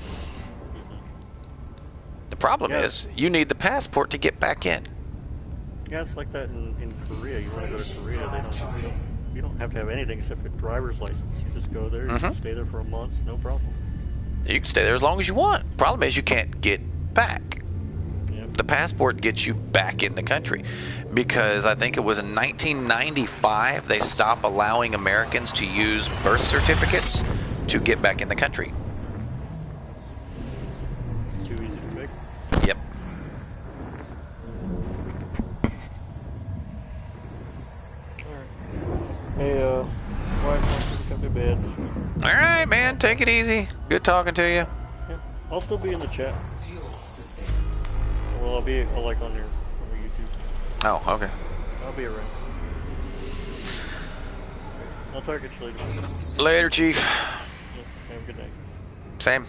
[SPEAKER 1] The problem is, you need the passport to get back in.
[SPEAKER 5] Yeah, it's like that in Korea. You want to go to Korea, you don't have to have anything except for a driver's license. You just go there, you can stay there for a month, no problem.
[SPEAKER 1] You can stay there as long as you want. Problem is, you can't get back.
[SPEAKER 5] Yep.
[SPEAKER 1] The passport gets you back in the country. Because I think it was in 1995 they stopped allowing Americans to use birth certificates to get back in the country.
[SPEAKER 5] Too easy to fake.
[SPEAKER 1] Yep.
[SPEAKER 5] Hey, wife wants to come to bed. So.
[SPEAKER 1] All right, man. Take it easy. Good talking to you.
[SPEAKER 5] Yeah, I'll still be in the chat. Well, I'll be like on your YouTube.
[SPEAKER 1] Oh, okay.
[SPEAKER 5] I'll be around. I'll talk to you later.
[SPEAKER 1] Later, Chief.
[SPEAKER 5] Yeah, have a good night.
[SPEAKER 1] Same.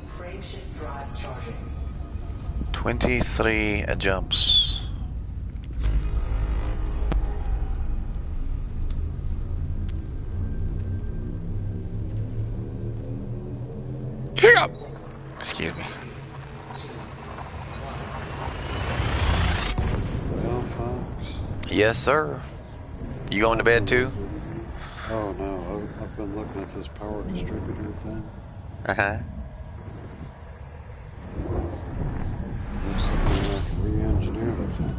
[SPEAKER 3] Frameshift drive charging.
[SPEAKER 1] 23 jumps. Here up. Excuse me.
[SPEAKER 10] Well, Fox.
[SPEAKER 1] Yes, sir. You going to bed too?
[SPEAKER 10] Oh no, I've been looking at this power distributor thing.
[SPEAKER 1] Uh-huh.
[SPEAKER 10] Looks like we have to re-engineer the thing.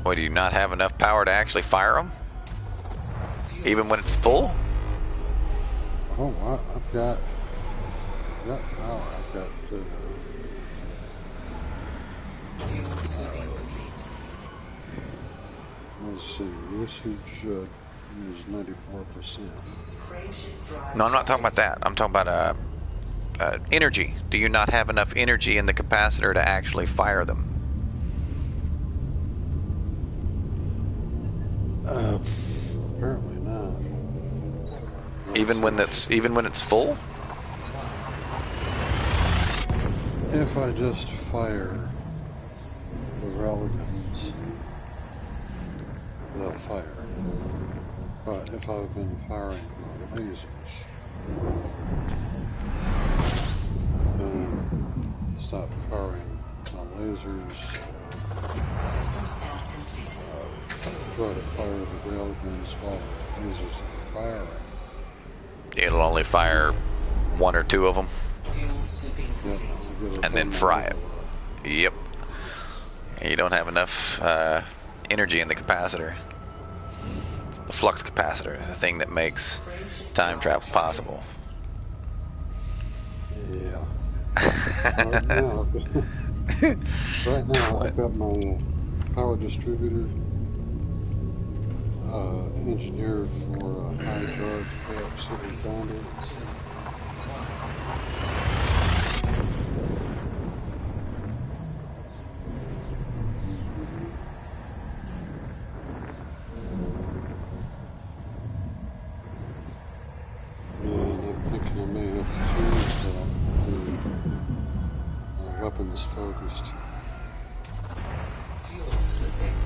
[SPEAKER 1] Why, do you not have enough power to actually fire them? Even when it's full?
[SPEAKER 10] Oh, wow, I've got power. I've got let's see, usage is 94%.
[SPEAKER 1] No, I'm not talking about that. I'm talking about energy. Do you not have enough energy in the capacitor to actually fire them?
[SPEAKER 10] Apparently not.
[SPEAKER 1] Even when it's full?
[SPEAKER 10] If I just fire the railguns, they'll fire. But if I've been firing my lasers, then stop firing my lasers.
[SPEAKER 3] System stat complete.
[SPEAKER 10] Try to fire the railguns while the lasers are firing.
[SPEAKER 1] It'll only fire one or two of them.
[SPEAKER 3] Fuel scooping complete.
[SPEAKER 1] And then fry it. Yep. You don't have enough energy in the capacitor. The flux capacitor is the thing that makes time travel possible.
[SPEAKER 10] Yeah. Right now, I've got my power distributor engineered for high charge super foundry. And I'm thinking I may have to change that to weapons focused.
[SPEAKER 3] Fuel slipping.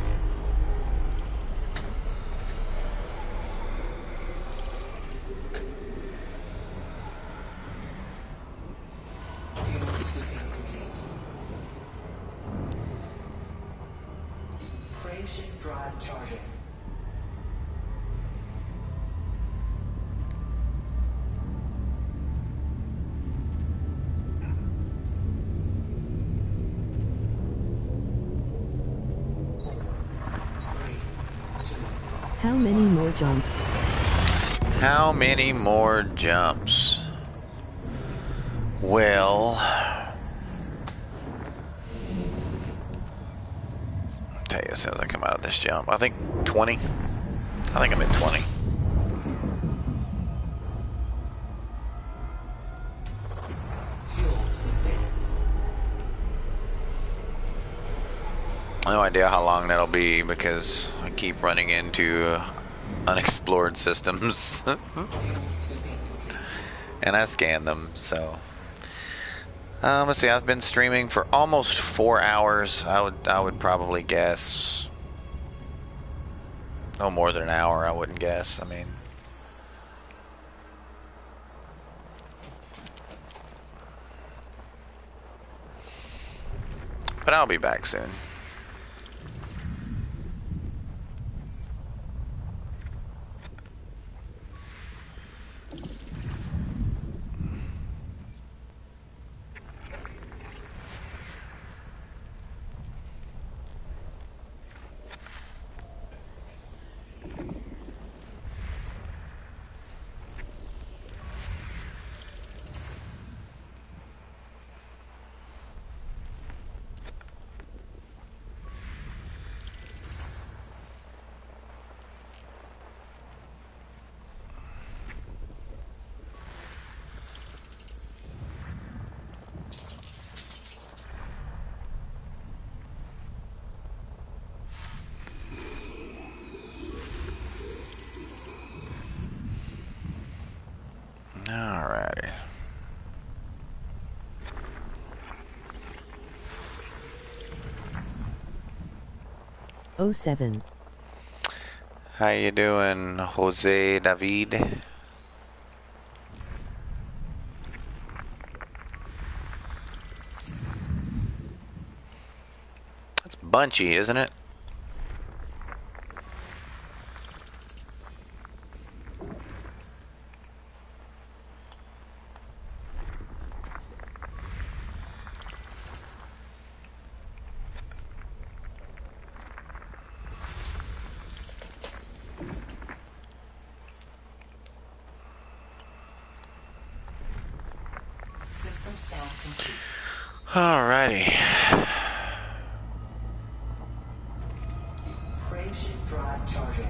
[SPEAKER 3] Fuel sweeping complete. Frame shift drive charging.
[SPEAKER 12] How many more jumps?
[SPEAKER 1] How many more jumps? Well, I'll tell you as soon as I come out of this jump. I think 20. I think I'm at 20.
[SPEAKER 3] Fuel slipping.
[SPEAKER 1] No idea how long that'll be because I keep running into unexplored systems. And I scan them, so let's see, I've been streaming for almost 4 hours. I would probably guess no more than an hour. I wouldn't guess. I mean, but I'll be back soon. Alrighty.
[SPEAKER 12] Oh 07.
[SPEAKER 1] How you doing, Jose David? That's Bunchy, isn't it?
[SPEAKER 3] System scan complete.
[SPEAKER 1] Alrighty.
[SPEAKER 3] Frame shift drive charging.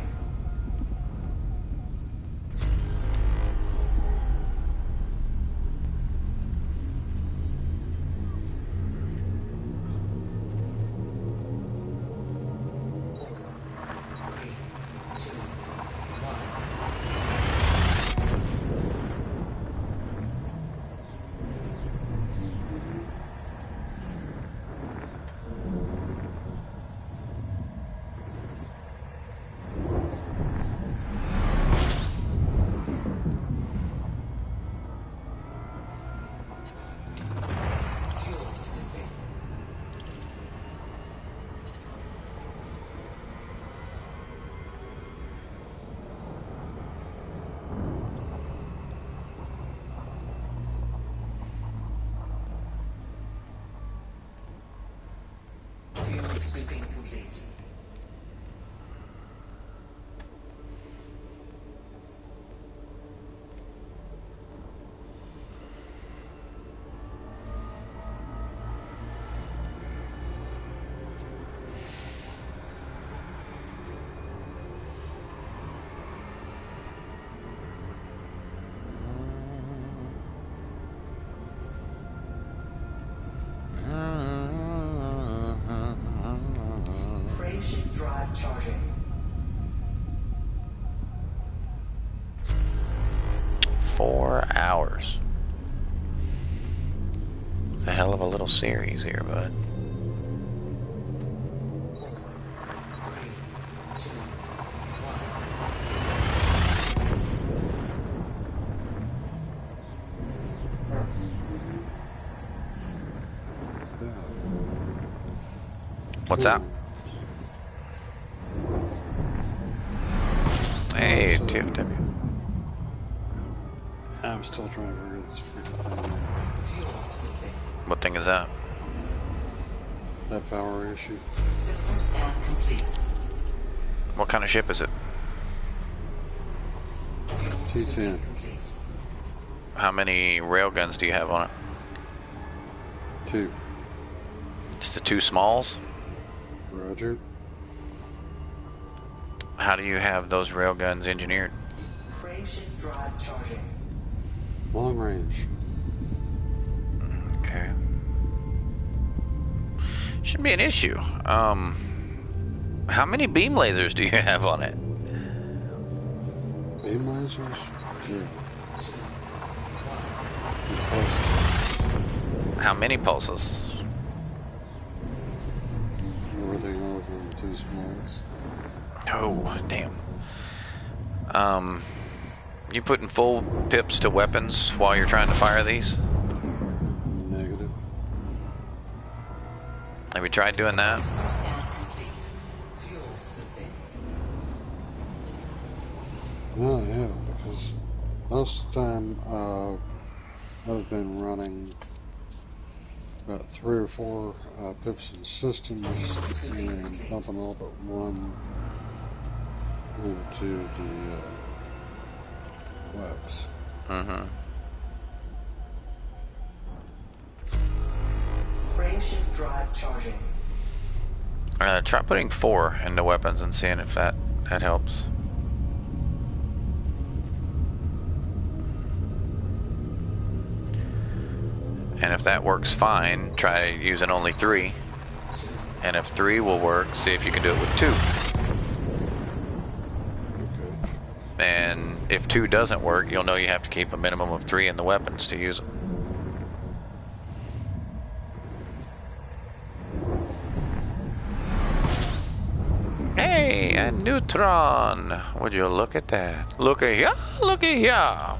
[SPEAKER 3] scooping complete. Frameshift drive charging.
[SPEAKER 1] 4 hours. It's a hell of a little series here, bud.
[SPEAKER 3] 4, 3, 2, 1.
[SPEAKER 1] What's that? Hey, TFW.
[SPEAKER 10] I'm still trying to figure this freaking thing out.
[SPEAKER 3] Fuel scooping.
[SPEAKER 1] What thing is that?
[SPEAKER 10] That power issue.
[SPEAKER 3] System scan complete.
[SPEAKER 1] What kind of ship is it?
[SPEAKER 3] Fuel
[SPEAKER 10] T10.
[SPEAKER 3] scooping complete.
[SPEAKER 1] How many railguns do you have on it?
[SPEAKER 10] 2.
[SPEAKER 1] Just the 2 smalls?
[SPEAKER 10] Roger.
[SPEAKER 1] How do you have those railguns engineered?
[SPEAKER 3] Frameshift drive charging.
[SPEAKER 10] Long range.
[SPEAKER 1] Okay. Shouldn't be an issue. How many beam lasers do you have on it?
[SPEAKER 10] Beam lasers? 0.
[SPEAKER 1] How many pulses?
[SPEAKER 10] Everything over in the 2 smalls.
[SPEAKER 1] Oh, damn. You putting full pips to weapons while you're trying to fire these?
[SPEAKER 10] Negative.
[SPEAKER 1] Have you tried doing that?
[SPEAKER 3] System scan complete. Fuel scooping.
[SPEAKER 10] No, I haven't, because most of the time I've been running about 3 or 4 pips and systems and pumping all but 1 into the webs.
[SPEAKER 1] Mm-hmm.
[SPEAKER 3] Frameshift drive charging.
[SPEAKER 1] Try putting 4 into weapons and seeing if that helps. And if that works fine, try using only 3. And if 3 will work, see if you can do it with 2.
[SPEAKER 10] Okay.
[SPEAKER 1] And if 2 doesn't work, you'll know you have to keep a minimum of 3 in the weapons to use them. Hey, a neutron! Would you look at that? Look at here! Look at here!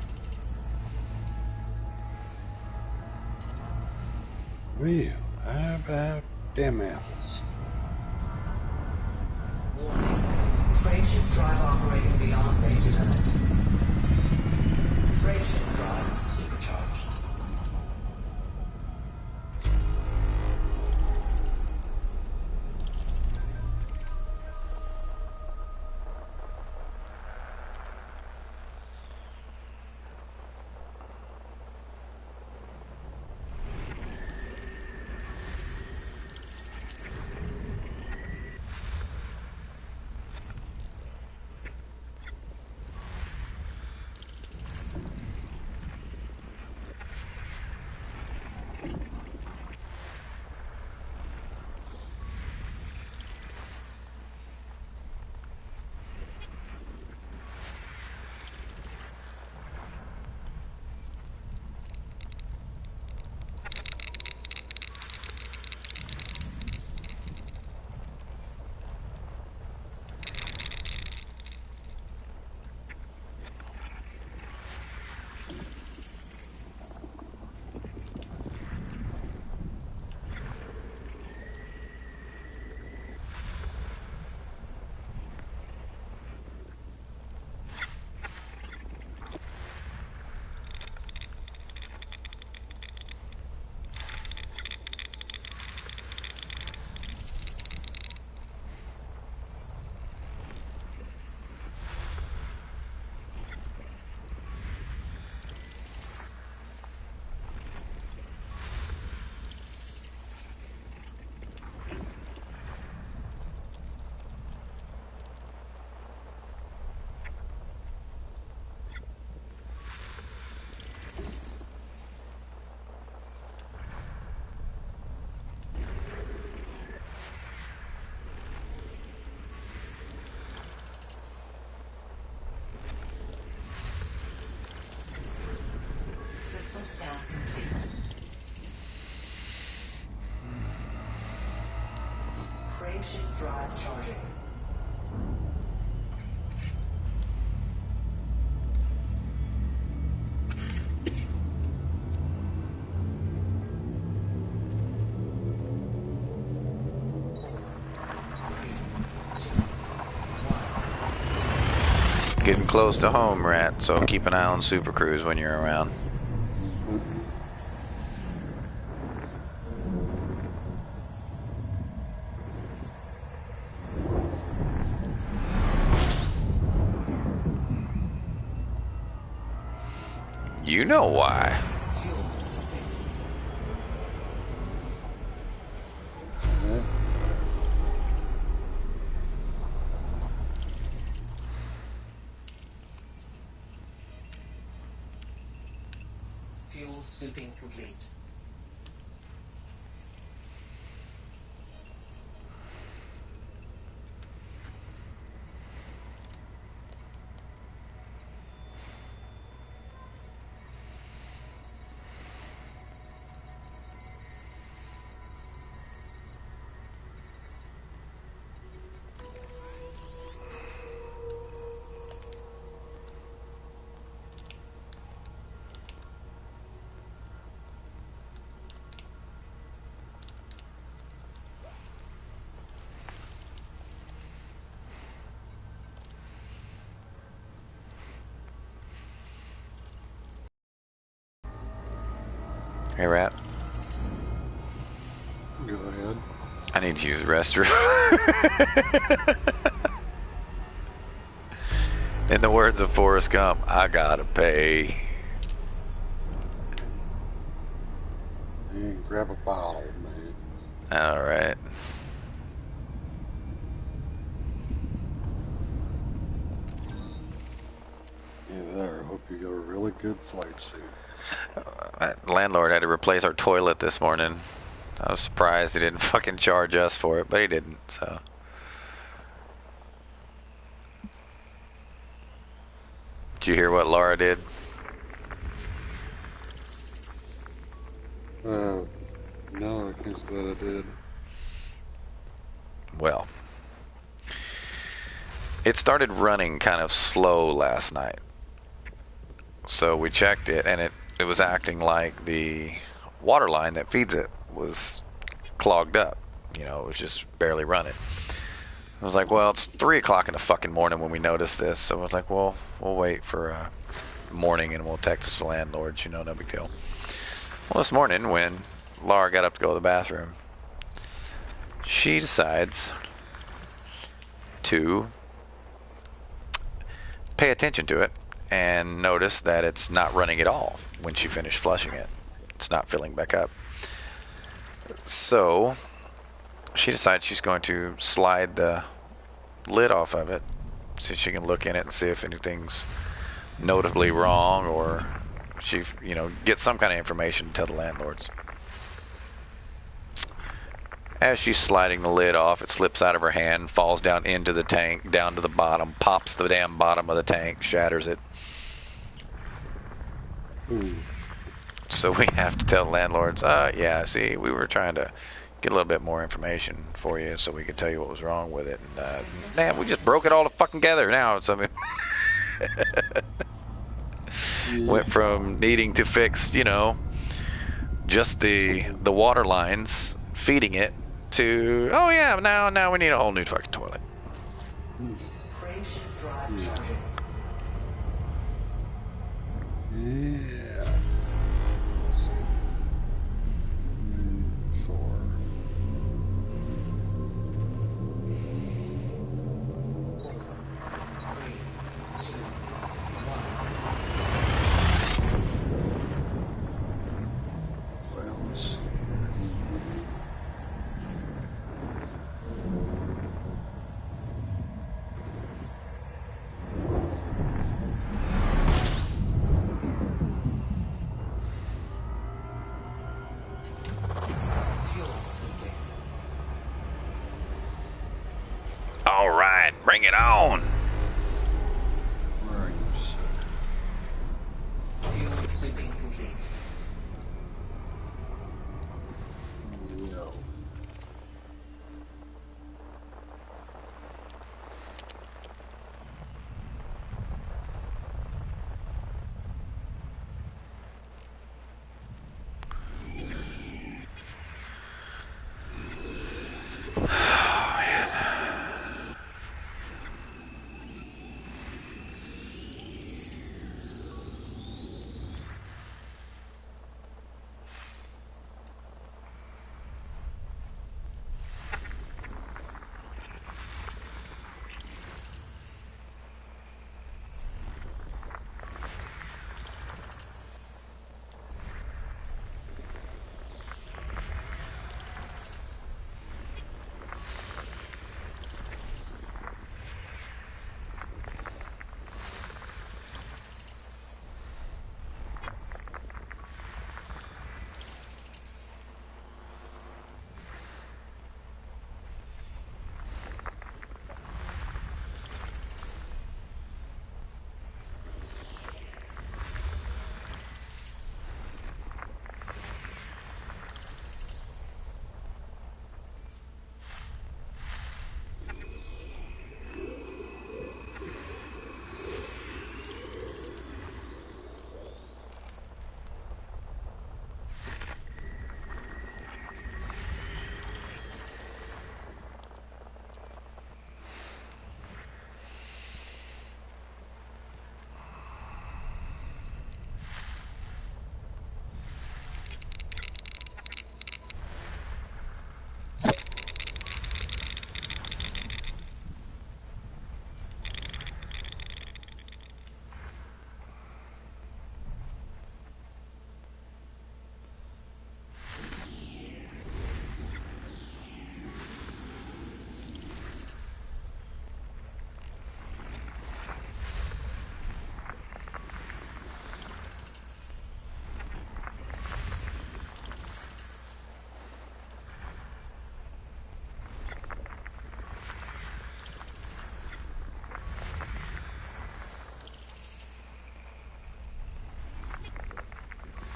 [SPEAKER 10] Well, how about them apples?
[SPEAKER 3] Warning. Frameshift drive operating beyond safety limits. Frameshift drive supercharged. System scan complete. Frameshift drive charging.
[SPEAKER 1] Getting close to home, Rat, so keep an eye on Super Cruise when you're around. You know why.
[SPEAKER 3] Fuel slipping. Fuel scooping complete.
[SPEAKER 1] Hey, Rat.
[SPEAKER 10] Go ahead.
[SPEAKER 1] I need to use the restroom. In the words of Forrest Gump, I gotta pay.
[SPEAKER 10] And grab a bottle, man.
[SPEAKER 1] Alright.
[SPEAKER 10] Either that or I hope you got a really good flight suit.
[SPEAKER 1] Landlord had to replace our toilet this morning. I was surprised he didn't fucking charge us for it, but he didn't, so. Did you hear what Laura did?
[SPEAKER 10] No, I can't say that I did.
[SPEAKER 1] Well, it started running kind of slow last night. So we checked it, and it was acting like the water line that feeds it was clogged up. You know, it was just barely running. I was like, well, it's 3 o'clock in the fucking morning when we noticed this. So I was like, well, we'll wait for morning and we'll text the landlords, you know, no big deal. Well, this morning when Laura got up to go to the bathroom, she decides to pay attention to it and notice that it's not running at all when she finished flushing it. It's not filling back up. So she decides she's going to slide the lid off of it so she can look in it and see if anything's notably wrong, or she, you know, get some kind of information to tell the landlords. As she's sliding the lid off, it slips out of her hand, falls down into the tank, down to the bottom, pops the damn bottom of the tank, shatters it.
[SPEAKER 10] Ooh.
[SPEAKER 1] So we have to tell the landlords, yeah, see, we were trying to get a little bit more information for you so we could tell you what was wrong with it. And, man, we just broke it all fucking together now. So, I mean, went from needing to fix, you know, just the water lines feeding it to, oh yeah, now we need a whole new fucking toilet.
[SPEAKER 3] Frameshift drive charging.
[SPEAKER 10] Yeah. 4. Well, let's see here.
[SPEAKER 3] Fuel scooping.
[SPEAKER 1] All right, bring it on.
[SPEAKER 10] Where are you, sir?
[SPEAKER 3] Fuel scooping complete.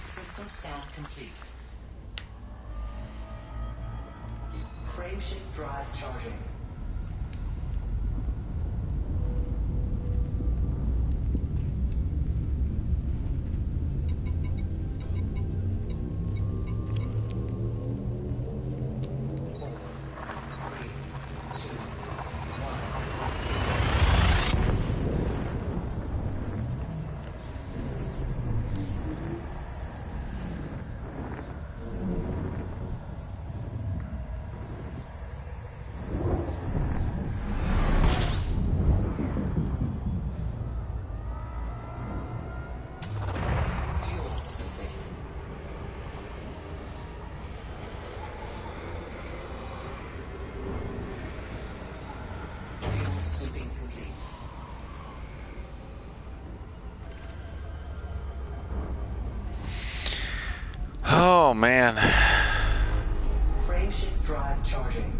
[SPEAKER 3] System scan complete. Frameshift drive charging. Sweeping complete.
[SPEAKER 1] Oh man.
[SPEAKER 3] Frameshift drive charging.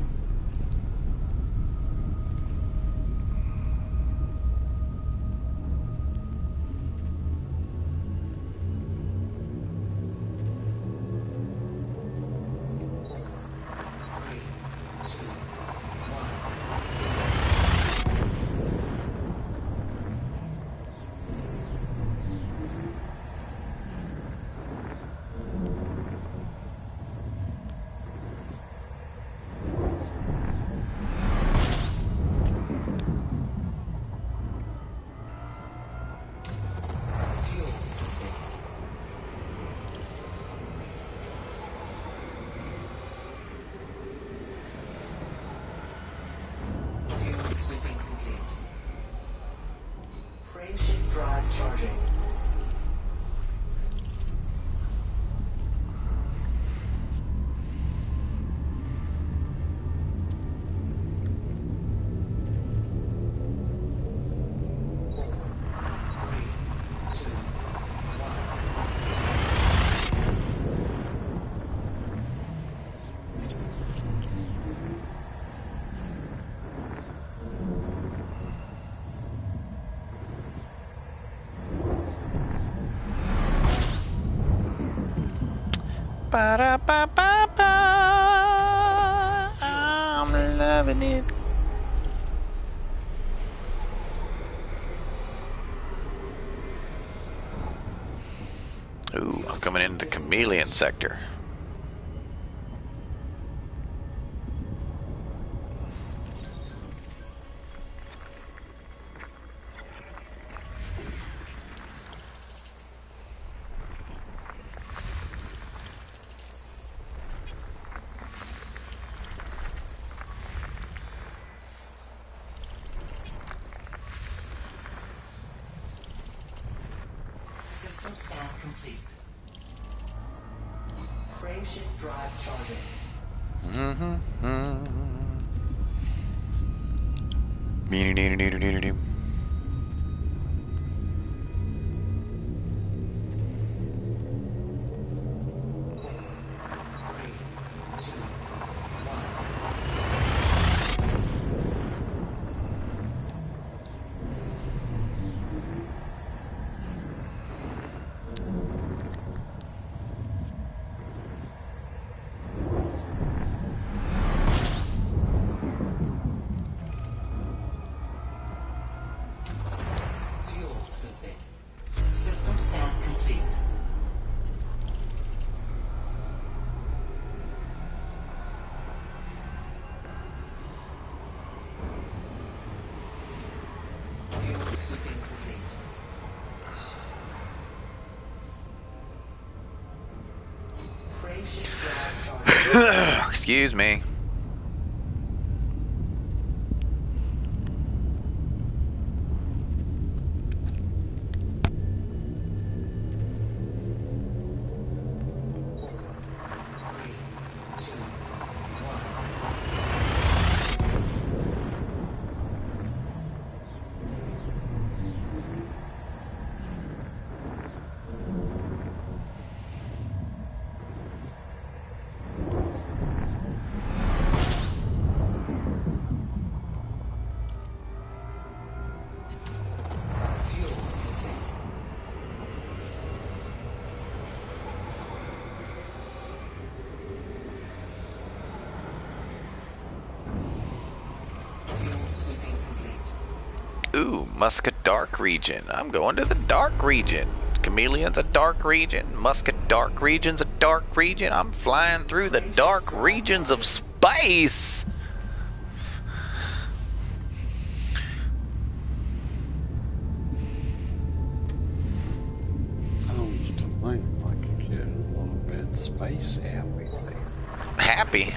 [SPEAKER 3] Sweeping complete. Frameshift drive charging.
[SPEAKER 1] Ba-da-ba-ba-ba. I'm loving it. Ooh, I'm coming into the chameleon sector.
[SPEAKER 3] System scan complete. Frameshift drive charging. Fuel scooping. System scan complete. Fuel scooping complete. Frameshift drive charging.
[SPEAKER 1] Excuse me.
[SPEAKER 3] Fuel scooping.
[SPEAKER 1] Ooh, Muscat Dark region. I'm going to the dark region. Chameleon's a dark region. Muscat Dark region's a dark region. I'm flying through the dark regions of space.
[SPEAKER 10] Sounds to me like you're getting a little bit space happy there.
[SPEAKER 1] Happy.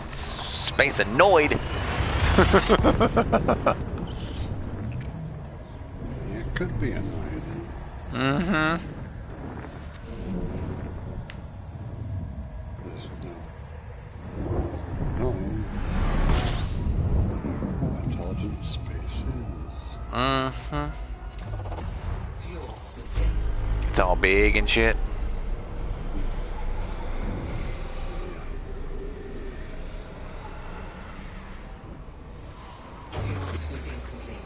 [SPEAKER 1] Space annoyed.
[SPEAKER 10] Yeah, it could be annoyed.
[SPEAKER 1] Mm-hmm.
[SPEAKER 10] There's no how intelligent space is.
[SPEAKER 1] Mm-hmm.
[SPEAKER 3] Fuel scooping.
[SPEAKER 1] It's all big and shit.
[SPEAKER 3] Fuel scooping complete.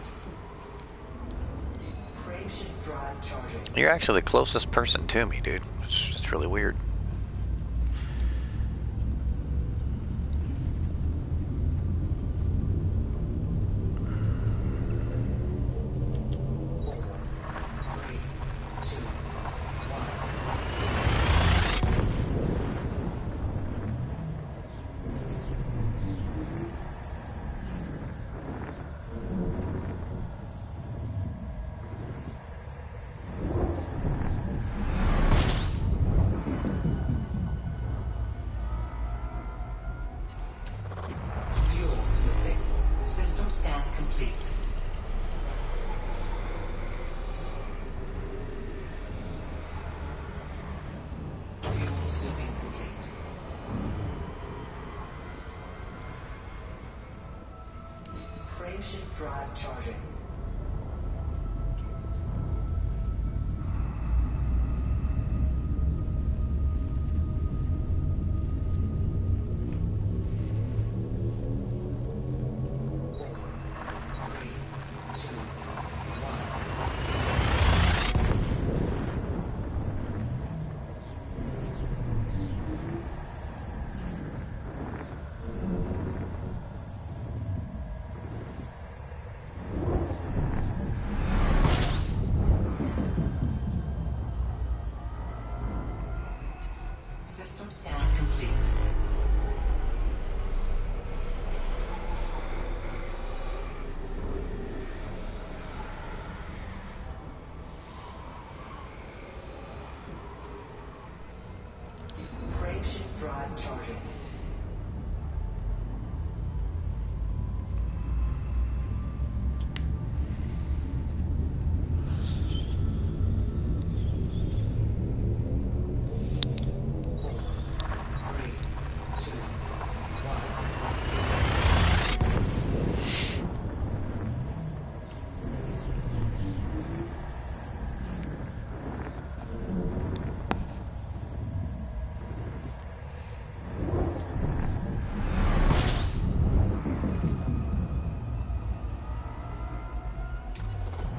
[SPEAKER 3] Frameshift drive charging.
[SPEAKER 1] You're actually the closest person to me, dude. It's really weird.
[SPEAKER 3] Fuel scooping. System scan complete. Fuel scooping complete. Frameshift drive charging. System scan complete. Frameshift drive charging.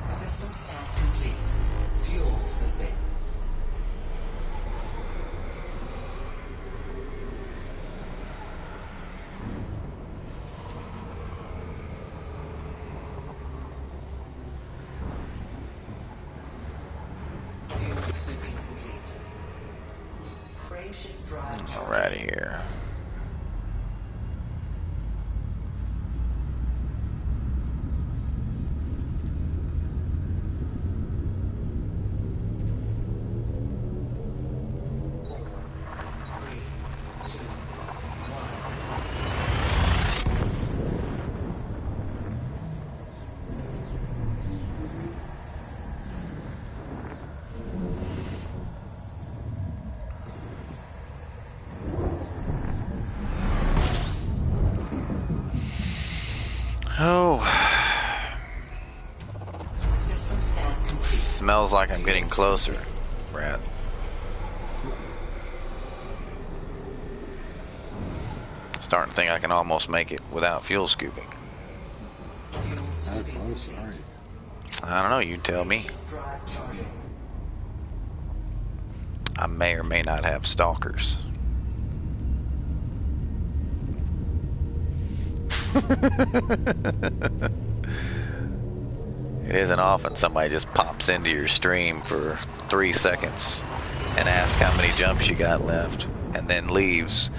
[SPEAKER 3] System scan complete. Fuel scooping. Fuel scooping complete. Frameshift drive charging.
[SPEAKER 1] Alrighty here. Oh.
[SPEAKER 3] System scan complete.
[SPEAKER 1] Smells like I'm getting closer, Brad. Starting to think I can almost make it without fuel scooping.
[SPEAKER 3] Fuel scooping complete.
[SPEAKER 1] I don't know, you tell me.
[SPEAKER 3] Drive charging.
[SPEAKER 1] I may or may not have stalkers. It isn't often somebody just pops into your stream for 3 seconds and asks how many jumps you got left and then leaves.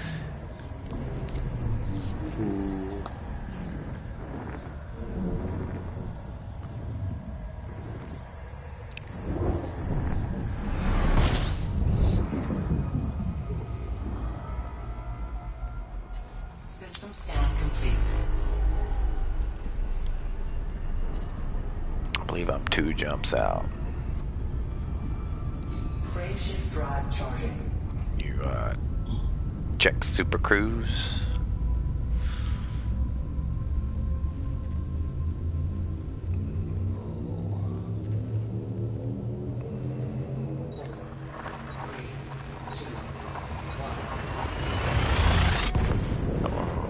[SPEAKER 3] System scan complete.
[SPEAKER 1] I believe I'm 2 jumps out.
[SPEAKER 3] Frameshift drive charging.
[SPEAKER 1] You check Super Cruise.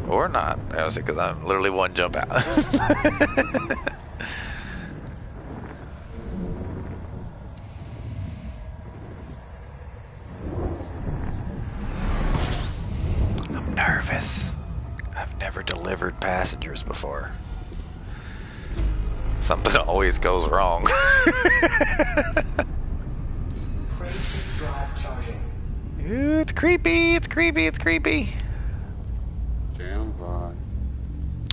[SPEAKER 1] Or not, obviously, because I'm literally 1 jump out. I'm nervous. I've never delivered passengers before. Something always goes wrong.
[SPEAKER 3] Frameshift drive charging.
[SPEAKER 1] It's creepy, it's creepy, it's creepy.
[SPEAKER 10] Stand by.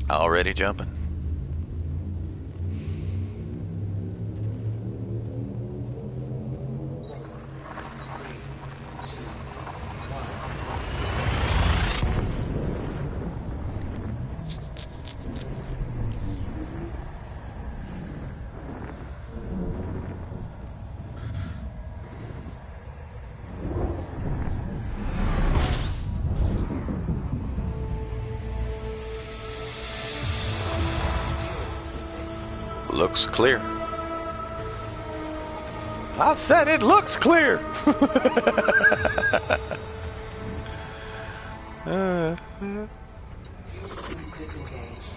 [SPEAKER 1] Already jumping. Looks clear. I said it looks clear.
[SPEAKER 3] Fuel scoop disengaged.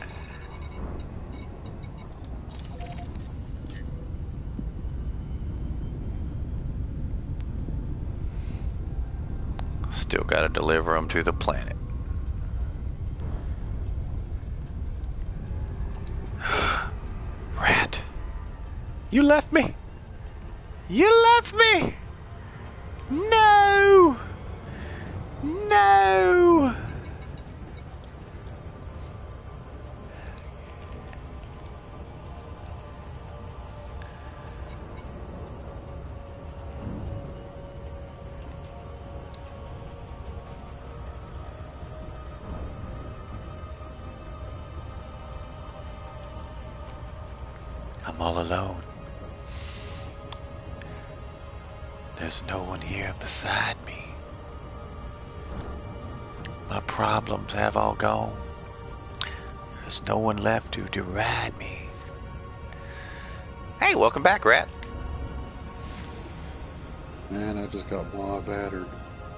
[SPEAKER 1] Still gotta deliver them to the planet. Rat. You left me. You left me. No. No. I'm all alone. There's no one here beside me. My problems have all gone. There's no one left to deride me. Hey, welcome back, Rat.
[SPEAKER 10] Man, I just got my battered.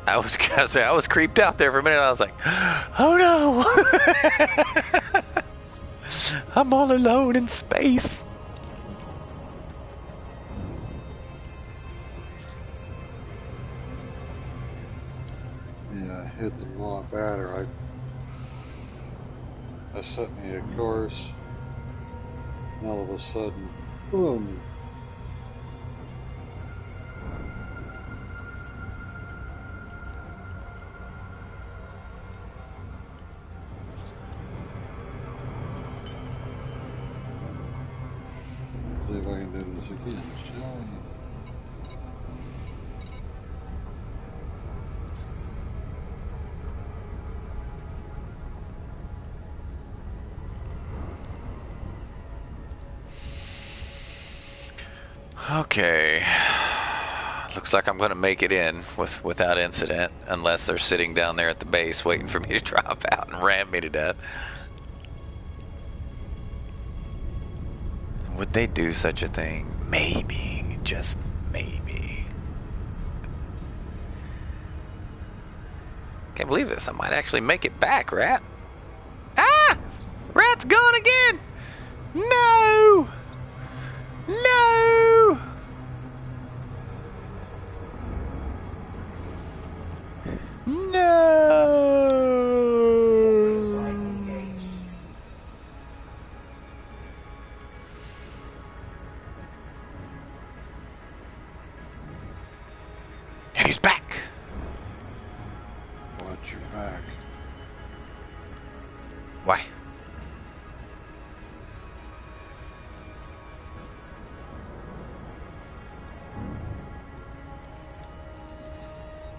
[SPEAKER 1] I was gonna say, I was creeped out there for a minute. I was like, oh no. I'm all alone in space.
[SPEAKER 10] Yeah, I hit the wrong batter. I set me a course, and all of a sudden, boom. See if I can do this again, shall we?
[SPEAKER 1] Okay. Looks like I'm gonna make it in without incident, unless they're sitting down there at the base waiting for me to drop out and ram me to death. Would they do such a thing? Maybe. Just maybe. Can't believe this. I might actually make it back, Rat. Ah! Rat's gone again! No! No! No!
[SPEAKER 3] Flight engaged.
[SPEAKER 1] He's back.
[SPEAKER 10] Watch your back.
[SPEAKER 1] Why?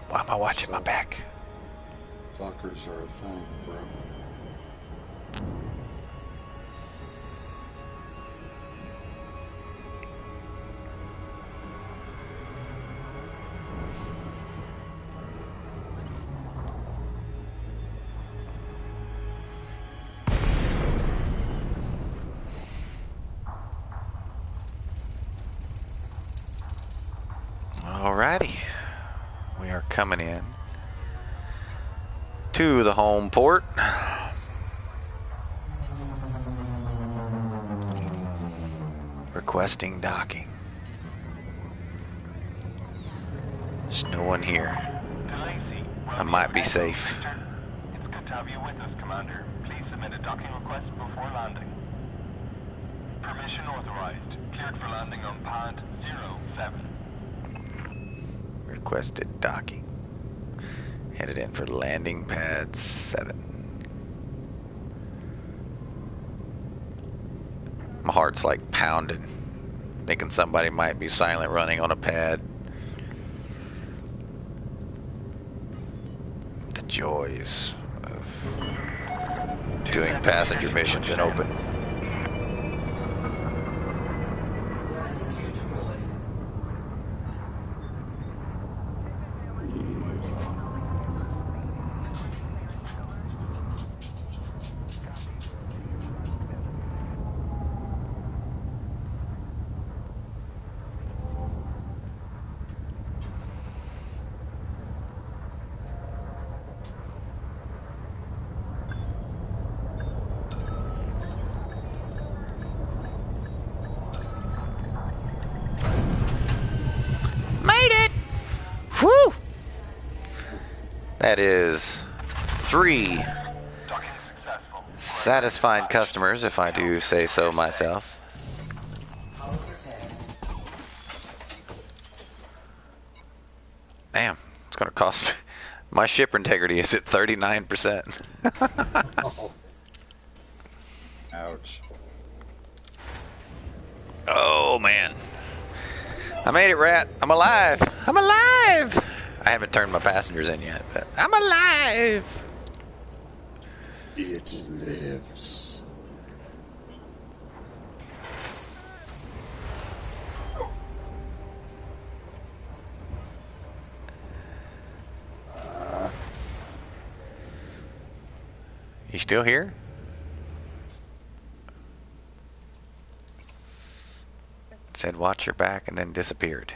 [SPEAKER 1] Why am I watching my back?
[SPEAKER 10] Suckers are a thing, bro.
[SPEAKER 1] Alrighty. We are coming in to the home port. Requesting docking. There's no one here. I might be safe.
[SPEAKER 13] It's good to have you with us, Commander. Please submit a docking request before landing. Permission authorized. Cleared for landing on pad 07.
[SPEAKER 1] Requested docking. Headed in for landing pad 7. My heart's like pounding, thinking somebody might be silent running on a pad. The joys of doing passenger missions in open.
[SPEAKER 3] Landing gear deployed.
[SPEAKER 1] Made it! Whew! That is 3 satisfied customers, if I do say so myself. Damn, it's gonna cost me. My shipper integrity is at 39%.
[SPEAKER 10] Oh. Ouch.
[SPEAKER 1] Oh man. I made it, Rat. I'm alive. I'm alive. I haven't turned my passengers in yet, but I'm alive.
[SPEAKER 10] It lives.
[SPEAKER 1] You still here? Said watch your back and then disappeared.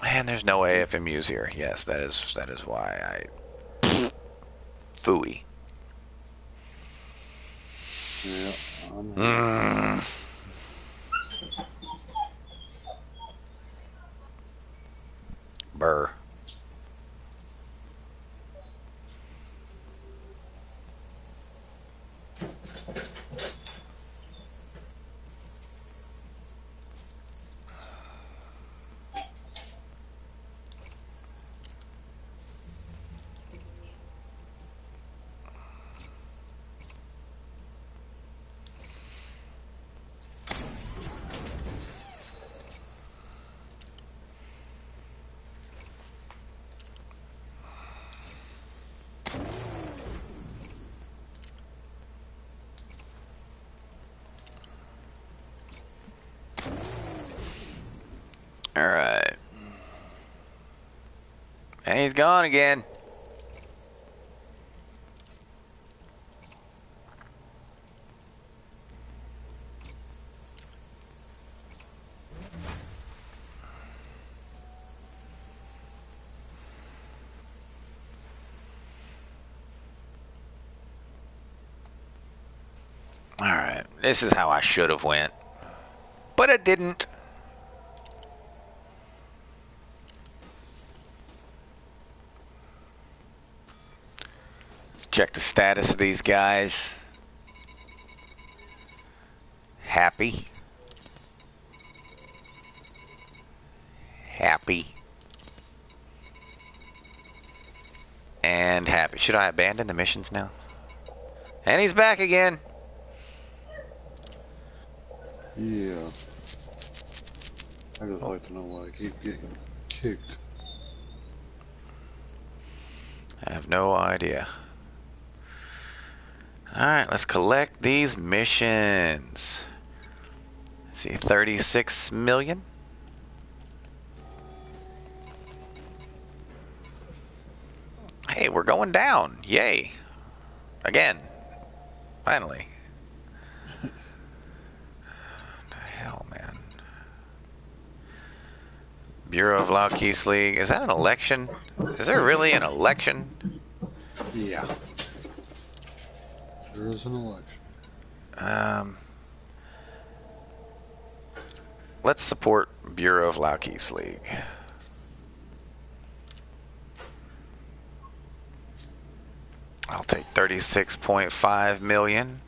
[SPEAKER 1] And there's no AFMUs here. Yes, that is why I phooey.
[SPEAKER 10] Yeah.
[SPEAKER 1] Burr. All right. And he's gone again. All right. This is how I should have went. But I didn't. Let's check the status of these guys. Happy. happy. And happy. Should I abandon the missions now? And he's back again.
[SPEAKER 10] Yeah. I just like to know why I keep getting kicked.
[SPEAKER 1] I have no idea. Alright, let's collect these missions. Let's see, 36 million. Hey, we're going down. Yay. Again. Finally. What the hell, man? Bureau of Law Keys League. Is that an election? Is there really an election?
[SPEAKER 10] Yeah. There is an election.
[SPEAKER 1] Let's support Bureau of Law Keys League. I'll take 36.5 million.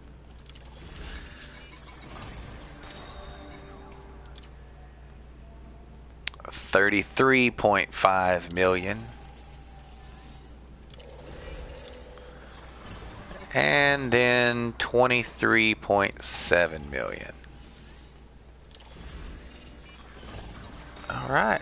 [SPEAKER 1] $33.5 million. And then 23.7 million. All right.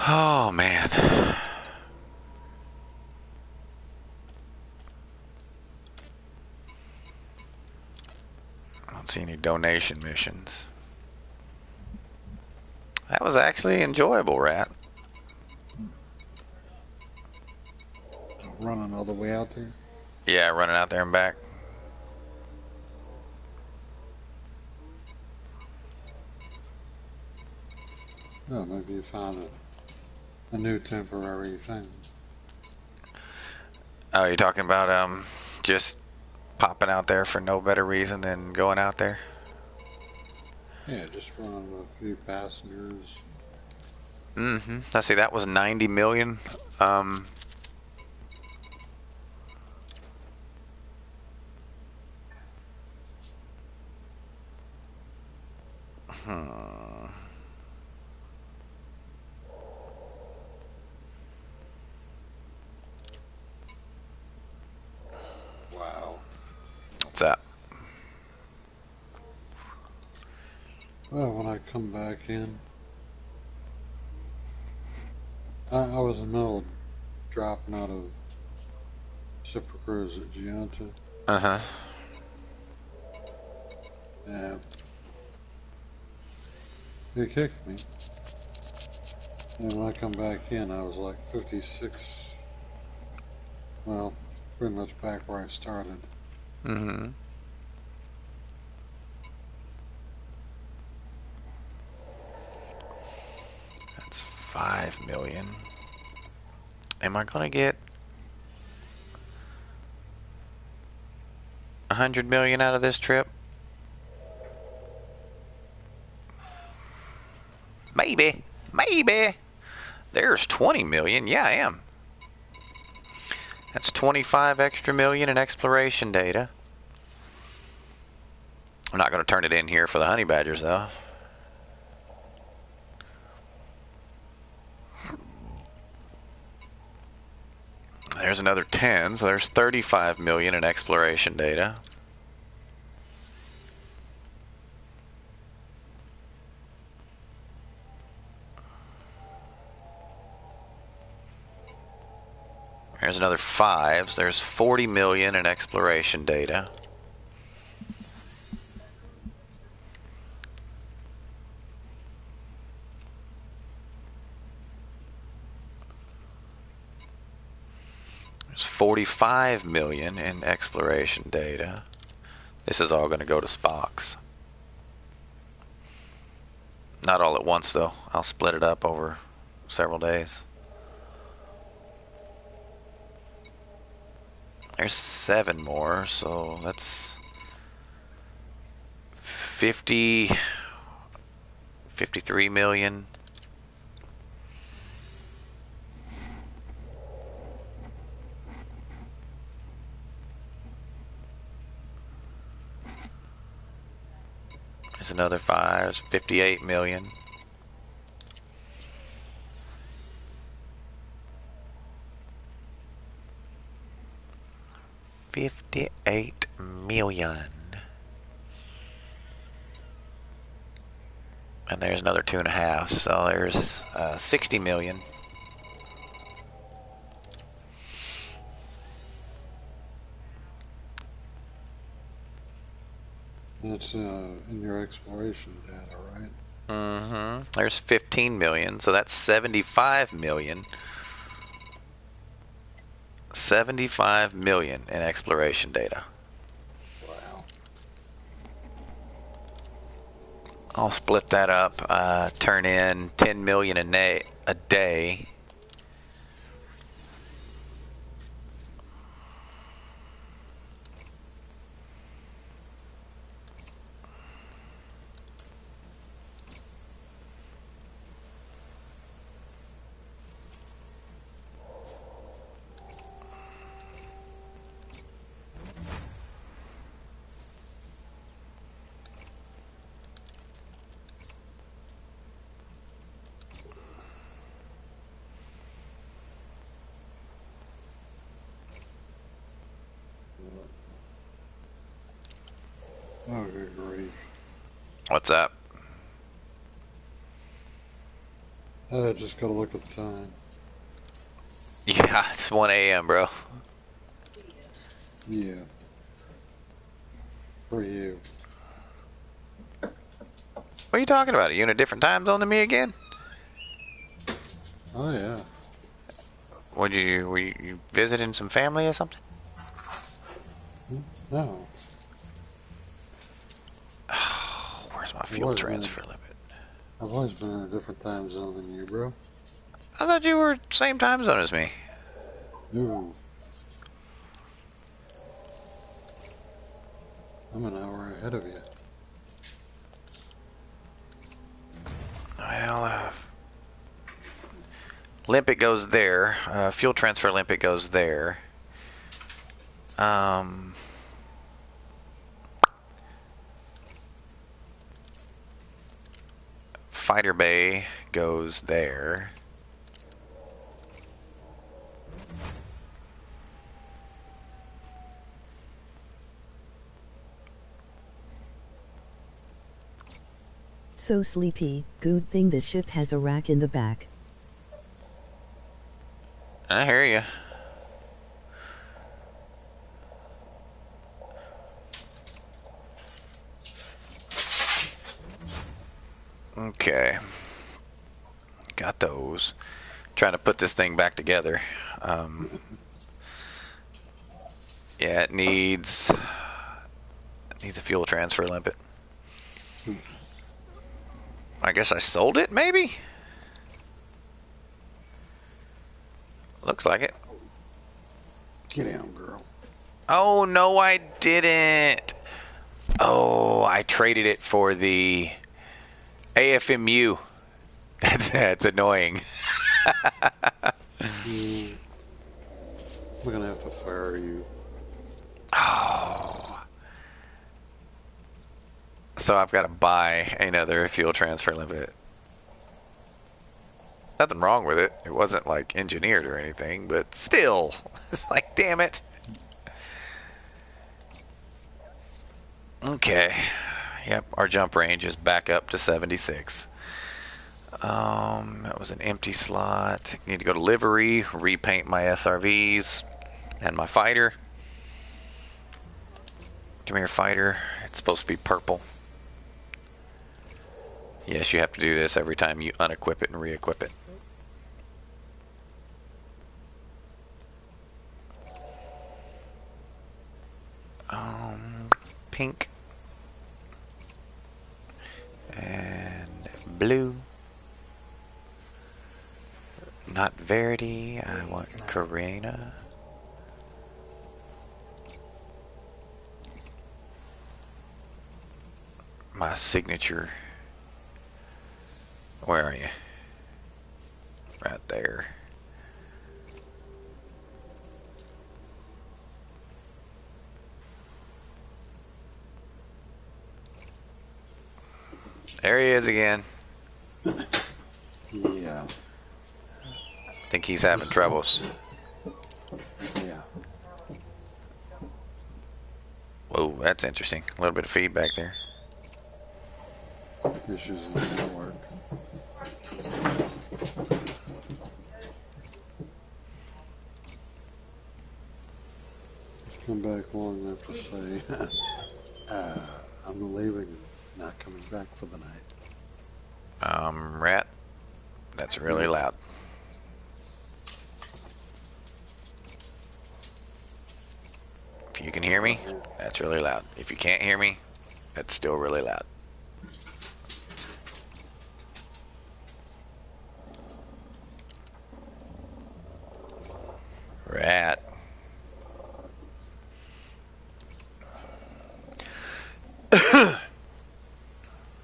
[SPEAKER 1] Oh, man. I don't see any donation missions. That was actually enjoyable, Rat.
[SPEAKER 10] Running all the way out there?
[SPEAKER 1] Yeah, running out there and back.
[SPEAKER 10] Oh, maybe you found a new temporary thing.
[SPEAKER 1] Oh, you're talking about just popping out there for no better reason than going out there?
[SPEAKER 10] Yeah, just running a few passengers.
[SPEAKER 1] Mm-hmm. Let's see, that was 90 million.
[SPEAKER 10] Wow.
[SPEAKER 1] What's that?
[SPEAKER 10] Well, when I come back in, I was in the middle of dropping out of Super Cruise at Gianta.
[SPEAKER 1] Uh-huh.
[SPEAKER 10] Yeah. It kicked me. And when I come back in, I was like 56. Well, pretty much back where I started.
[SPEAKER 1] Mm-hmm. That's 5 million. Am I gonna get 100 million out of this trip? Maybe. Maybe. There's 20 million. Yeah, I am. That's 25 extra million in exploration data. I'm not going to turn it in here for the honey badgers, though. There's another 10, so there's 35 million in exploration data. There's another 5, so there's 40 million in exploration data. There's 45 million in exploration data. This is all going to go to Spock's. Not all at once, though. I'll split it up over several days. There's 7 more, so that's 53 million. There's another 5, 58 million. $58 million. And there's another 2.5, so there's 60 million.
[SPEAKER 10] That's in your exploration data, right?
[SPEAKER 1] Mm-hmm. There's 15 million, so that's 75 million. 75 million in exploration data.
[SPEAKER 10] Wow.
[SPEAKER 1] I'll split that up, turn in 10 million a day.
[SPEAKER 10] Oh, good grief.
[SPEAKER 1] What's up?
[SPEAKER 10] I just gotta look at the time.
[SPEAKER 1] Yeah, it's 1 a.m., bro.
[SPEAKER 10] Yeah. For you.
[SPEAKER 1] What are you talking about? Are you in a different time zone than me again?
[SPEAKER 10] Oh, yeah.
[SPEAKER 1] Were you visiting some family or something?
[SPEAKER 10] No.
[SPEAKER 1] Oh, where's my
[SPEAKER 10] I've
[SPEAKER 1] fuel
[SPEAKER 10] always
[SPEAKER 1] transfer limit?
[SPEAKER 10] I've always been in a different time zone than you, bro.
[SPEAKER 1] I thought you were same time zone as me.
[SPEAKER 10] No. I'm an hour ahead of you.
[SPEAKER 1] Well, limpet goes there. Fuel transfer limpet goes there. Fighter bay goes there.
[SPEAKER 12] So sleepy, good thing this ship has a rack in the back.
[SPEAKER 1] I hear you. Okay. Got those. Trying to put this thing back together. Yeah, it needs a fuel transfer limpet. I guess I sold it, maybe? Looks like it.
[SPEAKER 10] Get down, girl.
[SPEAKER 1] Oh, no, I didn't. Oh, I traded it for the AFMU. That's annoying.
[SPEAKER 10] We're gonna have to fire you.
[SPEAKER 1] Oh. So I've got to buy another fuel transfer limit. Nothing wrong with it. It wasn't like engineered or anything, but still. It's like, damn it. Okay. Yep, our jump range is back up to 76. That was an empty slot. Need to go to livery, repaint my SRVs and my fighter. Come here, fighter. It's supposed to be purple. Yes, you have to do this every time you unequip it and re-equip it. Pink. And blue. Not Verity. I want Karina. My signature. Where are you? Right there. There he is again.
[SPEAKER 10] Yeah.
[SPEAKER 1] I think he's having troubles.
[SPEAKER 10] Yeah.
[SPEAKER 1] Whoa, that's interesting. A little bit of feedback there.
[SPEAKER 10] Issues in the network. Just come back long enough to say, I'm leaving and not coming back for the night.
[SPEAKER 1] Rat, that's really loud. If you can hear me, that's really loud. If you can't hear me, that's still really loud. Rat.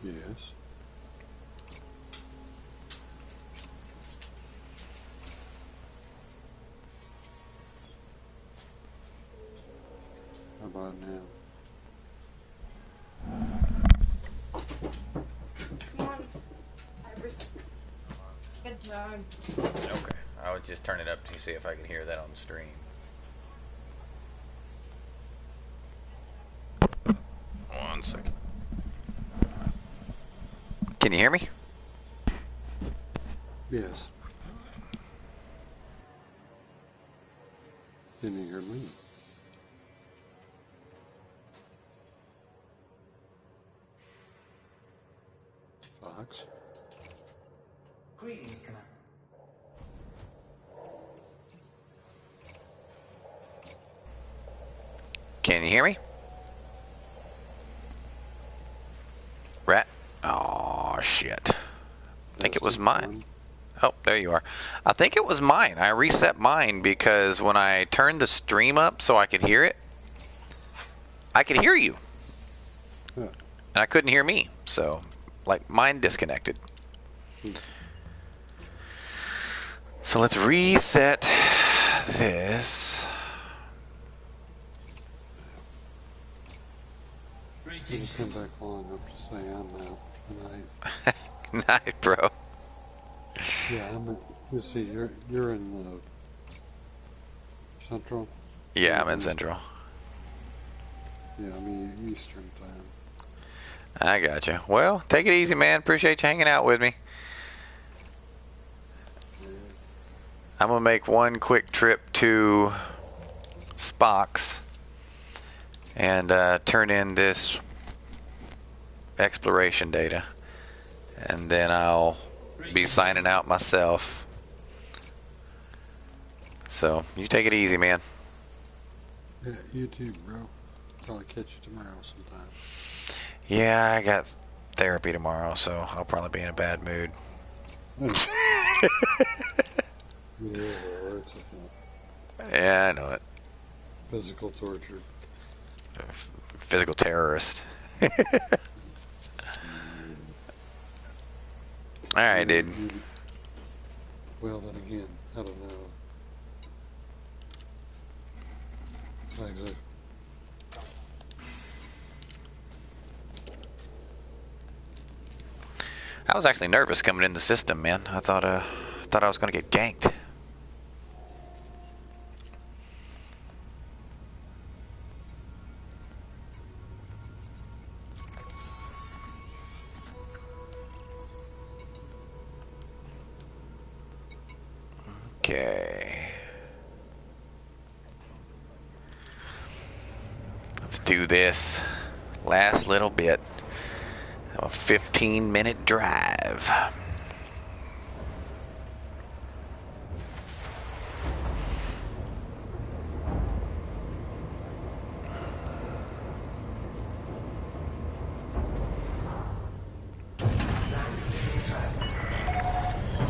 [SPEAKER 10] Yes. How about now?
[SPEAKER 6] Come on. Get down.
[SPEAKER 1] Okay, I would just turn it up to see if I can hear that on the stream. One second. Can you hear me?
[SPEAKER 10] Yes. Can you hear me? Fox?
[SPEAKER 3] Greetings, Commander.
[SPEAKER 1] Can you hear me? Rat? Oh shit. I think it was mine. Oh, there you are. I think it was mine. I reset mine because when I turned the stream up so I could hear it, I could hear you.
[SPEAKER 10] Yeah.
[SPEAKER 1] And I couldn't hear me. So, like, mine disconnected. So let's reset this.
[SPEAKER 10] Just come back long enough to say I'm out tonight.
[SPEAKER 1] Night, bro.
[SPEAKER 10] Yeah, you see, you're in Central?
[SPEAKER 1] Yeah, I'm in Central.
[SPEAKER 10] Yeah, I'm in Eastern time.
[SPEAKER 1] I gotcha. Well, take it easy, man. Appreciate you hanging out with me. I'm gonna make one quick trip to Spock's and turn in this exploration data, and then I'll be signing out myself. So you take it easy, man.
[SPEAKER 10] Yeah, you too, bro. Probably catch you tomorrow sometime.
[SPEAKER 1] Yeah, I got therapy tomorrow, so I'll probably be in a bad mood.
[SPEAKER 10] Yeah, that's just
[SPEAKER 1] Yeah, I know it.
[SPEAKER 10] physical torture.
[SPEAKER 1] Physical terrorist. Alright, dude.
[SPEAKER 10] Well, then again, I don't know. Like,
[SPEAKER 1] I was actually nervous coming in the system, man. I thought I was gonna get ganked. Okay. Let's do this. Last little bit. A 15-minute drive.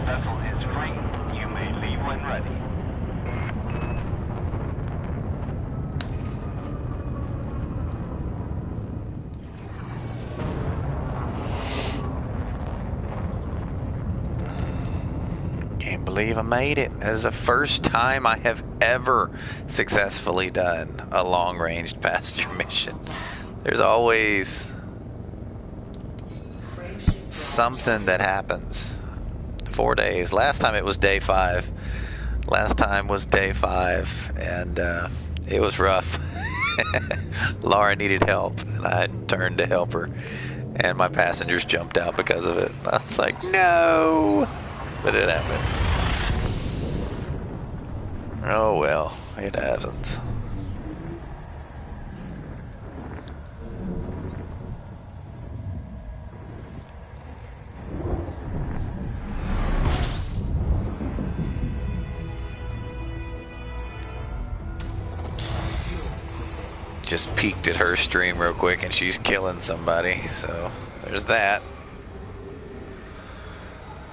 [SPEAKER 13] Vessel is free. You may leave when ready.
[SPEAKER 1] Can't believe I made it. This is the first time I have ever successfully done a long-range passenger mission. There's always...
[SPEAKER 3] Frameshift
[SPEAKER 1] something that happens. 4 days. Last time it was day 5. Last time was day 5, and it was rough. Laura needed help, and I turned to help her, and my passengers jumped out because of it. I was like, no! But it happened. Oh well, it happens. Just peeked at her stream real quick, and she's killing somebody, so there's that.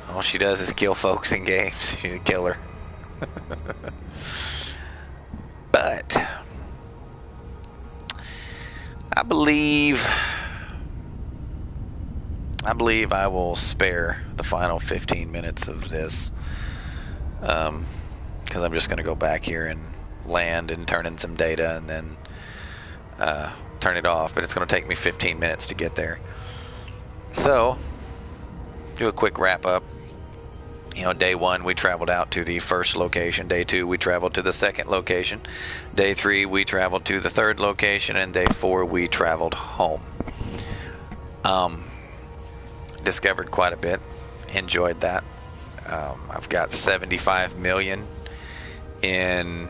[SPEAKER 1] All she does is kill folks in games. She's a killer. But I believe I will spare the final 15 minutes of this, because I'm just going to go back here and land and turn in some data and then turn it off, but it's going to take me 15 minutes to get there. So, do a quick wrap up. You know, day 1 we traveled out to the first location. Day 2 we traveled to the second location. Day 3 we traveled to the third location, and day 4 we traveled home. Discovered quite a bit. Enjoyed that. I've got 75 million in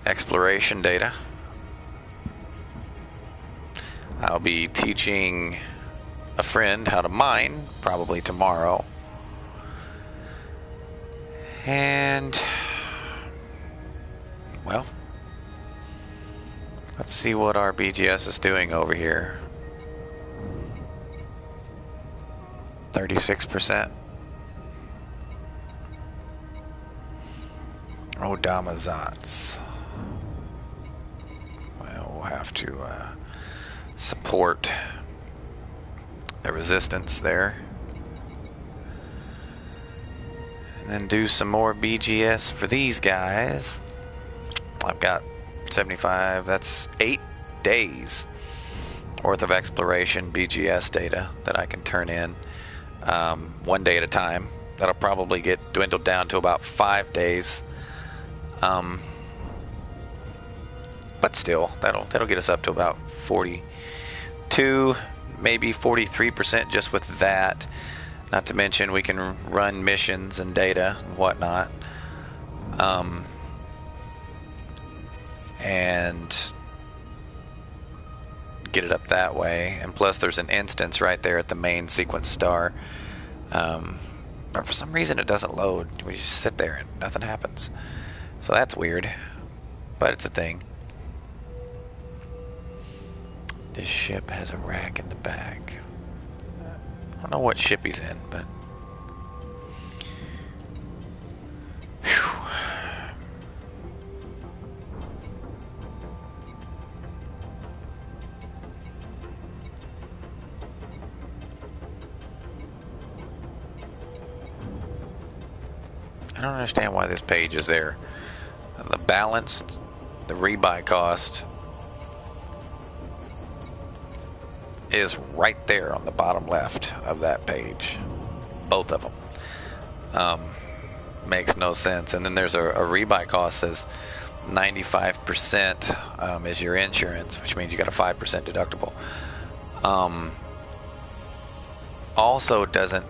[SPEAKER 1] exploration data. I'll be teaching a friend how to mine probably tomorrow. And, well, let's see what our BGS is doing over here. 36%. Odamazats. Well, we'll have to support the resistance there. And then do some more BGS for these guys. I've got 75, that's 8 days worth of exploration BGS data that I can turn in 1 day at a time. That'll probably get dwindled down to about 5 days. But still, that'll get us up to about 42, maybe 43% just with that. Not to mention we can run missions and data and whatnot. And get it up that way. And plus there's an instance right there at the main sequence star. But for some reason it doesn't load. We just sit there and nothing happens. So that's weird. But it's a thing. This ship has a rack in the back. I don't know what ship he's in, but... Whew. I don't understand why this page is there. The balance, the rebuy cost is right there on the bottom left of that page. Both of them. Makes no sense. And then there's a rebuy cost says 95% is your insurance, which means you got a 5% deductible. Also doesn't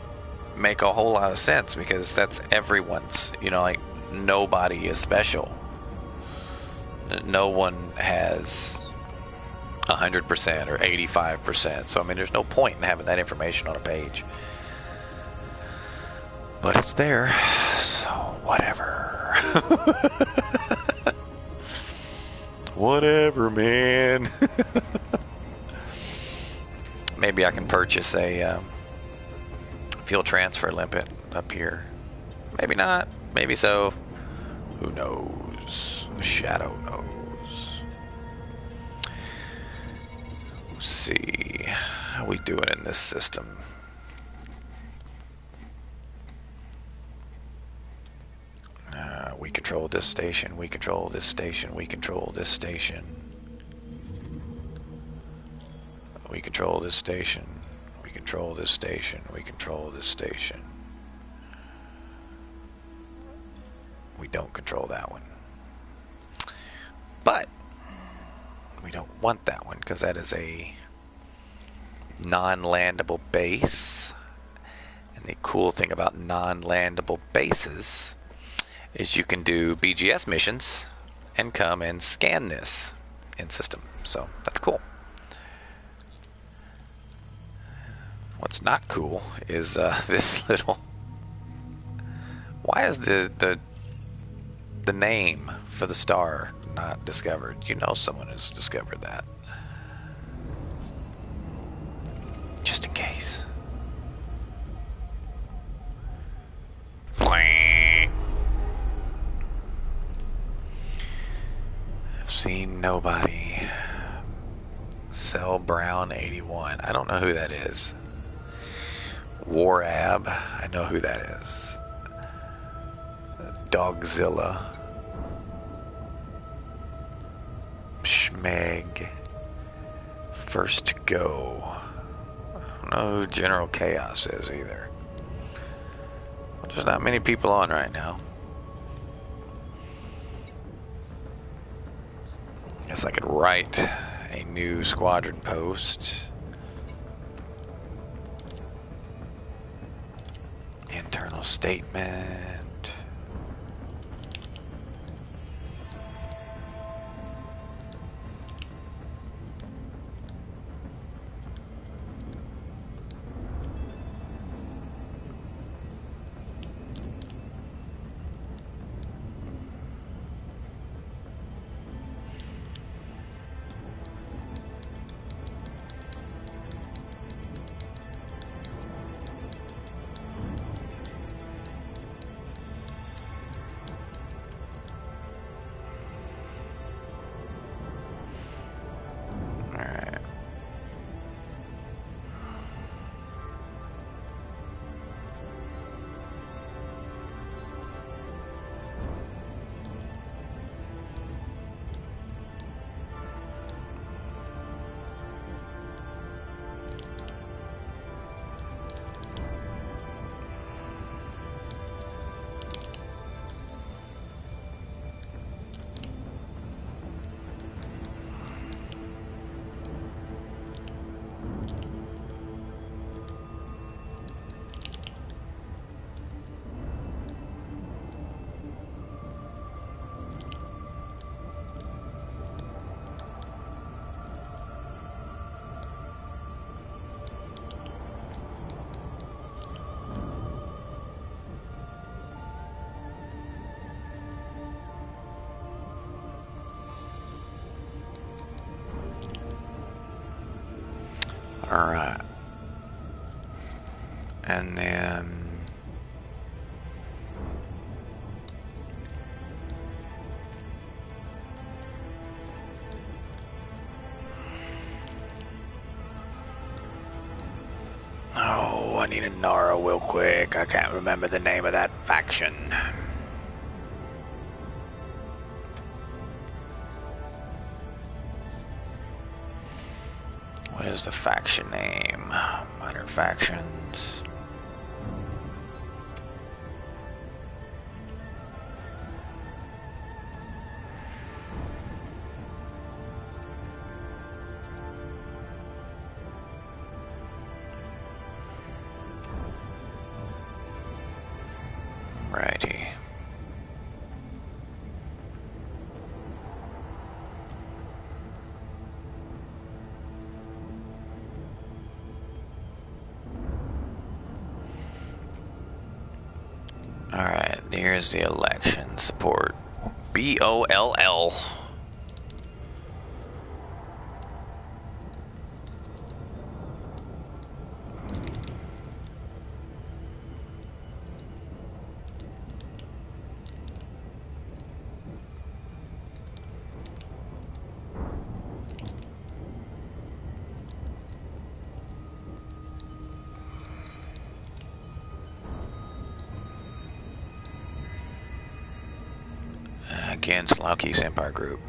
[SPEAKER 1] make a whole lot of sense because that's everyone's, you know, like nobody is special. No one has 100% or 85%. So I mean, there's no point in having that information on a page. But it's there, so whatever. Whatever, man. Maybe I can purchase a fuel transfer limpet up here. Maybe not. Maybe so. Who knows? The shadow knows. Let's see. How we doing in this system? We control this station. We control this station. We control this station. We control this station. We control control this station. We control this station. We don't control that one. But we don't want that one because that is a non-landable base. And the cool thing about non-landable bases is you can do BGS missions and come and scan this in system. So that's cool. What's not cool is this little. Why is the name for the star not discovered? You know someone has discovered that. Just in case. I've seen nobody. Cell Brown 81. I don't know who that is. Warab. I know who that is. Dogzilla. Schmeg. First to go. I don't know who General Chaos is either. There's not many people on right now. Guess I could write a new squadron post. Internal statement. Alright. And then oh, I need a Nara real quick. I can't remember the name of that faction. What is the faction name? Minor factions. Righty. Alright, here's the election support. BOLL. Against Laukey's Empire Group.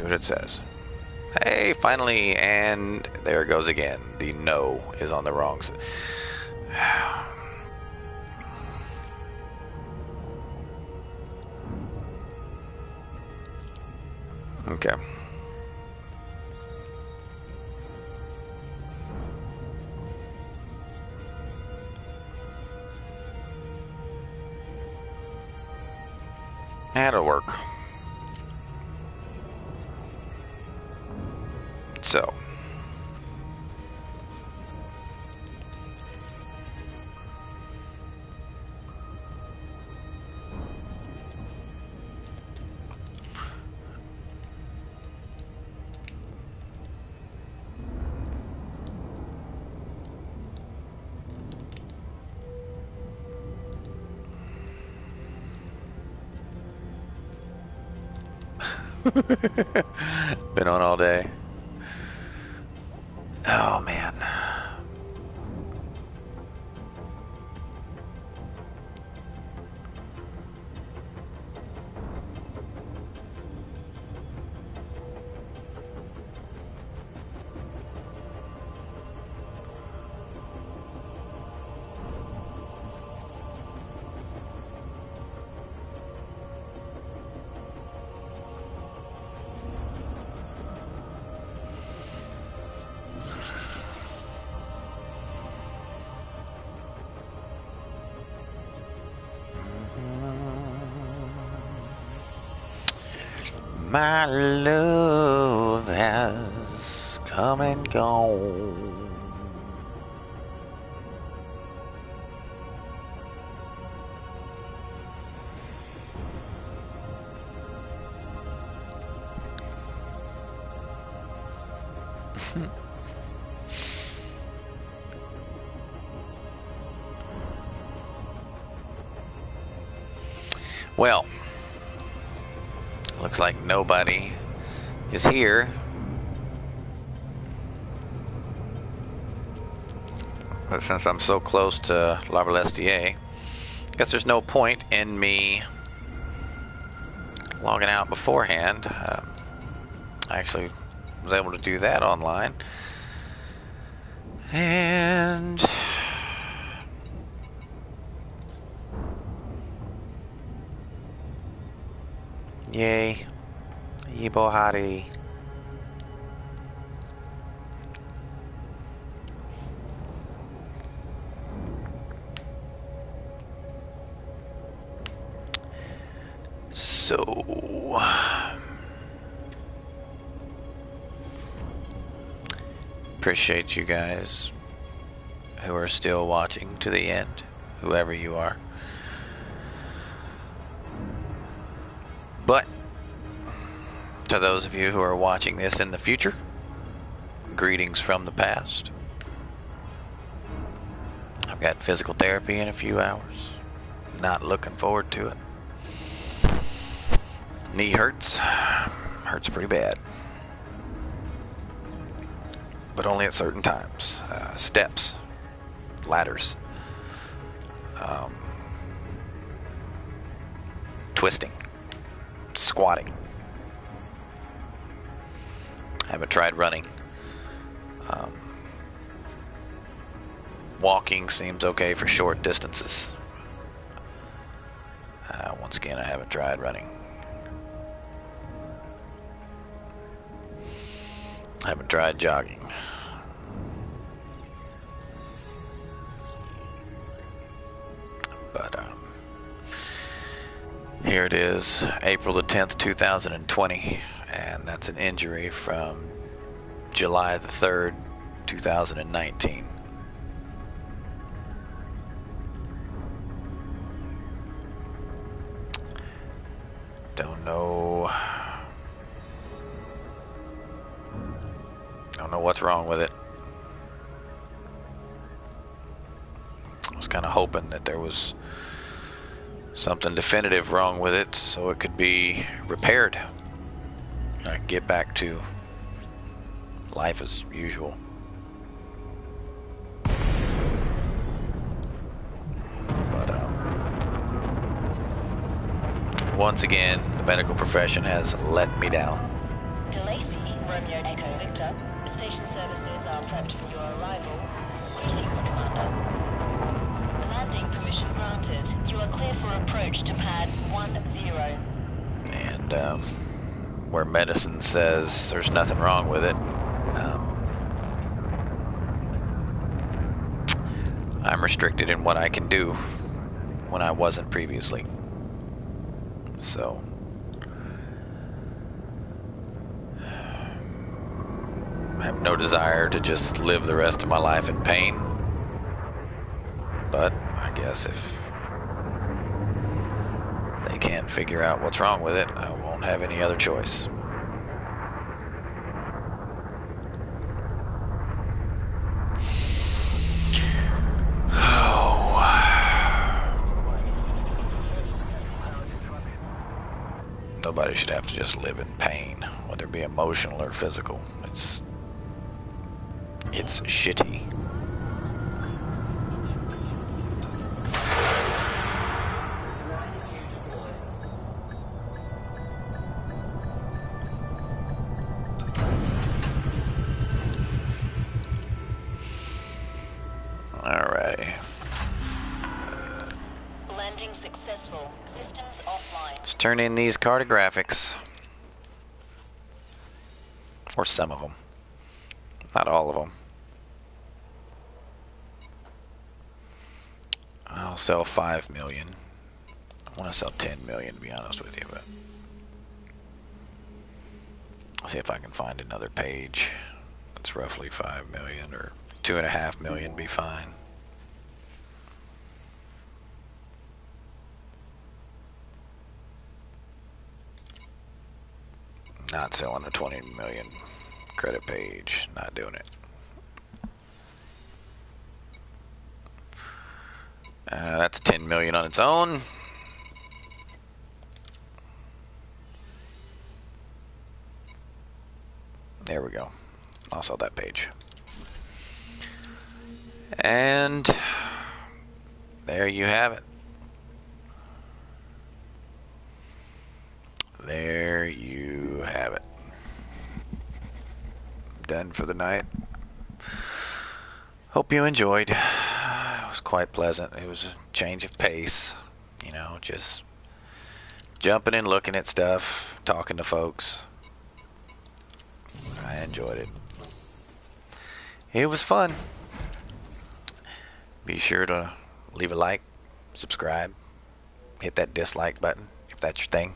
[SPEAKER 1] what it says. Hey, finally, and there it goes again. The no is on the wrong side. Okay. That'll work. So. Been on all day. Oh man. My love has come and gone. Well, looks like nobody is here. But since I'm so close to La Balestier, I guess there's no point in me logging out beforehand. I actually was able to do that online. And yay, Ibohari. So appreciate you guys who are still watching to the end, whoever you are. But to those of you who are watching this in the future, greetings from the past. I've got physical therapy in a few hours. Not looking forward to it. Knee hurts. Hurts pretty bad. But only at certain times. Steps. Ladders. Twisting. Squatting. I haven't tried running. Walking seems okay for short distances. Once again, I haven't tried running. I haven't tried jogging. But here it is, April the 10th, 2020, and that's an injury from July the 3rd, 2019. Don't know what's wrong with it. I was kind of hoping that there was something definitive wrong with it so it could be repaired. I could get back to life as usual. But once again, the medical profession has let me down.
[SPEAKER 14] Galacy, Romeo Echo Victor. The station services are prepped for your arrival. Greetings, Commander. Landing permission granted. You are clear for approach to pad 10.
[SPEAKER 1] And where medicine says there's nothing wrong with it, I'm restricted in what I can do when I wasn't previously. So I have no desire to just live the rest of my life in pain. But I guess if they can't figure out what's wrong with it, I won't have any other choice. Nobody should have to just live in pain, whether it be emotional or physical. It's shitty. Alrighty.
[SPEAKER 14] Landing successful. Systems offline.
[SPEAKER 1] Let's turn in these cartographics. Or some of them. Not all of them. I'll sell 5 million. I want to sell 10 million, to be honest with you, but I'll see if I can find another page that's roughly 5 million, or 2.5 million be fine. Not selling a 20 million credit page. Not doing it. That's 10 million on its own. There we go. I'll sell that page. And there you have it. There you have it. Done for the night. Hope you enjoyed. It was quite pleasant. It was a change of pace. You know, just jumping in, looking at stuff, talking to folks. I enjoyed it. It was fun. Be sure to leave a like, subscribe, hit that dislike button if that's your thing.